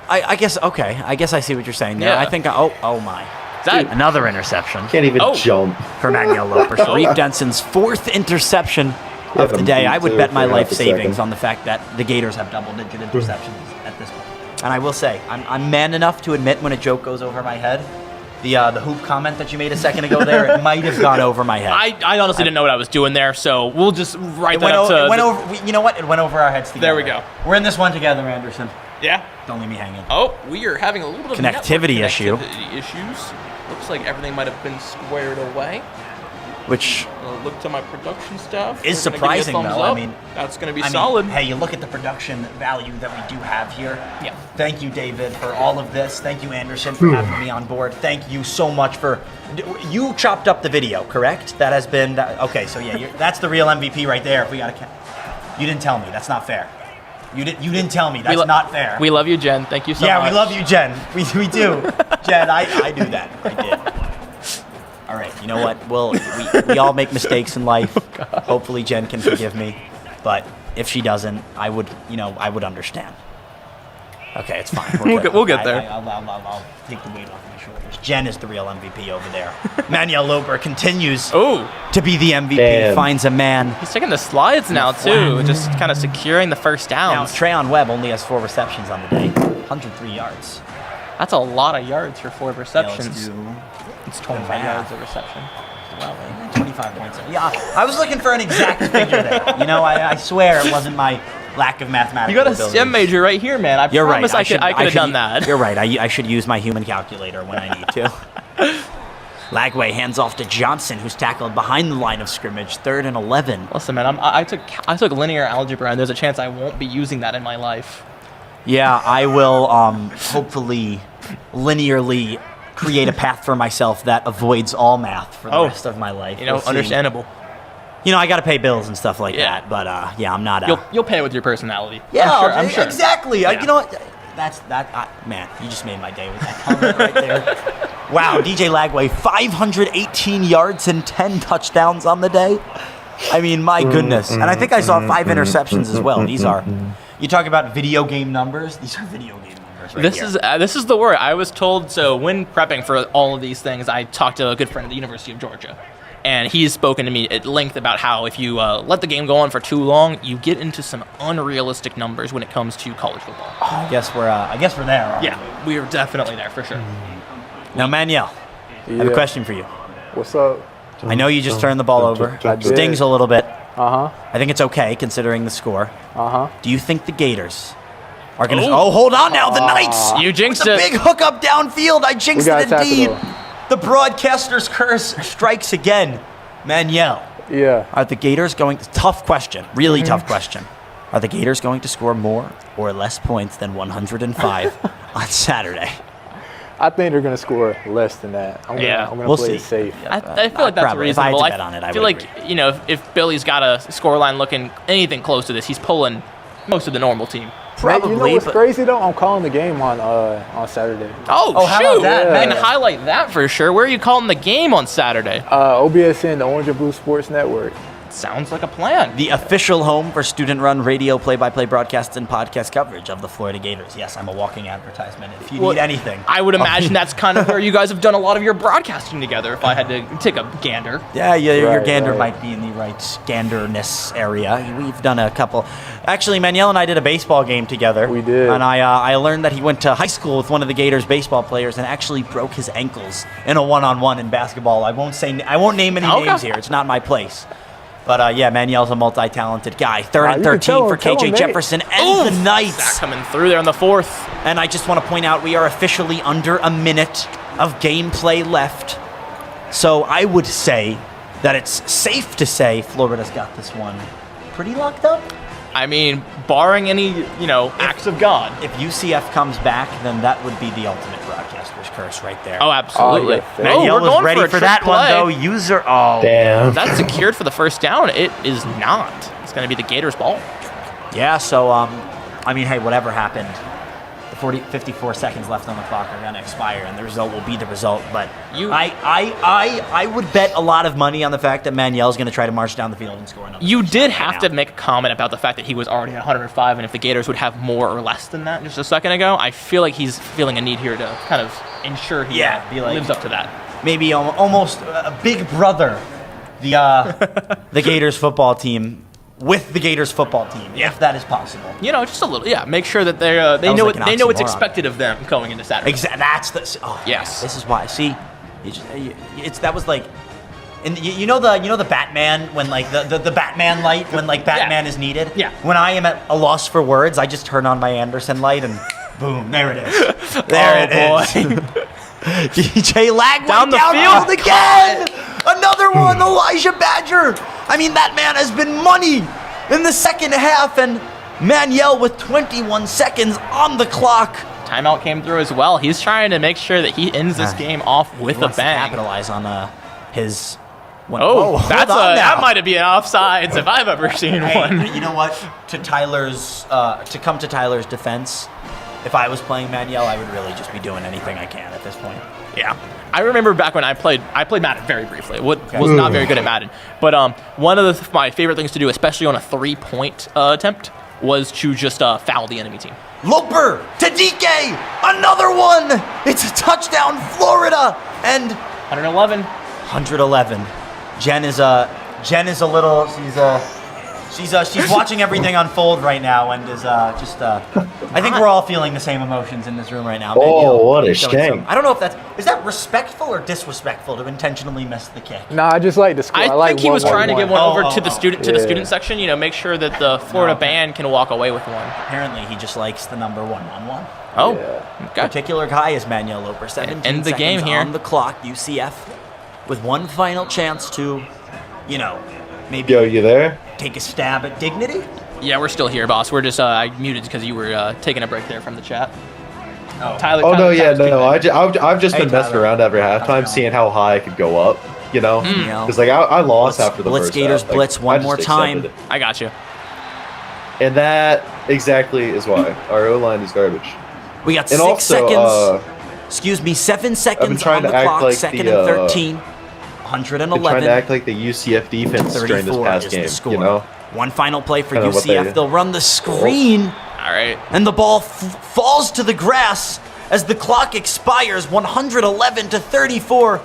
I guess, okay. I guess I see what you're saying there. Yeah. I think, oh my. That- Another interception. Can't even jump. For Manuel Loper. Sharif Denson's 4th interception of the day. I would bet my life savings on the fact that the Gators have double-digit interceptions at this point. And I will say, I'm man enough to admit when a joke goes over my head. The hoop comment that you made a second ago there, it might have gone over my head. I honestly didn't know what I was doing there, so we'll just write that up to... It went over, you know what? It went over our heads together. There we go. We're in this one together, Anderson. Yeah. Don't leave me hanging. Oh, we are having a little bit of Connectivity network issue. connectivity issues. Looks like everything might have been squared away. Which I'll look to my production staff. is They're gonna give me a surprising, thumbs though. up. I mean, that's going to be solid. Hey, you look at the production value that we do have here. Yeah. Thank you, David, for all of this. Thank you, Anderson, for having me on board. Thank you so much for. You chopped up the video, correct? That has been. Okay, so yeah, that's the real MVP right there. If we got to. You didn't tell me. That's not fair. You didn't tell me. That's not fair. We love you, Jen. Thank you so much. Yeah, we love you, Jen. We do. Jen, I do that. I did. All right, you know what? We all make mistakes in life. Hopefully Jen can forgive me, but if she doesn't, I would understand. Okay, it's fine. We'll get there. I'll take the weight off my shoulders. Jen is the real MVP over there. Manuel Loper continues to be the MVP. Damn. Finds a man. He's taking the slides now, too, just kind of securing the first Now, downs. Trayon Webb only has 4 receptions on the day, 103 yards. That's a lot of yards for 4 receptions. It's It's 25 yards of reception. Well, 25 points. Yeah, I was looking for an exact figure there. I swear it wasn't my lack of mathematical You got a abilities. STEM major right here, man. You're right. promise I could have done that. You're right. I should use my human calculator when I need to. Lagway hands off to Johnson, who's tackled behind the line of scrimmage, 3rd and 11. Listen, man, I took linear algebra, and there's a chance I won't be using that in my life. Yeah, I will hopefully linearly create a path for myself that avoids all math for the rest of my life. We'll see. Understandable. I got to pay bills and stuff like that, but I'm not. You'll pay with your personality. Yeah, I'm sure. Exactly. Yeah. You know what? Man, you just made my day with that comment right there. Wow, DJ Lagway, 518 yards and 10 touchdowns on the day. I mean, my goodness. And I think I saw 5 interceptions as well. These are, you talk about video game numbers. These are video game numbers right here. This is the word. I was told, so when prepping for all of these things, I talked to a good friend at the University of Georgia. And he's spoken to me at length about how if you let the game go on for too long, you get into some unrealistic numbers when it comes to college football. I guess we're there. Aren't Yeah, we are definitely there for sure. Now, Manuel, I have a question for you. What's up? I know you just turned the ball over. I did. Stings a little bit. Uh-huh. I think it's okay considering the score. Uh-huh. Do you think the Gators are going to... Oh, hold on now. The Knights. You jinxed it. it. Big hookup downfield. I jinxed We got it a tackle, indeed. though. The broadcaster's curse strikes again. Manuel. Yeah. Are the Gators going... Tough question. Really tough question. Are the Gators going to score more or less points than 105 on Saturday? I think they're going to score less than that. I'm going to play it safe. I feel like that's Probably. If I had reasonable. to bet on it, I feel would like, if Billy's got a scoreline looking anything close to this, he's pulling most of the normal team. Probably. You know what's but crazy though? I'm calling the game on Saturday. Oh, how shoot. about that? I Yeah. can highlight that for sure. Where are you calling the game on Saturday? OBSN, the Orange and Blue Sports Network. Sounds like a plan. the official home for student-run radio play-by-play broadcasts and podcast coverage of the Florida Gators. Yes, I'm a walking advertisement. If you Well, need anything. I would imagine that's kind of where you guys have done a lot of your broadcasting together, if I had to take a gander. Yeah, your Right, gander right. might be in the right ganderness area. We've done a couple. Actually, Manuel and I did a baseball game together. We did. And I learned that he went to high school with one of the Gators baseball players and actually broke his ankles in a one-on-one in basketball. I won't name any Okay. names here. It's not my place. But yeah, Manuel's a multi-talented guy. Third and you can 13 tell for him, tell KJ him, Nate. Jefferson and the That Knights. coming through there in the fourth. And I just want to point out we are officially under a minute of gameplay left. So I would say that it's safe to say Florida's got this one pretty locked up. I mean, barring any, acts of God. If UCF comes back, then that would be the ultimate broadcaster's curse right there. Oh, absolutely. Oh, Manuel we're was going ready for a for trick that one, play. though. User, oh. Damn. That's secured for the first down. It is not. It's going to be the Gators' ball. Yeah, so, I mean, hey, whatever happened, the 54 seconds left on the clock are going to expire, and the result will be the result. But I would bet a lot of money on the fact that Manuel's going to try to march down the field and score another. You did have to make a comment about the fact that he was already at 105, and if the Gators would have more or less than that just a second ago, I feel like he's feeling a need here to kind of ensure he lives up to that. Maybe almost a big brother, the Gators football team with the Gators football team, if that is possible. Just a little, Make sure that they know was like an they know what's oxymoron. expected of them going into Saturday. Exactly. That's the. Oh, Yes. This is why. See, that was like, and you know the Batman when like the Batman light when like Batman is needed. Yeah. When I am at a loss for words, I just turn on my Anderson light and boom, there it is. There it is. DJ Lagway Down the downfield field. again. Another one, Elijah Badger. I mean, that man has been money in the second half, and Manuel with 21 seconds on the clock. Timeout came through as well. He's trying to make sure that he ends this game off with He a wants to bang. capitalize on his. One. Oh, hold that's on now. that might have been offsides if I've ever seen Hey, one. you know what? To come to Tyler's defense, if I was playing Manuel, I would really just be doing anything I can at this point. Yeah. I remember back when I played Madden very briefly. Was not very good at Madden. But one of my favorite things to do, especially on a 3-point attempt, was to just foul the enemy team. Loper to DK, another one. It's a touchdown, Florida, and 111. 111. Jen is a little. She's watching everything unfold right now and is I think we're all feeling the same emotions in this room right now. Oh, what a showing shame. I don't know if is that respectful or disrespectful to intentionally miss the kick. Nah, I just like the score. I like think he was trying to give one over to the student Yeah. section. Make sure that the Florida band can walk away with one. Apparently, he just likes the number 1-on-1. Oh, okay. Particular guy is Manuel Loper. 17 End the seconds game here. on the clock. UCF with one final chance to, maybe Yo, you there? take a stab at dignity. Yeah, we're still here, boss. We're just I muted because you were taking a break there from the chat. Oh, Tyler. Oh, no, Tyler- yeah, Tyler's no. I've just Hey, been messing Tyler. around every How's it halftime, going? seeing how high I could go up, You know, Because, I lost after the Blitz first Gators half. blitz I one just more time. accepted it. I got you. And that exactly is why. Our O-line is garbage. We got And 6 also, seconds. Excuse me, 7 I've been seconds trying on the to act clock. like Second the, and 13. Been trying 111. to act like the UCF defense during this 34 past is game, the score. you know? One final play for Kinda what UCF. they- They'll run the screen, All right. and the ball falls to the grass as the clock expires. 111-34.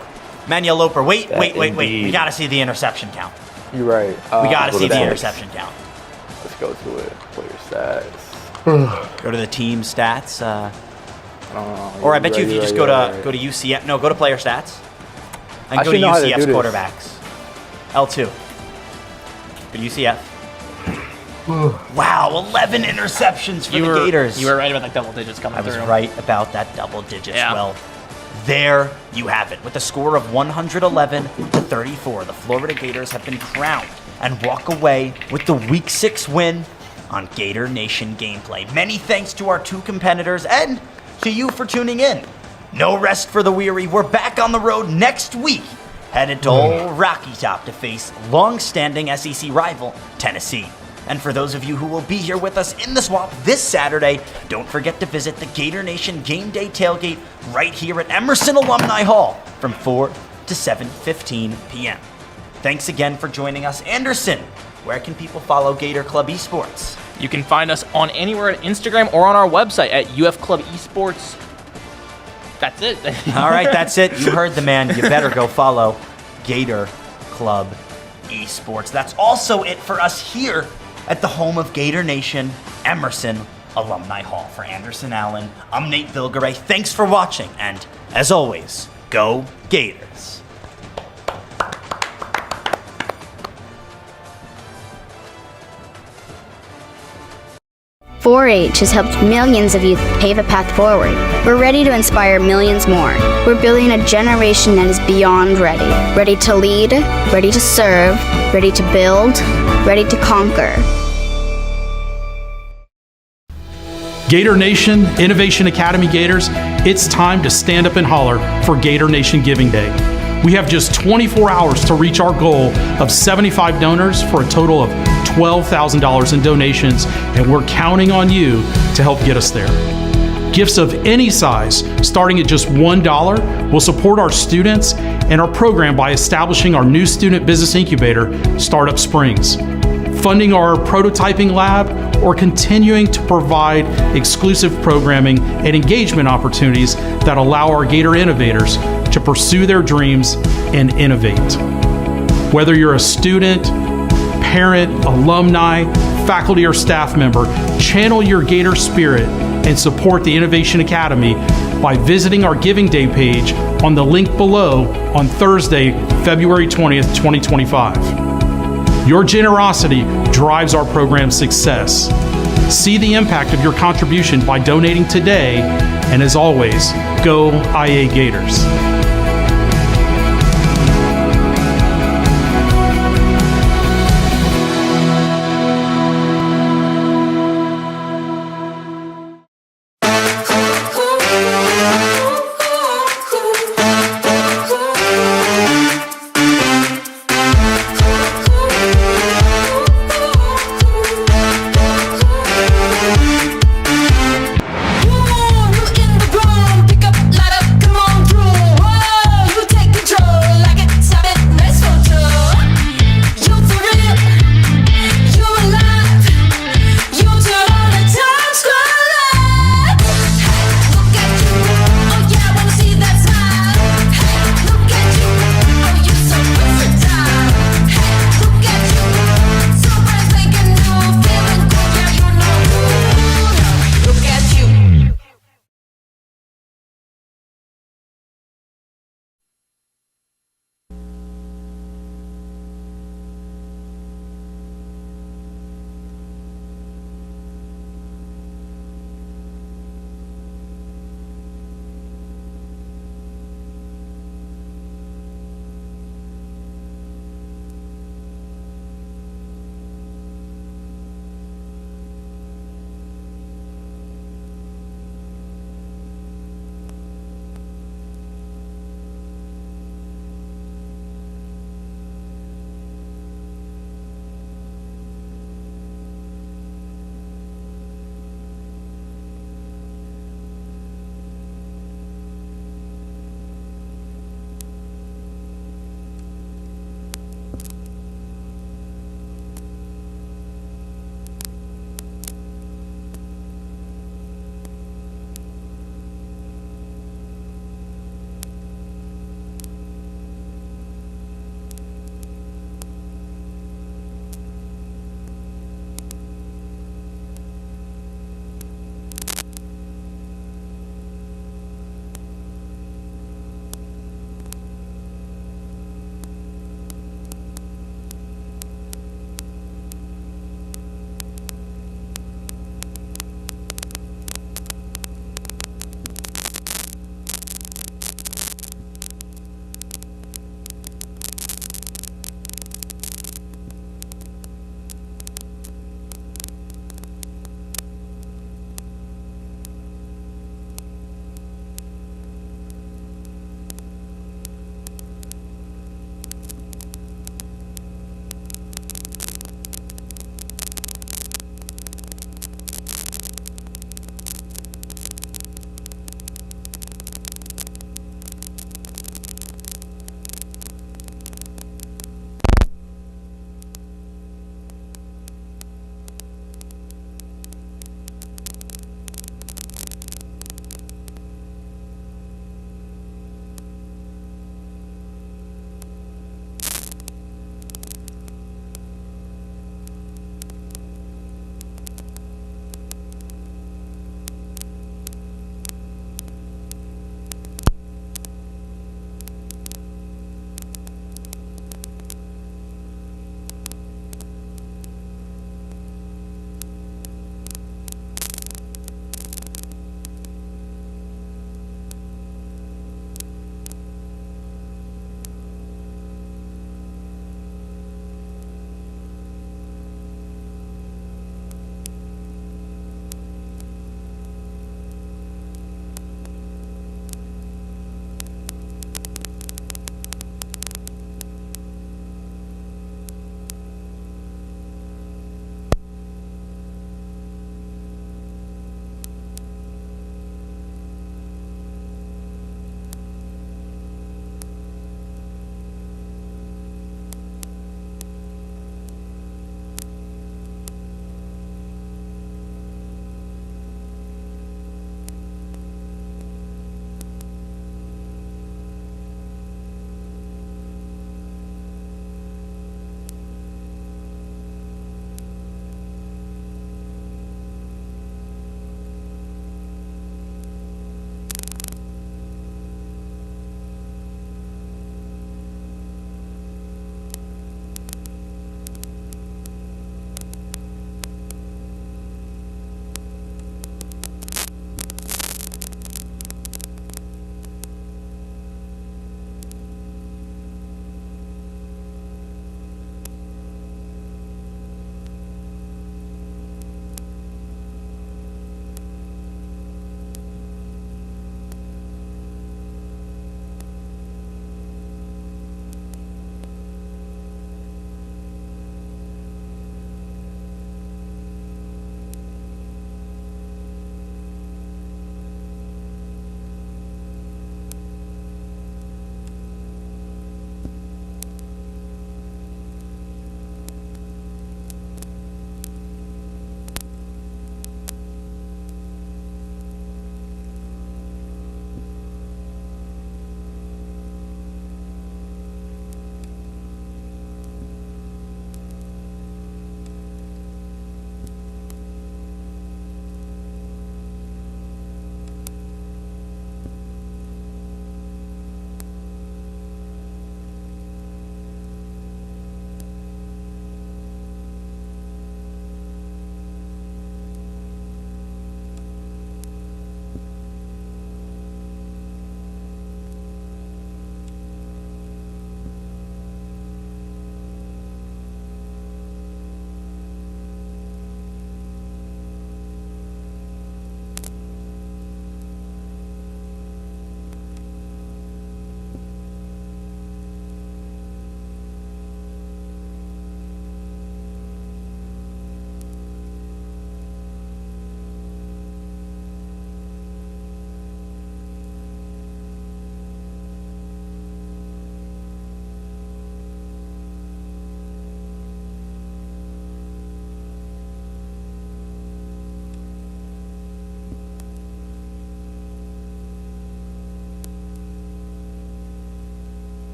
Manuel Loper. Wait. We indeed. got to see the interception count. You're right. We got to what see it the is. interception count. Let's go to it. Player stats. Go to the team stats. Or I bet you if you just go to UCF. No, go to player stats. And I go to should know how to UCF's do this. quarterbacks. L2. Go to UCF. Wow, 11 interceptions for the Gators. You were right about that double digits coming I was through. right about that double digits. Yeah. Well, there you have it. With a score of 111-34, the Florida Gators have been crowned and walk away with the Week 6 win on Gator Nation Gameplay. Many thanks to our two competitors and to you for tuning in. No rest for the weary. We're back on the road next week, headed to old Rocky Top to face long-standing SEC rival Tennessee. And for those of you who will be here with us in the swamp this Saturday, don't forget to visit the Gator Nation Game Day Tailgate right here at Emerson Alumni Hall from 4 to 7:15 p.m. Thanks again for joining us. Anderson, where can people follow Gator Club Esports? You can find us on anywhere at Instagram or on our website at UF Club Esports. That's it. All right, that's it. You heard the man. You better go follow Gator Club Esports. That's also it for us here at the home of Gator Nation, Emerson Alumni Hall. For Anderson Allen, I'm Nate Vilgaray. Thanks for watching, and as always, go Gators. .4-H has helped millions of youth pave a path forward. We're ready to inspire millions more. We're building a generation that is beyond ready. Ready to lead, ready to serve, ready to build, ready to conquer. Gator Nation, Innovation Academy Gators, it's time to stand up and holler for Gator Nation Giving Day. We have just 24 hours to reach our goal of 75 donors for a total of $12,000 in donations, and we're counting on you to help get us there. Gifts of any size, starting at just $1, will support our students and our program by establishing our new student business incubator, Startup Springs, funding our prototyping lab, or continuing to provide exclusive programming and engagement opportunities that allow our Gator innovators to pursue their dreams and innovate. Whether you're a student, parent, alumni, faculty, or staff member, channel your Gator spirit and support the Innovation Academy by visiting our Giving Day page on the link below on Thursday, February 20th, 2025. Your generosity drives our program's success. See the impact of your contribution by donating today, and as always, go IA Gators. Pick up, light up, come on through.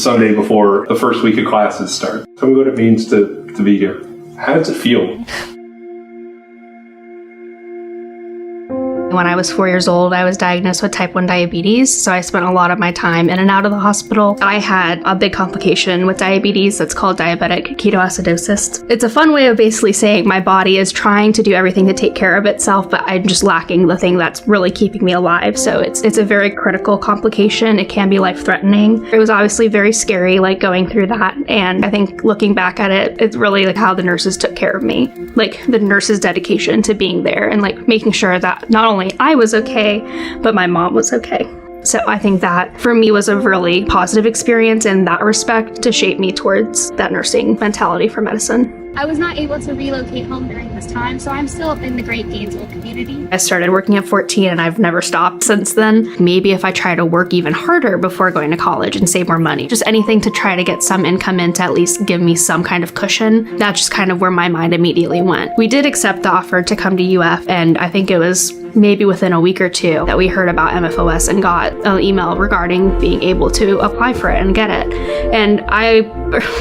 Sunday before the first week of classes start. Tell me what it means to be here. How does it feel? When I was 4 years old, I was diagnosed with type 1 diabetes, so I spent a lot of my time in and out of the hospital. I had a big complication with diabetes that's called diabetic ketoacidosis. It's a fun way of basically saying my body is trying to do everything to take care of itself, but I'm just lacking the thing that's really keeping me alive. So it's a very critical complication. It can be life-threatening. It was obviously very scary, like going through that. And I think looking back at it, it's really like how the nurses took care of me, like the nurses' dedication to being there and like making sure that not only I was okay, but my mom was okay. So I think that for me was a really positive experience in that respect to shape me towards that nursing mentality for medicine. I was not able to relocate home during this time, so I'm still in the Great Gainesville community. I started working at 14 and I've never stopped since then. Maybe if I try to work even harder before going to college and save more money, just anything to try to get some income in to at least give me some kind of cushion. That's just kind of where my mind immediately went. We did accept the offer to come to UF, and I think it was maybe within a week or two that we heard about MFOS and got an email regarding being able to apply for it and get it. And I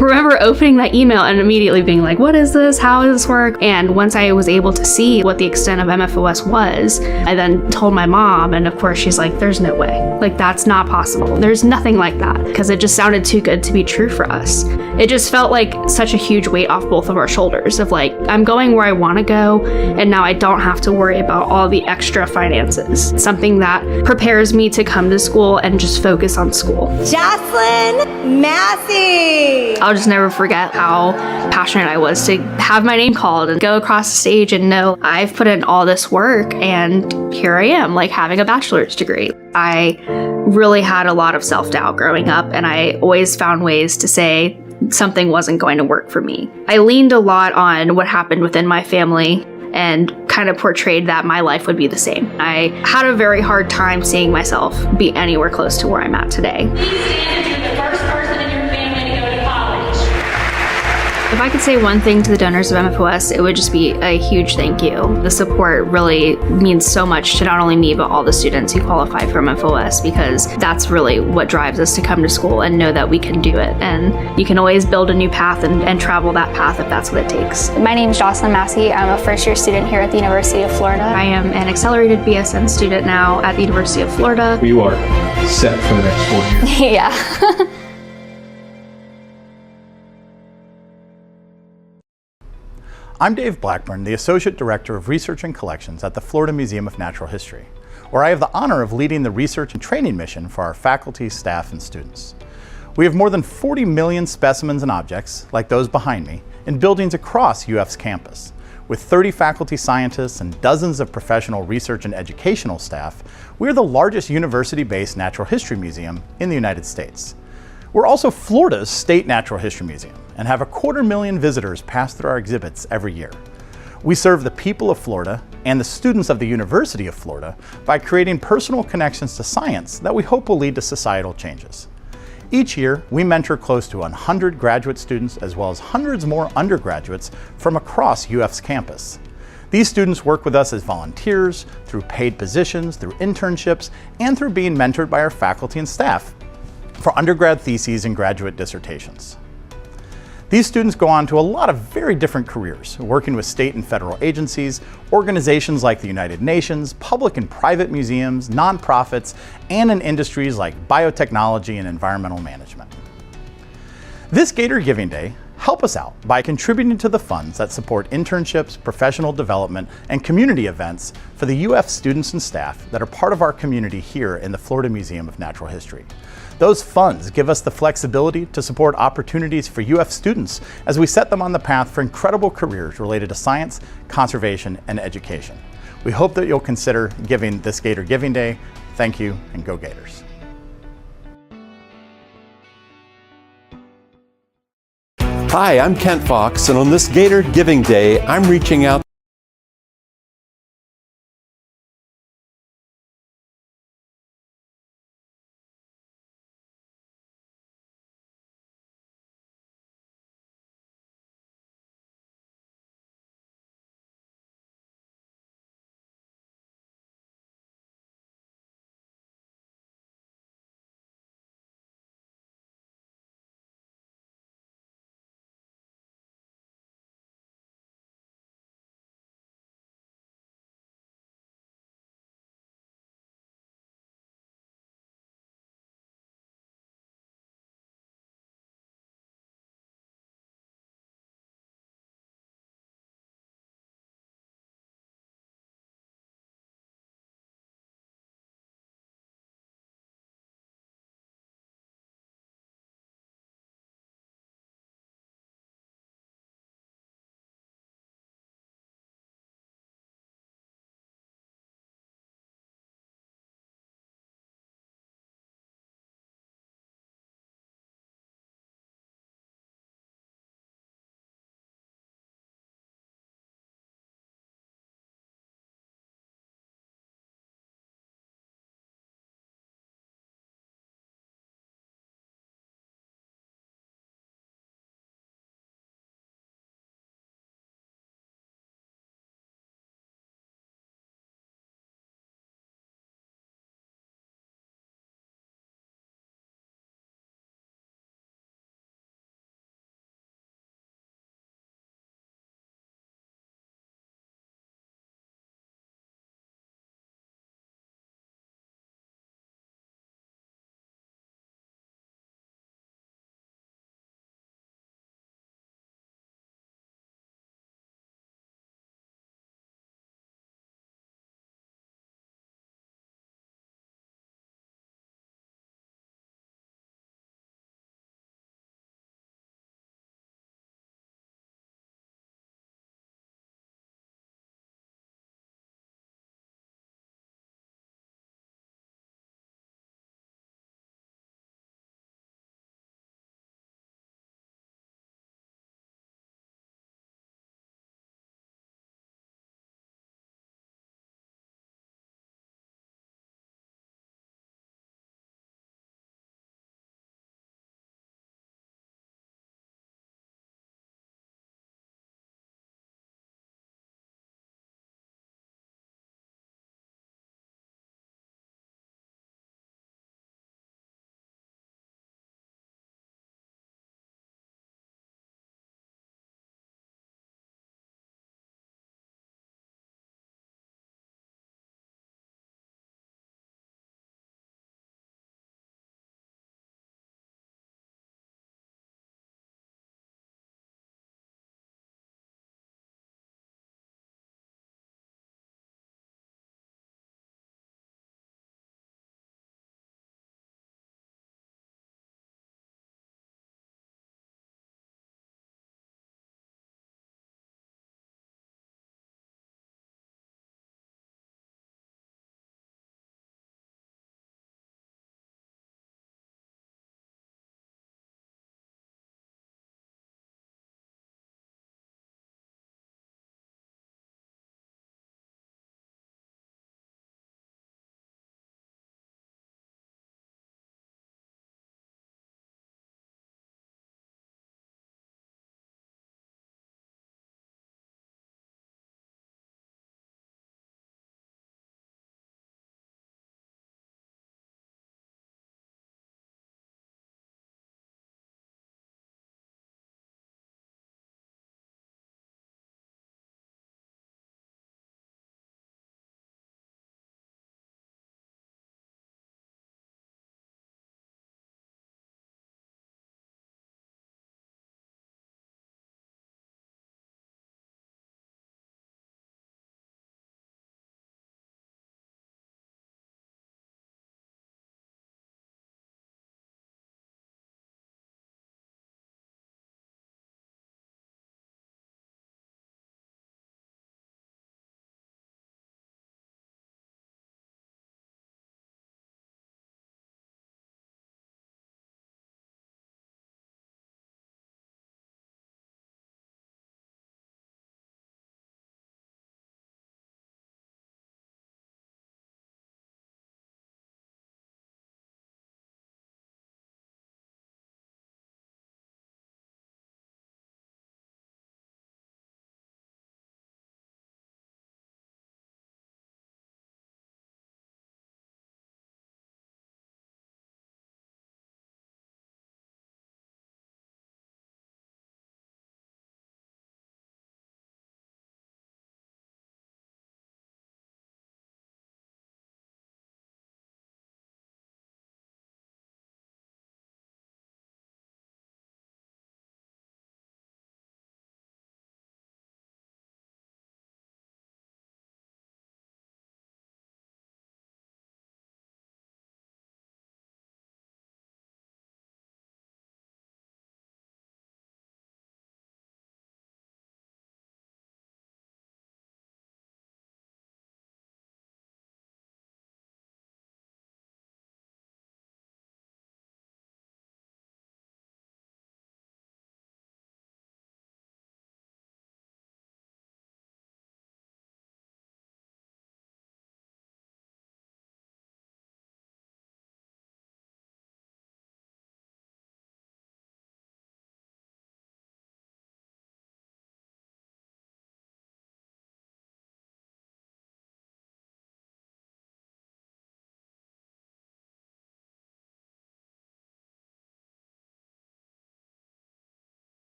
remember opening that email and immediately being like, what is this? How does this work? And once I was able to see what the extent of MFOS was, I then told my mom, and of course she's like, there's no way. Like, that's not possible. There's nothing like that, because it just sounded too good to be true for us. It just felt like such a huge weight off both of our shoulders of like, I'm going where I want to go, and now I don't have to worry about all the extra finances. Something that prepares me to come to school and just focus on school. Jocelyn Massey! I'll just never forget how passionate I was to have my name called and go across the stage and know I've put in all this work and here I am, like having a bachelor's degree. I really had a lot of self-doubt growing up, and I always found ways to say something wasn't going to work for me. I leaned a lot on what happened within my family and kind of portrayed that my life would be the same. I had a very hard time seeing myself be anywhere close to where I'm at today. If I could say one thing to the donors of MFOS, it would just be a huge thank you. The support really means so much to not only me, but all the students who qualify for MFOS, because that's really what drives us to come to school and know that we can do it. And you can always build a new path and travel that path if that's what it takes. My name is Jocelyn Massey. I'm a first-year student here at the University of Florida. I am an accelerated BSN student now at the University of Florida. You are set for the next 4 years. Yeah. I'm Dave Blackburn, the Associate Director of Research and Collections at the Florida Museum of Natural History, where I have the honor of leading the research and training mission for our faculty, staff, and students. We have more than 40 million specimens and objects, like those behind me, in buildings across UF's campus. With 30 faculty scientists and dozens of professional research and educational staff, we are the largest university-based natural history museum in the United States. We're also Florida's state natural history museum and have 250,000 visitors pass through our exhibits every year. We serve the people of Florida and the students of the University of Florida by creating personal connections to science that we hope will lead to societal changes. Each year, we mentor close to 100 graduate students as well as hundreds more undergraduates from across UF's campus. These students work with us as volunteers, through paid positions, through internships, and through being mentored by our faculty and staff for undergrad theses and graduate dissertations. These students go on to a lot of very different careers, working with state and federal agencies, organizations like the United Nations, public and private museums, nonprofits, and in industries like biotechnology and environmental management. This Gator Giving Day, help us out by contributing to the funds that support internships, professional development, and community events for the UF students and staff that are part of our community here in the Florida Museum of Natural History. Those funds give us the flexibility to support opportunities for UF students as we set them on the path for incredible careers related to science, conservation, and education. We hope that you'll consider giving this Gator Giving Day. Thank you, and go Gators. Hi, I'm Kent Fox, and on this Gator Giving Day, I'm reaching out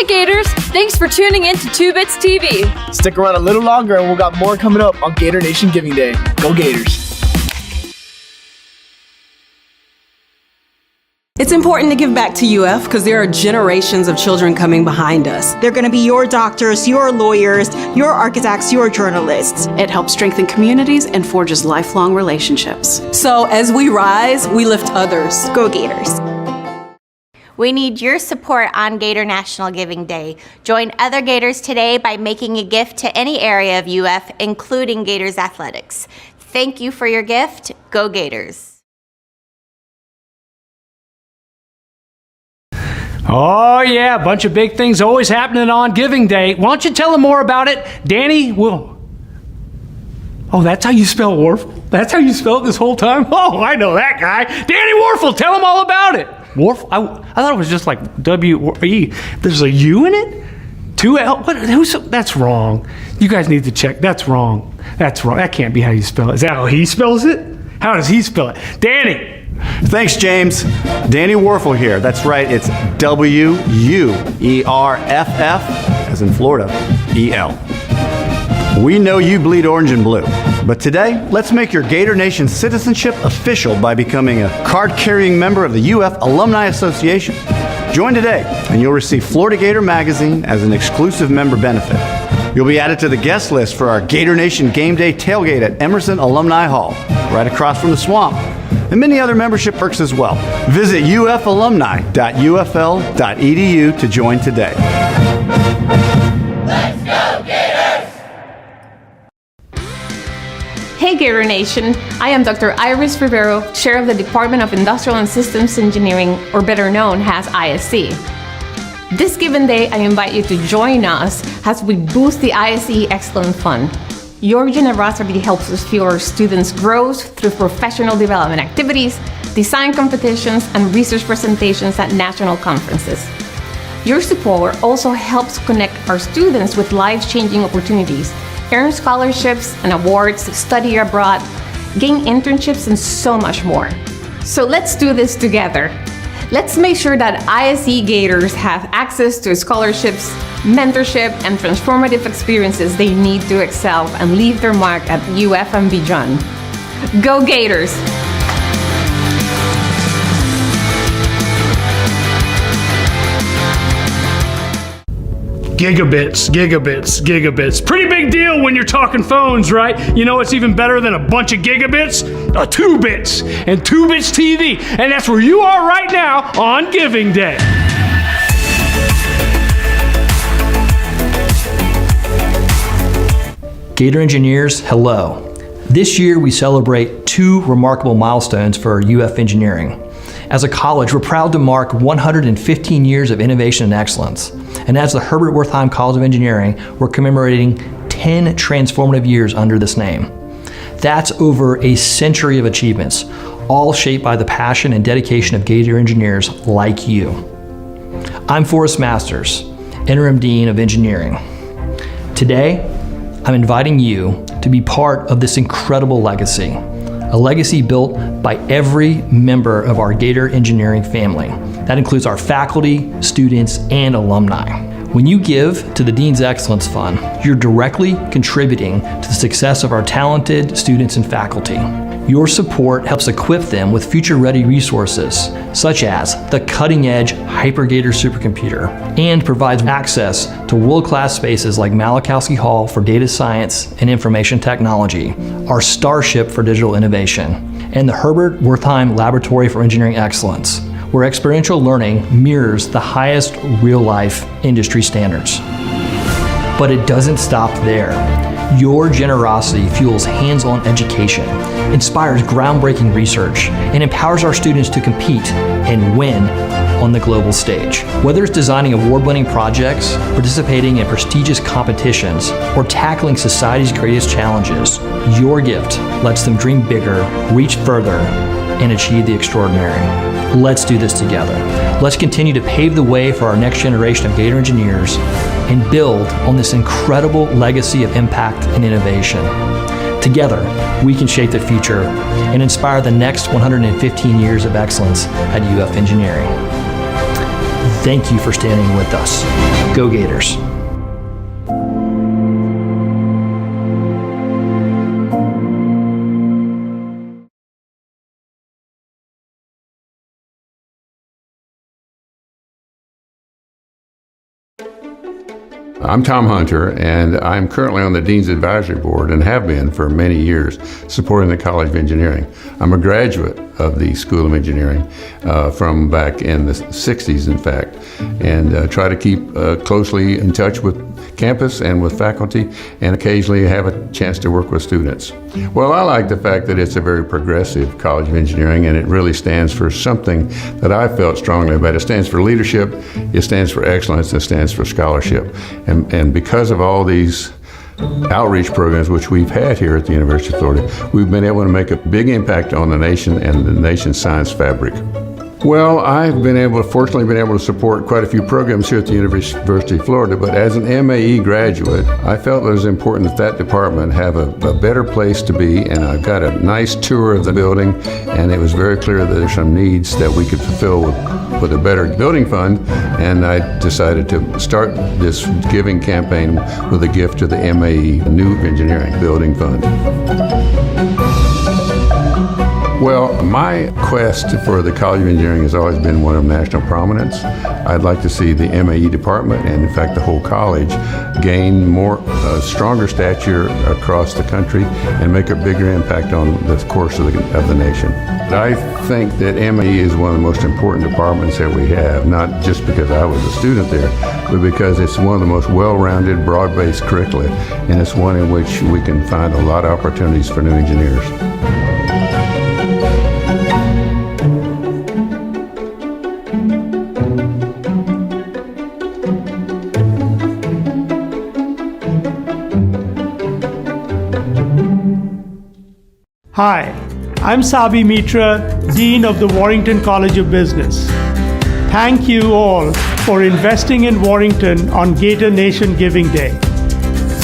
Hey Gators, thanks for tuning in to 2Bits TV. Stick around a little longer and we'll got more coming up on Gator Nation Giving Day. Go Gators! It's important to give back to UF because there are generations of children coming behind us. They're going to be your doctors, your lawyers, your architects, your journalists. It helps strengthen communities and forges lifelong relationships. So as we rise, we lift others. Go Gators. We need your support on Gator National Giving Day. Join other Gators today by making a gift to any area of UF, including Gators Athletics. Thank you for your gift. Go Gators. Oh, yeah, a bunch of big things always happening on Giving Day. Why don't you tell them more about it? Danny will... Oh, that's how you spell Warfel? That's how you spell it this whole time? Oh, I know that guy. Danny Warfel, tell them all about it. Warfel? I thought it was just like W-E. There's a U in it? 2L? What? That's wrong. You guys need to check. That's wrong. That's wrong. That can't be how you spell it. Is that how he spells it? How does he spell it? Danny! Thanks, James. Danny Warfel here. That's right, it's W-U-E-R-F-F, as in Florida, E-L. We know you bleed orange and blue, but today, let's make your Gator Nation citizenship official by becoming a card-carrying member of the UF Alumni Association. Join today, and you'll receive Florida Gator Magazine as an exclusive member benefit. You'll be added to the guest list for our Gator Nation Game Day tailgate at Emerson Alumni Hall, right across from the swamp, and many other membership perks as well. Visit ufalumni.ufl.edu to join today. Let's go, Gators! Hey Gator Nation, I am Dr. Iris Rivero, Chair of the Department of Industrial and Systems Engineering, or better known as ISE. This given day, I invite you to join us as we boost the ISE Excellence Fund. Your generosity helps us fuel our students' growth through professional development activities, design competitions, and research presentations at national conferences. Your support also helps connect our students with life-changing opportunities, earn scholarships and awards, study abroad, gain internships, and so much more. So let's do this together. Let's make sure that ISE Gators have access to scholarships, mentorship, and transformative experiences they need to excel and leave their mark at UF and beyond. Go Gators! Gigabits, gigabits, gigabits. Pretty big deal when you're talking phones, right? You know what's even better than a bunch of gigabits? A 2Bits and 2Bits TV. And that's where you are right now on Giving Day. Gator engineers, hello. This year we celebrate two remarkable milestones for UF Engineering. As a college, we're proud to mark 115 years of innovation and excellence. And as the Herbert Wertheim College of Engineering, we're commemorating 10 transformative years under this name. That's over a century of achievements, all shaped by the passion and dedication of Gator engineers like you. I'm Forrest Masters, Interim Dean of Engineering. Today, I'm inviting you to be part of this incredible legacy, a legacy built by every member of our Gator engineering family. That includes our faculty, students, and alumni. When you give to the Dean's Excellence Fund, you're directly contributing to the success of our talented students and faculty. Your support helps equip them with future-ready resources, such as the cutting-edge HyperGator supercomputer, and provides access to world-class spaces like Malachowski Hall for data science and information technology, our Starship for digital innovation, and the Herbert Wertheim Laboratory for Engineering Excellence, where experiential learning mirrors the highest real-life industry standards. But it doesn't stop there. Your generosity fuels hands-on education, inspires groundbreaking research, and empowers our students to compete and win on the global stage. Whether it's designing award-winning projects, participating in prestigious competitions, or tackling society's greatest challenges, your gift lets them dream bigger, reach further, and achieve the extraordinary. Let's do this together. Let's continue to pave the way for our next generation of Gator engineers and build on this incredible legacy of impact and innovation. Together, we can shape the future and inspire the next 115 years of excellence at UF Engineering. Thank you for standing with us. Go Gators! I'm Tom Hunter, and I'm currently on the Dean's Advisory Board and have been for many years supporting the College of Engineering. I'm a graduate of the School of Engineering from back in the 60s, in fact, and try to keep closely in touch with campus and with faculty, and occasionally have a chance to work with students. Well, I like the fact that it's a very progressive College of Engineering, and it really stands for something that I felt strongly about. It stands for leadership, it stands for excellence, it stands for scholarship. And because of all these outreach programs which we've had here at the University of Florida, we've been able to make a big impact on the nation and the nation's science fabric. Well, I've fortunately been able to support quite a few programs here at the University of Florida, but as an MAE graduate, I felt it was important that that department have a better place to be, and I got a nice tour of the building, and it was very clear that there's some needs that we could fulfill with a better building fund, and I decided to start this giving campaign with a gift to the MAE New Engineering Building Fund. Well, my quest for the College of Engineering has always been one of national prominence. I'd like to see the MAE department, and in fact the whole college, gain stronger stature across the country and make a bigger impact on the course of the nation. I think that MAE is one of the most important departments that we have, not just because I was a student there, but because it's one of the most well-rounded, broad-based curricula, and it's one in which we can find a lot of opportunities for new engineers. Hi, I'm Sabi Mitra, Dean of the Warrington College of Business. Thank you all for investing in Warrington on Gator Nation Giving Day.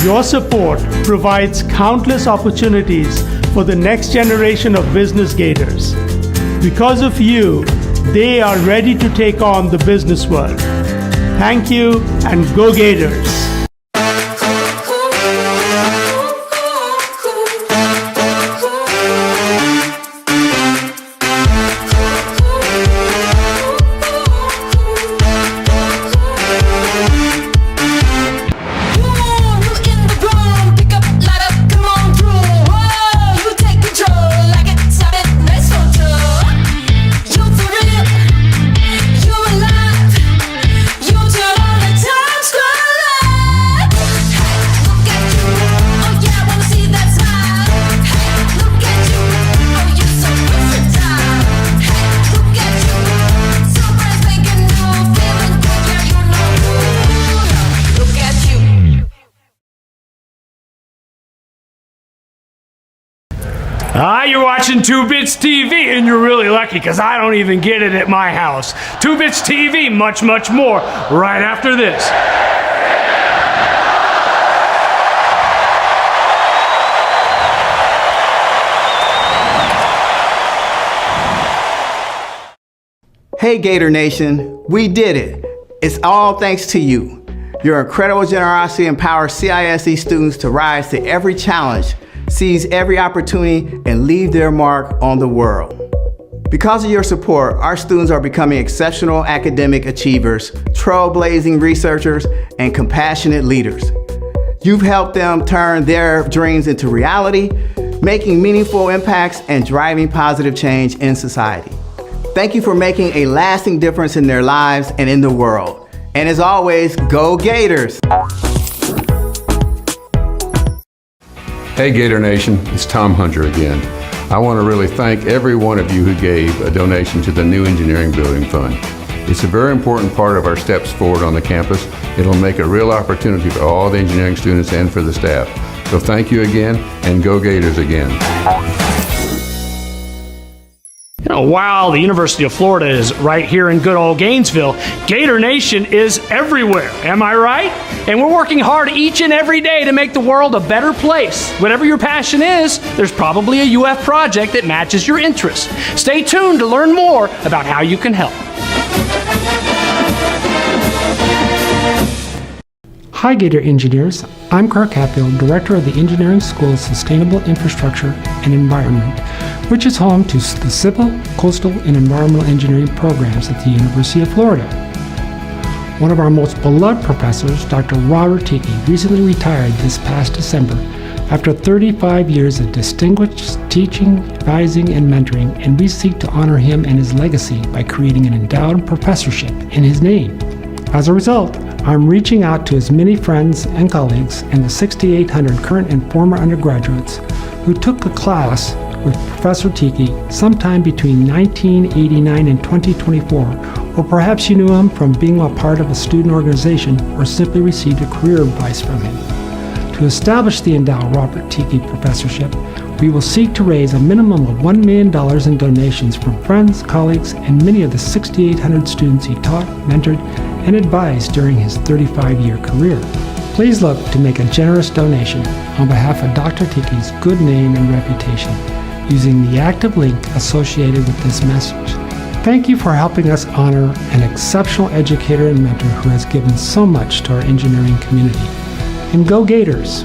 Your support provides countless opportunities for the next generation of business Gators. Because of you, they are ready to take on the business world. Thank you, and go Gators! You're watching 2Bits TV, and you're really lucky because I don't even get it at my house. 2Bits TV, much, much more, right after this. Hey Gator Nation, we did it. It's all thanks to you. Your incredible generosity empowers CISE students to rise to every challenge, seize every opportunity, and leave their mark on the world. Because of your support, our students are becoming exceptional academic achievers, trailblazing researchers, and compassionate leaders. You've helped them turn their dreams into reality, making meaningful impacts and driving positive change in society. Thank you for making a lasting difference in their lives and in the world. And as always, go Gators! Hey Gator Nation, it's Tom Hunter again. I want to really thank every one of you who gave a donation to the New Engineering Building Fund. It's a very important part of our steps forward on the campus. It'll make a real opportunity for all the engineering students and for the staff. So thank you again, and go Gators again. You know, while the University of Florida is right here in good old Gainesville, Gator Nation is everywhere. Am I right? And we're working hard each and every day to make the world a better place. Whatever your passion is, there's probably a UF project that matches your interests. Stay tuned to learn more about how you can help. Hi Gator engineers, I'm Kirk Hatfield, Director of the Engineering School's Sustainable Infrastructure and Environment, which is home to the Civil, Coastal, and Environmental Engineering programs at the University of Florida. One of our most beloved professors, Dr. Robert Tiki, recently retired this past December after 35 years of distinguished teaching, advising, and mentoring, and we seek to honor him and his legacy by creating an endowed professorship in his name. As a result, I'm reaching out to as many friends and colleagues and the 6,800 current and former undergraduates who took a class with Professor Tiki sometime between 1989 and 2024, or perhaps you knew him from being a part of a student organization or simply received a career advice from him. To establish the endowed Robert Tiki Professorship, we will seek to raise a minimum of $1 million in donations from friends, colleagues, and many of the 6,800 students he taught, mentored, and advised during his 35-year career. Please look to make a generous donation on behalf of Dr. Tiki's good name and reputation using the active link associated with this message. Thank you for helping us honor an exceptional educator and mentor who has given so much to our engineering community. And go Gators!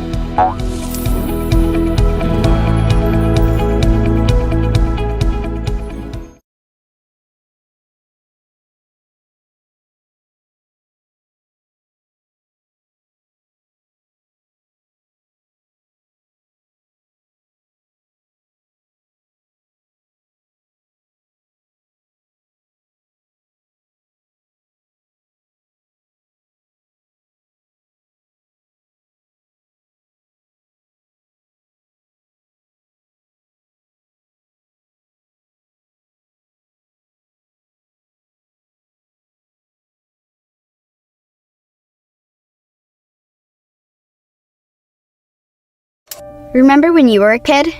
Remember when you were a kid?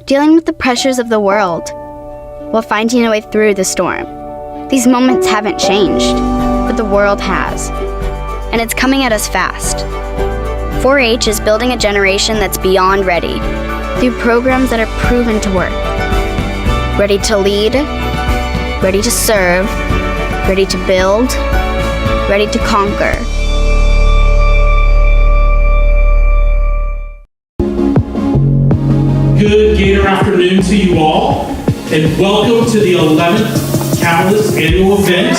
Dealing with the pressures of the world while finding a way through the storm. These moments haven't changed, but the world has. And it's coming at us fast. 4-H is building a generation that's beyond ready through programs that are proven to work. Ready to lead, ready to serve, ready to build, ready to conquer. Good Gator afternoon to you all, and welcome to the 11th Catalyst annual event.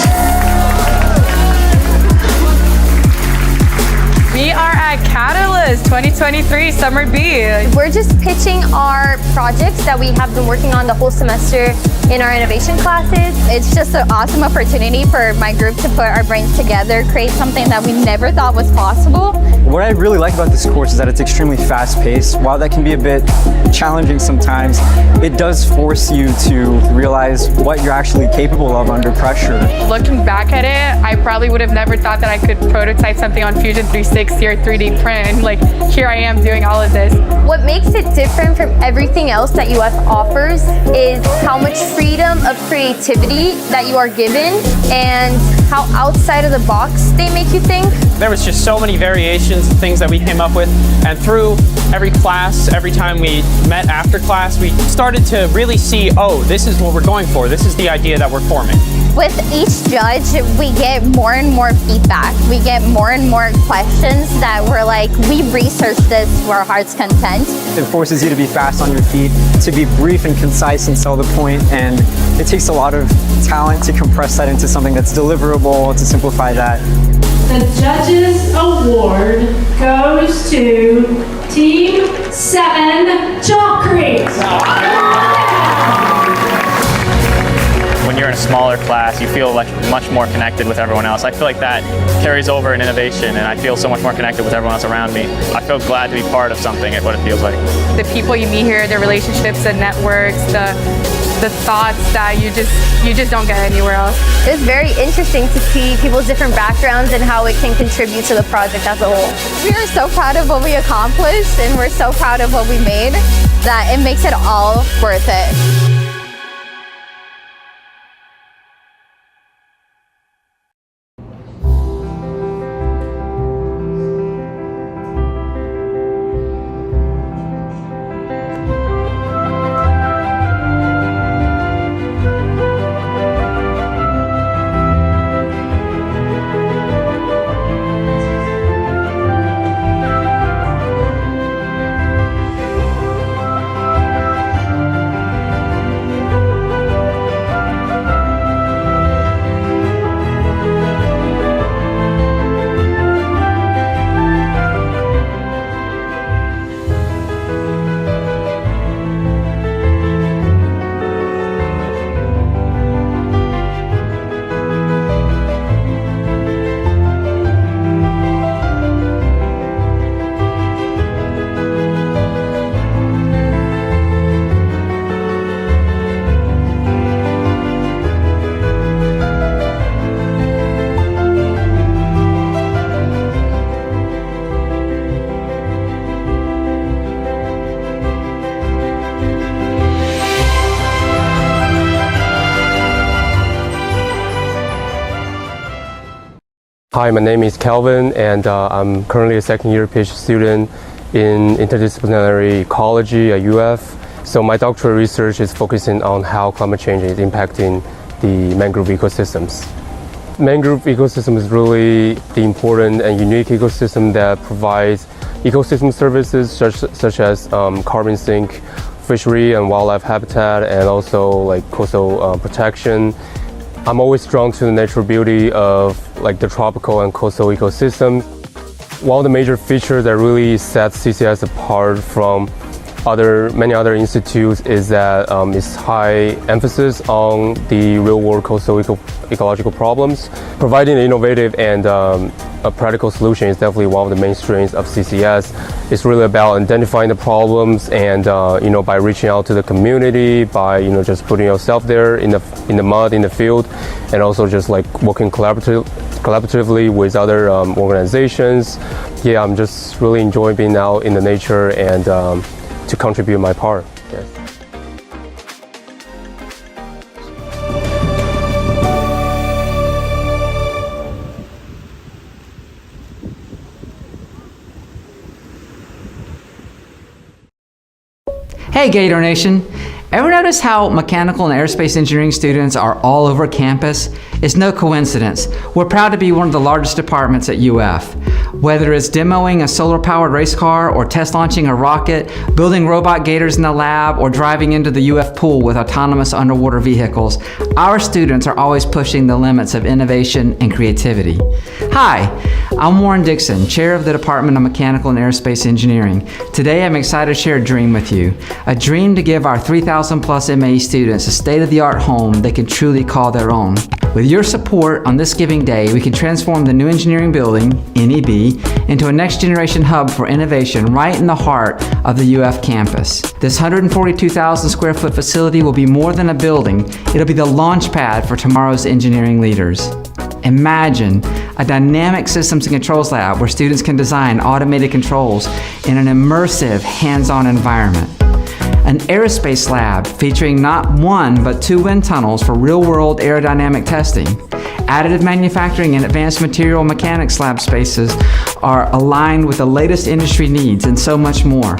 We are at Catalyst 2023 Summer B. We're just pitching our projects that we have been working on the whole semester in our innovation classes. It's just an awesome opportunity for my group to put our brains together, create something that we never thought was possible. What I really like about this course is that it's extremely fast-paced. While that can be a bit challenging sometimes, it does force you to realize what you're actually capable of under pressure. Looking back at it, I probably would have never thought that I could prototype something on Fusion 360 or 3D print. Like, here I am doing all of this. What makes it different from everything else that UF offers is how much freedom of creativity that you are given and how outside of the box they make you think. There was just so many variations of things that we came up with, and through every class, every time we met after class, we started to really see, oh, this is what we're going for. This is the idea that we're forming. With each judge, we get more and more feedback. We get more and more questions that we're like, we researched this to our heart's content. It forces you to be fast on your feet, to be brief and concise and sell the point, and it takes a lot of talent to compress that into something that's deliverable, to simplify that. The Judges Award goes to Team 7 Chalk Creek. When you're in a smaller class, you feel like much more connected with everyone else. I feel like that carries over in innovation, and I feel so much more connected with everyone else around me. I feel glad to be part of something at what it feels like. The people you meet here, the relationships, the networks, the thoughts that you just don't get anywhere else. It's very interesting to see people's different backgrounds and how it can contribute to the project as a whole. We are so proud of what we accomplished, and we're so proud of what we made that it makes it all worth it. Hi, my name is Kelvin, and I'm currently a second-year PhD student in interdisciplinary ecology at UF. So my doctoral research is focusing on how climate change is impacting the mangrove ecosystems. Mangrove ecosystem is really the important and unique ecosystem that provides ecosystem services such as carbon sink, fishery and wildlife habitat, and also like coastal protection. I'm always drawn to the natural beauty of like the tropical and coastal ecosystems. One of the major features that really sets CCS apart from many other institutes is that its high emphasis on the real-world coastal ecological problems. Providing an innovative and a practical solution is definitely one of the main strengths of CCS. It's really about identifying the problems and by reaching out to the community, by just putting yourself there in the mud in the field, and also just like working collaboratively with other organizations. Yeah, I'm just really enjoying being out in the nature and to contribute my part. Yes. Hey Gator Nation! Ever notice how mechanical and aerospace engineering students are all over campus? It's no coincidence. We're proud to be one of the largest departments at UF. Whether it's demoing a solar-powered race car or test launching a rocket, building robot gators in the lab, or driving into the UF pool with autonomous underwater vehicles, our students are always pushing the limits of innovation and creativity. Hi, I'm Warren Dixon, Chair of the Department of Mechanical and Aerospace Engineering. Today I'm excited to share a dream with you. A dream to give our 3,000 plus MAE students a state-of-the-art home they can truly call their own. With your support on this Giving Day, we can transform the new engineering building, NEB, into a next-generation hub for innovation right in the heart of the UF campus. This 142,000 square foot facility will be more than a building. It'll be the launch pad for tomorrow's engineering leaders. Imagine a dynamic systems and controls lab where students can design automated controls in an immersive, hands-on environment. An aerospace lab featuring not one but 2 wind tunnels for real-world aerodynamic testing. Additive manufacturing and advanced material mechanics lab spaces are aligned with the latest industry needs, and so much more.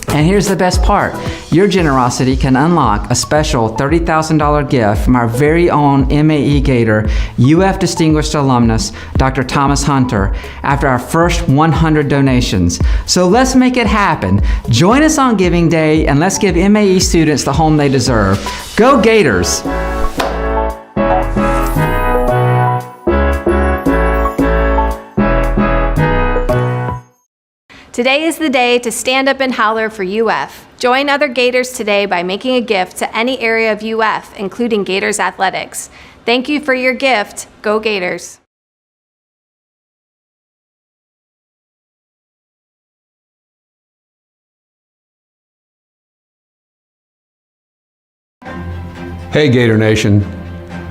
And here's the best part. Your generosity can unlock a special $30,000 gift from our very own MAE Gator, UF Distinguished Alumnus, Dr. Thomas Hunter, after our first 100 donations. So let's make it happen. Join us on Giving Day and let's give MAE students the home they deserve. Go Gators! Today is the day to stand up and holler for UF. Join other Gators today by making a gift to any area of UF, including Gators Athletics. Thank you for your gift. Go Gators. Hey Gator Nation,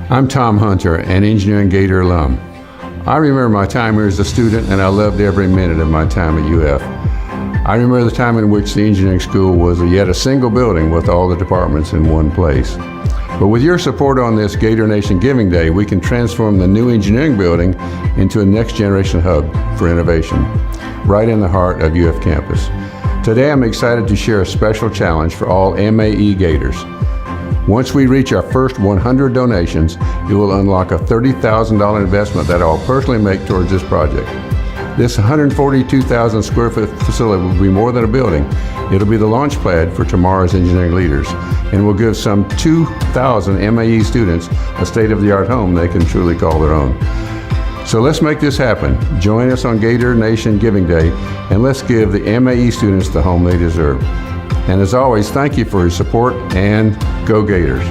I'm Tom Hunter, an Engineering Gator alum. I remember my time here as a student, and I loved every minute of my time at UF. I remember the time in which the engineering school was yet a single building with all the departments in one place. But with your support on this Gator Nation Giving Day, we can transform the new engineering building into a next generation hub for innovation, right in the heart of UF campus. Today I'm excited to share a special challenge for all MAE Gators. Once we reach our first 100 donations, it will unlock a $30,000 investment that I'll personally make towards this project. This 142,000 square foot facility will be more than a building. It'll be the launch pad for tomorrow's engineering leaders, and will give some 2,000 MAE students a state-of-the-art home they can truly call their own. So let's make this happen. Join us on Gator Nation Giving Day, and let's give the MAE students the home they deserve. And as always, thank you for your support, and go Gators.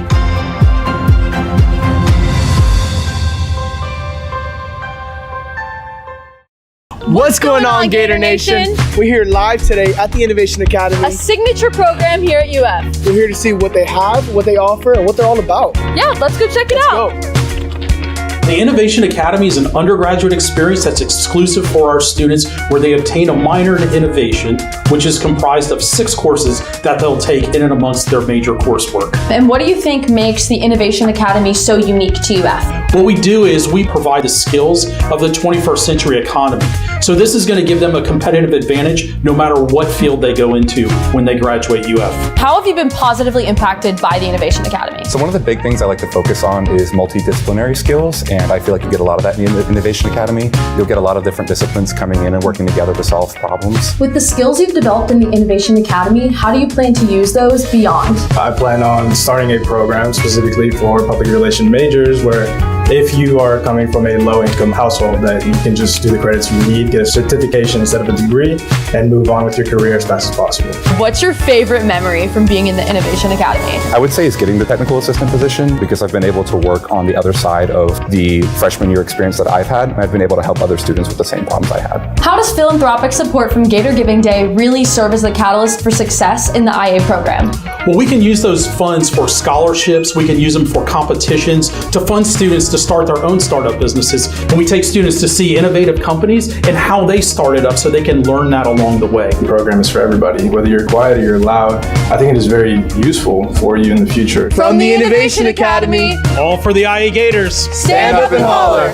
What's going on, Gator Nation? We're here live today at the Innovation Academy. A signature program here at UF. We're here to see what they have, what they offer, and what they're all about. Yeah, let's go check it out. Let's go. The Innovation Academy is an undergraduate experience that's exclusive for our students, where they obtain a minor in innovation, which is comprised of 6 courses that they'll take in and amongst their major coursework. And what do you think makes the Innovation Academy so unique to UF? What we do is we provide the skills of the 21st century economy. So this is going to give them a competitive advantage no matter what field they go into when they graduate UF. How have you been positively impacted by the Innovation Academy? So one of the big things I like to focus on is multidisciplinary skills, and I feel like you get a lot of that in the Innovation Academy. You'll get a lot of different disciplines coming in and working together to solve problems. With the skills you've developed in the Innovation Academy, how do you plan to use those beyond? I plan on starting a program specifically for public relations majors where if you are coming from a low-income household, that you can just do the credits you need, get a certification instead of a degree, and move on with your career as fast as possible. What's your favorite memory from being in the Innovation Academy? I would say it's getting the technical assistant position, because I've been able to work on the other side of the freshman year experience that I've had, and I've been able to help other students with the same problems I had. How does philanthropic support from Gator Giving Day really serve as the catalyst for success in the IA program? Well, we can use those funds for scholarships, we can use them for competitions, to fund students to start their own startup businesses. And we take students to see innovative companies and how they started up so they can learn that along the way. The program is for everybody, whether you're quiet or you're loud. I think it is very useful for you in the future. From the Innovation Academy, all for the IA Gators. Stand up and holler.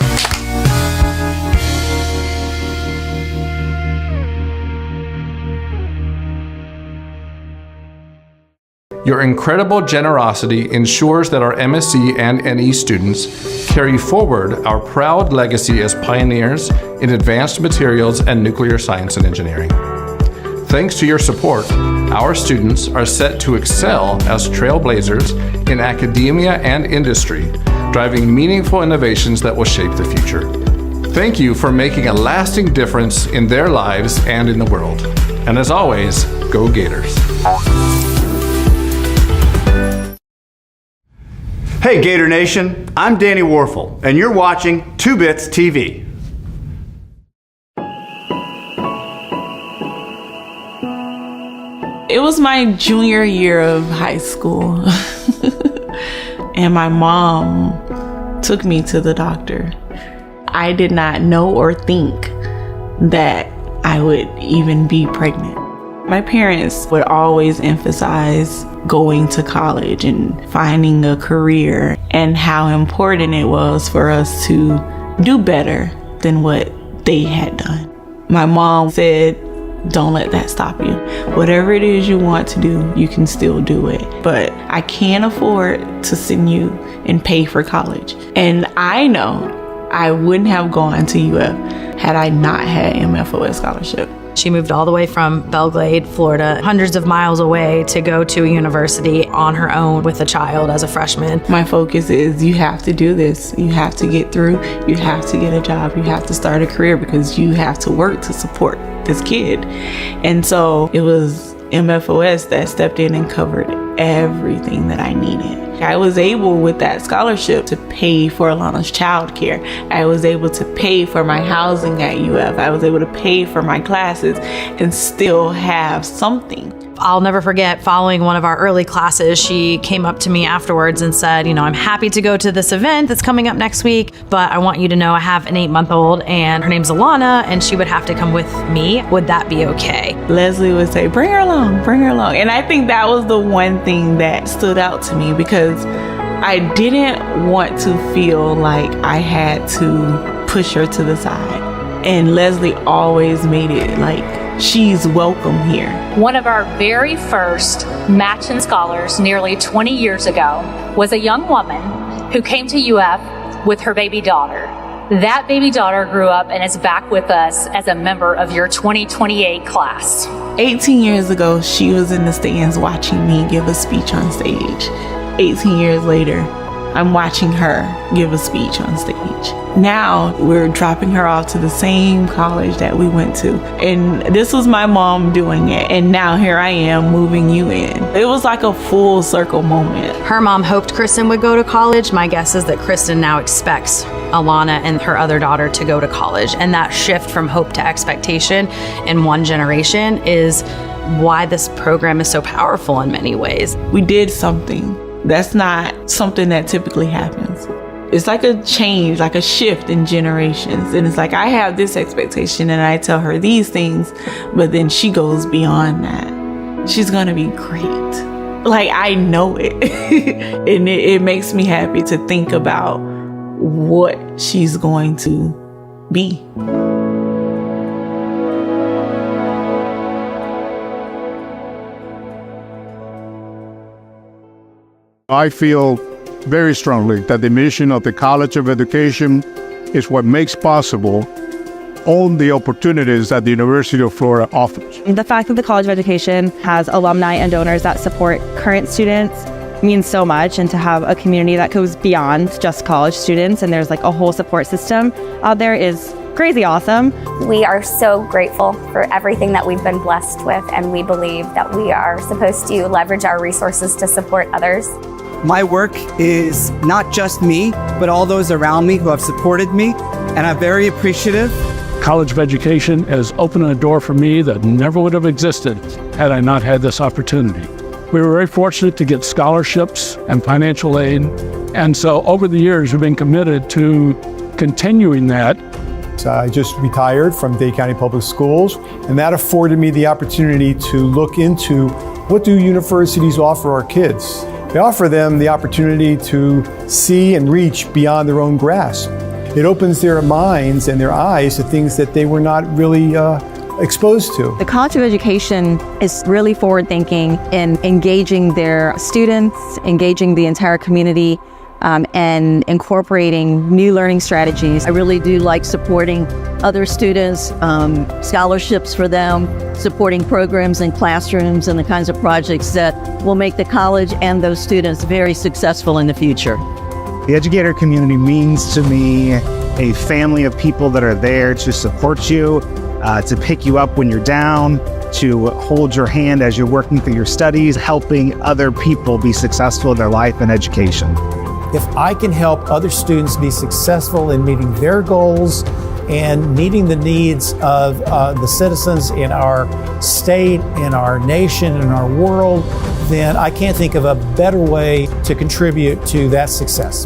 Your incredible generosity ensures that our MSc and NE students carry forward our proud legacy as pioneers in advanced materials and nuclear science and engineering. Thanks to your support, our students are set to excel as trailblazers in academia and industry, driving meaningful innovations that will shape the future. Thank you for making a lasting difference in their lives and in the world. And as always, go Gators. Hey Gator Nation, I'm Danny Warfel, and you're watching 2 Bits TV. It was my junior year of high school, and my mom took me to the doctor. I did not know or think that I would even be pregnant. My parents would always emphasize going to college and finding a career and how important it was for us to do better than what they had done. My mom said, don't let that stop you. Whatever it is you want to do, you can still do it. But I can't afford to send you and pay for college. And I know I wouldn't have gone to UF had I not had MFOS scholarship. She moved all the way from Belglade, Florida, hundreds of miles away to go to a university on her own with a child as a freshman. My focus is you have to do this. You have to get through. You have to get a job. You have to start a career because you have to work to support this kid. And so it was MFOS that stepped in and covered everything that I needed. I was able with that scholarship to pay for Alana's childcare. I was able to pay for my housing at UF. I was able to pay for my classes and still have something. I'll never forget following one of our early classes, she came up to me afterwards and said, I'm happy to go to this event that's coming up next week, but I want you to know I have an 8-month-old and her name's Alana and she would have to come with me. Would that be okay? Leslie would say, bring her along, bring her along. And I think that was the one thing that stood out to me because I didn't want to feel like I had to push her to the side. And Leslie always made it like, she's welcome here. One of our very first matching scholars nearly 20 years ago was a young woman who came to UF with her baby daughter. That baby daughter grew up and is back with us as a member of your 2028 class. 18 years ago, she was in the stands watching me give a speech on stage. 18 years later, I'm watching her give a speech on stage. Now we're dropping her off to the same college that we went to. And this was my mom doing it. And now here I am moving you in. It was like a full circle moment. Her mom hoped Kristen would go to college. My guess is that Kristen now expects Alana and her other daughter to go to college. And that shift from hope to expectation in one generation is why this program is so powerful in many ways. We did something. That's not something that typically happens. it's like a change, like a shift in generations. And it's like I have this expectation and I tell her these things, but then she goes beyond that. She's gonna be great. Like, I know it. And it makes me happy to think about what she's going to be. I feel very strongly that the mission of the College of Education is what makes possible all the opportunities that the University of Florida offers. The fact that the College of Education has alumni and donors that support current students means so much, and to have a community that goes beyond just college students and there's like a whole support system out there is crazy awesome. We are so grateful for everything that we've been blessed with, and we believe that we are supposed to leverage our resources to support others. My work is not just me, but all those around me who have supported me, and I'm very appreciative. College of Education has opened a door for me that never would have existed had I not had this opportunity. We were very fortunate to get scholarships and financial aid, and so over the years we've been committed to continuing that. I just retired from Dade County Public Schools, and that afforded me the opportunity to look into what do universities offer our kids. They offer them the opportunity to see and reach beyond their own grasp. It opens their minds and their eyes to things that they were not really exposed to. The College of Education is really forward-thinking in engaging their students, engaging the entire community, and incorporating new learning strategies. I really do like supporting other students, scholarships for them, supporting programs in classrooms and the kinds of projects that will make the college and those students very successful in the future. The educator community means to me a family of people that are there to support you, to pick you up when you're down, to hold your hand as you're working through your studies, helping other people be successful in their life and education. If I can help other students be successful in meeting their goals and meeting the needs of the citizens in our state, in our nation, in our world, then I can't think of a better way to contribute to that success.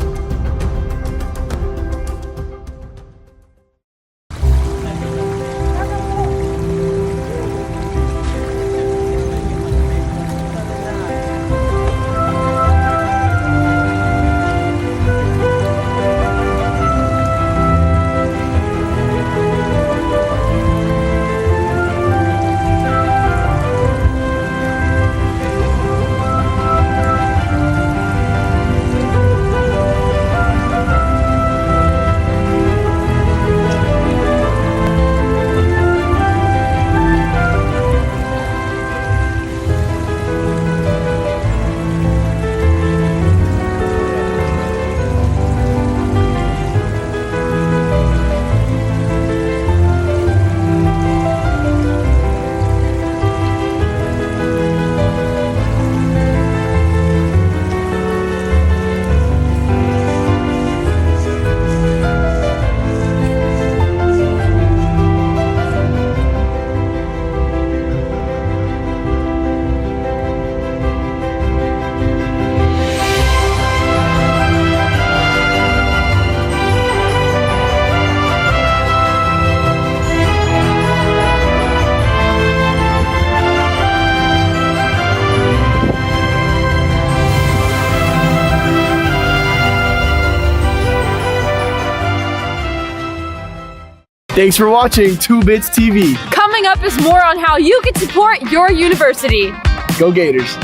Thanks for watching 2 Bits TV. Coming up is more on how you can support your university. Go Gators.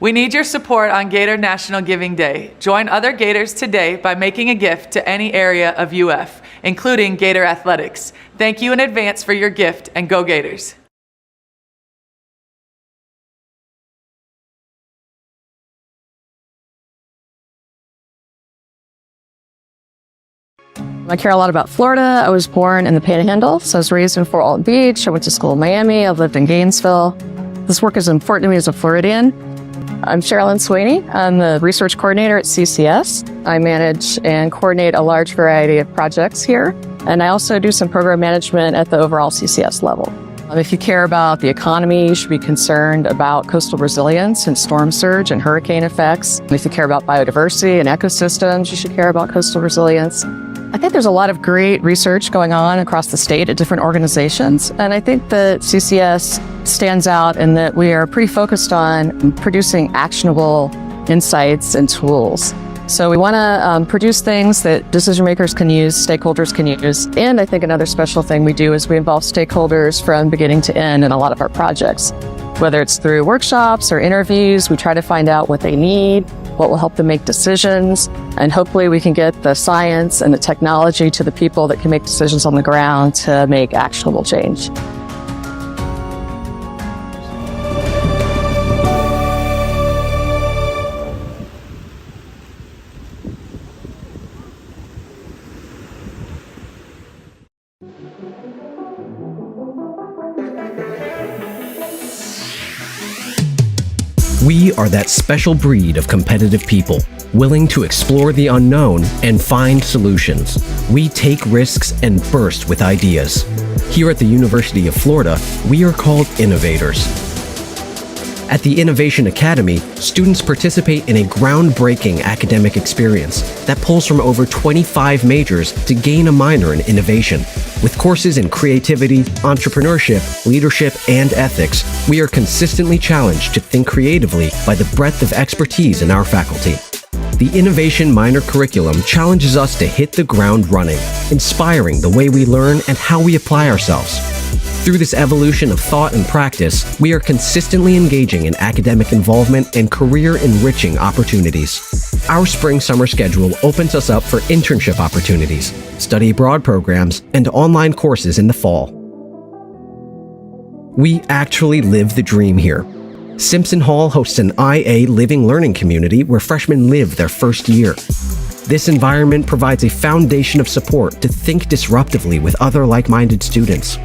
We need your support on Gator National Giving Day. Join other Gators today by making a gift to any area of UF, including Gator Athletics. Thank you in advance for your gift, and go Gators. I care a lot about Florida. I was born in the Panhandle, so I was raised in Fort Walton Beach. I went to school in Miami. I've lived in Gainesville. This work is important to me as a Floridian. I'm Sherilyn Sweeney. I'm the research coordinator at CCS. I manage and coordinate a large variety of projects here, and I also do some program management at the overall CCS level. If you care about the economy, you should be concerned about coastal resilience and storm surge and hurricane effects. And if you care about biodiversity and ecosystems, you should care about coastal resilience. I think there's a lot of great research going on across the state at different organizations. And I think that CCS stands out in that we are pretty focused on producing actionable insights and tools. So we want to produce things that decision makers can use, stakeholders can use. And I think another special thing we do is we involve stakeholders from beginning to end in a lot of our projects. Whether it's through workshops or interviews, we try to find out what they need, what will help them make decisions, and hopefully we can get the science and the technology to the people that can make decisions on the ground to make actionable change. We are that special breed of competitive people, willing to explore the unknown and find solutions. We take risks and burst with ideas. Here at the University of Florida, we are called innovators. At the Innovation Academy, students participate in a groundbreaking academic experience that pulls from over 25 majors to gain a minor in innovation. With courses in creativity, entrepreneurship, leadership, and ethics, we are consistently challenged to think creatively by the breadth of expertise in our faculty. The Innovation Minor Curriculum challenges us to hit the ground running, inspiring the way we learn and how we apply ourselves. Through this evolution of thought and practice, we are consistently engaging in academic involvement and career-enriching opportunities. Our spring-summer schedule opens us up for internship opportunities, study abroad programs, and online courses in the fall. We actually live the dream here. Simpson Hall hosts an IA living learning community where freshmen live their first year. This environment provides a foundation of support to think disruptively with other like-minded students.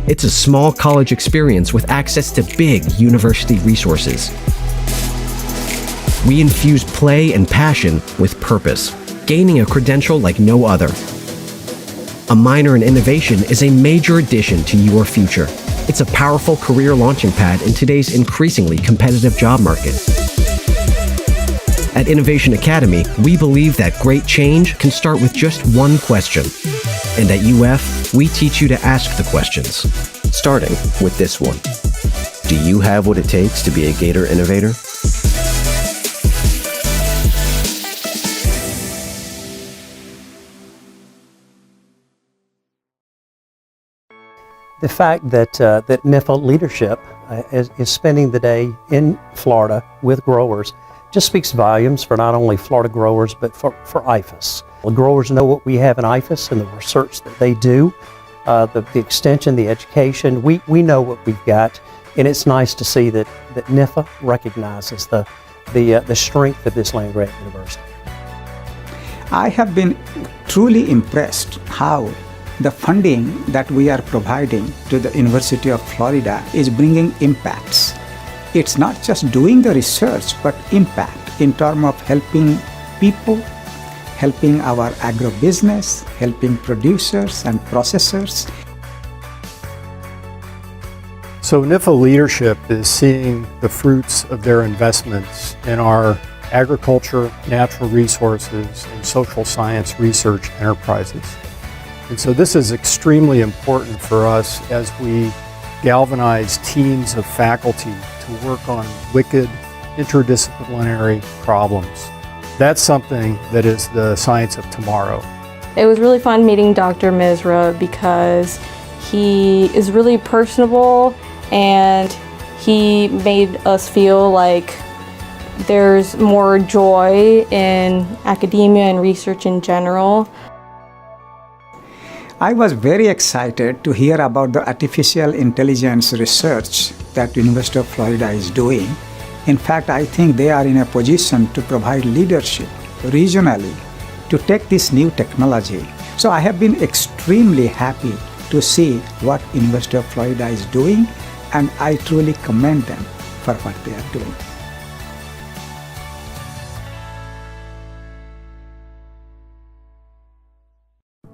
It's a small college experience with access to big university resources. We infuse play and passion with purpose, gaining a credential like no other. A minor in innovation is a major addition to your future. It's a powerful career launching pad in today's increasingly competitive job market. At Innovation Academy, we believe that great change can start with just one question. And at UF, we teach you to ask the questions, starting with this one. Do you have what it takes to be a Gator innovator? The fact that NIFA leadership is spending the day in Florida with growers just speaks volumes for not only Florida growers, but for IFAS. The growers know what we have in IFAS and the research that they do, the extension, the education. We know what we've got, and it's nice to see that NIFA recognizes the strength of this land-grant university. I have been truly impressed how the funding that we are providing to the University of Florida is bringing impacts. It's not just doing the research, but impact in terms of helping people, helping our agribusiness, helping producers and processors. So NIFA leadership is seeing the fruits of their investments in our agriculture, natural resources, and social science research enterprises. And so this is extremely important for us as we galvanize teams of faculty to work on wicked interdisciplinary problems. That's something that is the science of tomorrow. It was really fun meeting Dr. Misra because he is really personable and he made us feel like there's more joy in academia and research in general. I was very excited to hear about the artificial intelligence research that University of Florida is doing. In fact, I think they are in a position to provide leadership regionally to take this new technology. So I have been extremely happy to see what University of Florida is doing, and I truly commend them for what they are doing.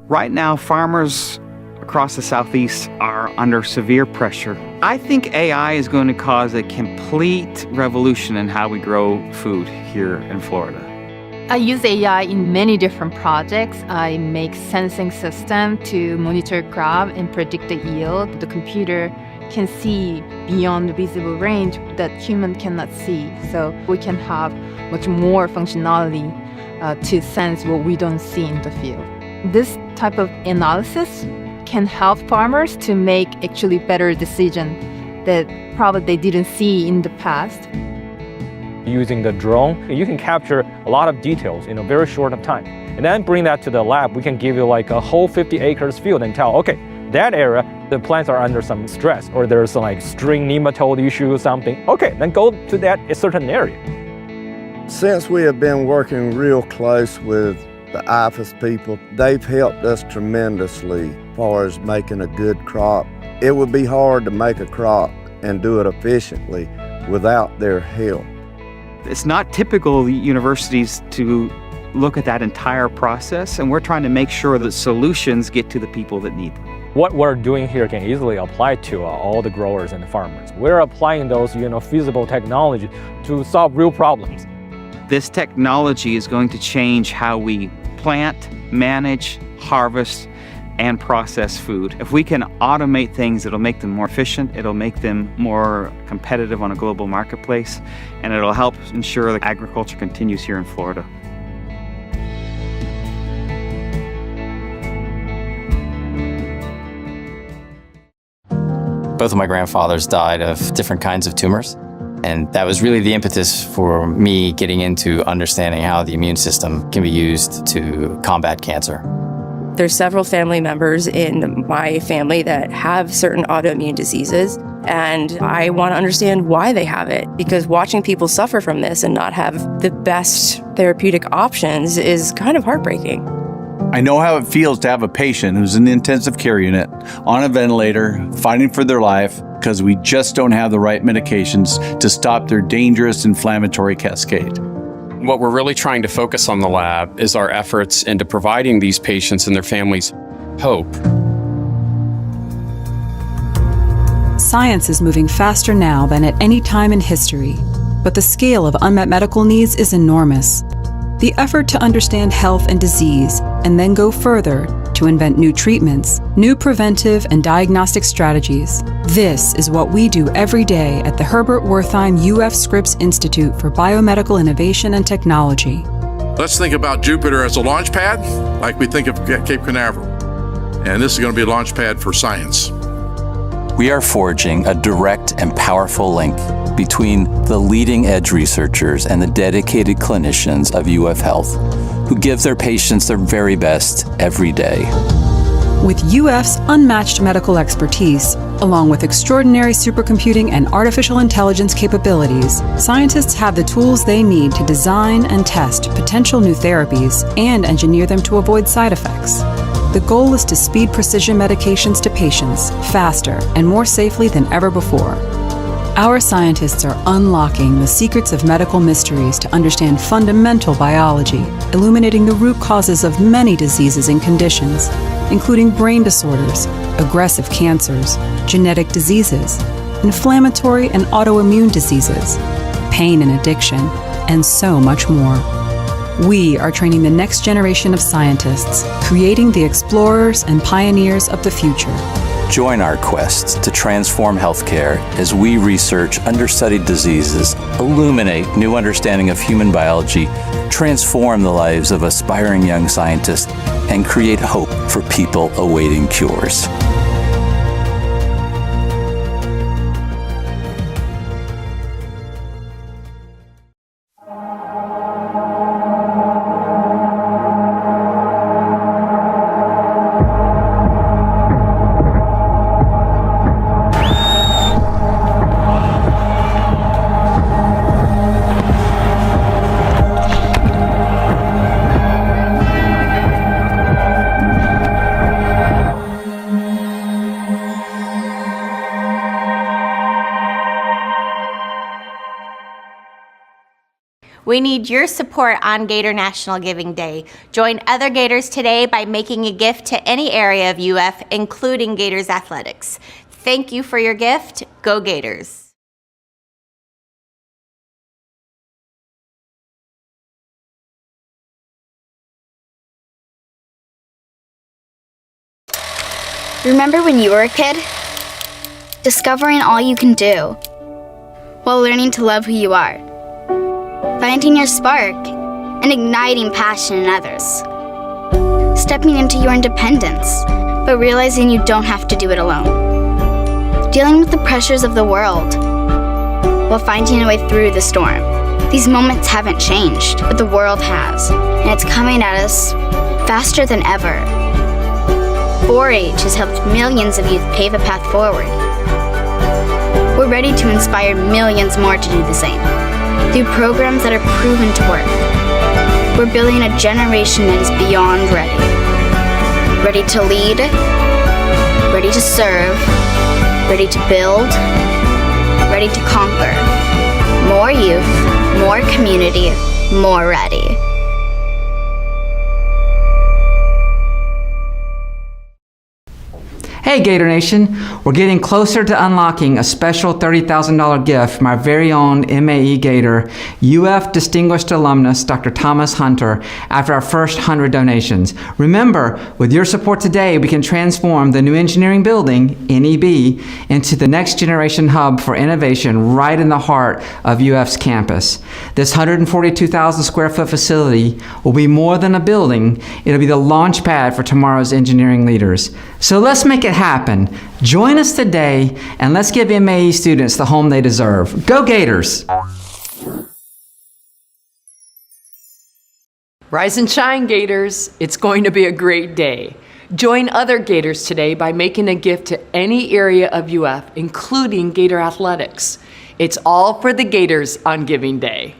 Right now, farmers across the Southeast are under severe pressure. I think AI is going to cause a complete revolution in how we grow food here in Florida. I use AI in many different projects. I make sensing system to monitor crop and predict the yield. The computer can see beyond the visible range that human cannot see. So we can have much more functionality to sense what we don't see in the field. This type of analysis can help farmers to make actually better decisions that probably they didn't see in the past. Using the drone, you can capture a lot of details in a very short of time. And then bring that to the lab. We can give you like a whole 50 acres field and tell, okay, that area, the plants are under some stress, or there's some like string nematode issue or something. Okay, then go to that a certain area. Since we have been working real close with the IFAS people, they've helped us tremendously as far as making a good crop. It would be hard to make a crop and do it efficiently without their help. It's not typical of universities to look at that entire process, and we're trying to make sure that solutions get to the people that need them. What we're doing here can easily apply to all the growers and the farmers. We're applying those, feasible technology to solve real problems. This technology is going to change how we plant, manage, harvest, and process food. If we can automate things, it'll make them more efficient, it'll make them more competitive on a global marketplace, and it'll help ensure that agriculture continues here in Florida. Both of my grandfathers died of different kinds of tumors, and that was really the impetus for me getting into understanding how the immune system can be used to combat cancer. There's several family members in my family that have certain autoimmune diseases, and I want to understand why they have it, because watching people suffer from this and not have the best therapeutic options is kind of heartbreaking. I know how it feels to have a patient who's in the intensive care unit, on a ventilator, fighting for their life, because we just don't have the right medications to stop their dangerous inflammatory cascade. What we're really trying to focus on the lab is our efforts into providing these patients and their families hope. Science is moving faster now than at any time in history, but the scale of unmet medical needs is enormous. The effort to understand health and disease and then go further to invent new treatments, new preventive and diagnostic strategies. This is what we do every day at the Herbert Wertheim UF Scripps Institute for Biomedical Innovation and Technology. Let's think about Jupiter as a launch pad, like we think of Cape Canaveral. And this is going to be a launch pad for science. We are forging a direct and powerful link between the leading edge researchers and the dedicated clinicians of UF Health, who give their patients their very best every day. With UF's unmatched medical expertise, along with extraordinary supercomputing and artificial intelligence capabilities, scientists have the tools they need to design and test potential new therapies and engineer them to avoid side effects. The goal is to speed precision medications to patients faster and more safely than ever before. Our scientists are unlocking the secrets of medical mysteries to understand fundamental biology, illuminating the root causes of many diseases and conditions, including brain disorders, aggressive cancers, genetic diseases, inflammatory and autoimmune diseases, pain and addiction, and so much more. We are training the next generation of scientists, creating the explorers and pioneers of the future. Join our quest to transform healthcare as we research understudied diseases, illuminate new understanding of human biology, transform the lives of aspiring young scientists, and create hope for people awaiting cures. We need your support on Gator National Giving Day. Join other Gators today by making a gift to any area of UF, including Gators Athletics. Thank you for your gift. Go Gators. Remember when you were a kid? Discovering all you can do, while learning to love who you are. Finding your spark, and igniting passion in others. Stepping into your independence, but realizing you don't have to do it alone. Dealing with the pressures of the world, while finding a way through the storm. These moments haven't changed, but the world has, and it's coming at us faster than ever. 4-H has helped millions of youth pave a path forward. We're ready to inspire millions more to do the same, through programs that are proven to work. We're building a generation that is beyond ready. Ready to lead, ready to serve, ready to build, ready to conquer. More youth, more community, more ready. Hey Gator Nation, we're getting closer to unlocking a special $30,000 gift from our very own MAE Gator, UF Distinguished Alumnus Dr. Thomas Hunter, after our first 100 donations. Remember, with your support today, we can transform the new engineering building, NEB, into the next generation hub for innovation right in the heart of UF's campus. This 142,000 square foot facility will be more than a building, it'll be the launch pad for tomorrow's engineering leaders. So let's make it happen. Join us today and let's give MAE students the home they deserve. Go Gators! Rise and shine, Gators. It's going to be a great day. Join other Gators today by making a gift to any area of UF, including Gator Athletics. It's all for the Gators on Giving Day.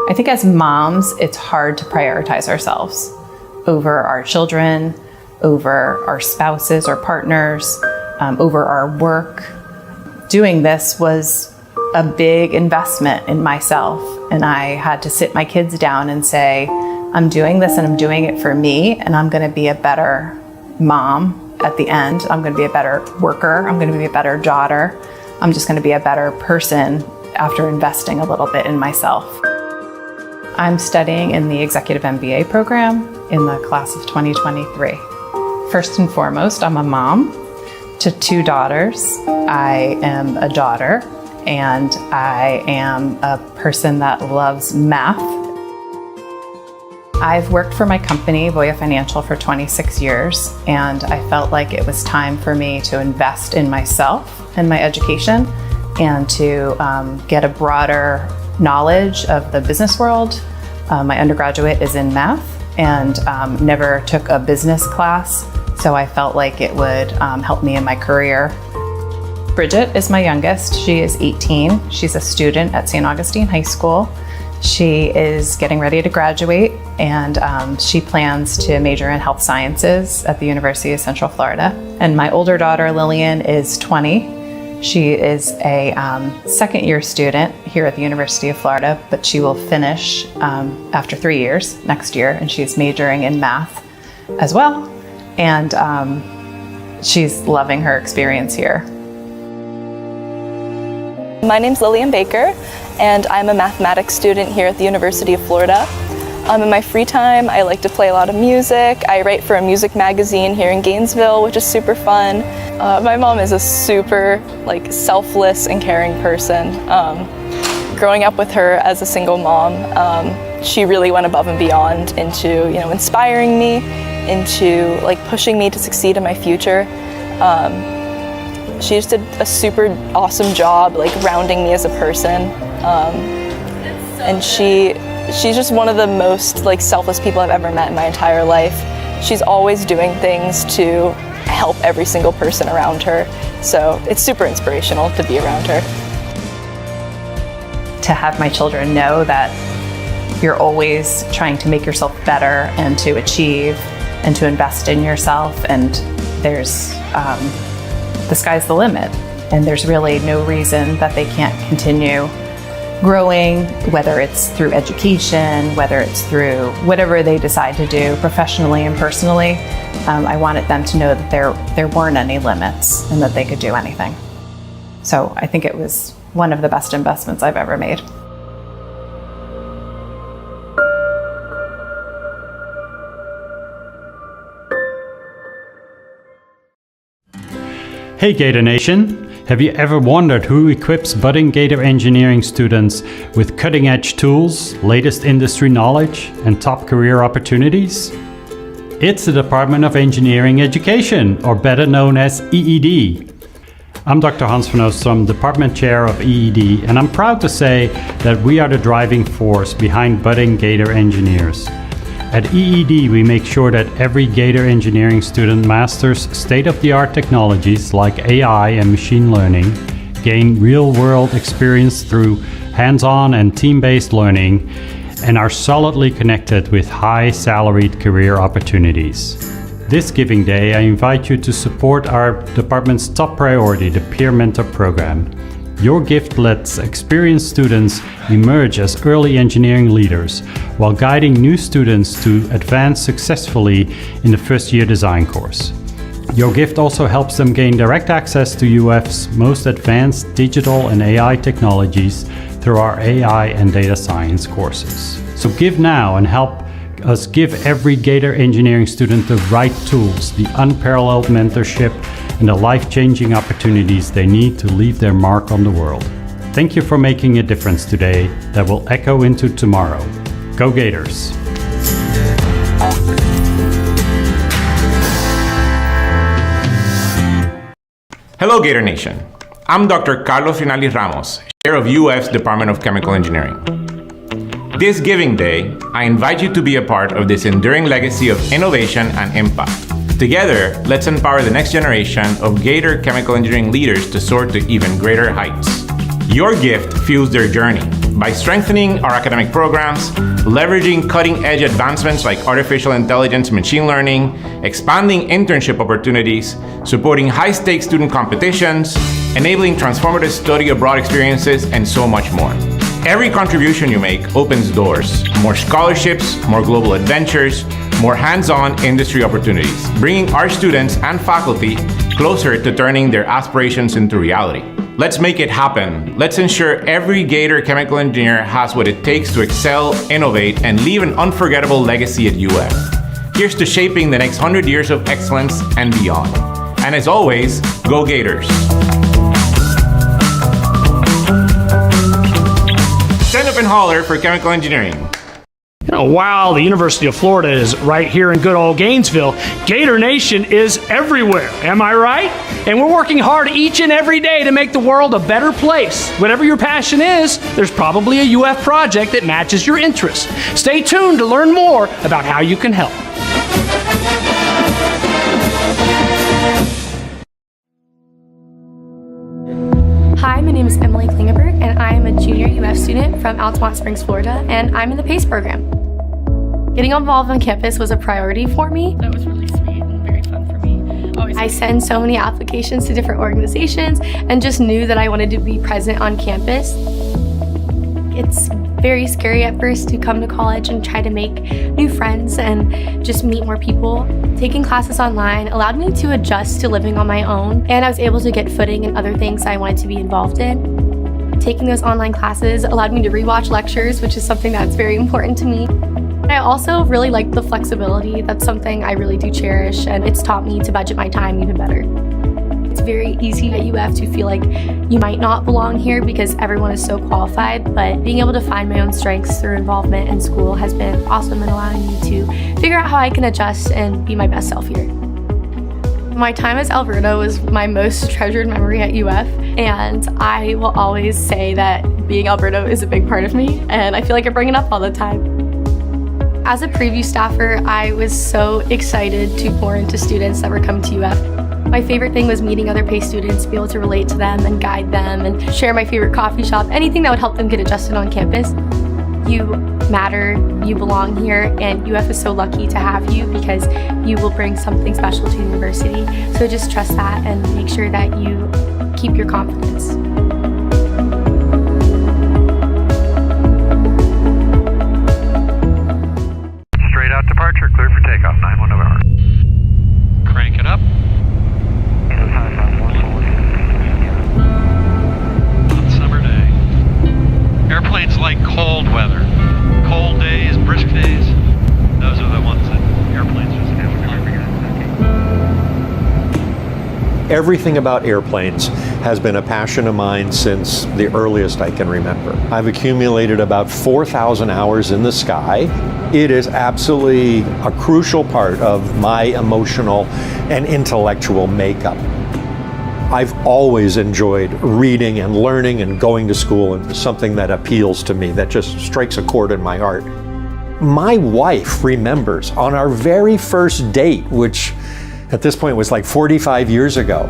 I think as moms, it's hard to prioritize ourselves over our children, over our spouses or partners, over our work. Doing this was a big investment in myself, and I had to sit my kids down and say, I'm doing this and I'm doing it for me, and I'm going to be a better mom at the end. I'm going to be a better worker. I'm going to be a better daughter. I'm just going to be a better person after investing a little bit in myself. I'm studying in the Executive MBA program in the class of 2023. First and foremost, I'm a mom to 2 daughters. I am a daughter, and I am a person that loves math. I've worked for my company, Voya Financial, for 26 years, and I felt like it was time for me to invest in myself and my education and to get a broader knowledge of the business world. My undergraduate is in math and never took a business class, so I felt like it would help me in my career. Bridget is my youngest. She is 18. She's a student at St. Augustine High School. She is getting ready to graduate, and she plans to major in health sciences at the University of Central Florida. And my older daughter, Lillian, is 20. She is a second-year student here at the University of Florida, but she will finish after 3 years next year, and she's majoring in math as well. And she's loving her experience here. My name's Lillian Baker, and I'm a mathematics student here at the University of Florida. In my free time, I like to play a lot of music. I write for a music magazine here in Gainesville, which is super fun. My mom is a super selfless and caring person. Growing up with her as a single mom, she really went above and beyond into inspiring me, into pushing me to succeed in my future. She just did a super awesome job rounding me as a person, and she's just one of the most selfless people I've ever met in my entire life. She's always doing things to help every single person around her, so it's super inspirational to be around her. To have my children know that you're always trying to make yourself better and to achieve and to invest in yourself. And there's the sky's the limit, and there's really no reason that they can't continue growing, whether it's through education, whether it's through whatever they decide to do professionally and personally. I wanted them to know that there weren't any limits and that they could do anything. So I think it was one of the best investments I've ever made. Hey Gator Nation! Have you ever wondered who equips budding Gator engineering students with cutting-edge tools, latest industry knowledge, and top career opportunities? It's the Department of Engineering Education, or better known as EED. I'm Dr. Hans van Oostrom, Department Chair of EED, and I'm proud to say that we are the driving force behind budding Gator engineers. At EED, we make sure that every Gator engineering student masters state-of-the-art technologies like AI and machine learning, gain real-world experience through hands-on and team-based learning, and are solidly connected with high-salaried career opportunities. This Giving Day, I invite you to support our department's top priority, the Peer Mentor Program. Your gift lets experienced students emerge as early engineering leaders while guiding new students to advance successfully in the first-year design course. Your gift also helps them gain direct access to UF's most advanced digital and AI technologies through our AI and data science courses. So give now and help us give every Gator engineering student the right tools, the unparalleled mentorship, and the life-changing opportunities they need to leave their mark on the world. Thank you for making a difference today that will echo into tomorrow. Go Gators! Hello Gator Nation. I'm Dr. Carlos Rinaldi Ramos, Chair of UF's Department of Chemical Engineering. This Giving Day, I invite you to be a part of this enduring legacy of innovation and impact. Together, let's empower the next generation of Gator chemical engineering leaders to soar to even greater heights. Your gift fuels their journey by strengthening our academic programs, leveraging cutting-edge advancements like artificial intelligence and machine learning, expanding internship opportunities, supporting high-stakes student competitions, enabling transformative study abroad experiences, and so much more. Every contribution you make opens doors, more scholarships, more global adventures, more hands-on industry opportunities, bringing our students and faculty closer to turning their aspirations into reality. Let's make it happen. Let's ensure every Gator chemical engineer has what it takes to excel, innovate, and leave an unforgettable legacy at UF. Here's to shaping the next 100 years of excellence and beyond. And as always, go Gators! Stand Up and Holler for chemical engineering. You know, while the University of Florida is right here in good old Gainesville, Gator Nation is everywhere. Am I right? And we're working hard each and every day to make the world a better place. Whatever your passion is, there's probably a UF project that matches your interest. Stay tuned to learn more about how you can help. Hi, my name is Emily Klingenberg, and I am a junior UF student from Altamont Springs, Florida, and I'm in the PACE program. Getting involved on campus was a priority for me. That was really sweet and very fun for me. I sent so many applications to different organizations and just knew that I wanted to be present on campus. It's very scary at first to come to college and try to make new friends and just meet more people. Taking classes online allowed me to adjust to living on my own, and I was able to get footing in other things I wanted to be involved in. Taking those online classes allowed me to rewatch lectures, which is something that's very important to me. I also really like the flexibility. That's something I really do cherish, and it's taught me to budget my time even better. It's very easy at UF to feel like you might not belong here because everyone is so qualified, but being able to find my own strengths through involvement in school has been awesome in allowing me to figure out how I can adjust and be my best self here. My time as Alberta was my most treasured memory at UF, and I will always say that being Alberta is a big part of me, and I feel like I bring it up all the time. As a preview staffer, I was so excited to pour into students that were coming to UF. My favorite thing was meeting other PACE students, be able to relate to them and guide them and share my favorite coffee shop, anything that would help them get adjusted on campus. You matter, you belong here, and UF is so lucky to have you because you will bring something special to the university. So just trust that and make sure that you keep your confidence. Straight out departure, clear for takeoff, 9-1 November. Crank it up. On summer day. Airplanes like cold weather. Cold days, brisk days, those are the ones that airplanes just have. Everything about airplanes has been a passion of mine since the earliest I can remember. I've accumulated about 4,000 hours in the sky. It is absolutely a crucial part of my emotional and intellectual makeup. I've always enjoyed reading and learning and going to school, and something that appeals to me, that just strikes a chord in my heart. My wife remembers on our very first date, which at this point was like 45 years ago,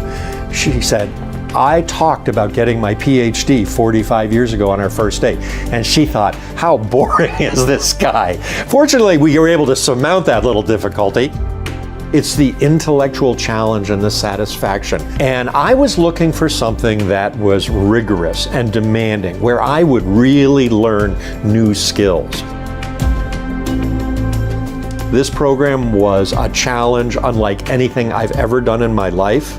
she said, I talked about getting my PhD 45 years ago on our first date. And she thought, how boring is this guy? Fortunately, we were able to surmount that little difficulty. It's the intellectual challenge and the satisfaction. And I was looking for something that was rigorous and demanding, where I would really learn new skills. This program was a challenge unlike anything I've ever done in my life.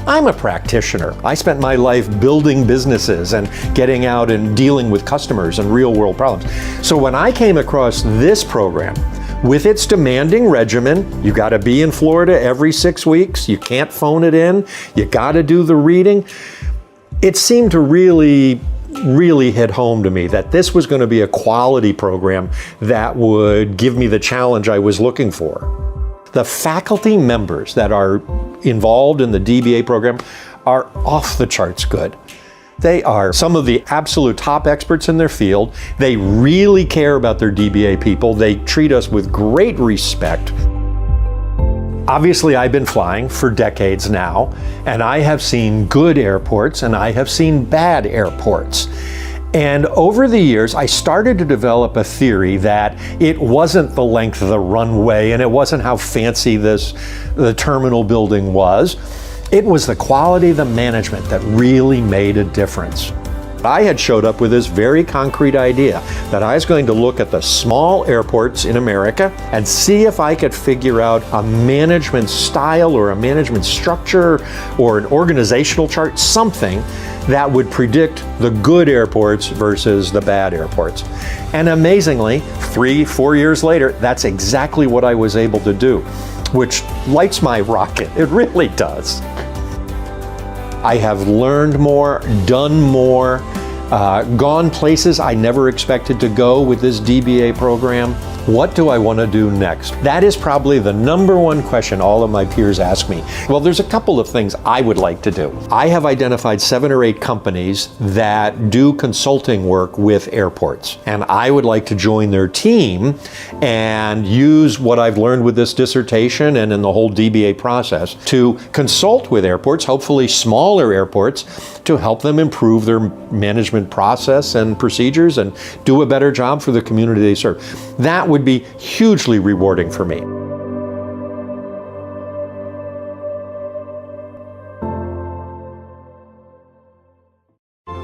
I'm a practitioner. I spent my life building businesses and getting out and dealing with customers and real world problems. So when I came across this program, with its demanding regimen, you got to be in Florida every 6 weeks, you can't phone it in, you got to do the reading, it seemed to really hit home to me that this was going to be a quality program that would give me the challenge I was looking for. The faculty members that are involved in the DBA program are off the charts good. They are some of the absolute top experts in their field. They really care about their DBA people. They treat us with great respect. Obviously, I've been flying for decades now, and I have seen good airports and I have seen bad airports. And over the years, I started to develop a theory that it wasn't the length of the runway and it wasn't how fancy the terminal building was. It was the quality of the management that really made a difference. I had showed up with this very concrete idea that I was going to look at the small airports in America and see if I could figure out a management style or a management structure or an organizational chart, something that would predict the good airports versus the bad airports. And amazingly, 3-4 years later, that's exactly what I was able to do, which lights my rocket. It really does. I have learned more, done more, gone places I never expected to go with this DBA program. What do I want to do next? That is probably the number one question all of my peers ask me. Well, there's a couple of things I would like to do. I have identified 7 or 8 companies that do consulting work with airports, and I would like to join their team and use what I've learned with this dissertation and in the whole DBA process to consult with airports, hopefully smaller airports, to help them improve their management process and procedures and do a better job for the community they serve. That would be hugely rewarding for me.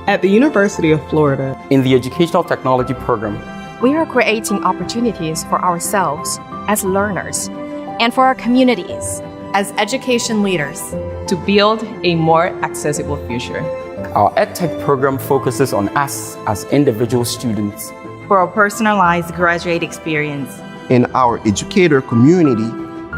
At the University of Florida, in the Educational Technology program, we are creating opportunities for ourselves as learners and for our communities as education leaders to build a more accessible future. Our EdTech program focuses on us as individual students. For a personalized graduate experience. In our educator community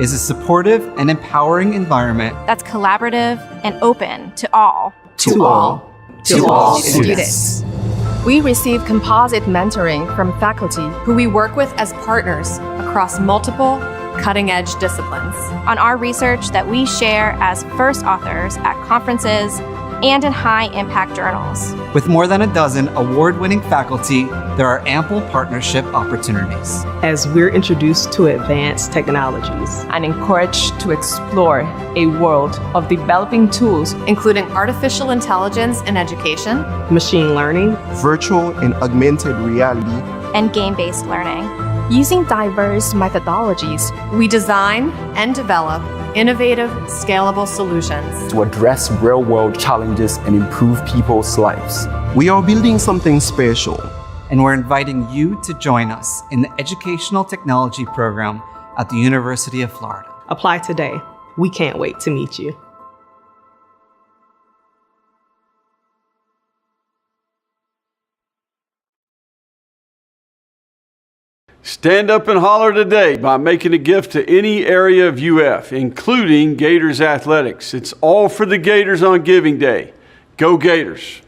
is a supportive and empowering environment that's collaborative and open to all. To all students. We receive composite mentoring from faculty who we work with as partners across multiple cutting-edge disciplines on our research that we share as first authors at conferences and in high-impact journals. With more than a dozen award-winning faculty, there are ample partnership opportunities. As we're introduced to advanced technologies and encouraged to explore a world of developing tools, including artificial intelligence in education, machine learning, virtual and augmented reality, and game-based learning. Using diverse methodologies, we design and develop innovative, scalable solutions to address real-world challenges and improve people's lives. We are building something special, and we're inviting you to join us in the Educational Technology program at the University of Florida. Apply today. We can't wait to meet you. Stand up and holler today by making a gift to any area of UF, including Gators Athletics. It's all for the Gators on Giving Day. Go Gators!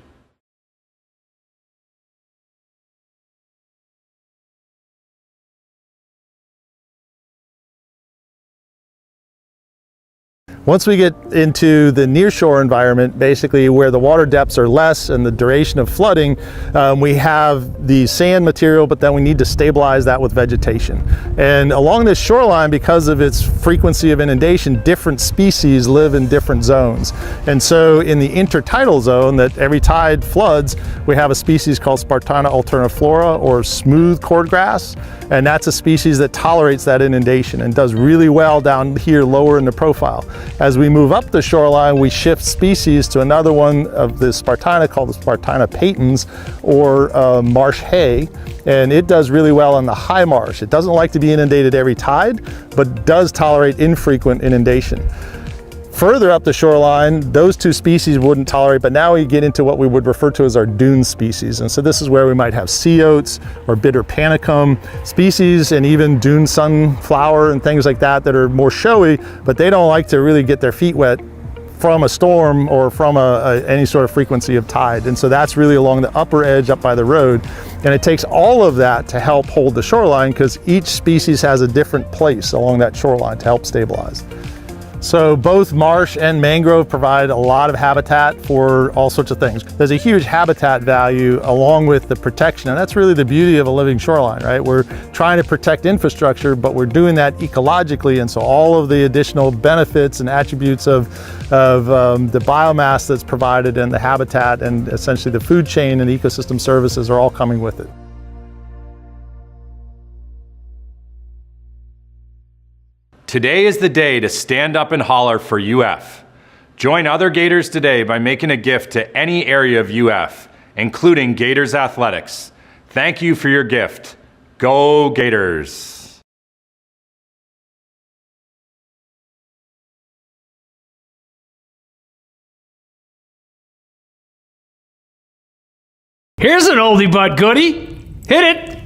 Once we get into the nearshore environment, basically where the water depths are less and the duration of flooding, we have the sand material, but then we need to stabilize that with vegetation. And along this shoreline, because of its frequency of inundation, different species live in different zones. And so in the intertidal zone that every tide floods, we have a species called Spartina alterniflora, or smooth cordgrass. And that's a species that tolerates that inundation and does really well down here lower in the profile. As we move up the shoreline, we shift species to another one of the Spartina called the Spartina patens, or marsh hay, and it does really well in the high marsh. It doesn't like to be inundated every tide, but does tolerate infrequent inundation. Further up the shoreline, those two species wouldn't tolerate, but now we get into what we would refer to as our dune species. And so this is where we might have sea oats or bitter panicum species, and even dune sunflower and things like that that are more showy, but they don't like to really get their feet wet from a storm or from any sort of frequency of tide. And so that's really along the upper edge up by the road. And it takes all of that to help hold the shoreline, because each species has a different place along that shoreline to help stabilize. So both marsh and mangrove provide a lot of habitat for all sorts of things. There's a huge habitat value along with the protection, and that's really the beauty of a living shoreline, right? We're trying to protect infrastructure, but we're doing that ecologically, and so all of the additional benefits and attributes of the biomass that's provided and the habitat and essentially the food chain and ecosystem services are all coming with it. Today is the day to stand up and holler for UF. Join other Gators today by making a gift to any area of UF, including Gators Athletics. Thank you for your gift. Go Gators! Here's an oldie but goodie. Hit it.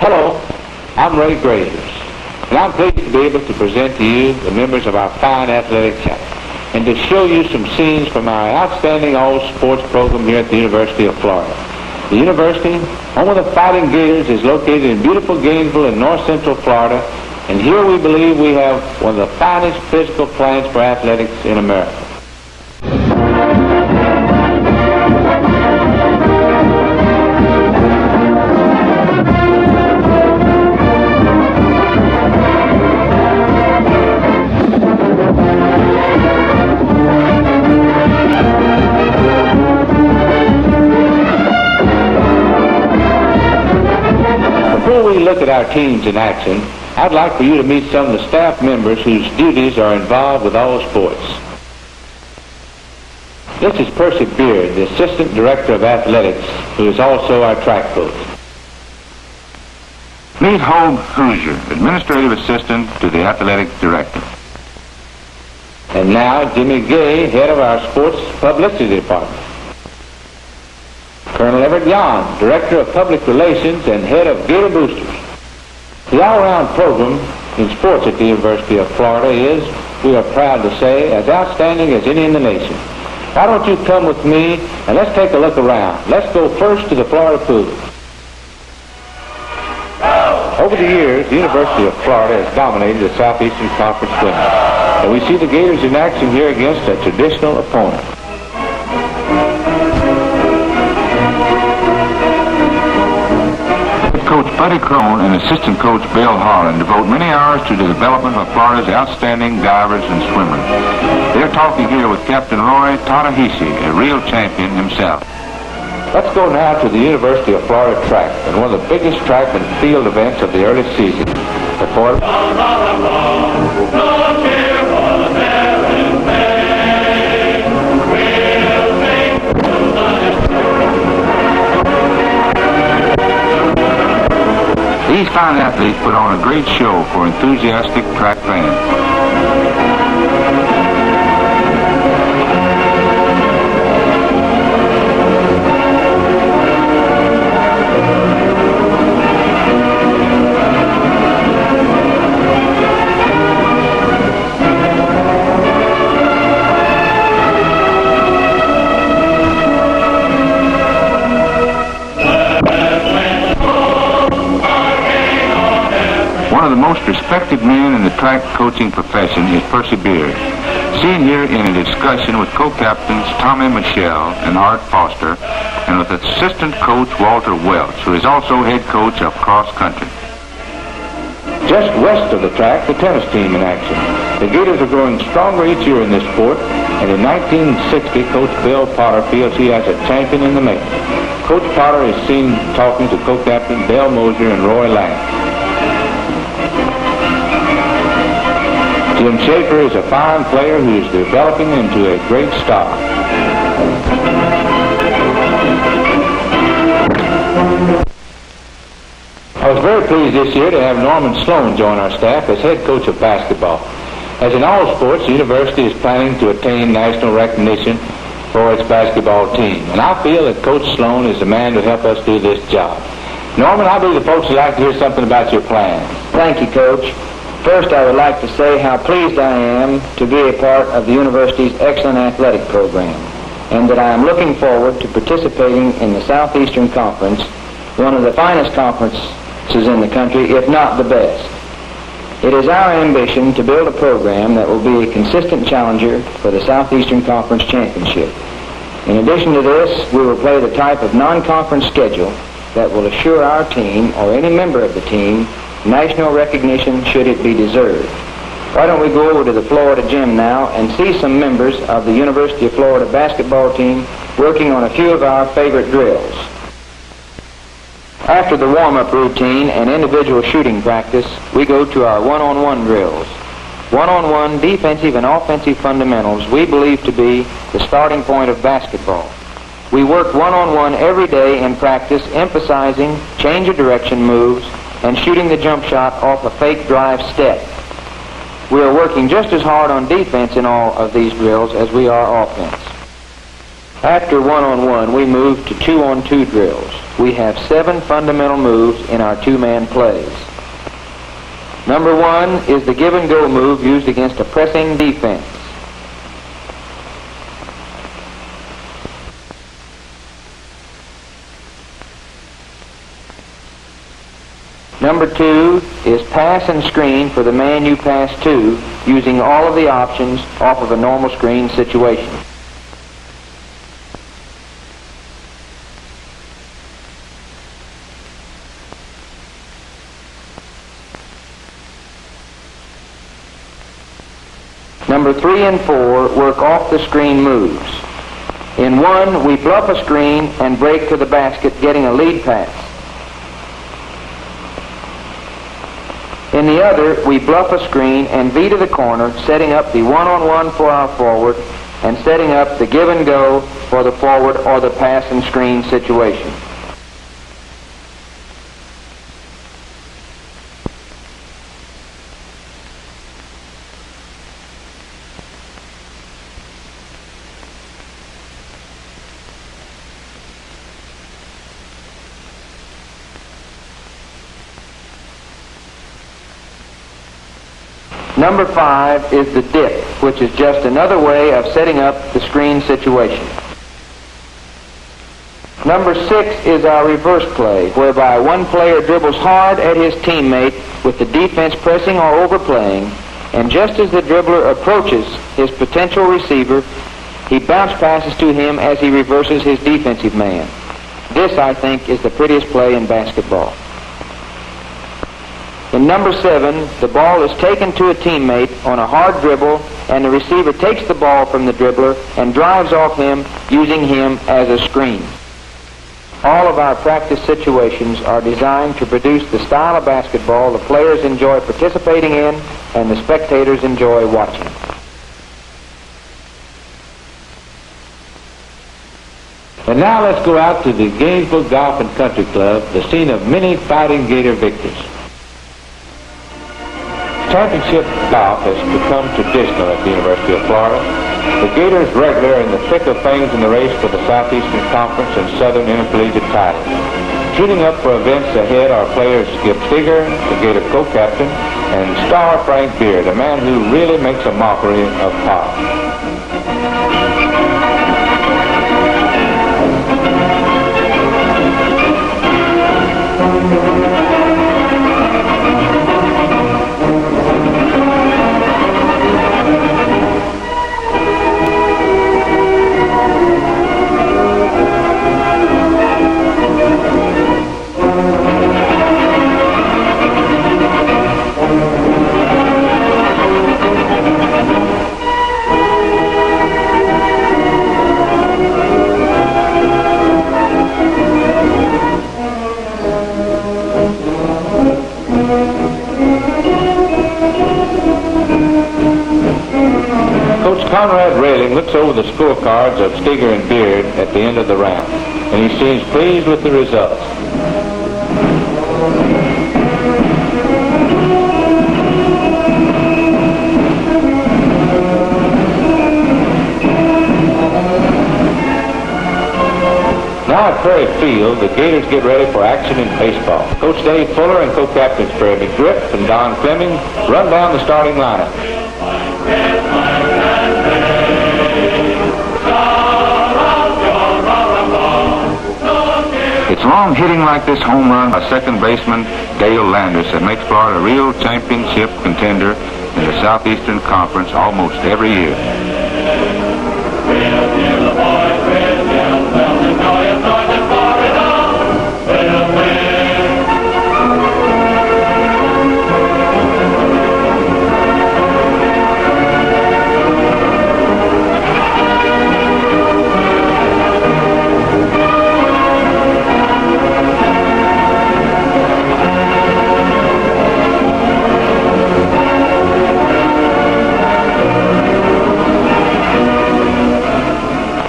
Hello, I'm Ray Gravers, and I'm pleased to be able to present to you the members of our fine athletic chapter and to show you some scenes from our outstanding all-sports program here at the University of Florida. The university, home of the Fighting Gators, is located in beautiful Gainesville in north central Florida, and here we believe we have one of the finest physical plants for athletics in America. Before we look at our teams in action, I'd like for you to meet some of the staff members whose duties are involved with all sports. This is Percy Beard, the Assistant Director of Athletics, who is also our track coach. Meet Holt Hoosier, Administrative Assistant to the Athletic Director. And now Jimmy Gay, Head of our Sports Publicity Department. Colonel Everett Yon, Director of Public Relations and Head of Gator Boosters. The all-around program in sports at the University of Florida is, we are proud to say, as outstanding as any in the nation. Why don't you come with me and let's take a look around. Let's go first to the Florida pool. Over the years, the University of Florida has dominated the Southeastern Conference swimming, and we see the Gators in action here against a traditional opponent. Coach Buddy Crone and assistant coach Bill Harlan devote many hours to the development of Florida's outstanding divers and swimmers. They're talking here with Captain Roy Ta-Nehisi, a real champion himself. Let's go now to the University of Florida track and one of the biggest track and field events of the early season. The Florida These fine athletes put on a great show for enthusiastic track fans. One of the most respected men in the track coaching profession is Percy Beard, seen here in a discussion with co-captains Tommy Michelle and Art Foster, and with assistant coach Walter Welch, who is also head coach of cross country. Just west of the track, the tennis team in action. The Gators are growing stronger each year in this sport, and in 1960, Coach Bill Potter feels he has a champion in the making. Coach Potter is seen talking to co-captain Dale Mosier and Roy Lang. Jim Schaefer is a fine player who is developing into a great star. I was very pleased this year to have Norman Sloan join our staff as head coach of basketball. As in all sports, the university is planning to attain national recognition for its basketball team. And I feel that Coach Sloan is the man to help us do this job. Norman, I believe the folks would like to hear something about your plans. Thank you, Coach. First, I would like to say how pleased I am to be a part of the university's excellent athletic program, and that I am looking forward to participating in the Southeastern Conference, one of the finest conferences in the country, if not the best. It is our ambition to build a program that will be a consistent challenger for the Southeastern Conference Championship. In addition to this, we will play the type of non-conference schedule that will assure our team, or any member of the team, national recognition should it be deserved. Why don't we go over to the Florida gym now and see some members of the University of Florida basketball team working on a few of our favorite drills. After the warm-up routine and individual shooting practice, we go to our one-on-one drills. One-on-one defensive and offensive fundamentals we believe to be the starting point of basketball. We work one-on-one every day in practice, emphasizing change of direction moves and shooting the jump shot off a fake drive step. We are working just as hard on defense in all of these drills as we are offense. After one-on-one, we move to two-on-two drills. We have 7 fundamental moves in our two-man plays. Number 1 is the give-and-go move used against a pressing defense. Number 2 is pass and screen for the man you pass to, using all of the options off of a normal screen situation. Number 3 and 4 work off the screen moves. In one, we bluff a screen and break to the basket, getting a lead pass. In the other, we bluff a screen and V to the corner, setting up the one-on-one for our forward and setting up the give and go for the forward or the pass and screen situation. Number 5 is the dip, which is just another way of setting up the screen situation. Number 6 is our reverse play, whereby one player dribbles hard at his teammate with the defense pressing or overplaying, and just as the dribbler approaches his potential receiver, he bounce passes to him as he reverses his defensive man. This, I think, is the prettiest play in basketball. In number 7, the ball is taken to a teammate on a hard dribble, and the receiver takes the ball from the dribbler and drives off him, using him as a screen. All of our practice situations are designed to produce the style of basketball the players enjoy participating in and the spectators enjoy watching. And now let's go out to the Gainesville Golf and Country Club, the scene of many Fighting Gator victories. Championship golf has become traditional at the University of Florida. The Gators regular in the thick of things in the race for the Southeastern Conference and Southern Intercollegiate titles. Tuning up for events ahead are players Skip Steger, the Gator co-captain, and star Frank Beard, a man who really makes a mockery of pop. Conrad Railing looks over the scorecards of Steger and Beard at the end of the round, and he seems pleased with the results. Now at Prairie Field, the Gators get ready for action in baseball. Coach Dave Fuller and co-captains Barry McGriff and Don Fleming run down the starting lineup. It's long hitting like this home run by second baseman Dale Landis that makes Florida a real championship contender in the Southeastern Conference almost every year.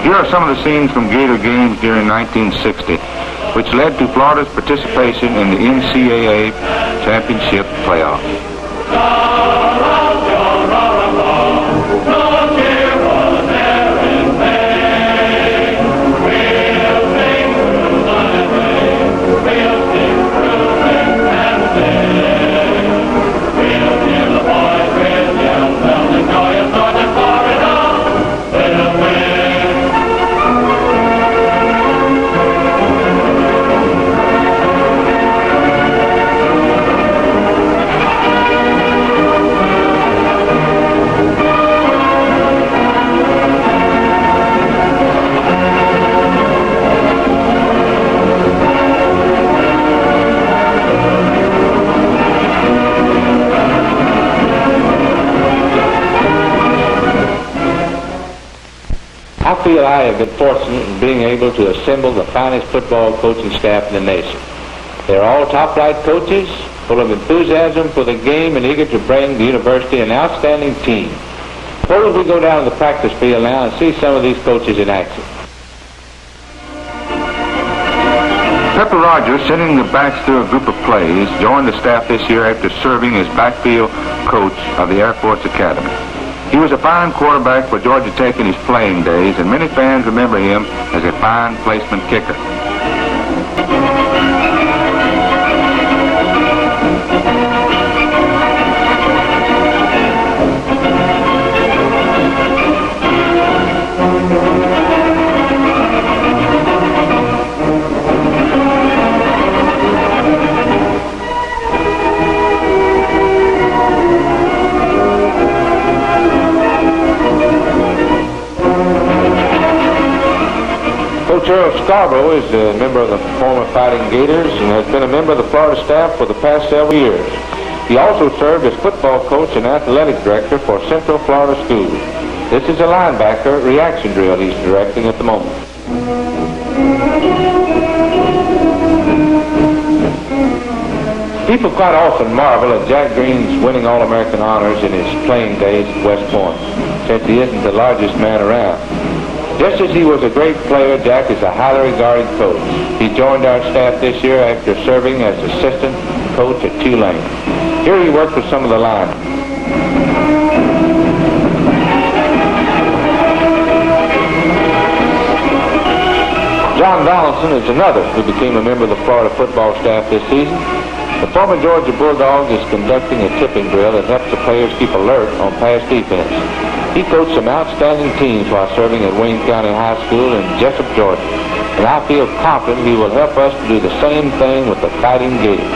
Here are some of the scenes from Gator games during 1960, which led to Florida's participation in the NCAA championship playoffs. I feel I have been fortunate in being able to assemble the finest football coaching staff in the nation. They're all top-flight coaches, full of enthusiasm for the game and eager to bring the university an outstanding team. Suppose we go down to the practice field now and see some of these coaches in action. Pepper Rogers, sending the backs through a group of plays, joined the staff this year after serving as backfield coach of the Air Force Academy. He was a fine quarterback for Georgia Tech in his playing days, and many fans remember him as a fine placement kicker. Coach Earl Scarborough is a member of the former Fighting Gators and has been a member of the Florida staff for the past several years. He also served as football coach and athletic director for Central Florida Schools. This is a linebacker reaction drill he's directing at the moment. People quite often marvel at Jack Green's winning All-American honors in his playing days at West Point, since he isn't the largest man around. Just as he was a great player, Jack is a highly regarded coach. He joined our staff this year after serving as assistant coach at Tulane. Here he worked with some of the linemen. John Donaldson is another who became a member of the Florida football staff this season. The former Georgia Bulldog is conducting a tipping drill that helps the players keep alert on pass defense. He coached some outstanding teams while serving at Wayne County High School in Jessup, Georgia. And I feel confident he will help us to do the same thing with the Fighting Gators.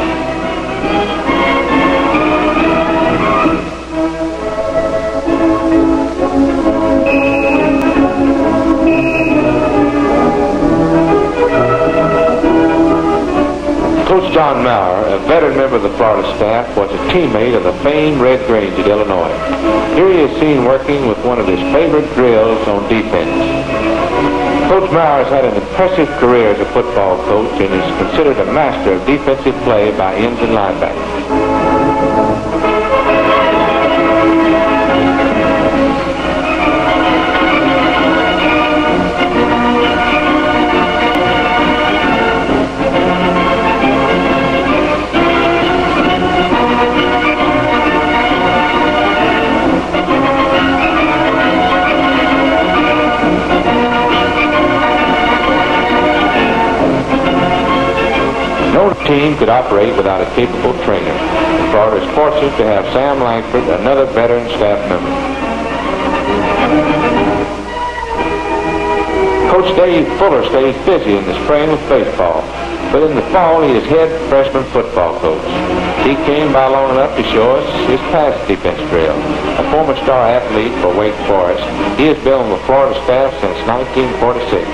Coach John Maurer, a veteran member of the Florida staff, was a teammate of the famed Red Grange at Illinois. Here he is seen working with one of his favorite drills on defense. Coach Maurer has had an impressive career as a football coach and is considered a master of defensive play by ends and linebackers. No team could operate without a capable trainer. Florida is fortunate to have Sam Langford, another veteran staff member. Coach Dave Fuller stays busy in the spring with baseball, but in the fall he is head freshman football coach. He came by long enough to show us his pass defense drill. A former star athlete for Wake Forest, he has been on the Florida staff since 1946.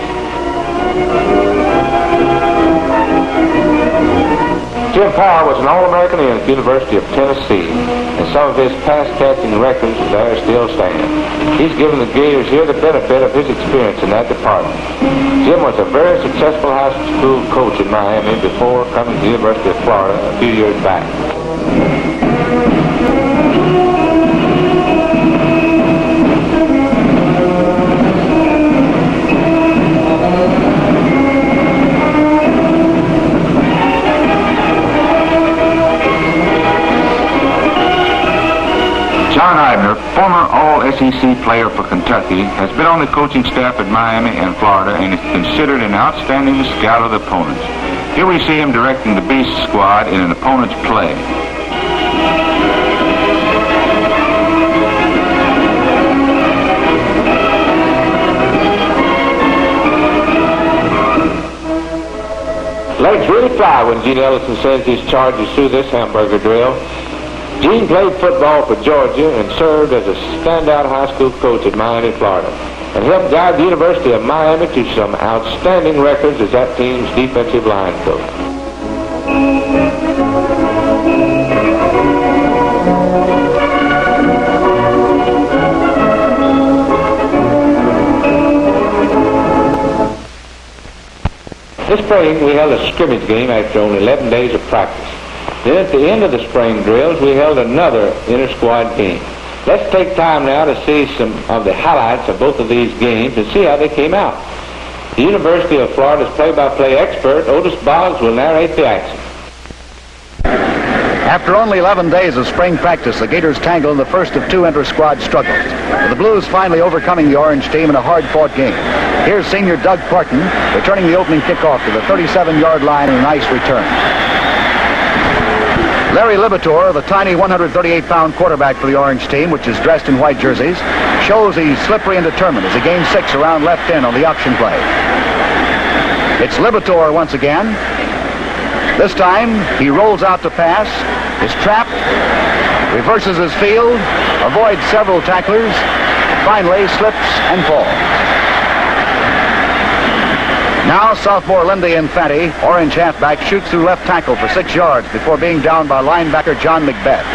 Jim Parr was an All-American at the University of Tennessee, and some of his pass-catching records there still stand. He's given the Gators here the benefit of his experience in that department. Jim was a very successful high school coach in Miami before coming to the University of Florida a few years back. John Eibner, former All-SEC player for Kentucky, has been on the coaching staff at Miami and Florida and is considered an outstanding scout of the opponents. Here we see him directing the Beast squad in an opponent's play. Legs really fly when Gene Ellison sends his charges through this hamburger drill. Gene played football for Georgia and served as a standout high school coach at Miami, Florida, and helped guide the University of Miami to some outstanding records as that team's defensive line coach. This spring, we held a scrimmage game after only 11 days of practice. Then at the end of the spring drills, we held another inter-squad game. Let's take time now to see some of the highlights of both of these games and see how they came out. The University of Florida's play-by-play expert, Otis Boggs, will narrate the action. After only 11 days of spring practice, the Gators tangle in the first of two inter-squad struggles, with the Blues finally overcoming the Orange team in a hard-fought game. Here's senior Doug Parton returning the opening kickoff to the 37-yard line in a nice return. Larry Libator, the tiny 138-pound quarterback for the Orange team, which is dressed in white jerseys, shows he's slippery and determined as he gains 6 around left end on the option play. It's Libator once again. This time, he rolls out to pass, is trapped, reverses his field, avoids several tacklers, finally slips and falls. Now sophomore Lindy Infante, orange halfback, shoots through left tackle for 6 yards before being down by linebacker John McBeth.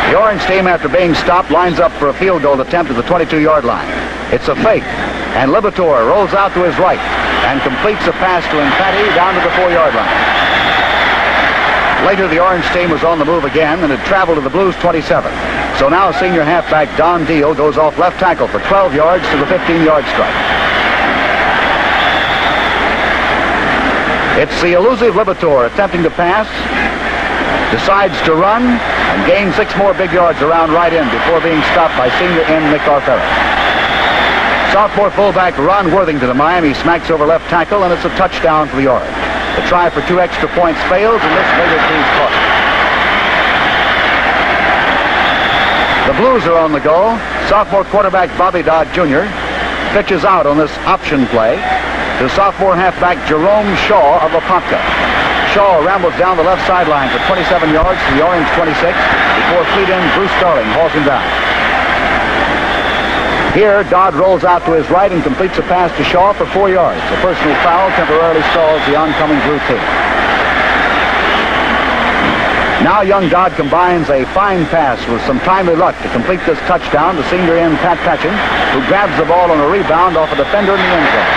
The orange team, after being stopped, lines up for a field goal attempt at the 22-yard line. It's a fake, and Libator rolls out to his right and completes a pass to Infante down to the 4-yard line. Later, the orange team was on the move again and had traveled to the Blues 27. So now senior halfback Don Deal goes off left tackle for 12 yards to the 15-yard stripe. It's the elusive Libator attempting to pass, decides to run, and gains 6 more big yards around right end before being stopped by senior end Nick Arfera. Sophomore fullback Ron Worthington of Miami smacks over left tackle, and it's a touchdown for the Orange. The try for 2 extra points fails, and this Gator team's caught. The Blues are on the go. Sophomore quarterback Bobby Dodd Jr. pitches out on this option play to sophomore halfback Jerome Shaw of Apopka. Shaw rambles down the left sideline for 27 yards to the Orange 26 before fleet end Bruce Starling hauls him down. Here, Dodd rolls out to his right and completes a pass to Shaw for 4 yards. A personal foul temporarily stalls the oncoming Blue team. Now young Dodd combines a fine pass with some timely luck to complete this touchdown to senior end Pat Patchen, who grabs the ball on a rebound off a defender in the end zone.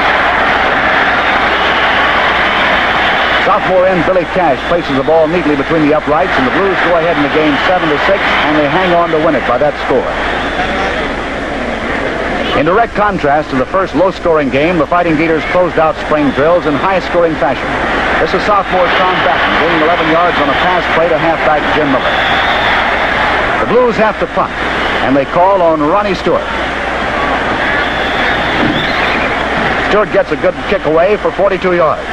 Sophomore end Billy Cash places the ball neatly between the uprights, and the Blues go ahead in the game 7-6, and they hang on to win it by that score. In direct contrast to the first low-scoring game, the Fighting Gators closed out spring drills in high-scoring fashion. This is sophomore Tom Batten gaining 11 yards on a pass play to halfback Jim Miller. The Blues have to punt, and they call on Ronnie Stewart. Stewart gets a good kick away for 42 yards.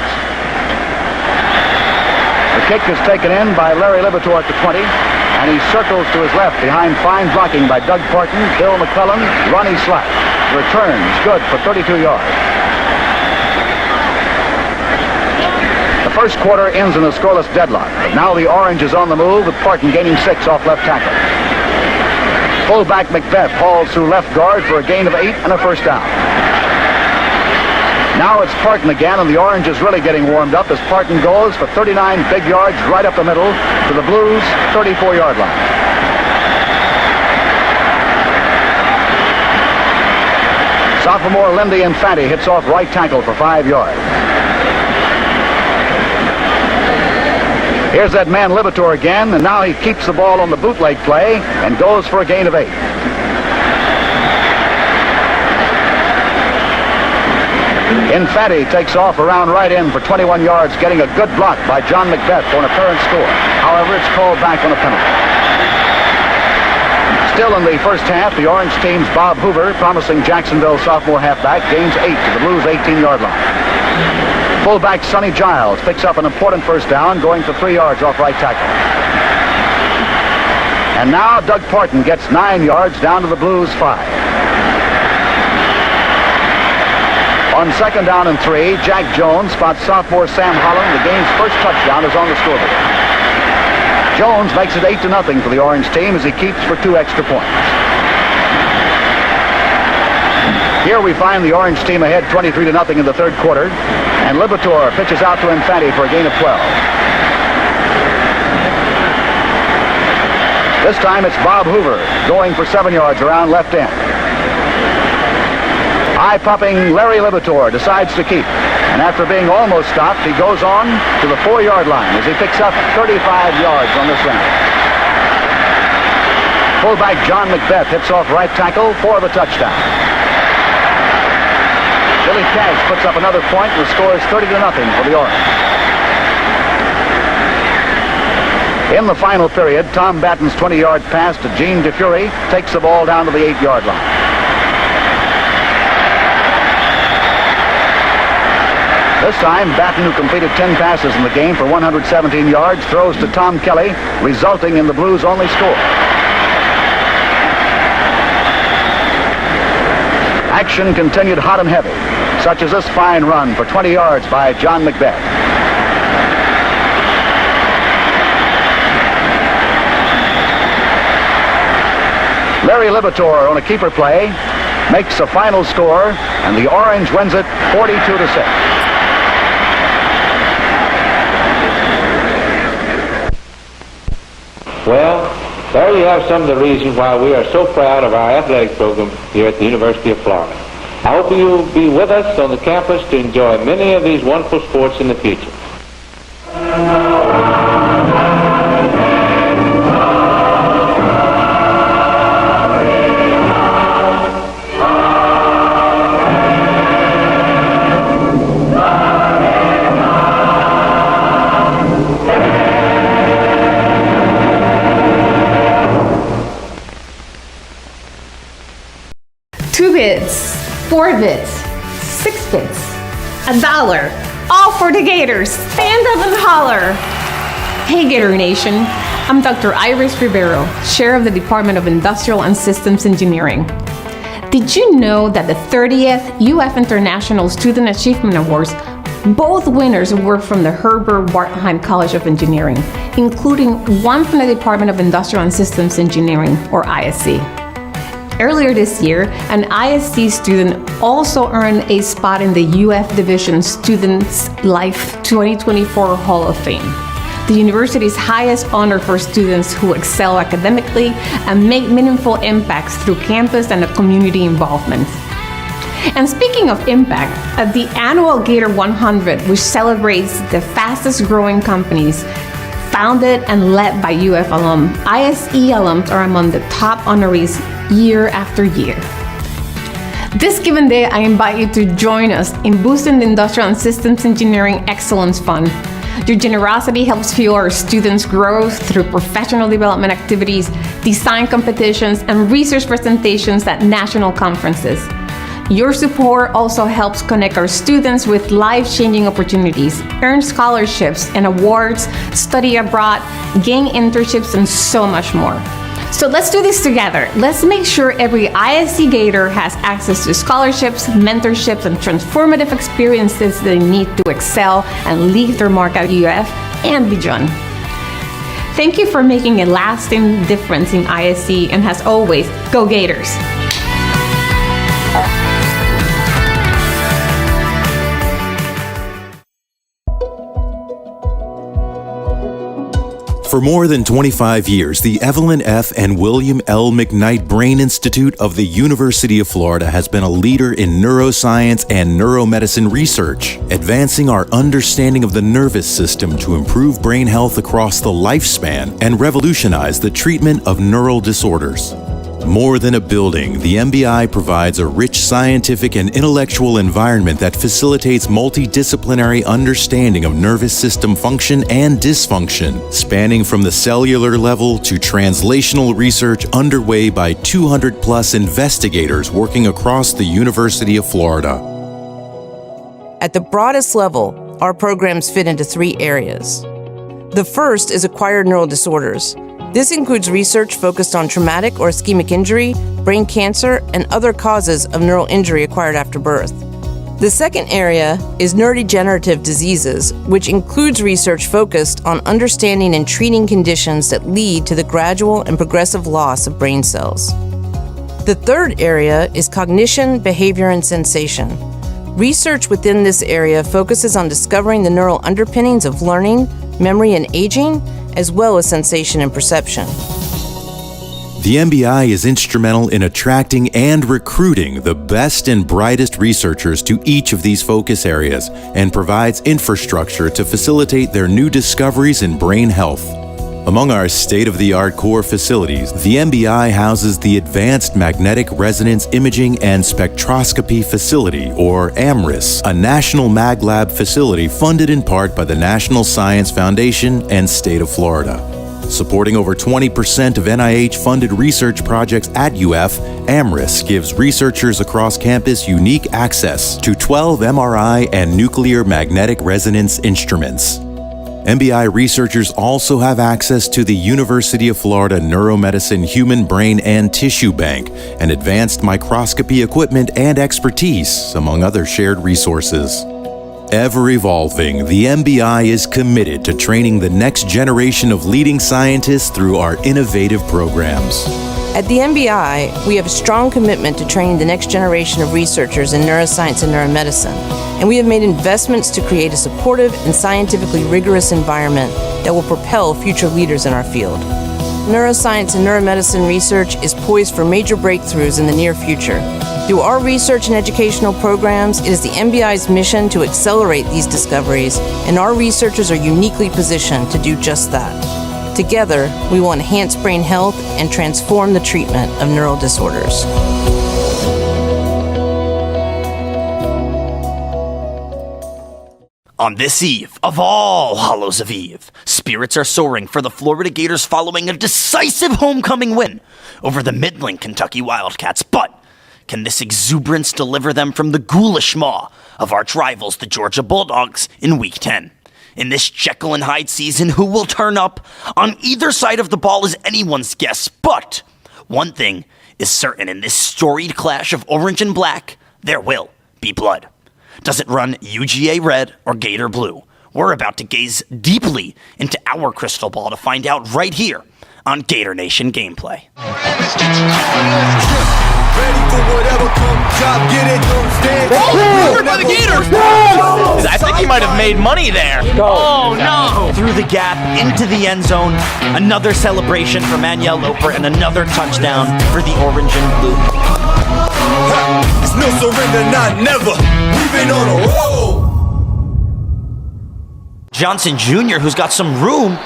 The kick is taken in by Larry Libator at the 20, and he circles to his left behind fine blocking by Doug Parton, Bill McClellan, Ronnie Slack. Returns good for 32 yards. The first quarter ends in a scoreless deadlock. Now the Orange is on the move with Parton gaining 6 off left tackle. Fullback McBeth hauls through left guard for a gain of 8 and a first down. Now it's Parton again, and the Orange is really getting warmed up as Parton goes for 39 big yards right up the middle to the Blues' 34-yard line. Sophomore Lindy Infante hits off right tackle for 5 yards. Here's that man Libator again, and now he keeps the ball on the bootleg play and goes for a gain of 8. Infante takes off around right end for 21 yards, getting a good block by John McBeth for an apparent score. However, it's called back on a penalty. Still in the first half, the Orange team's Bob Hoover, promising Jacksonville sophomore halfback, gains 8 to the Blues' 18-yard line. Fullback Sonny Giles picks up an important first down, going for 3 yards off right tackle. And now Doug Parton gets 9 yards down to the Blues' 5. On second down and 3, Jack Jones spots sophomore Sam Holland. The game's first touchdown is on the scoreboard. Jones makes it 8-0 for the Orange team as he keeps for 2 extra points. Here we find the Orange team ahead 23-0 in the third quarter, and Libator pitches out to Infante for a gain of 12. This time it's Bob Hoover going for 7 yards around left end. Eye-popping Larry Libator decides to keep. And after being almost stopped, he goes on to the 4-yard line as he picks up 35 yards on this round. Fullback John McBeth hits off right tackle for the touchdown. Billy Cash puts up another point and the score is 30-0 for the Orange. In the final period, Tom Batten's 20-yard pass to Gene DeFury takes the ball down to the 8-yard line. This time, Batten, who completed 10 passes in the game for 117 yards, throws to Tom Kelly, resulting in the Blues' only score. Action continued hot and heavy, such as this fine run for 20 yards by John McBeth. Larry Libator on a keeper play makes the final score, and the Orange wins it 42-6. Well, there you have some of the reasons why we are so proud of our athletic program here at the University of Florida. I hope you'll be with us on the campus to enjoy many of these wonderful sports in the future. Bits, 4 bits, 6 bits, $1, all for the Gators. Stand up and holler. Hey Gator Nation, I'm Dr. Iris Rivero, Chair of the Department of Industrial and Systems Engineering. Did you know that the 30th UF International Student Achievement Awards, both winners were from the Herbert Wertheim College of Engineering, including one from the Department of Industrial and Systems Engineering, or ISE. Earlier this year, an ISC student also earned a spot in the UF Division Students Life 2024 Hall of Fame, the university's highest honor for students who excel academically and make meaningful impacts through campus and community involvement. And speaking of impact, at the annual Gator 100, which celebrates the fastest growing companies founded and led by UF alum, ISE alums are among the top honorees year after year. This given day, I invite you to join us in boosting the Industrial and Systems Engineering Excellence Fund. Your generosity helps fuel our students' growth through professional development activities, design competitions, and research presentations at national conferences. Your support also helps connect our students with life-changing opportunities, earn scholarships and awards, study abroad, gain internships, and so much more. So let's do this together. Let's make sure every ISC Gator has access to scholarships, mentorships, and transformative experiences they need to excel and leave their mark at UF and beyond. Thank you for making a lasting difference in ISC, and as always, go Gators! For more than 25 years, the Evelyn F. and William L. McKnight Brain Institute of the University of Florida has been a leader in neuroscience and neuromedicine research, advancing our understanding of the nervous system to improve brain health across the lifespan and revolutionize the treatment of neural disorders. More than a building, the MBI provides a rich scientific and intellectual environment that facilitates multidisciplinary understanding of nervous system function and dysfunction, spanning from the cellular level to translational research underway by 200+ investigators working across the University of Florida. At the broadest level, our programs fit into 3 areas. The first is acquired neural disorders. This includes research focused on traumatic or ischemic injury, brain cancer, and other causes of neural injury acquired after birth. The second area is neurodegenerative diseases, which includes research focused on understanding and treating conditions that lead to the gradual and progressive loss of brain cells. The third area is cognition, behavior, and sensation. Research within this area focuses on discovering the neural underpinnings of learning, memory, and aging, as well as sensation and perception. The MBI is instrumental in attracting and recruiting the best and brightest researchers to each of these focus areas and provides infrastructure to facilitate their new discoveries in brain health. Among our state-of-the-art core facilities, the MBI houses the Advanced Magnetic Resonance Imaging and Spectroscopy Facility, or AMRIS, a national mag lab facility funded in part by the National Science Foundation and State of Florida. Supporting over 20% of NIH-funded research projects at UF, AMRIS gives researchers across campus unique access to 12 MRI and nuclear magnetic resonance instruments. MBI researchers also have access to the University of Florida Neuromedicine Human Brain and Tissue Bank and advanced microscopy equipment and expertise, among other shared resources. Ever evolving, the MBI is committed to training the next generation of leading scientists through our innovative programs. At the MBI, we have a strong commitment to training the next generation of researchers in neuroscience and neuromedicine, and we have made investments to create a supportive and scientifically rigorous environment that will propel future leaders in our field. Neuroscience and neuromedicine research is poised for major breakthroughs in the near future. Through our research and educational programs, it is the MBI's mission to accelerate these discoveries, and our researchers are uniquely positioned to do just that. Together, we will enhance brain health and transform the treatment of neural disorders. On this eve of all Hallows of Eve, spirits are soaring for the Florida Gators following a decisive homecoming win over the middling Kentucky Wildcats. But can this exuberance deliver them from the ghoulish maw of arch rivals, the Georgia Bulldogs, in Week 10? In this Jekyll and Hyde season, who will turn up on either side of the ball is anyone's guess. But one thing is certain: in this storied clash of orange and black, there will be blood. Does it run UGA red or Gator blue? We're about to gaze deeply into our crystal ball to find out right here on Gator Nation Gameplay. For the Gators! I think he might have made money there. Oh no! Through the gap, into the end zone, another celebration for Manuel Loper and another touchdown for the orange and blue. It's no surrender, not never. We've been on a roll. Johnson Jr., who's got some room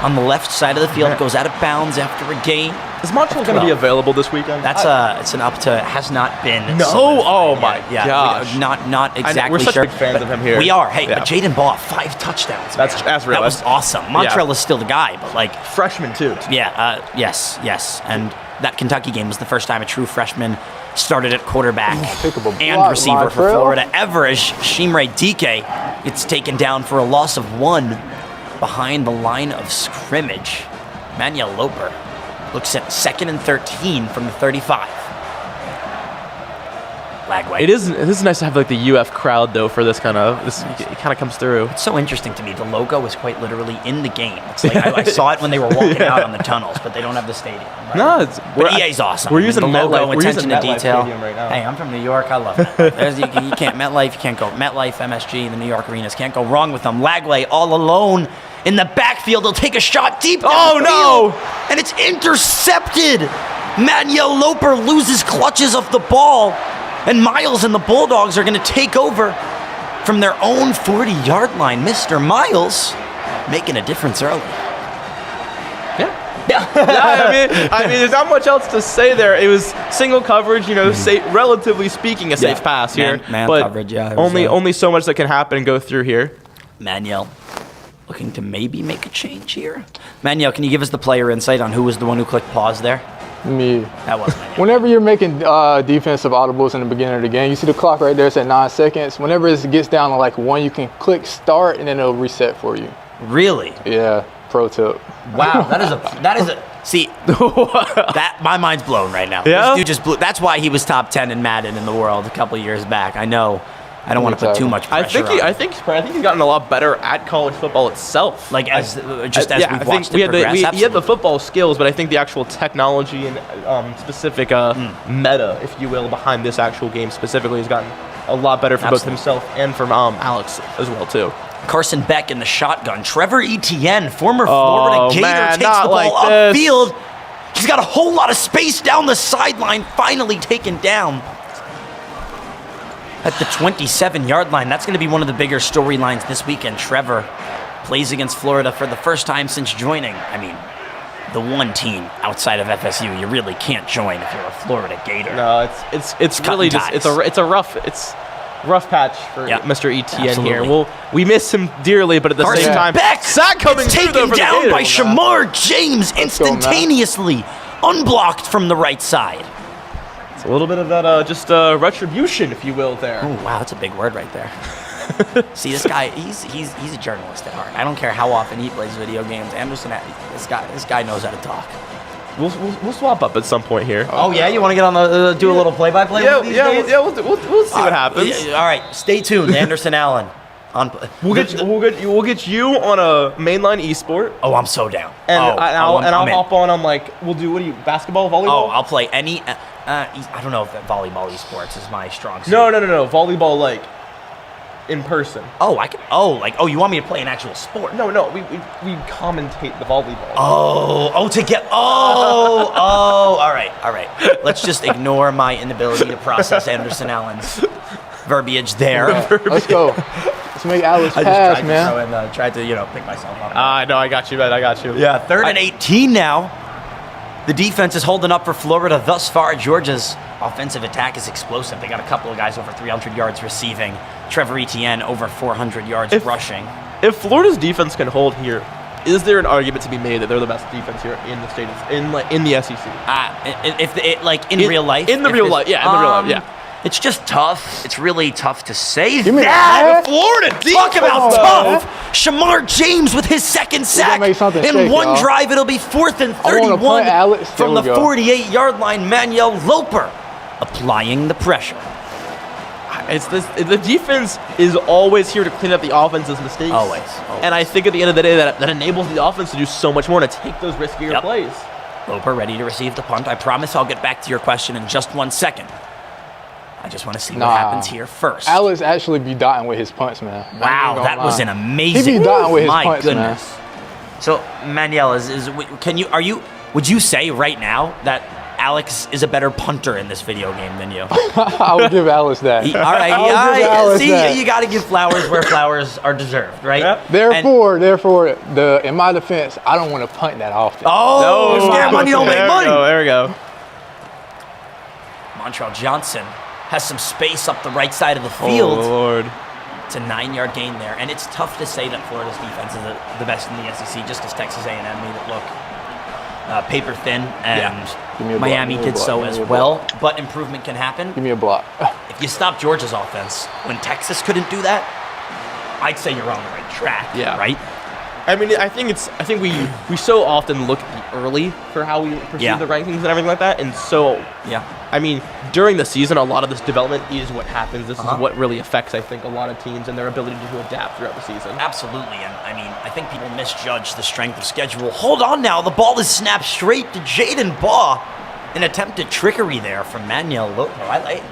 on the left side of the field, goes out of bounds after a gain. Is Montreal going to be available this weekend? That's it's an up to, has not been. No, oh my gosh. Not exactly we're such sure. big fans of him here. We are. Hey, but Jaden Baugh, 5 touchdowns. That's real. That was awesome. Montreal is still the guy, but like freshman too. Yeah. Yes. And that Kentucky game was the first time a true freshman started at quarterback and receiver for Florida ever, as Shimre Dike gets taken down for a loss of 1 behind the line of scrimmage. Manuel Loper looks at 2nd and 13 from the 35. Lagway. It is nice to have like the UF crowd though for this kind of it kind of comes through. It's so interesting to me. The logo is quite literally in the game. It's like I saw it when they were walking out on the tunnels, but they don't have the stadium. Right? No, but EA's awesome. We're using the logo, MetLife. attention to detail. Right now. Hey, I'm from New York. I love MetLife. you can't MetLife. You can't go MetLife, MSG, the New York arenas. Can't go wrong with them. Lagway all alone in the backfield. He'll take a shot deep down the field, and it's intercepted. Manuel Loper loses clutches of the ball. And Miles and the Bulldogs are going to take over from their own 40-yard line. Mr. Miles making a difference early. I mean, there's not much else to say there. It was single coverage, relatively speaking, a safe pass here. Man but coverage, yeah. Only so much that can happen and go through here. Manuel looking to maybe make a change here. Manuel, can you give us the player insight on who was the one who clicked pause there? Me. That was Whenever you're making defensive audibles in the beginning of the game, you see the clock right there, it's at 9 seconds. Whenever it gets down to like 1, you can click start and then it'll reset for you. Really? Yeah, pro tip. Wow, that is a see, that my mind's blown right now. Yeah? This dude just blew. That's why he was top 10 in Madden in the world a couple years back. I know. I don't want to put too much pressure on him. I think he's gotten a lot better at college football itself. Like as we've watched it progress. He had the football skills, but I think the actual technology and specific meta, if you will, behind this actual game specifically has gotten a lot better for both himself and from Alex as well too. Carson Beck in the shotgun. Trevor Etienne, former Florida Gator, takes the ball upfield. He's got a whole lot of space down the sideline, finally taken down at the 27-yard line. That's going to be one of the bigger storylines this weekend. Trevor plays against Florida for the first time since joining. I mean, the one team outside of FSU you really can't join if you're a Florida Gator. No, it's really just it's a rough patch for Mr. Etienne here. We miss him dearly, but at the same time, Beck sack coming through taken down by Shamar James instantaneously, unblocked from the right side. It's a little bit of that retribution, if you will, there. Oh wow, that's a big word right there. See, this guy, he's a journalist at heart. I don't care how often he plays video games. Anderson, this guy knows how to talk. We'll swap up at some point here. Oh yeah, you want to get on the do a little play-by-play? We'll see what happens. All right, stay tuned. Anderson Allen We'll get you on a mainline esport. Oh, I'm so down. And I'll I'm in. hop on. I'm like, we'll do basketball, volleyball. Oh, I'll play any. I don't know if volleyball esports is my strong suit. No. Volleyball, like in person. Oh, I can. Oh, you want me to play an actual sport? No. We commentate the volleyball. Oh, to get. All right. Let's just ignore my inability to process Anderson Allen's verbiage there. Let's go. Let's make Alex pass, man. I tried to pick myself up. No, I got you, man. I got you. Yeah, 3rd and 18 now. The defense is holding up for Florida thus far. Georgia's offensive attack is explosive. They got a couple of guys over 300 yards receiving. Trevor Etienne over 400 yards rushing. If Florida's defense can hold here, is there an argument to be made that they're the best defense here in the state, in the SEC? In real life? In the real life, yeah. It's just tough. It's really tough to say Give me that. that. Florida defense. Talk about tough. Shamar James with his second sack. In one drive, it'll be 4th and 31 from the 48-yard line. Manuel Loper applying the pressure. The defense is always here to clean up the offense's mistakes. Always. And I think at the end of the day, that enables the offense to do so much more and to take those riskier plays. Loper ready to receive the punt. I promise I'll get back to your question in just 1 second. I just want to see what happens here first. Alex actually be dotting with his punts, man. Wow, that was an amazing. He be dotting with his My punts, goodness. man. So Manuel, would you say right now that Alex is a better punter in this video game than you? I would give Alex that. All right. See, you got to give flowers where flowers are deserved, right? Yep. Therefore, in my defense, I don't want to punt that often. Oh, scare money, don't make money. There we go. Montrell Johnson has some space up the right side of the field. Oh, Lord. It's a 9-yard gain there. And it's tough to say that Florida's defense is the best in the SEC just because Texas A&M made it look paper thin, and Miami did so as well. But improvement can happen. Give me a block. If you stop Georgia's offense, when Texas couldn't do that, I'd say you're on the right track, right? I mean, I think we so often look at the early for how we perceive the rankings and everything like that, and so I mean, during the season, a lot of this development is what happens. This is what really affects, I think, a lot of teams and their ability to adapt throughout the season. Absolutely, and I mean, I think people misjudge the strength of schedule. Hold on now, the ball is snapped straight to Jaden Baugh. An attempted trickery there from Manuel Loper.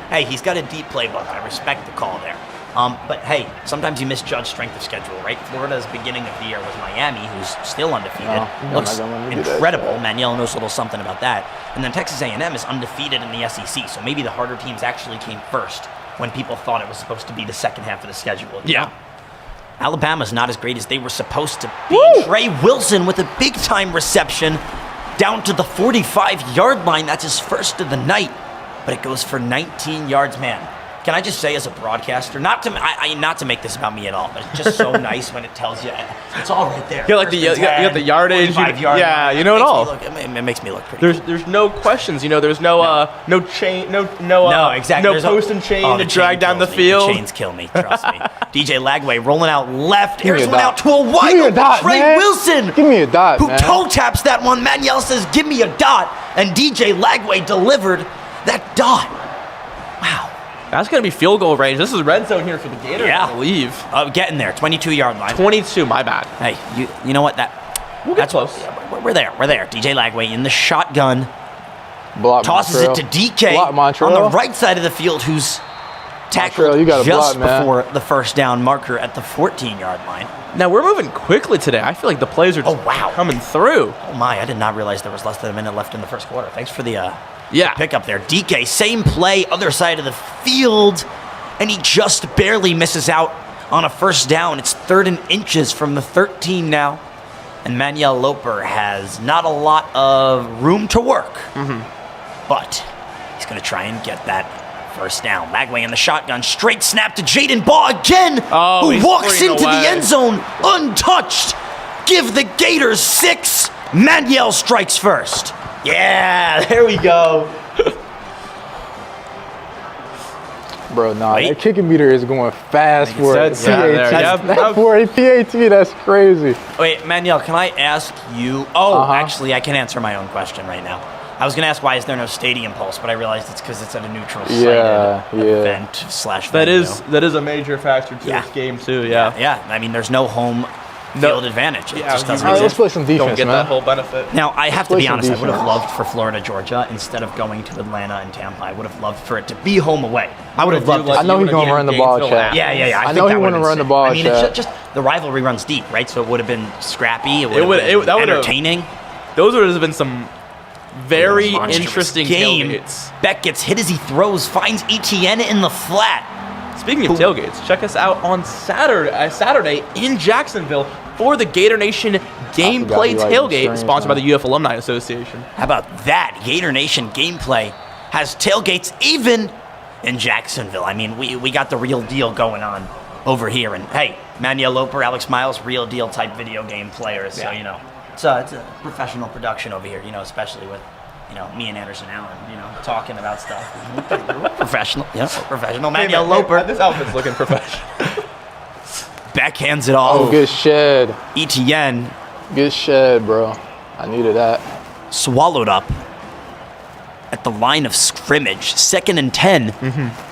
Hey, he's got a deep playbook. I respect the call there. But hey, sometimes you misjudge strength of schedule, right? Florida's beginning of the year was Miami, who's still undefeated. Looks incredible. Manuel knows a little something about that. And then Texas A&M is undefeated in the SEC, so maybe the harder teams actually came first when people thought it was supposed to be the second half of the schedule. Yeah. Alabama's not as great as they were supposed to be. Trey Wilson with a big-time reception down to the 45-yard line. That's his first of the night, but it goes for 19 yards, man. Can I just say, as a broadcaster, not to make this about me at all, but it's just so nice when it tells you it's all right there. You got the yardage. Yard you know it all. It makes me look pretty. There's no questions. There's no chain, no exactly. No post and chain to drag down the field. The chains kill me. Trust me. DJ Lagway rolling out left. Here's one out to a wide open Trey Wilson. Give me a dot, who toe taps that one. Manuel says, "Give me a dot," and DJ Lagway delivered that dot. Wow. That's going to be field goal range. This is red zone here for the Gators, I believe. Getting there. 22-yard line. 22, my bad. Hey, you know what? That's close. We're there. DJ Lagway in the shotgun. Tosses Montreal. It to DK on the right side of the field, who's tackled just before the first down marker at the 14-yard line. Now, we're moving quickly today. I feel like the plays are just coming through. Oh, my. I did not realize there was less than a minute left in the first quarter. Thanks for the pick up there. DK, same play, other side of the field, and he just barely misses out on a first down. It's 3rd and inches from the 13 now, and Manuel Loper has not a lot of room to work, but he's going to try and get that first down. Lagway in the shotgun, straight snap to Jaden Baugh again, who walks into the end zone untouched. Give the Gators 6. Manuel strikes first. Yeah, there we go. Bro, that kicking meter is going fast for a PAT. For a PAT, that's crazy. Wait, Manuel, can I ask you? Actually, I can answer my own question right now. I was going to ask why is there no stadium pulse, but I realized it's because it's at a neutral site event / venue. That is a major factor to this game too. Yeah. I mean, there's no home field advantage. It just doesn't All right, let's exist. play some defense, Don't get man. that whole benefit. Now, I have to play be some honest, I would have defense. loved for Florida, Georgia, instead of going to Atlanta and Tampa, I would have loved for it to be home away. I would have loved to I know he's gonna run the ball, Chad. Yeah. I know he want to run the ball, I mean, Chad. it's just the rivalry runs deep, right? So it would have been scrappy. It would have been entertaining. Those would have been some very Monstrous interesting game. tailgates. Beck gets hit as he throws, finds Etienne in the flat. Speaking of tailgates, check us out on Saturday in Jacksonville for the Gator Nation Gameplay Tailgate, sponsored by the UF Alumni Association. How about that? Gator Nation Gameplay has tailgates even in Jacksonville. I mean, we got the real deal going on over here. And hey, Manuel Loper, Alex Miles, real deal type video game players. So, you know, it's a professional production over here, you know, especially with, you know, me and Anderson Allen, you know, talking about stuff. Professional. Manuel Loper. This outfit's looking professional. Beck hands it off. Oh, good shed. Etienne. Good shed, bro. I needed that. Swallowed up at the line of scrimmage. 2nd and 10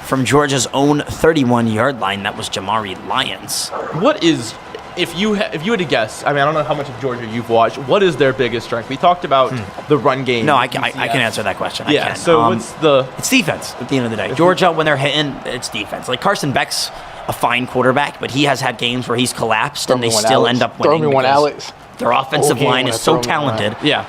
from Georgia's own 31-yard line. That was Jamari Lyons. What is, if you had to guess, I mean, I don't know how much of Georgia you've watched, what is their biggest strength? We talked about the run game. No, I can answer that question. I can. So what's the... It's defense at the end of the day. Georgia, when they're hitting, it's defense. Like Carson Beck's a fine quarterback, but he has had games where he's collapsed and they still end up winning. Throw me one, Alex. Their offensive line is so talented. Yeah.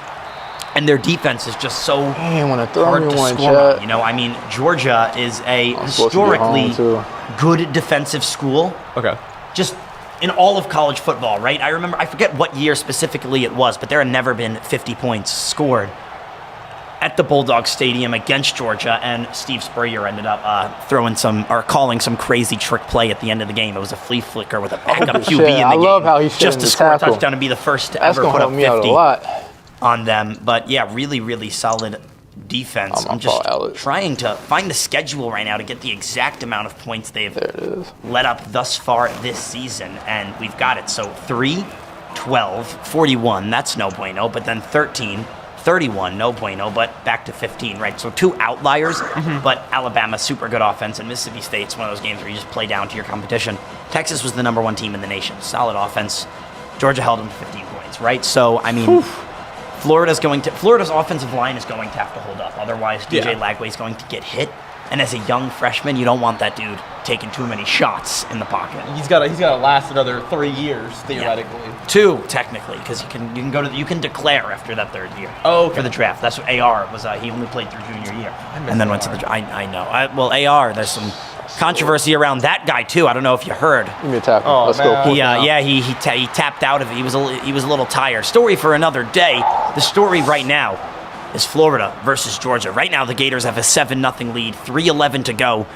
And their defense is just so want to throw hard me to one, score Chad. on. You know, I mean, Georgia is a I'm supposed to get home, historically good defensive school. Okay. Just in all of college football, right? I remember, I forget what year specifically it was, but there had never been 50 points scored at the Bulldog Stadium against Georgia, and Steve Spurrier ended up calling some crazy trick play at the end of the game. It was a flea flicker with a backup QB in the game. I love how he's just to score a touchdown and be the first to ever put up 50 on them. But yeah, really, really solid defense. I'm just trying to find the schedule right now to get the exact amount of points they've let up thus far this season, and we've got it. So 3, 12, 41, that's no bueno, but then 13, 31, no bueno, but back to 15, right? So 2 outliers, but Alabama, super good offense, and Mississippi State's one of those games where you just play down to your competition. Texas was the number 1 team in the nation, solid offense. Georgia held them to 15 points, right? So, I mean, Florida's offensive line is going to have to hold up. Otherwise, DJ Lagway's going to get hit. And as a young freshman, you don't want that dude taking too many shots in the pocket. He's got to last another 3 years theoretically. 2 technically, because you can declare after that 3rd year. For the draft. That's what AR was. He only played through junior year, and then went to the. I know. AR. There's some controversy around that guy too. I don't know if you heard. Give me a tackle. Let's go. He tapped out of it. He was a little tired. Story for another day. The story right now is Florida versus Georgia. Right now, the Gators have a 7-0 lead, 3:11 to go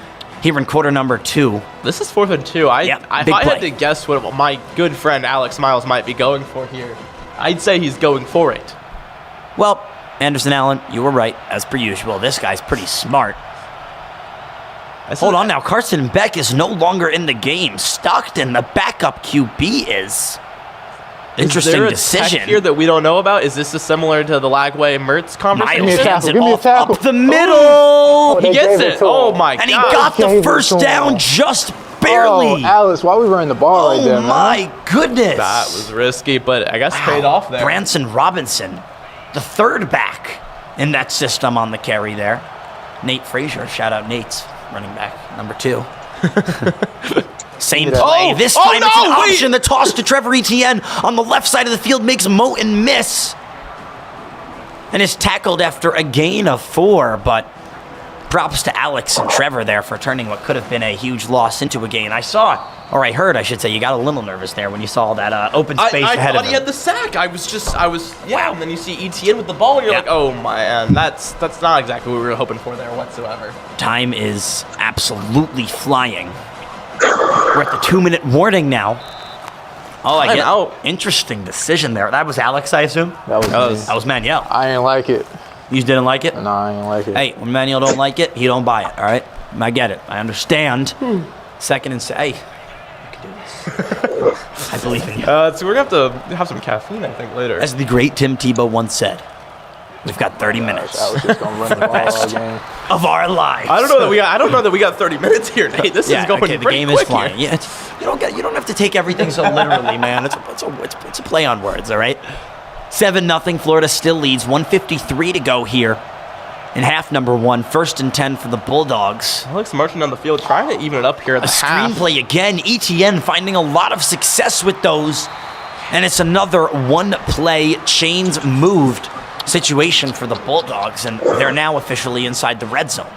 here in quarter number 2. This is 4th and 2. If I had to guess what my good friend Alex Miles might be going for here, I'd say he's going for it. Well, Anderson Allen, you were right, as per usual. This guy's pretty smart. Hold on now, Carson Beck is no longer in the game. Stockton, the backup QB, is. Interesting there a decision tech here that we don't know about. Is this similar to the Lagway-Mertz conversation? Miles hands it off up the middle. He gets it. Oh my god! And he got the first down just barely. Oh, Alice, why are we running the ball right there, man? Oh my goodness! That was risky, but I guess paid off there. Branson Robinson, the 3rd back in that system on the carry there. Nate Frazier, shout out Nate's running back number 2. Same play. This time it's an option. The toss to Trevor Etienne on the left side of the field makes Moten miss. And is tackled after a gain of 4, but props to Alex and Trevor there for turning what could have been a huge loss into a gain. I heard, I should say, you got a little nervous there when you saw that open space ahead of him. I thought he had the sack. I was, and then you see Etienne with the ball, and you're like, oh man, that's not exactly what we were hoping for there whatsoever. Time is absolutely flying. We're at the 2-minute warning now. Oh, I get interesting decision there. That was Alex, I assume? That was Manuel. I didn't like it. You didn't like it? No, I didn't like it. Hey, when Manuel don't like it, he don't buy it, all right? I get it. I understand. 2nd and hey, you can do this. I believe in you. So we're going to have to have some caffeine, I think, later. As the great Tim Tebow once said, We've got 30 minutes Alex is gonna run the ball all game. of our lives. I don't know that we got 30 minutes here, Nate. This is going okay, the pretty game quick is flying. here. Yeah, you don't have to take everything so literally, man. It's a play on words, all right? 7-0. Florida still leads. 1:53 to go here in half number 1. 1st and 10 for the Bulldogs. Alex marching down the field, trying to even it up here at the half. Screenplay again. ETN finding a lot of success with those. And it's another one-play chains moved situation for the Bulldogs, and they're now officially inside the red zone.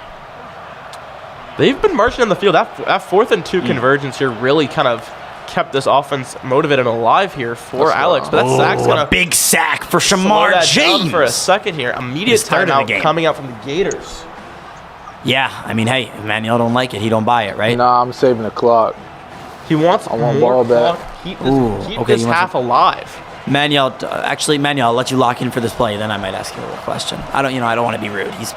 They've been marching on the field. That 4th and 2 convergence here really kind of kept this offense motivated and alive here for Alex. But that sack's going to big sack for slow Shamar that down James for a second here. Immediate His third in the timeout game. coming out from the Gators. Yeah, I mean, hey, if Manuel don't like it, he don't buy it, right? Nah, I'm saving the clock. He wants I want more ball back. clock. Keep okay, this you want half alive. Manuel, I'll let you lock in for this play, then I might ask you a little question. I don't want to be rude. He's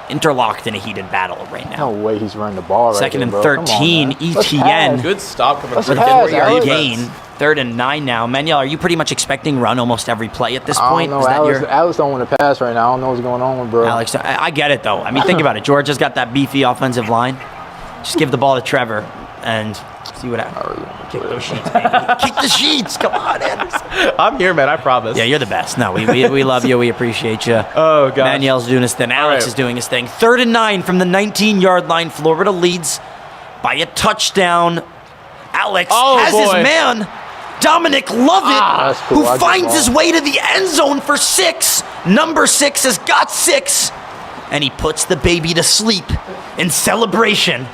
interlocked in a heated battle right now. No way he's running the ball right 2nd and there, bro. Come on, 13, man. Let's ETN. pass. Good stop coming Let's through. pass, Good Alex. gain. 3rd and 9 now. Manuel, are you pretty much expecting run almost every play at this I point? don't know. Alex don't want to pass right now. I don't know what's going on, bro. Alex, I get it, though. I mean, think about it. Georgia's got that beefy offensive line. Just give the ball to Trevor and see what happens. Kick those sheets, baby. Kick the sheets. Come on, Anderson. I'm here, man. I promise. Yeah, you're the best. No, we love you. We appreciate you. Oh, God. Manuel's doing his thing. Alex is doing his thing. 3rd and 9 from the 19-yard line. Florida leads by a touchdown. Alex has his man, Dominic Lovett, cool. who finds his way to the end zone for 6. Number 6 has got 6. And he puts the baby to sleep in celebration.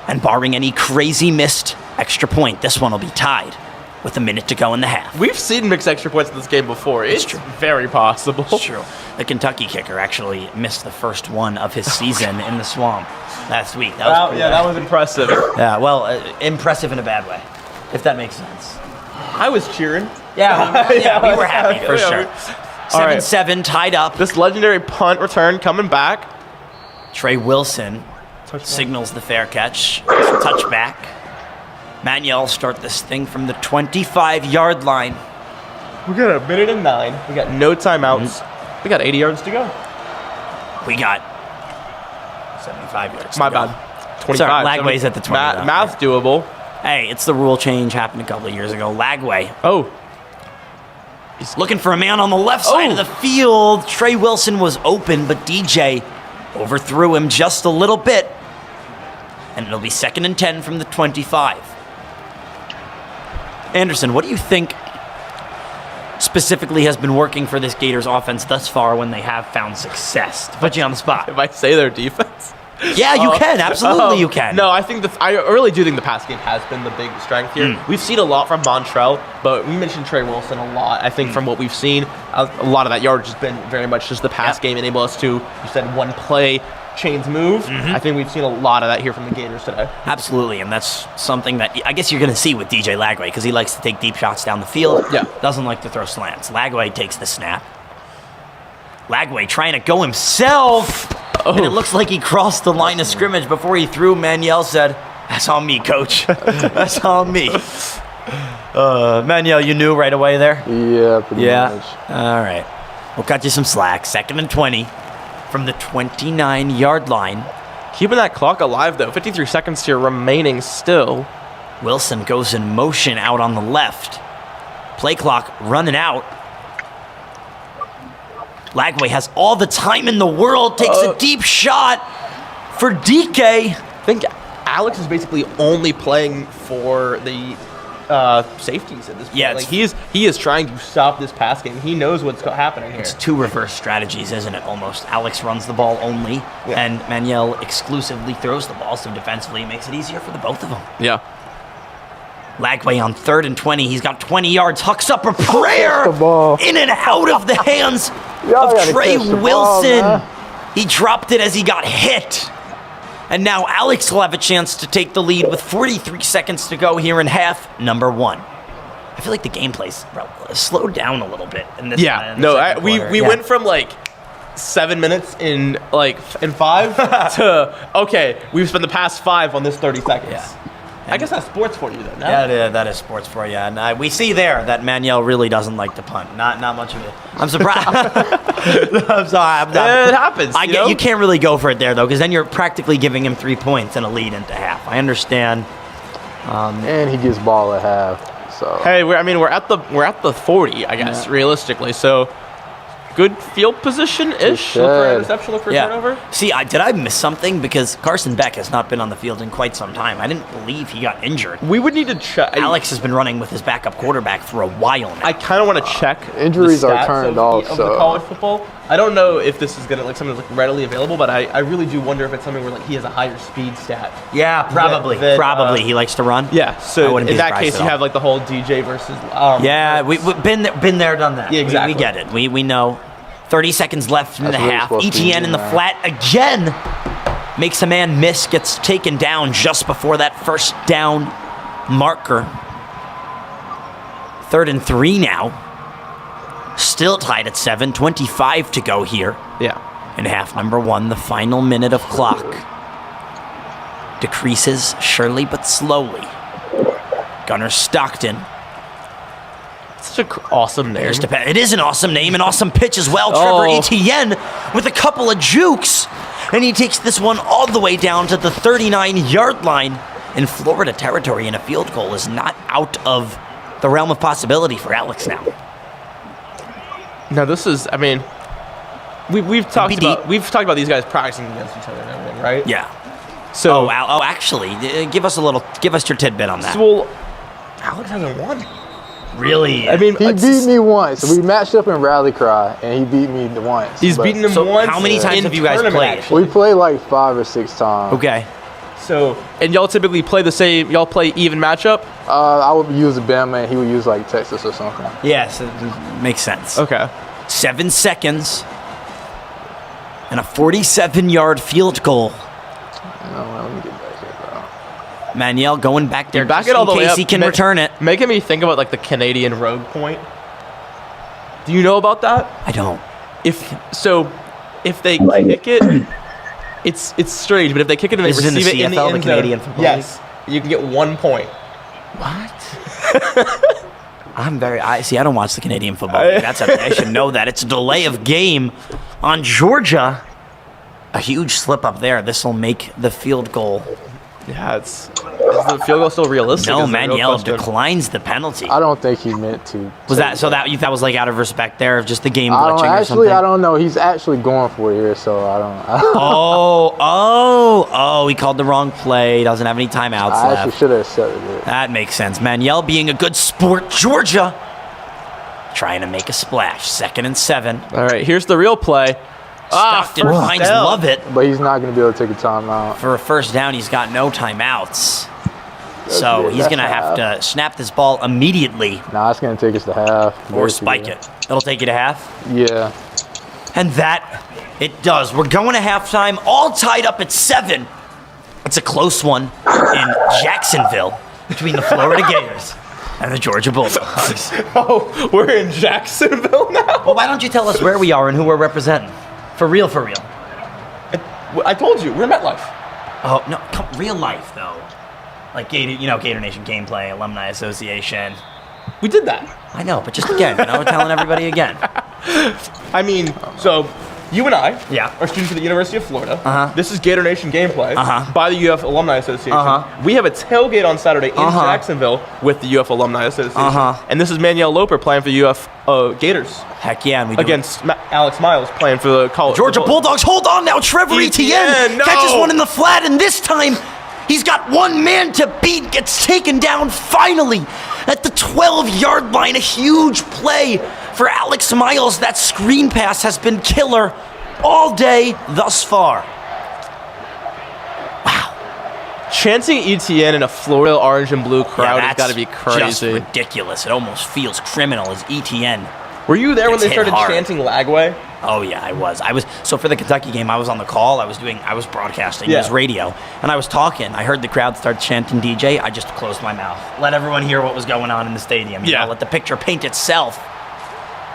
And barring any crazy missed extra point, this one will be tied with a minute to go in the half. We've seen mixed extra points in this game before. It's very possible. It's true. The Kentucky kicker actually missed the first one of his season in the swamp last week. That was impressive. Yeah, well, impressive in a bad way, if that makes sense. I was cheering. Yeah, we were happy for sure. All right. 7-7 tied up. This legendary punt return coming back. Trey Wilson signals the fair catch. Touchback. Manuel start this thing from the 25-yard line. We got 1:09. We got no timeouts. We got 80 yards to go. We got 75 yards. My to go. bad. 25. Sorry, Lagway's at the 20. Math's doable. Hey, it's the rule change happened a couple of years ago. Lagway. Oh. He's looking for a man on the left side of the field. Trey Wilson was open, but DJ overthrew him just a little bit. And it'll be 2nd and 10 from the 25. Anderson, what do you think specifically has been working for this Gators offense thus far when they have found success? To put you on the spot. If I say their defense? Yeah, you can. Absolutely, you can. No, I really do think the pass game has been the big strength here. We've seen a lot from Montrell, but we mentioned Trey Wilson a lot. I think from what we've seen, a lot of that yardage has been very much just the pass game enable us to, you said, one play, chains move. I think we've seen a lot of that here from the Gators today. Absolutely, and that's something that I guess you're going to see with DJ Lagway because he likes to take deep shots down the field. Yeah. Doesn't like to throw slants. Lagway takes the snap. Lagway trying to go himself. And it looks like he crossed the line of scrimmage before he threw. Manuel said, "That's on me, coach. That's on me." Manuel, you knew right away there? Yeah, pretty much. All right. We'll cut you some slack. 2nd and 20 from the 29-yard line. Keeping that clock alive, though. 53 seconds here remaining still. Wilson goes in motion out on the left. Play clock running out. Lagway has all the time in the world, takes a deep shot for DK. I think Alex is basically only playing for the safeties at this point. Yeah, like he is trying to stop this pass game. He knows what's happening here. It's two reverse strategies, isn't it, almost? Alex runs the ball only, and Manuel exclusively throws the ball, so defensively it makes it easier for the both of them. Yeah. Lagway on 3rd and 20. He's got 20 yards, hucks up a prayer in and out of the hands of Trey Wilson. He dropped it as he got hit. And now Alex will have a chance to take the lead with 43 seconds to go here in half number 1. I feel like the gameplay's slowed down a little bit in this. We went from like 7 minutes in 5 to okay, we've spent the past 5 on this 30 seconds. Yeah. I guess that's sports for you, then. No? Yeah, that is sports for you. And we see there that Manuel really doesn't like to punt. Not much of it. I'm surprised. I'm sorry. It happens. You can't really go for it there, though, because then you're practically giving him 3 points and a lead into half. I understand. And he gets ball at half. So hey, we're at the 40, I guess, realistically. So good field position-ish. Look for interception, look for turnover. See, did I miss something? Because Carson Beck has not been on the field in quite some time. I didn't believe he got injured. We would need to check. Alex has been running with his backup quarterback for a while now. I kind of want to check injuries the are stats turned of off. the college football. I don't know if this is gonna something that's readily available, but I really do wonder if it's something where he has a higher speed stat. Yeah, probably. Than, he likes to run. Yeah. So in that case, you have the whole DJ versus. Yeah, we've been there, done that. Yeah, exactly. We get it. We know. 30 seconds left in the half. Etienne in the flat again makes a man miss, gets taken down just before that first down marker. 3rd and 3 now. Still tied at 7, 25 to go here. Yeah. In half number 1, the final minute of clock decreases surely but slowly. Gunnar Stockton. Such an awesome name. It is an awesome name, an awesome pitch as well. Trevor Etienne with a couple of jukes. And he takes this one all the way down to the 39-yard line in Florida territory, and a field goal is not out of the realm of possibility for Alex now. Now this is, we've talked about these guys practicing against each other and everything, right? Yeah. So actually, give us your tidbit on that. Well, Alex hasn't won. Really? he beat me once. We matched up in Rally Cry, and he beat me once. He's beaten him once. How many times have you guys played? We played like 5 or 6 times. Okay. So, and y'all typically play the same. Y'all play even matchup. I would use Bama, and he would use like Texas or something. Yes, it makes sense. Okay. 7 seconds and a 47-yard field goal. Let me get back here, bro. Manuel going back there back just it all the in way case up, he can return it. Making me think about the Canadian rogue point. Do you know about that? I don't. If they kick it, it's strange. But if they kick it and they receive it in the end Canadian zone, yes, you can get 1 point. What? I don't watch the Canadian football league. I should know that. It's a delay of game on Georgia. A huge slip up there. This will make the field goal. Yeah, is the field goal still realistic? No, Manuel declines the penalty. I don't think he meant to. That was out of respect there of just the game glitching or something? I don't know. He's actually going for it here, so I don't. He called the wrong play. Doesn't have any timeouts left. I actually should have accepted it. That makes sense. Manuel being a good sport. Georgia trying to make a splash. 2nd and 7. All right, here's the real play. Stockton finds Lovett. But he's not going to be able to take a timeout. For a first down, he's got no timeouts. So he's going to have to snap this ball immediately. Nah, it's going to take us to half. Or spike it. It'll take you to half? Yeah. And that, it does. We're going to halftime, all tied up at 7. It's a close one in Jacksonville between the Florida Gators and the Georgia Bulldogs. Oh, we're in Jacksonville now? Well, why don't you tell us where we are and who we're representing? For real. I told you, we're in MetLife. Oh, no, real life, though. Like Gator Nation Gameplay, Alumni Association. We did that. I know, but just again, we're telling everybody again. So you and I are students at the University of Florida. This is Gator Nation Gameplay by the UF Alumni Association. We have a tailgate on Saturday in Jacksonville with the UF Alumni Association. And this is Manuel Loper playing for the UF Gators. Heck yeah. And we against Alex Miles playing for the college. Georgia Bulldogs. Hold on now. Trevor Etienne catches one in the flat, and this time he's got one man to beat, gets taken down finally at the 12-yard line. A huge play for Alex Miles. That screen pass has been killer all day thus far. Wow. Chanting Etienne in a Florida orange and blue crowd has got to be crazy. Just ridiculous. It almost feels criminal as Etienne. Were you there when they started chanting Lagway? Oh yeah, I was. So for the Kentucky game, I was on the call. I was broadcasting. It was radio, and I was talking. I heard the crowd start chanting DJ. I just closed my mouth, let everyone hear what was going on in the stadium. You know, let the picture paint itself.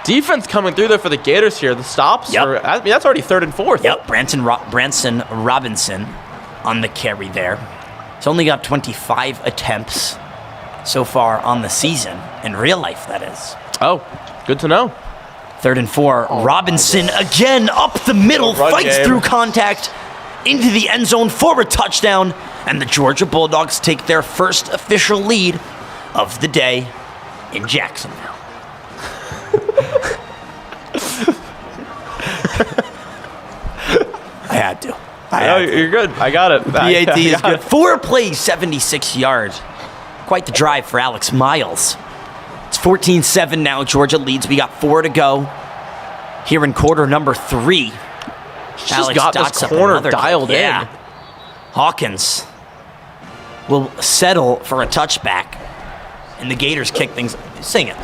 Defense coming through there for the Gators here. The stops. Yep. That's already 3rd and 4th. Yep. Branson Robinson on the carry there. It's only got 25 attempts so far on the season. In real life, that is. Oh, good to know. 3rd and 4. Robinson again up the middle, fights through contact into the end zone for a touchdown. And the Georgia Bulldogs take their first official lead of the day in Jacksonville. I had to. You're good. I got it. PAT is good. 4 plays, 76 yards. Quite the drive for Alex Miles. It's 14-7 now. Georgia leads. We got 4 to go. Here in quarter number 3. Just got this corner dialed in. Yeah. Hawkins will settle for a touchback. And the Gators kick things. Sing it.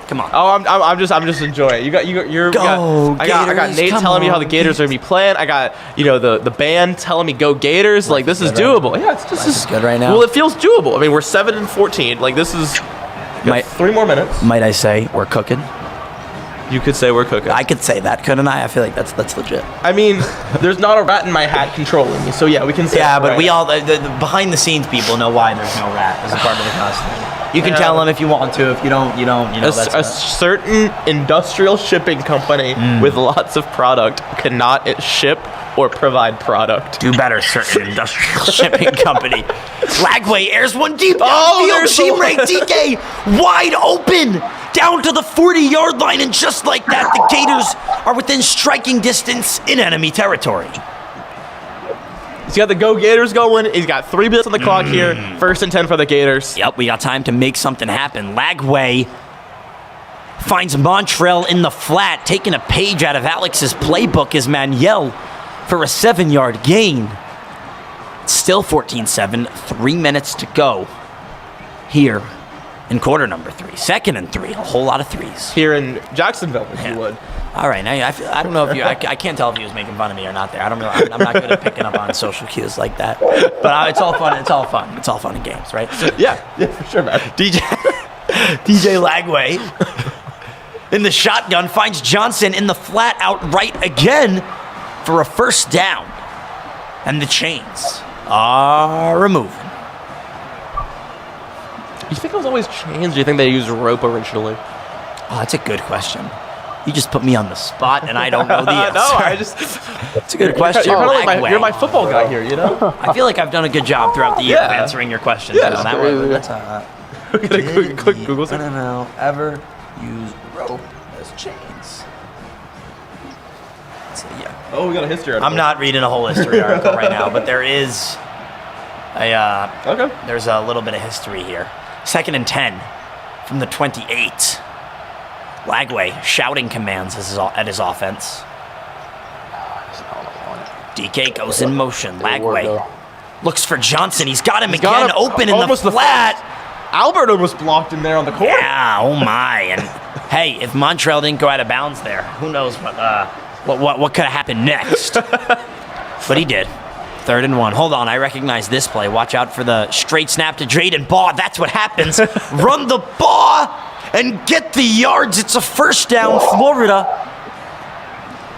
Come on. Oh, I'm just enjoying it. I got Nate telling me how the Gators are gonna be playing. I got the band telling me go Gators. Like this is doable. Yeah, this is good right now. Well, it feels doable. I mean, we're 7-14. Like this is 3 more minutes. Might I say we're cooking? You could say we're cooking. I could say that, couldn't I? I feel like that's legit. I mean, there's not a rat in my hat controlling me, so yeah, we can say. Yeah, but right. we all the behind the scenes people know why there's no rat as a part of the costume. You can tell them if you want to. If you don't, you know. A certain industrial shipping company with lots of product cannot ship or provide product. Do better, certain industrial shipping company. Lagway airs one deep downfield. Team rank DK wide open down to the 40-yard line, and just like that, the Gators are within striking distance in enemy territory. He's got the Go Gators going. He's got 3 minutes on the clock here. 1st and 10 for the Gators. Yep, we got time to make something happen. Lagway finds Montrell in the flat, taking a page out of Alex's playbook as Manuel for a 7-yard gain. Still 14-7, 3 minutes to go here in quarter number 3. 2nd and 3, a whole lot of threes. Here in Jacksonville, if you would. All right, now I don't know if you. I can't tell if he was making fun of me or not. There, I don't know. I'm not good at picking up on social cues like that. But it's all fun. It's all fun. It's all fun and games, right? Yeah, for sure, man. DJ Lagway in the shotgun finds Johnson in the flat outright again for a 1st down, and the chains are removing. You think it was always chains? Or do you think they used rope originally? Oh, that's a good question. You just put me on the spot, and I don't know the answer. It's a good question. You're my football guy here, you know? I feel like I've done a good job throughout the year of answering your questions. Yeah, on that one. We're gonna quick Google search. NFL ever use rope as chains? So, yeah. Oh, we got a history article. I'm not reading a whole history article right now, but there is there's a little bit of history here. 2nd and 10 from the 28. Lagway shouting commands at his offense. DK goes in motion. Lagway looks for Johnson. He's got him again, open in the flat. Albert almost blocked him there on the corner. Yeah, oh my. And hey, if Montrell didn't go out of bounds there, who knows what could have happened next. But he did. 3rd and 1. Hold on, I recognize this play. Watch out for the straight snap to Drayden Baugh. That's what happens. Run the Baugh and get the yards. It's a 1st down, Florida.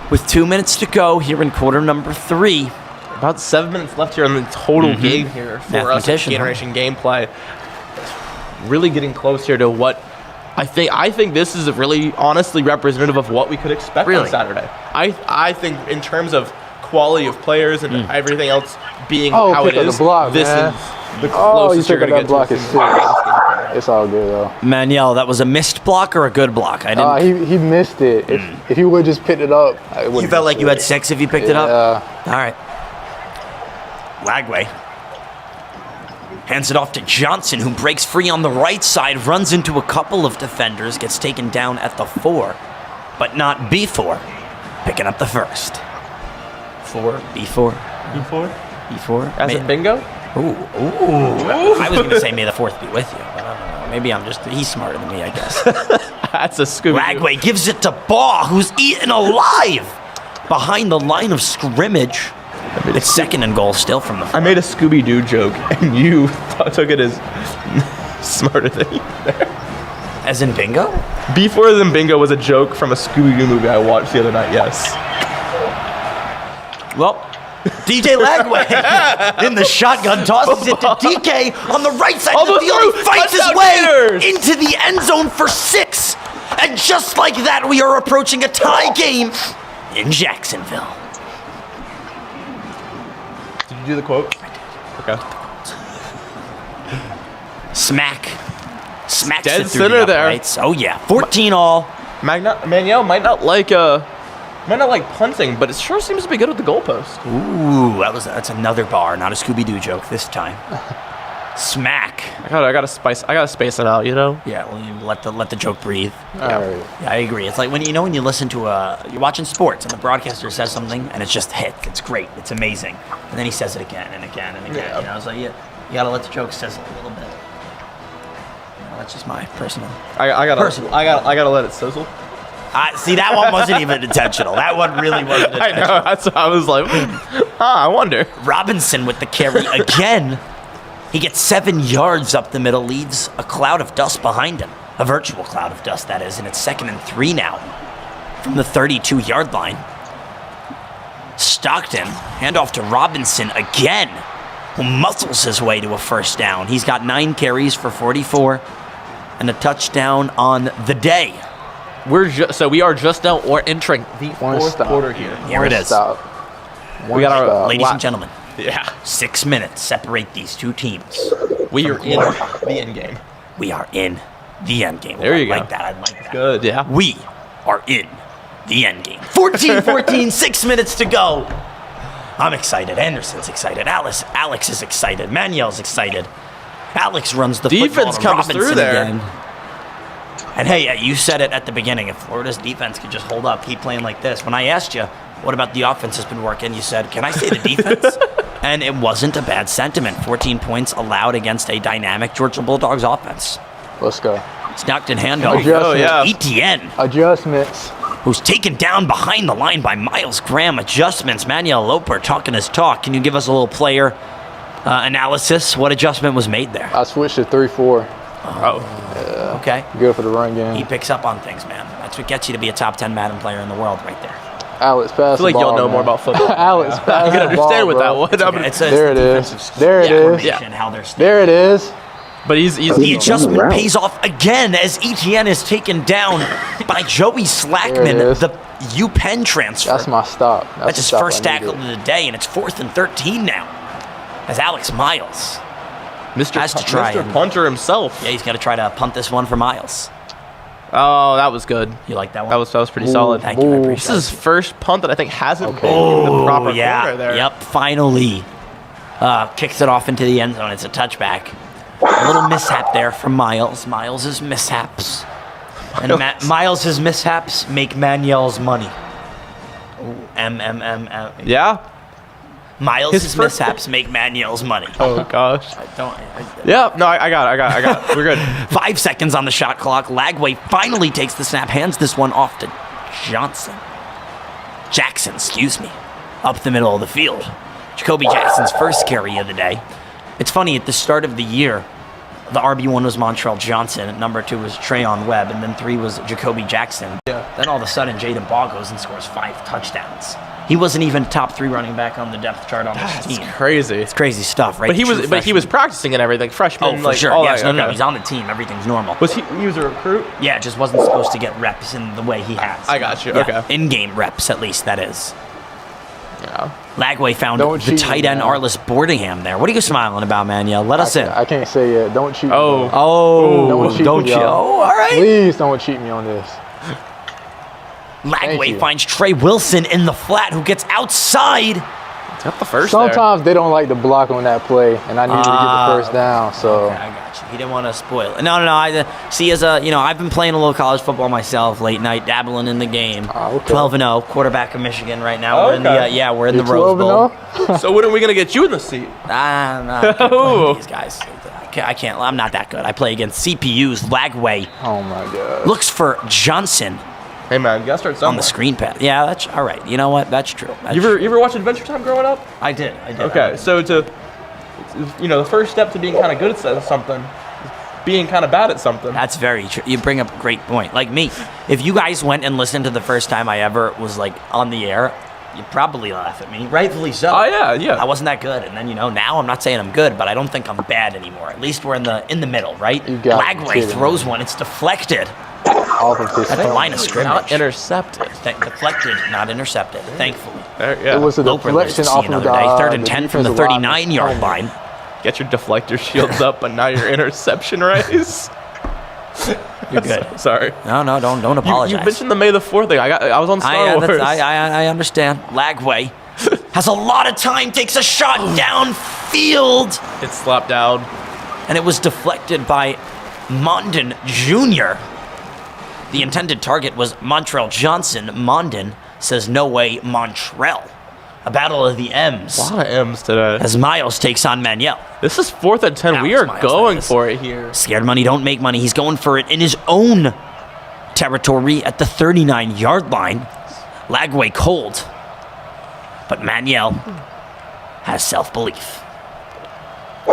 With 2 minutes to go here in quarter number 3. About 7 minutes left here in the total game here for us at Gator Nation gameplay. Really getting close here to what I think this is really honestly representative of what we could expect on Saturday. I think in terms of quality of players and everything else being how it is, this is the closest you're going to get block is sick. It's all good though. Manuel, that was a missed block or a good block? I didn't. He missed it. If he would have just picked it up, you felt like you had 6 if you picked it up. All right. Lagway hands it off to Johnson, who breaks free on the right side, runs into a couple of defenders, gets taken down at the 4, but not B4, picking up the 1st. 4, B4. B4. As in bingo? Ooh. I was going to say may the 4th be with you, but I don't know. Maybe he's smarter than me, I guess. That's a Scooby-Doo. Lagway gives it to Baugh, who's eaten alive behind the line of scrimmage. It's 2nd and goal still from the 4. I made a Scooby-Doo joke, and you took it as smarter than me there. As in bingo? Before than bingo was a joke from a Scooby-Doo movie I watched the other night, yes. Well, DJ Lagway in the shotgun tosses it to DK on the right side of the field. He fights his way into the end zone for 6. And just like that, we are approaching a tie game in Jacksonville. Did you do the quote? Okay. Smacks dead it through center the there. uprights. Oh yeah, 14 all. Manuel might not like punting, but it sure seems to be good with the goalpost. Ooh, that's another bar, not a Scooby-Doo joke this time. Smack. I gotta space it out, you know? Yeah, well, you let the joke breathe. Alright. Yeah, I agree. It's like when you listen to you're watching sports and the broadcaster says something and it's just hit. It's great. It's amazing. And then he says it again and again and again. Yeah. You know, it's like you gotta let the joke sizzle a little bit. That's just my personal. I gotta let it sizzle. See, that one wasn't even intentional. That one really wasn't intentional. I know. That's what I was like. I wonder. Robinson with the carry again. He gets 7 yards up the middle, leaves a cloud of dust behind him. A virtual cloud of dust, that is, and it's 2nd and 3 now from the 32-yard line. Stockton, handoff to Robinson again, who muscles his way to a first down. He's got 9 carries for 44 and a touchdown on the day. We are just now entering the fourth quarter here. Here it is. We got our ladies and gentlemen. Yeah. 6 minutes separate these two teams. We are in the end game. We are in the end game. There you go. I like that. Good, yeah. We are in the end game. 14-14, 6 minutes to go. I'm excited. Anderson's excited. Alex is excited. Manuel's excited. Alex runs the defense football to comes Robinson through there. again. And hey, you said it at the beginning. If Florida's defense could just hold up, keep playing like this. When I asked you, what about the offense has been working? You said, can I say the defense? And it wasn't a bad sentiment. 14 points allowed against a dynamic Georgia Bulldogs offense. Let's go. Stockton handoff. Etienne. Adjustments. Who's taken down behind the line by Miles Graham. Adjustments. Manuel Loper talking his talk. Can you give us a little player analysis? What adjustment was made there? I switched to 3-4. Oh. Okay. Good for the run game. He picks up on things, man. That's what gets you to be a top 10 Madden player in the world right there. Alex, pass I feel like the ball, y'all know man. more about football. Alex, pass You can the understand ball, with bro. that one. There it is. There it is. How they're There it is. But he's the adjustment pays off again as Etienne is taken down by Joey Slackman, the UPenn transfer. That's my stop. That's his first tackle of the day, and it's 4th and 13 now. As Alex Miles has to try. Mr. Punter himself. Yeah, he's got to try to punt this one for Miles. Oh, that was good. You like that one? That was pretty solid. Thank you. I appreciate This is his first punt that I think hasn't been in Oh, the proper yeah. corner there. Yep, finally. Kicks it off into the end zone. It's a touchback. A little mishap there from Miles. Miles's mishaps. And Miles's mishaps make Manuel's money. M. Yeah? Miles's mishaps make Manuel's money. Oh, gosh. I got it. We're good. 5 seconds on the shot clock. Lagway finally takes the snap, hands this one off to Jackson, up the middle of the field. Jacoby Jackson's first carry of the day. It's funny, at the start of the year, the RB1 was Montrell Johnson, and number 2 was Trayon Webb, and then 3 was Jacoby Jackson. Yeah. Then all of a sudden, Jaden Ball goes and scores 5 touchdowns. He wasn't even top 3 running back on the depth chart on this team. That's crazy. It's crazy stuff, right? But he was practicing and everything, freshman. Oh, for sure. all Yes, that, no, he's on the team. Everything's normal. Was he was a recruit? Yeah, just wasn't supposed to get reps in the way he has. I got you. Yeah, Okay. In-game reps, at least, that is. Yeah. Lagway found Don't the cheat, tight end man. Arliss Boardingham there. What are you smiling about, Manuel? Let us in. I can't say it. Don't cheat. Oh. Me, Oh, don't cheat. Me, y'all. Oh, all right. Please don't cheat me on this. Lagway finds Trey Wilson in the flat, who gets outside. Got the first Sometimes they don't like to block on that play, and I needed to get the first down. So Okay, I got you. He didn't want to spoil it. No. I see. I've been playing a little college football myself, late night, dabbling in the game. 12-0, quarterback of Michigan right now. We're in the we're in the Rose Bowl. So when are we gonna get you in the seat? These guys. I can't. I'm not that good. I play against CPUs. Lagway. Oh my God. Looks for Johnson. Hey man, you gotta start somewhere. On the screen pad. Yeah, that's all right. You know what? That's true. You ever watch Adventure Time growing up? I did. Okay, so the first step to being kind of good at something is being kind of bad at something. That's very true. You bring up a great point. Like me, if you guys went and listened to the first time I ever was like on the air, you'd probably laugh at me. Rightfully so. Oh, yeah. I wasn't that good. And then, now I'm not saying I'm good, but I don't think I'm bad anymore. At least we're in the middle, right? Lagway throws one. It's deflected. At the line of scrimmage. Not intercepted. Deflected, not intercepted, thankfully. It was a Loper lives deflection to see off of another the, day. 3rd and 10 from the defensive line. 39-yard line. Get your deflector shields up, but now your interception race. You're good. Sorry. No, don't apologize. You mentioned the May the 4th thing. I was on Star Wars. I understand. Lagway has a lot of time, takes a shot downfield. It's slapped down. And it was deflected by Mondin Jr. The intended target was Montrell Johnson. Mondin says, no way, Montrell. A battle of the M's. A lot of M's today. As Miles takes on Manuel. This is 4th and 10. We are going for it here. Scared money don't make money. He's going for it in his own territory at the 39-yard line. Lagway cold. But Manuel has self-belief. A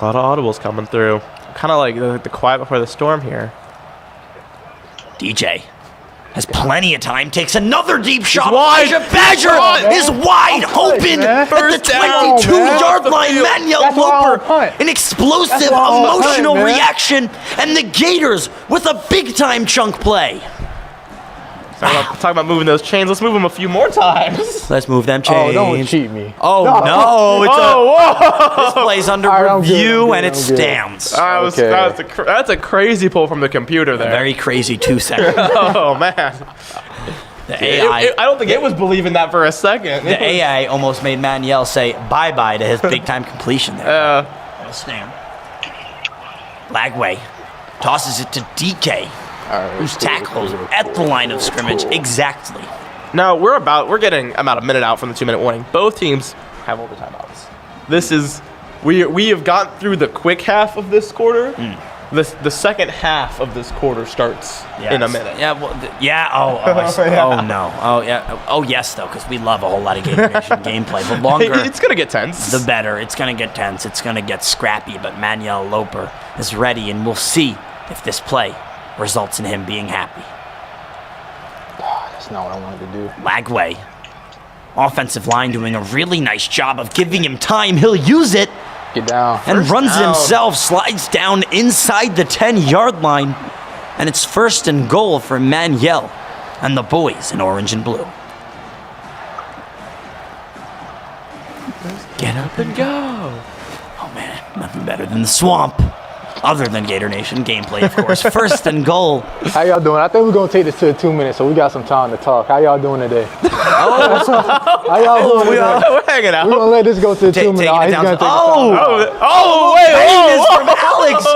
lot of audibles coming through. Kind of like the quiet before the storm here. DJ has plenty of time, takes another deep shot. wide. Badger is wide open at the 22-yard line. Manuel Loper, an explosive, emotional reaction, and the Gators with a big-time chunk play. Talk about moving those chains. Let's move them a few more times. Let's move them chains. Oh, don't cheat me. Oh, no. This play's under review, and it stands. That's a crazy pull from the computer there. Very crazy 2 seconds. Oh, man. The AI. I don't think it was believing that for a second. The AI almost made Manuel say bye-bye to his big-time completion there. It'll stand. Lagway tosses it to DK. Who's tackled at the line of scrimmage exactly. Now we're getting about a minute out from the 2-minute warning. Both teams have overtime outs. This is we have gotten through the quick half of this quarter. The second half of this quarter starts in a minute. Yeah, oh no. Oh yeah. Oh yes though, because we love a whole lot of Gator Nation gameplay. The longer it's gonna get tense. The better. It's gonna get tense. It's gonna get scrappy. But Manuel Loper is ready, and we'll see if this play results in him being happy. That's not what I wanted to do. Lagway. Offensive line doing a really nice job of giving him time. He'll use it. Get down. And runs it himself, slides down inside the 10-yard line. And it's 1st and goal for Manuel and the boys in orange and blue. Get up and go. Oh man, nothing better than the swamp. Other than Gator Nation gameplay, of course. 1st and goal. How y'all doing? I think we're gonna take this to 2 minutes, so we got some time to talk. How y'all doing today? How y'all doing today? We're hanging out. We're gonna let this go to 2 minutes. From Alex.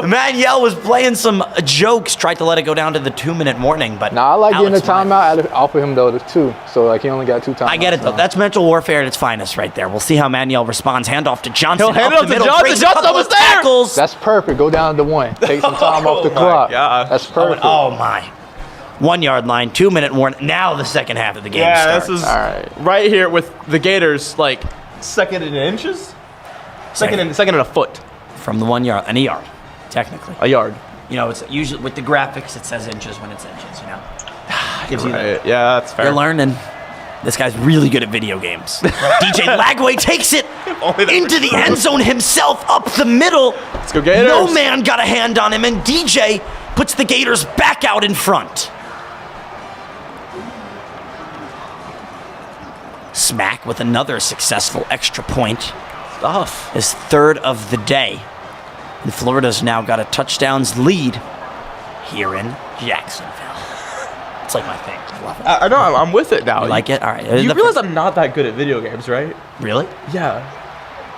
Manuel was playing some jokes, tried to let it go down to the 2-minute warning, but I like getting a timeout off of him though, too. So like he only got 2 timeouts. I get it though. That's mental warfare at its finest right there. We'll see how Manuel responds. Handoff to Johnson. He'll hand it off to Johnson. Johnson was there. Tackles. That's perfect. Go down to 1. Take some time off the clock. God. That's perfect. Oh my. 1-yard line, 2-minute warning. Now the second half of the game starts. This is right here with the Gators, like second in inches, second and a foot from the 1 yard and a yard, technically. A yard. It's usually with the graphics it says inches when it's inches. Gives you that. Yeah, that's fair. You're learning. This guy's really good at video games. DJ Lagway takes it into the end zone himself, up the middle. Let's go Gators. No man got a hand on him, and DJ puts the Gators back out in front. Smack with another successful extra point. Stuff. His 3rd of the day. And Florida's now got a touchdowns lead here in Jacksonville. It's like my thing. I love it. I know, I'm with it now. You like it? All right. You realize I'm not that good at video games, right? Really? Yeah.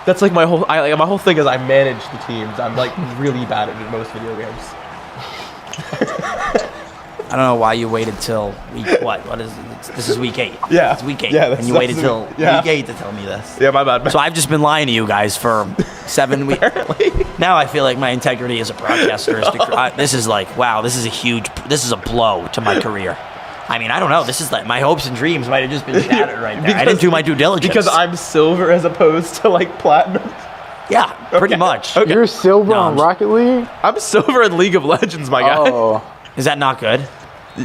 That's like my whole thing is I manage the teams. I'm like really bad at most video games. I don't know why you waited till week what is it? This is week 8. Yeah. It's week 8. Yeah, and you waited till week 8 to tell me this. Yeah, my bad. So I've just been lying to you guys for 7 weeks. Now I feel like my integrity as a broadcaster is this is like, wow, this is a blow to my career. I mean, I don't know. This is like my hopes and dreams might have just been shattered right there. I didn't do my due diligence. Because I'm silver as opposed to like platinum. Yeah, pretty much. Okay. You're silver on Rocket League? I'm silver in League of Legends, my guy. Oh. Is that not good?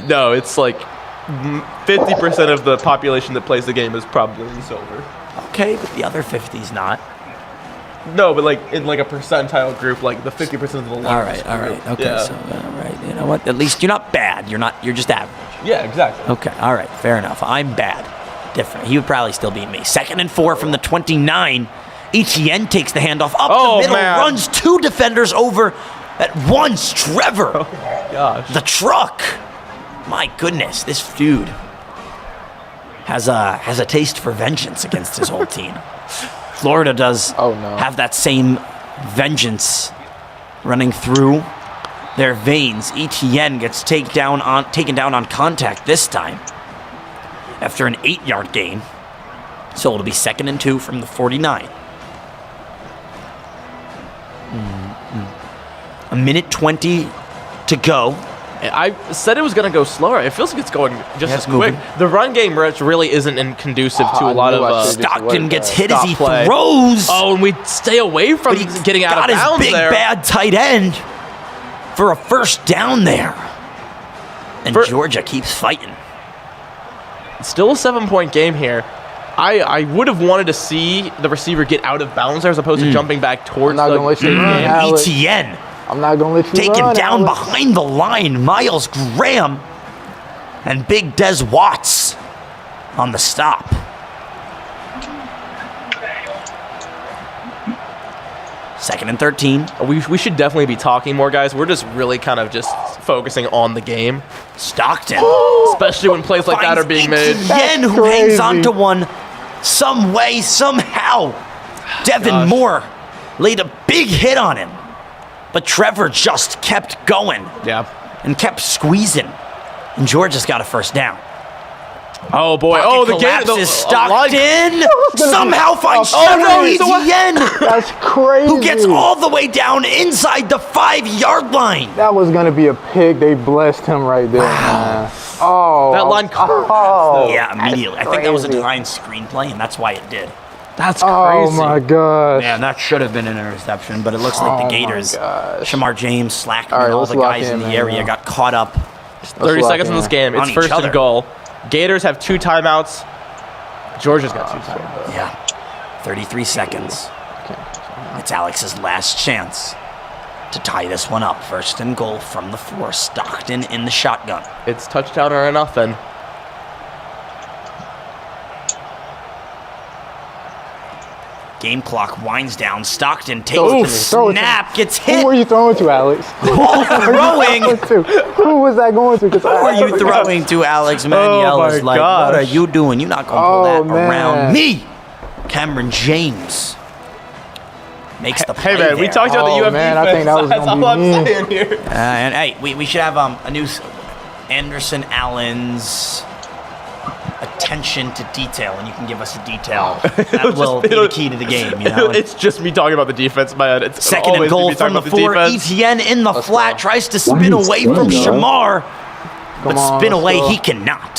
No, it's like 50% of the population that plays the game is probably sober. Okay, but the other 50's not. No, but like in like a percentile group, like the 50% of the largest All right. group. Okay, Yeah. so all right. You know what? At least you're not bad. You're just average. Yeah, exactly. Okay, all right, fair enough. I'm bad. Different. He would probably still beat me. 2nd and 4 from the 29. Etienne takes the handoff up the middle, runs 2 defenders over at once. Trevor. Oh my gosh. The truck. My goodness, this dude has a taste for vengeance against his whole team. Florida does have that same vengeance running through their veins. Etienne gets taken down on contact this time after an 8-yard gain. So it'll be 2nd and 2 from the 49. A minute 20 to go. I said it was going to go slower. It feels like it's going just as moving. quick. The run game really isn't conducive to a lot of... Stockton gets hit as he play. throws. Oh, and we stay away from getting out of bounds got his big, there. bad tight end for a first down there. And Georgia keeps fighting. Still a 7-point game here. I would have wanted to see the receiver get out of bounds there as opposed to jumping back towards the game. Etienne. I'm not going to let you taken run, down Alex. behind the line. Miles Graham and Big Des Watts on the stop. Second and 13. We should definitely be talking more, guys. We're just really kind of just focusing on the game. Stockton. Especially when plays like that are being made. Etienne, who hangs on to one some way, somehow. Devin Moore laid a big hit on him. But Trevor just kept going. Yeah. And kept squeezing. And Georgia's got a first down. Oh, boy. Pocket The game collapses. Stockton somehow finds Etienne. That's crazy. Who gets all the way down inside the 5-yard line. That was going to be a pick. They blessed him right there, man. Oh. That line Yeah, immediately. I think that was a design screenplay, and that's why it did. That's crazy. Oh, my gosh. Man, that should have been an interception, but it looks like the Gators, Shamar James, Slackman, all the guys in the area got caught up. 30 seconds in this game. It's first and goal. Gators have 2 timeouts. Georgia's got 2 timeouts. Yeah. 33 seconds. It's Alex's last chance to tie this one up. First and goal from the 4. Stockton in the shotgun. It's touchdown or nothing. Game clock winds down. Stockton takes the snap, gets hit. Who were you throwing to, Alex? Ball throwing. Who was that going to? Who are you throwing to, Alex? Manuel is like, what are you doing? You're not going to pull that around me. Cameron James makes the play. Hey, man, we talked about the UF defense. I think that was That's all I'm saying here. And hey, we should have a new Anderson Allen's attention to detail, and you can give us a detail. That will be the key to the game. You know? It's just me talking about the defense, man. It's Second and goal from the 4. Etienne in the flat tries to spin away from Shamar, but spin away he cannot.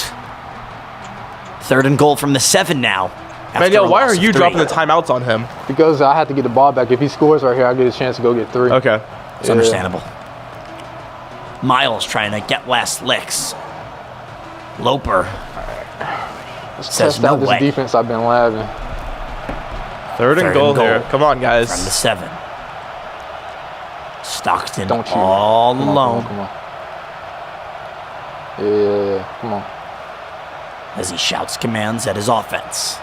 3rd and goal from the 7 now. Manuel, why are you dropping the timeouts on him? Because I have to get the ball back. If he scores right here, I get a chance to go get 3. Okay. It's understandable. Miles trying to get last licks. Loper says no way. This defense I've been laughing. Third and goal here. Come on, guys. From the 7. Stockton all alone. Come on. Yeah, come on. As he shouts commands at his offense.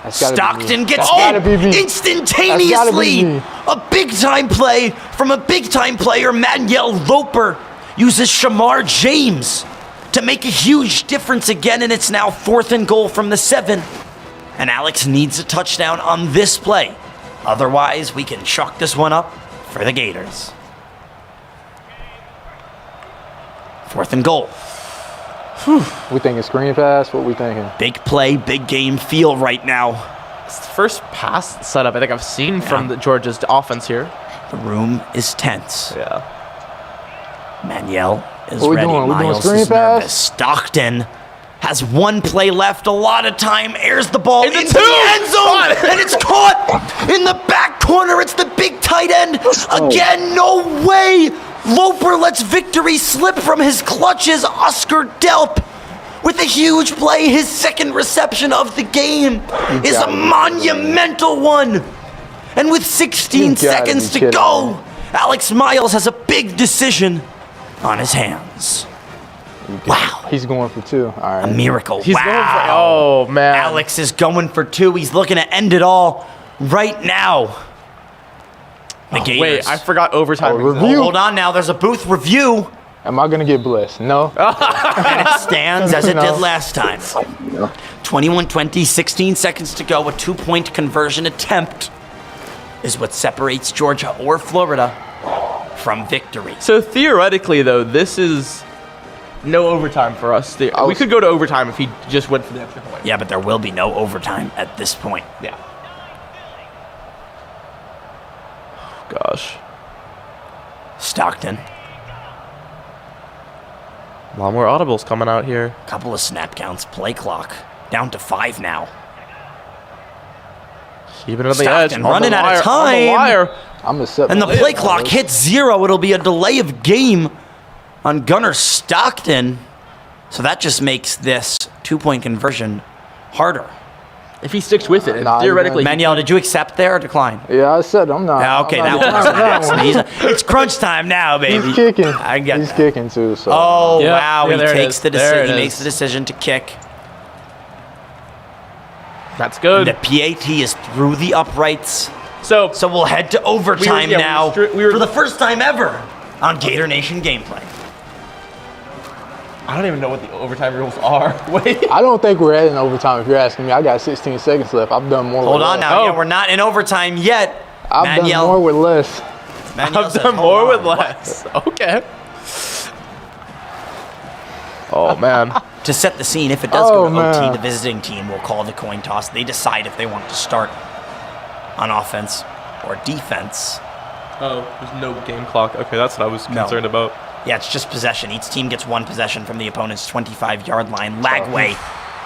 Stockton gets hit instantaneously. A big-time play from a big-time player. Manuel Loper uses Shamar James to make a huge difference again, and it's now 4th and goal from the 7. And Alex needs a touchdown on this play. Otherwise, we can chalk this one up for the Gators. 4th and goal. We thinking screen pass? What we thinking? Big play, big game feel right now. It's the first pass setup I think I've seen from the Georgia's offense here. The room is tense. Yeah. Manuel is what ready. Miles is nervous. Stockton has 1 play left. A lot of time. Airs the ball into the end zone. And it's caught in the back corner. It's the big tight end. Again, no way. Loper lets victory slip from his clutches. Oscar Delp with a huge play. His second reception of the game is a monumental one. And with 16 seconds to go, Alex Miles has a big decision on his hands. Wow. He's going for 2. All right. A miracle. He's wow. going for, oh, man. Alex is going for 2. He's looking to end it all right now. The Gators. Wait, I forgot overtime. Review. Hold on now. There's a booth review. Am I going to get blessed? No. And it stands as it did last time. 21-20, 16 seconds to go. A 2-point conversion attempt is what separates Georgia or Florida from victory. So theoretically, though, this is no overtime for us. We could go to overtime if he just went for the extra point. Yeah, but there will be no overtime at this point. Yeah. Gosh. Stockton. A lot more audibles coming out here. Couple of snap counts. Play clock. Down to 5 now. Keeping it on the Stockton edge. running out of time. On the wire. I'm gonna set and the my play lid clock on this. hits 0. It'll be a delay of game on Gunnar Stockton. So that just makes this 2-point conversion harder. If he sticks with it, Nah, theoretically. Manuel, did you accept there or decline? Yeah, I said I'm not. Yeah, okay, I'm that not works. It's crunch time now, baby. He's kicking. I get He's that. kicking too. So. Oh, Yep. wow. Yeah, He there it takes is. the There decision. it He makes is. the decision to kick. That's good. The PAT is through the uprights. So we'll head to overtime now we were for the first time ever on Gator Nation Gameplay. I don't even know what the overtime rules are. Wait. I don't think we're heading overtime. If you're asking me, I got 16 seconds left. I've done more. Hold with on less. now. Yeah, we're not in overtime yet. I've done more with less. Manuel I've says, done "Hold more on, with what?" less. Okay. Oh, man. To set the scene, if it does go to man. OT, the visiting team will call the coin toss. They decide if they want to start on offense or defense. Oh, there's no game clock. Okay, that's what I was concerned about. Yeah, it's just possession. Each team gets 1 possession from the opponent's 25-yard line. Lagway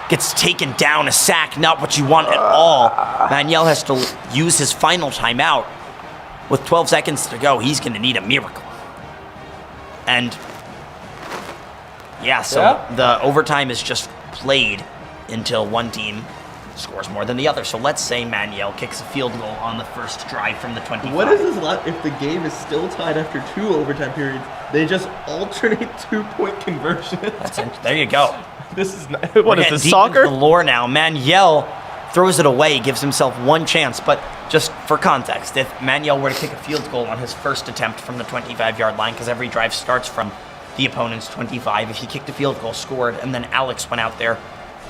gets taken down, a sack, not what you want at all. Manuel has to use his final timeout. With 12 seconds to go, he's going to need a miracle. And yeah, so the overtime is just played until one team scores more than the other. So let's say Manuel kicks a field goal on the first drive from the 25. What is this if the game is still tied after 2 overtime periods? They just alternate 2-point conversions. There you go. This is not, We're what is getting this, deep soccer? into the lore now. Manuel throws it away, gives himself 1 chance. But just for context, if Manuel were to kick a field goal on his first attempt from the 25-yard line, because every drive starts from the opponent's 25, if he kicked a field goal, scored, and then Alex went out there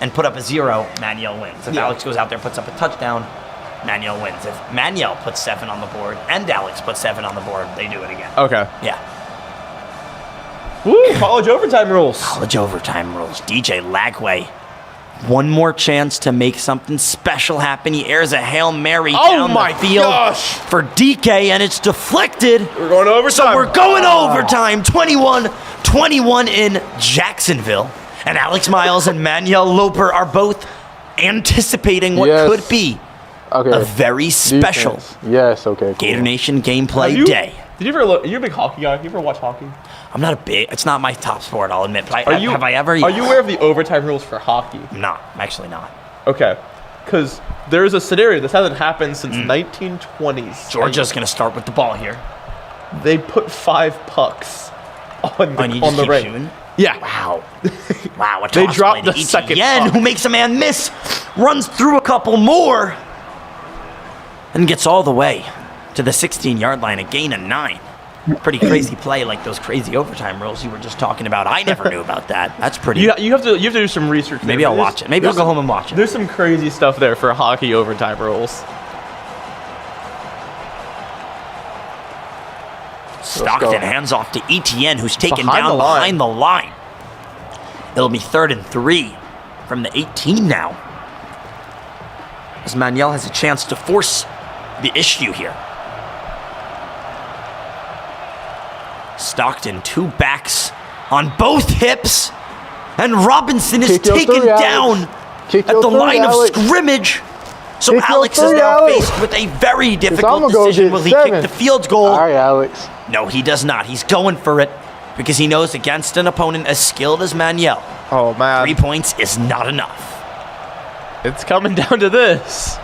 and put up a 0, Manuel wins. If Alex goes out there, puts up a touchdown, Manuel wins. If Manuel puts 7 on the board and Alex puts 7 on the board, they do it again. Okay. Yeah. Woo, college overtime rules. College overtime rules. DJ Lagway. 1 more chance to make something special happen. He airs a Hail Mary down the field for DK, and it's deflected. We're going to overtime. So we're going to overtime. 21-21 in Jacksonville. And Alex Miles and Manuel Loper are both anticipating what could be a very special Gator Nation gameplay day. Did you ever look? Are you a big hockey guy? You ever watch hockey? I'm not a big. It's not my top sport, I'll admit. But have I ever? Are you aware of the overtime rules for hockey? I'm not. I'm actually not. Okay, because there's a scenario. This hasn't happened since 1920s. Georgia's going to start with the ball here. They put 5 pucks on the keep ring. Shooting? Yeah. Wow. Wow. A They toss dropped play the to second Etienne, puck. who makes a man miss, runs through a couple more, and gets all the way to the 16-yard line, a gain of 9. Pretty crazy play, like those crazy overtime rules you were just talking about. I never knew about that. That's pretty. You have to do some research. Maybe I'll watch it. Maybe I'll go home and watch it. There's some crazy stuff there for hockey overtime rules. Stockton hands off to Etienne, who's taken Behind down the line. behind the line. It'll be 3rd and 3 from the 18 now, as Manuel has a chance to force the issue here. Stockton, 2 backs on both hips, and Robinson is taken down at the line of scrimmage. So Kick your Alex is three, now Alex. faced with a very I'm difficult gonna go decision. get Will he 7. kick the field goal? All right, Alex. No, he does not. He's going for it because he knows against an opponent as skilled as Manuel, Oh, man. 3 points is not enough. It's coming down to this.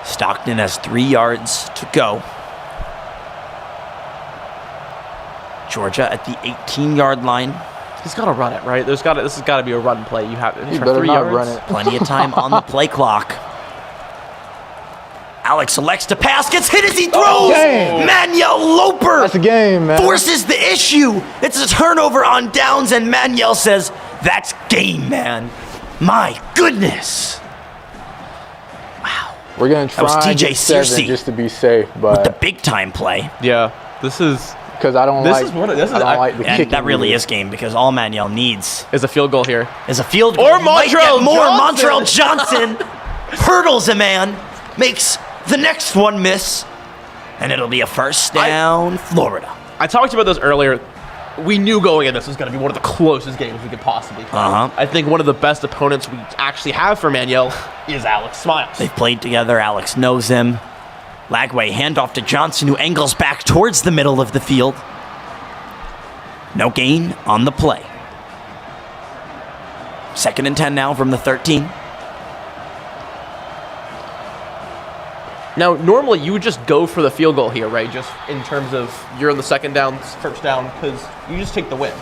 Stockton has 3 yards to go. Georgia at the 18-yard line. He's got to run it, right? This has got to be a run play. You have He for better 3 not yards. run it. Plenty of time on the play clock. Alex elects to pass, gets hit as he throws. Dang. Manuel Loper That's a game, man. forces the issue. It's a turnover on downs, and Manuel says, "That's game, man." My goodness. We're gonna That was try and TJ get 7 Searcy just to be safe, with the but big time play. Yeah, this is because I don't like. I don't like the And kicking. that really either. is game because all Manuel needs a field goal here. is a field goal. Or He might Montrell get more. Johnson. Montrell Johnson hurdles a man, makes the next one miss, and it'll be a first down, Florida. I talked about this earlier. We knew going in this was going to be one of the closest games we could possibly play. I think one of the best opponents we actually have for Manuel is Alex Smiles. They've played together. Alex knows him. Lagway handoff to Johnson, who angles back towards the middle of the field. No gain on the play. 2nd and 10 now from the 13. Now, normally you would just go for the field goal here, right? Just in terms of you're in the second down, first down, because you just take the win.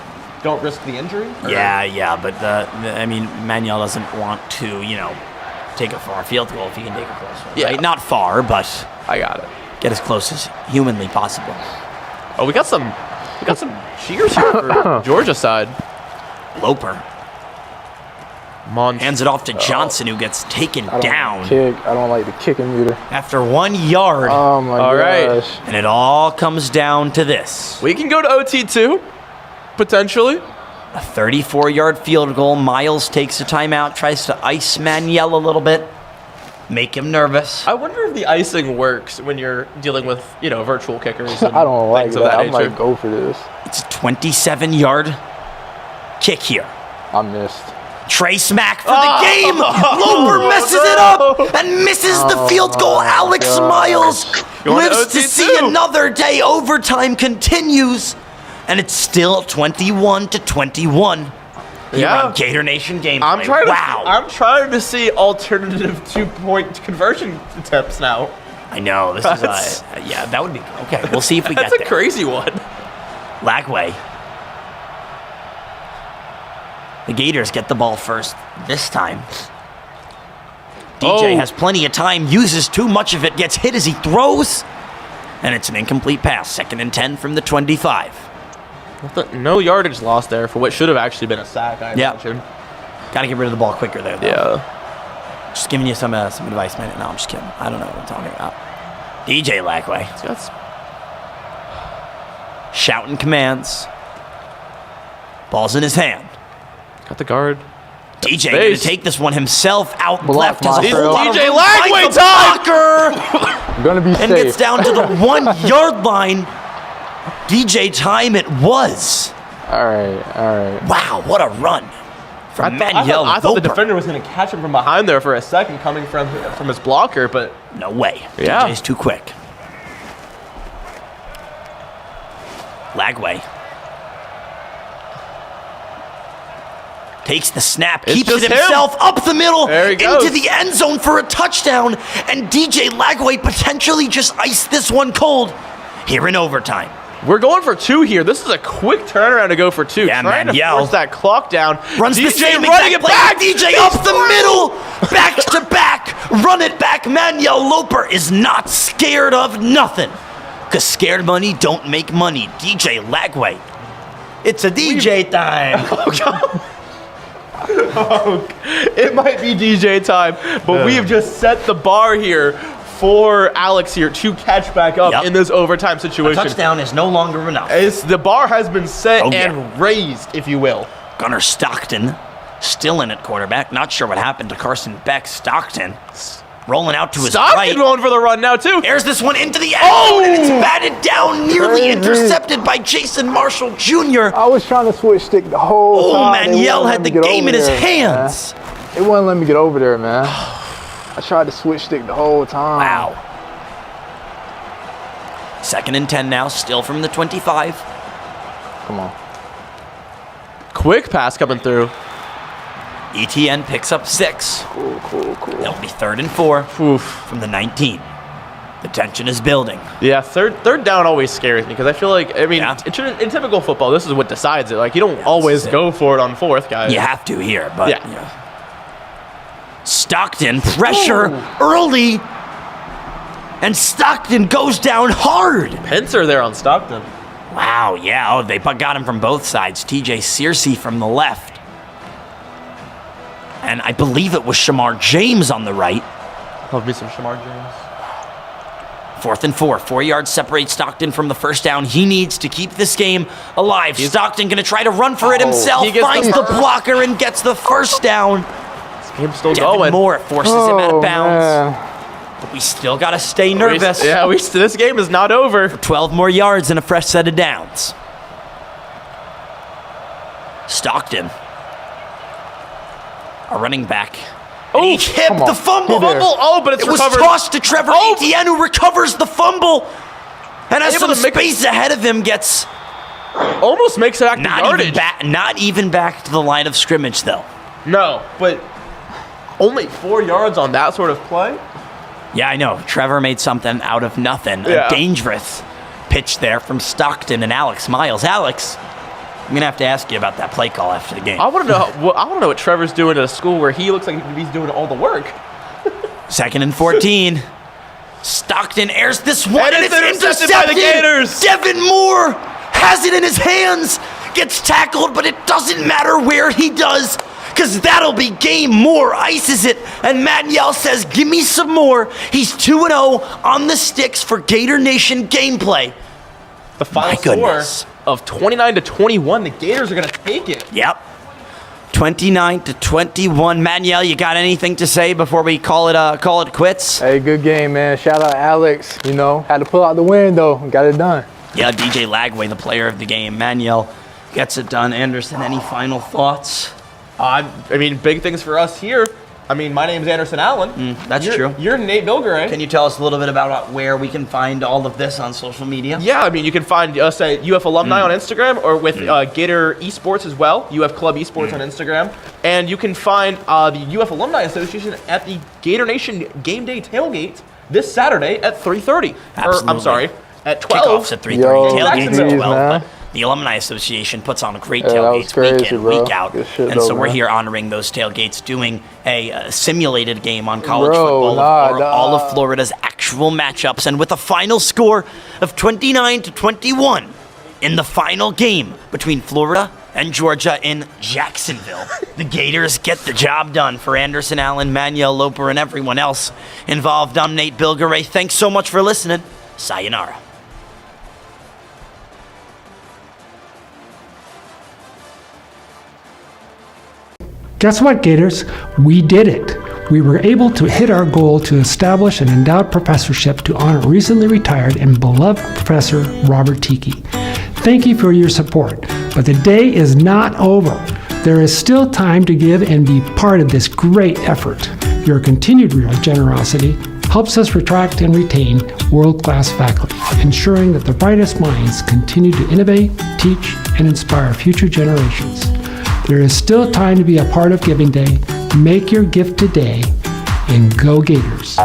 Don't risk the injury? Or- Yeah, but I mean, Manuel doesn't want to, take a far field goal if he can take a close one. Yeah. Right? Not far, but I got it. Get as close as humanly possible. Oh, we got some cheers here for Georgia side. Loper hands it off to Johnson, who gets taken I don't down. Kick. I don't like the kicking either. After 1 yard. Oh my All right. gosh. And it all comes down to this. We can go to OT too, potentially. A 34-yard field goal. Miles takes a timeout, tries to ice Manuel a little bit, make him nervous. I wonder if the icing works when you're dealing with, virtual kickers and I don't like things that. of that I nature. might go for this. It's a 27-yard kick here. I missed. Trey Smack for the game. Loper messes it up and misses the field goal. Alex Miles lives to see another day. Overtime continues, and it's still 21-21 here on Gator Nation Gameplay. I'm trying to see alternative 2-point conversion attempts now. I know this is that would be okay. We'll see if we get there. That's a crazy one. Lagway. The Gators get the ball first this time. DJ has plenty of time, uses too much of it, gets hit as he throws, and it's an incomplete pass. 2nd and 10 from the 25. No yardage lost there for what should have actually been a sack, I imagine. Got to get rid of the ball quicker there, though. Yeah. Just giving you some advice, man. No, I'm just kidding. I don't know what I'm talking about. DJ Lagway. Shouting commands. Ball's in his hand. Got the guard. DJ going to take this one himself out left. Has a It's whole lot of DJ room. Lagway Finds the time! blocker I'm gonna be and safe. gets down to the 1 yard line. DJ time it was. All right. Wow, what a run from Manuel. I thought the Loper. defender was going to catch him from behind there for a second, coming from his blocker, but No way. Yeah. DJ's too quick. Lagway takes the snap, It's keeps it just him. himself up the middle There he into goes. the end zone for a touchdown, and DJ Lagway potentially just iced this one cold here in overtime. we're going for 2 here. This is a quick turnaround to go for 2. Yeah, Trying to Manuel force that clock down. Runs DJ the same running exact it play. back. DJ up the middle, back to back, run it back. Manuel Loper is not scared of nothing, because scared money don't make money. DJ Lagway. It's a DJ time. It might be DJ time, but we have just set the bar here for Alex here to catch back up in this overtime A situation. touchdown is no longer enough. The bar has been set Oh, yeah. and raised, if you will. Gunnar Stockton still in at quarterback. Not sure what happened to Carson Beck. Stockton rolling out to his Stockton right. going for the run now, too. There's this one into the end zone, and it's batted down, nearly intercepted by Jason Marshall Jr. I was trying to switch stick the whole time. They Manuel wouldn't had let the me get game over in his there, hands. Man. They wouldn't let me get over there, man. I tried to switch stick the whole time. Wow. 2nd and 10 now, still from the 25. Come on. Quick pass coming through. ETN picks up 6. Cool. It'll be 3rd and 4 from the 19. The tension is building. Yeah, third down always scares me because I feel like, I mean, in typical football, this is what decides it. Like, you don't always go for it on 4th, guys. You have to here, but yeah. Stockton, pressure early, and Stockton goes down hard. Pincer there on Stockton. Wow, yeah. Oh, they got him from both sides. TJ Searcy from the left. And I believe it was Shamar James on the right. Love me some Shamar James. 4th and 4. 4 yards separate Stockton from the first down. He needs to keep this game alive. Stockton going to try to run for it himself. He gets Finds the blocker and gets the first down. This game's still Devin going. Moore forces him out of bounds. Man. But we still got to stay nervous. This game is not over. For 12 more yards and a fresh set of downs. Stockton. A running back. And he tipped the fumble. But it's recovered. It was tossed to Trevor Etienne, who recovers the fumble. And has some space ahead of him, gets... Almost makes it back to yardage. Not even back to the line of scrimmage, though. No, but only 4 yards on that sort of play? Yeah, I know. Trevor made something out of nothing. Yeah. A dangerous pitch there from Stockton and Alex Miles. Alex, I'm going to have to ask you about that play call after the game. I want to know what Trevor's doing at a school where he looks like he's doing all the work. 2nd and 14. Stockton airs this one, and it's intercepted by the Gators. Devin Moore has it in his hands, gets tackled, but it doesn't matter where he does, because that'll be game. Moore ices it, and Manuel says, give me some more. He's 2-0 on the sticks for Gator Nation gameplay. The final score of 29-21. The Gators are going to take it. Yep. 29-21. Manuel, you got anything to say before we call it quits? Hey, good game, man. Shout out Alex. You know, had to pull out the win, though. Got it done. Yeah, DJ Lagway, the player of the game. Manuel gets it done. Anderson, any final thoughts? I mean, big things for us here. I mean, my name's Anderson Allen. That's true. You're Nate Bilgeray. Can you tell us a little bit about where we can find all of this on social media? Yeah, I mean, you can find us at UF Alumni on Instagram, or with Gator Esports as well, UF Club Esports on Instagram. And you can find the UF Alumni Association at the Gator Nation Game Day Tailgate this Saturday at 3:30. I'm sorry, at 12. Kickoffs at 3:30. Tailgates at 12. The Alumni Association puts on great tailgates week in, week out. And so we're here honoring those tailgates, doing a simulated game on college football of all of Florida's actual matchups, and with a final score of 29-21 in the final game between Florida and Georgia in Jacksonville. The Gators get the job done. For Anderson Allen, Manuel Loper, and everyone else involved, I'm Nate Bilgeray. Thanks so much for listening. Sayonara. Guess what, Gators? We did it. We were able to hit our goal to establish an endowed professorship to honor recently retired and beloved Professor Robert Tiki. Thank you for your support, but the day is not over. There is still time to give and be part of this great effort. Your continued generosity helps us attract and retain world-class faculty, ensuring that the brightest minds continue to innovate, teach, and inspire future generations. There is still time to be a part of Giving Day. Make your gift today, and go Gators.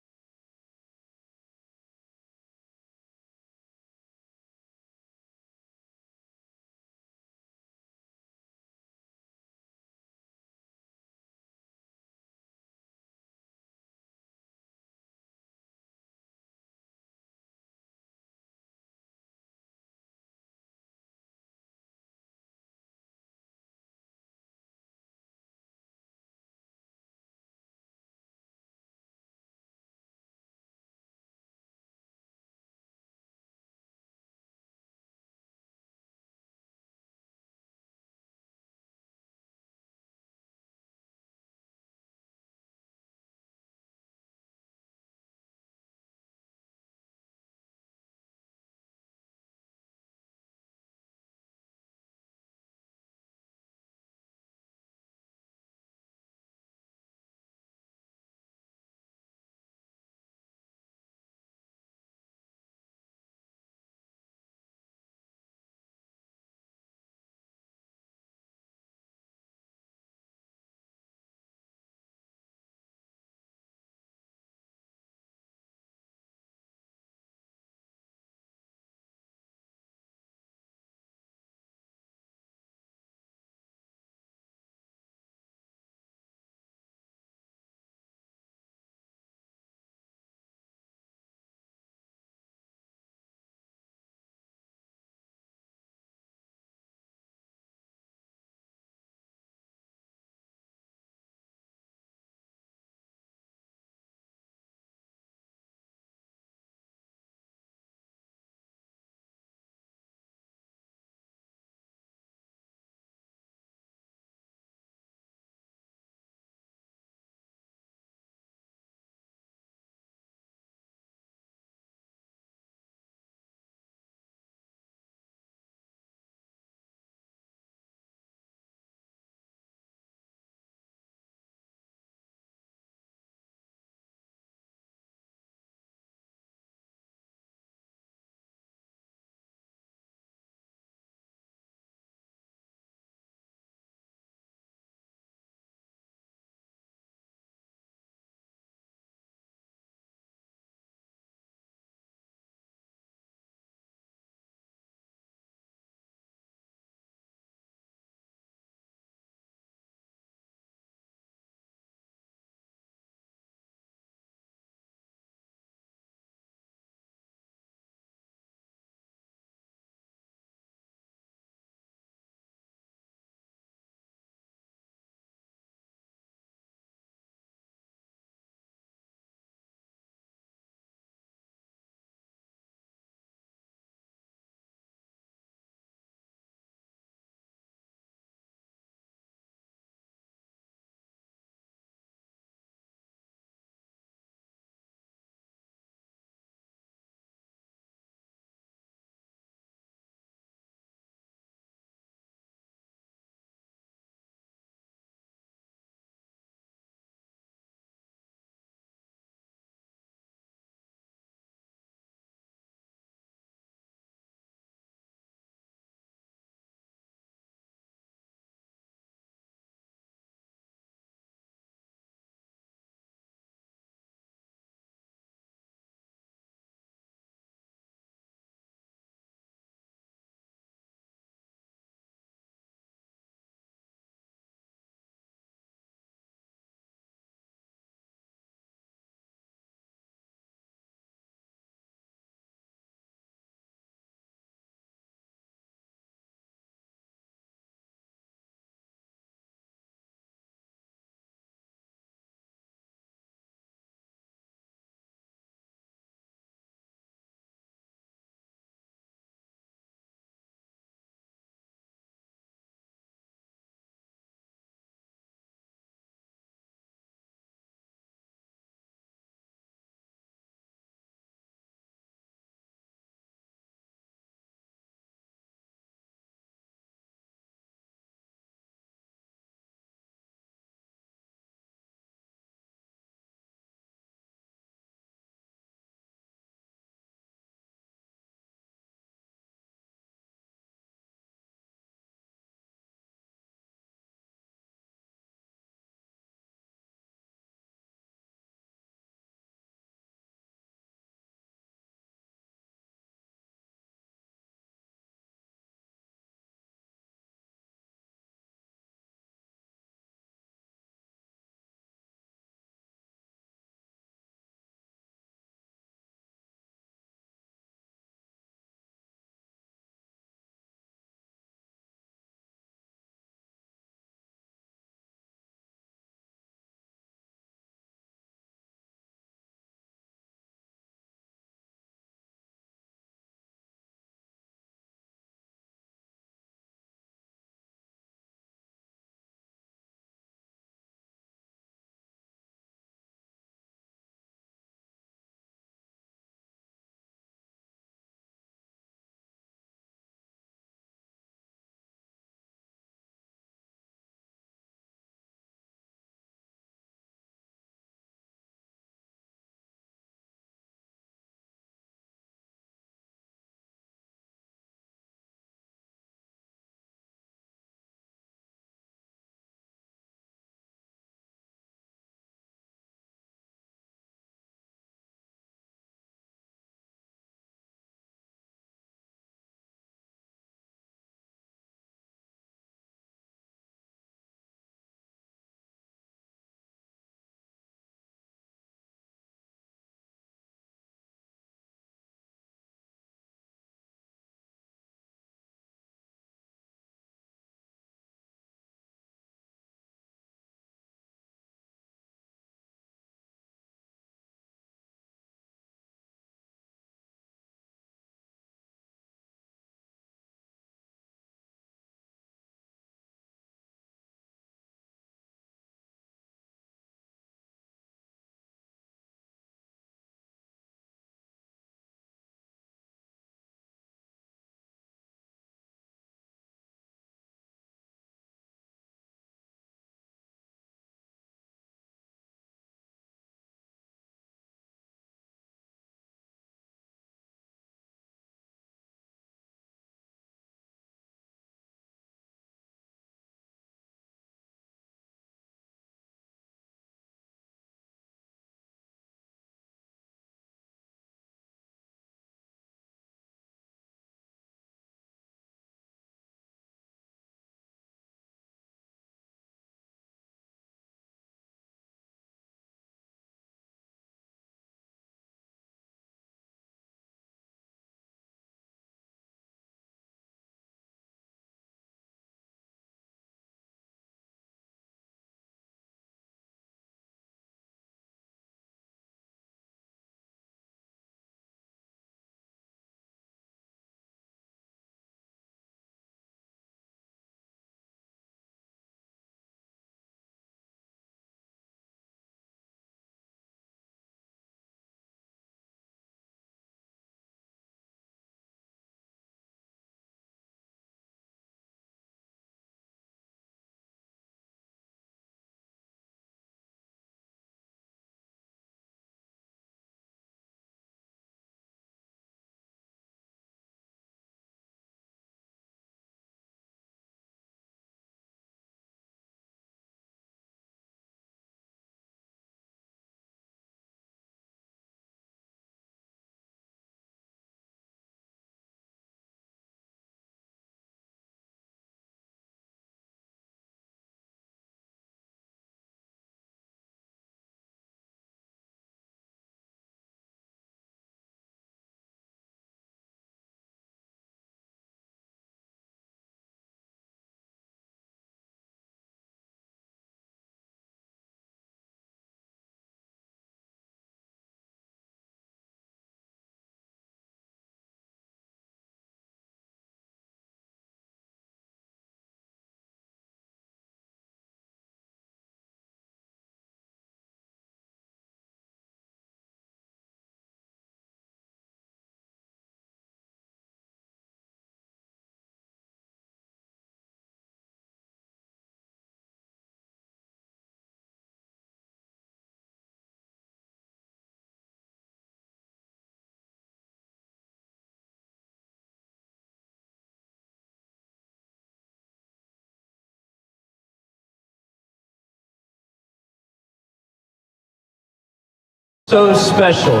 so special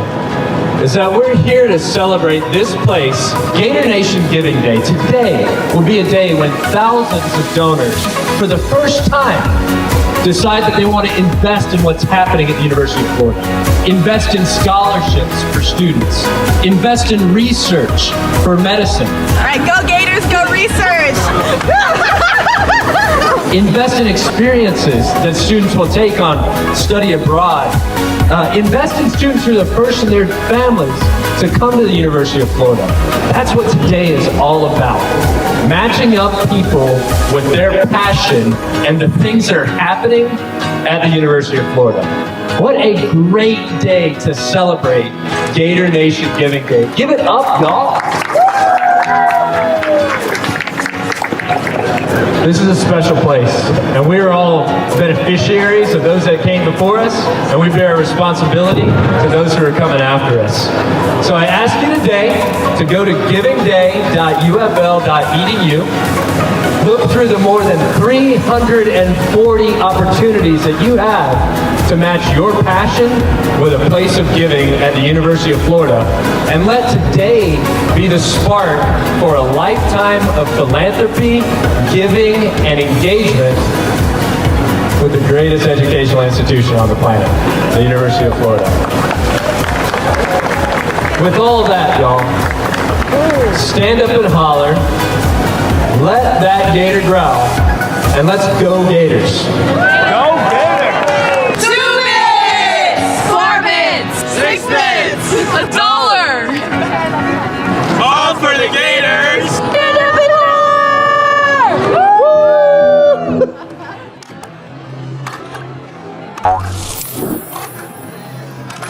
is that we're here to celebrate this place, Gator Nation Giving Day. Today will be a day when thousands of donors, for the first time, decide that they want to invest in what's happening at the University of Florida. Invest in scholarships for students. Invest in research for medicine. All right, go Gators, go research! Invest in experiences that students will take on study abroad. Invest in students who are the first in their families to come to the University of Florida. That's what today is all about. Matching up people with their passion and the things that are happening at the University of Florida. What a great day to celebrate Gator Nation Giving Day. Give it up, y'all. This is a special place, and we are all beneficiaries of those that came before us, and we bear a responsibility to those who are coming after us. So I ask you today to go to givingday.ufl.edu, look through the more than 340 opportunities that you have to match your passion with a place of giving at the University of Florida, and let today be the spark for a lifetime of philanthropy, giving, and engagement with the greatest educational institution on the planet, the University of Florida. With all that, y'all, stand up and holler, let that gator growl, and let's go Gators. Go!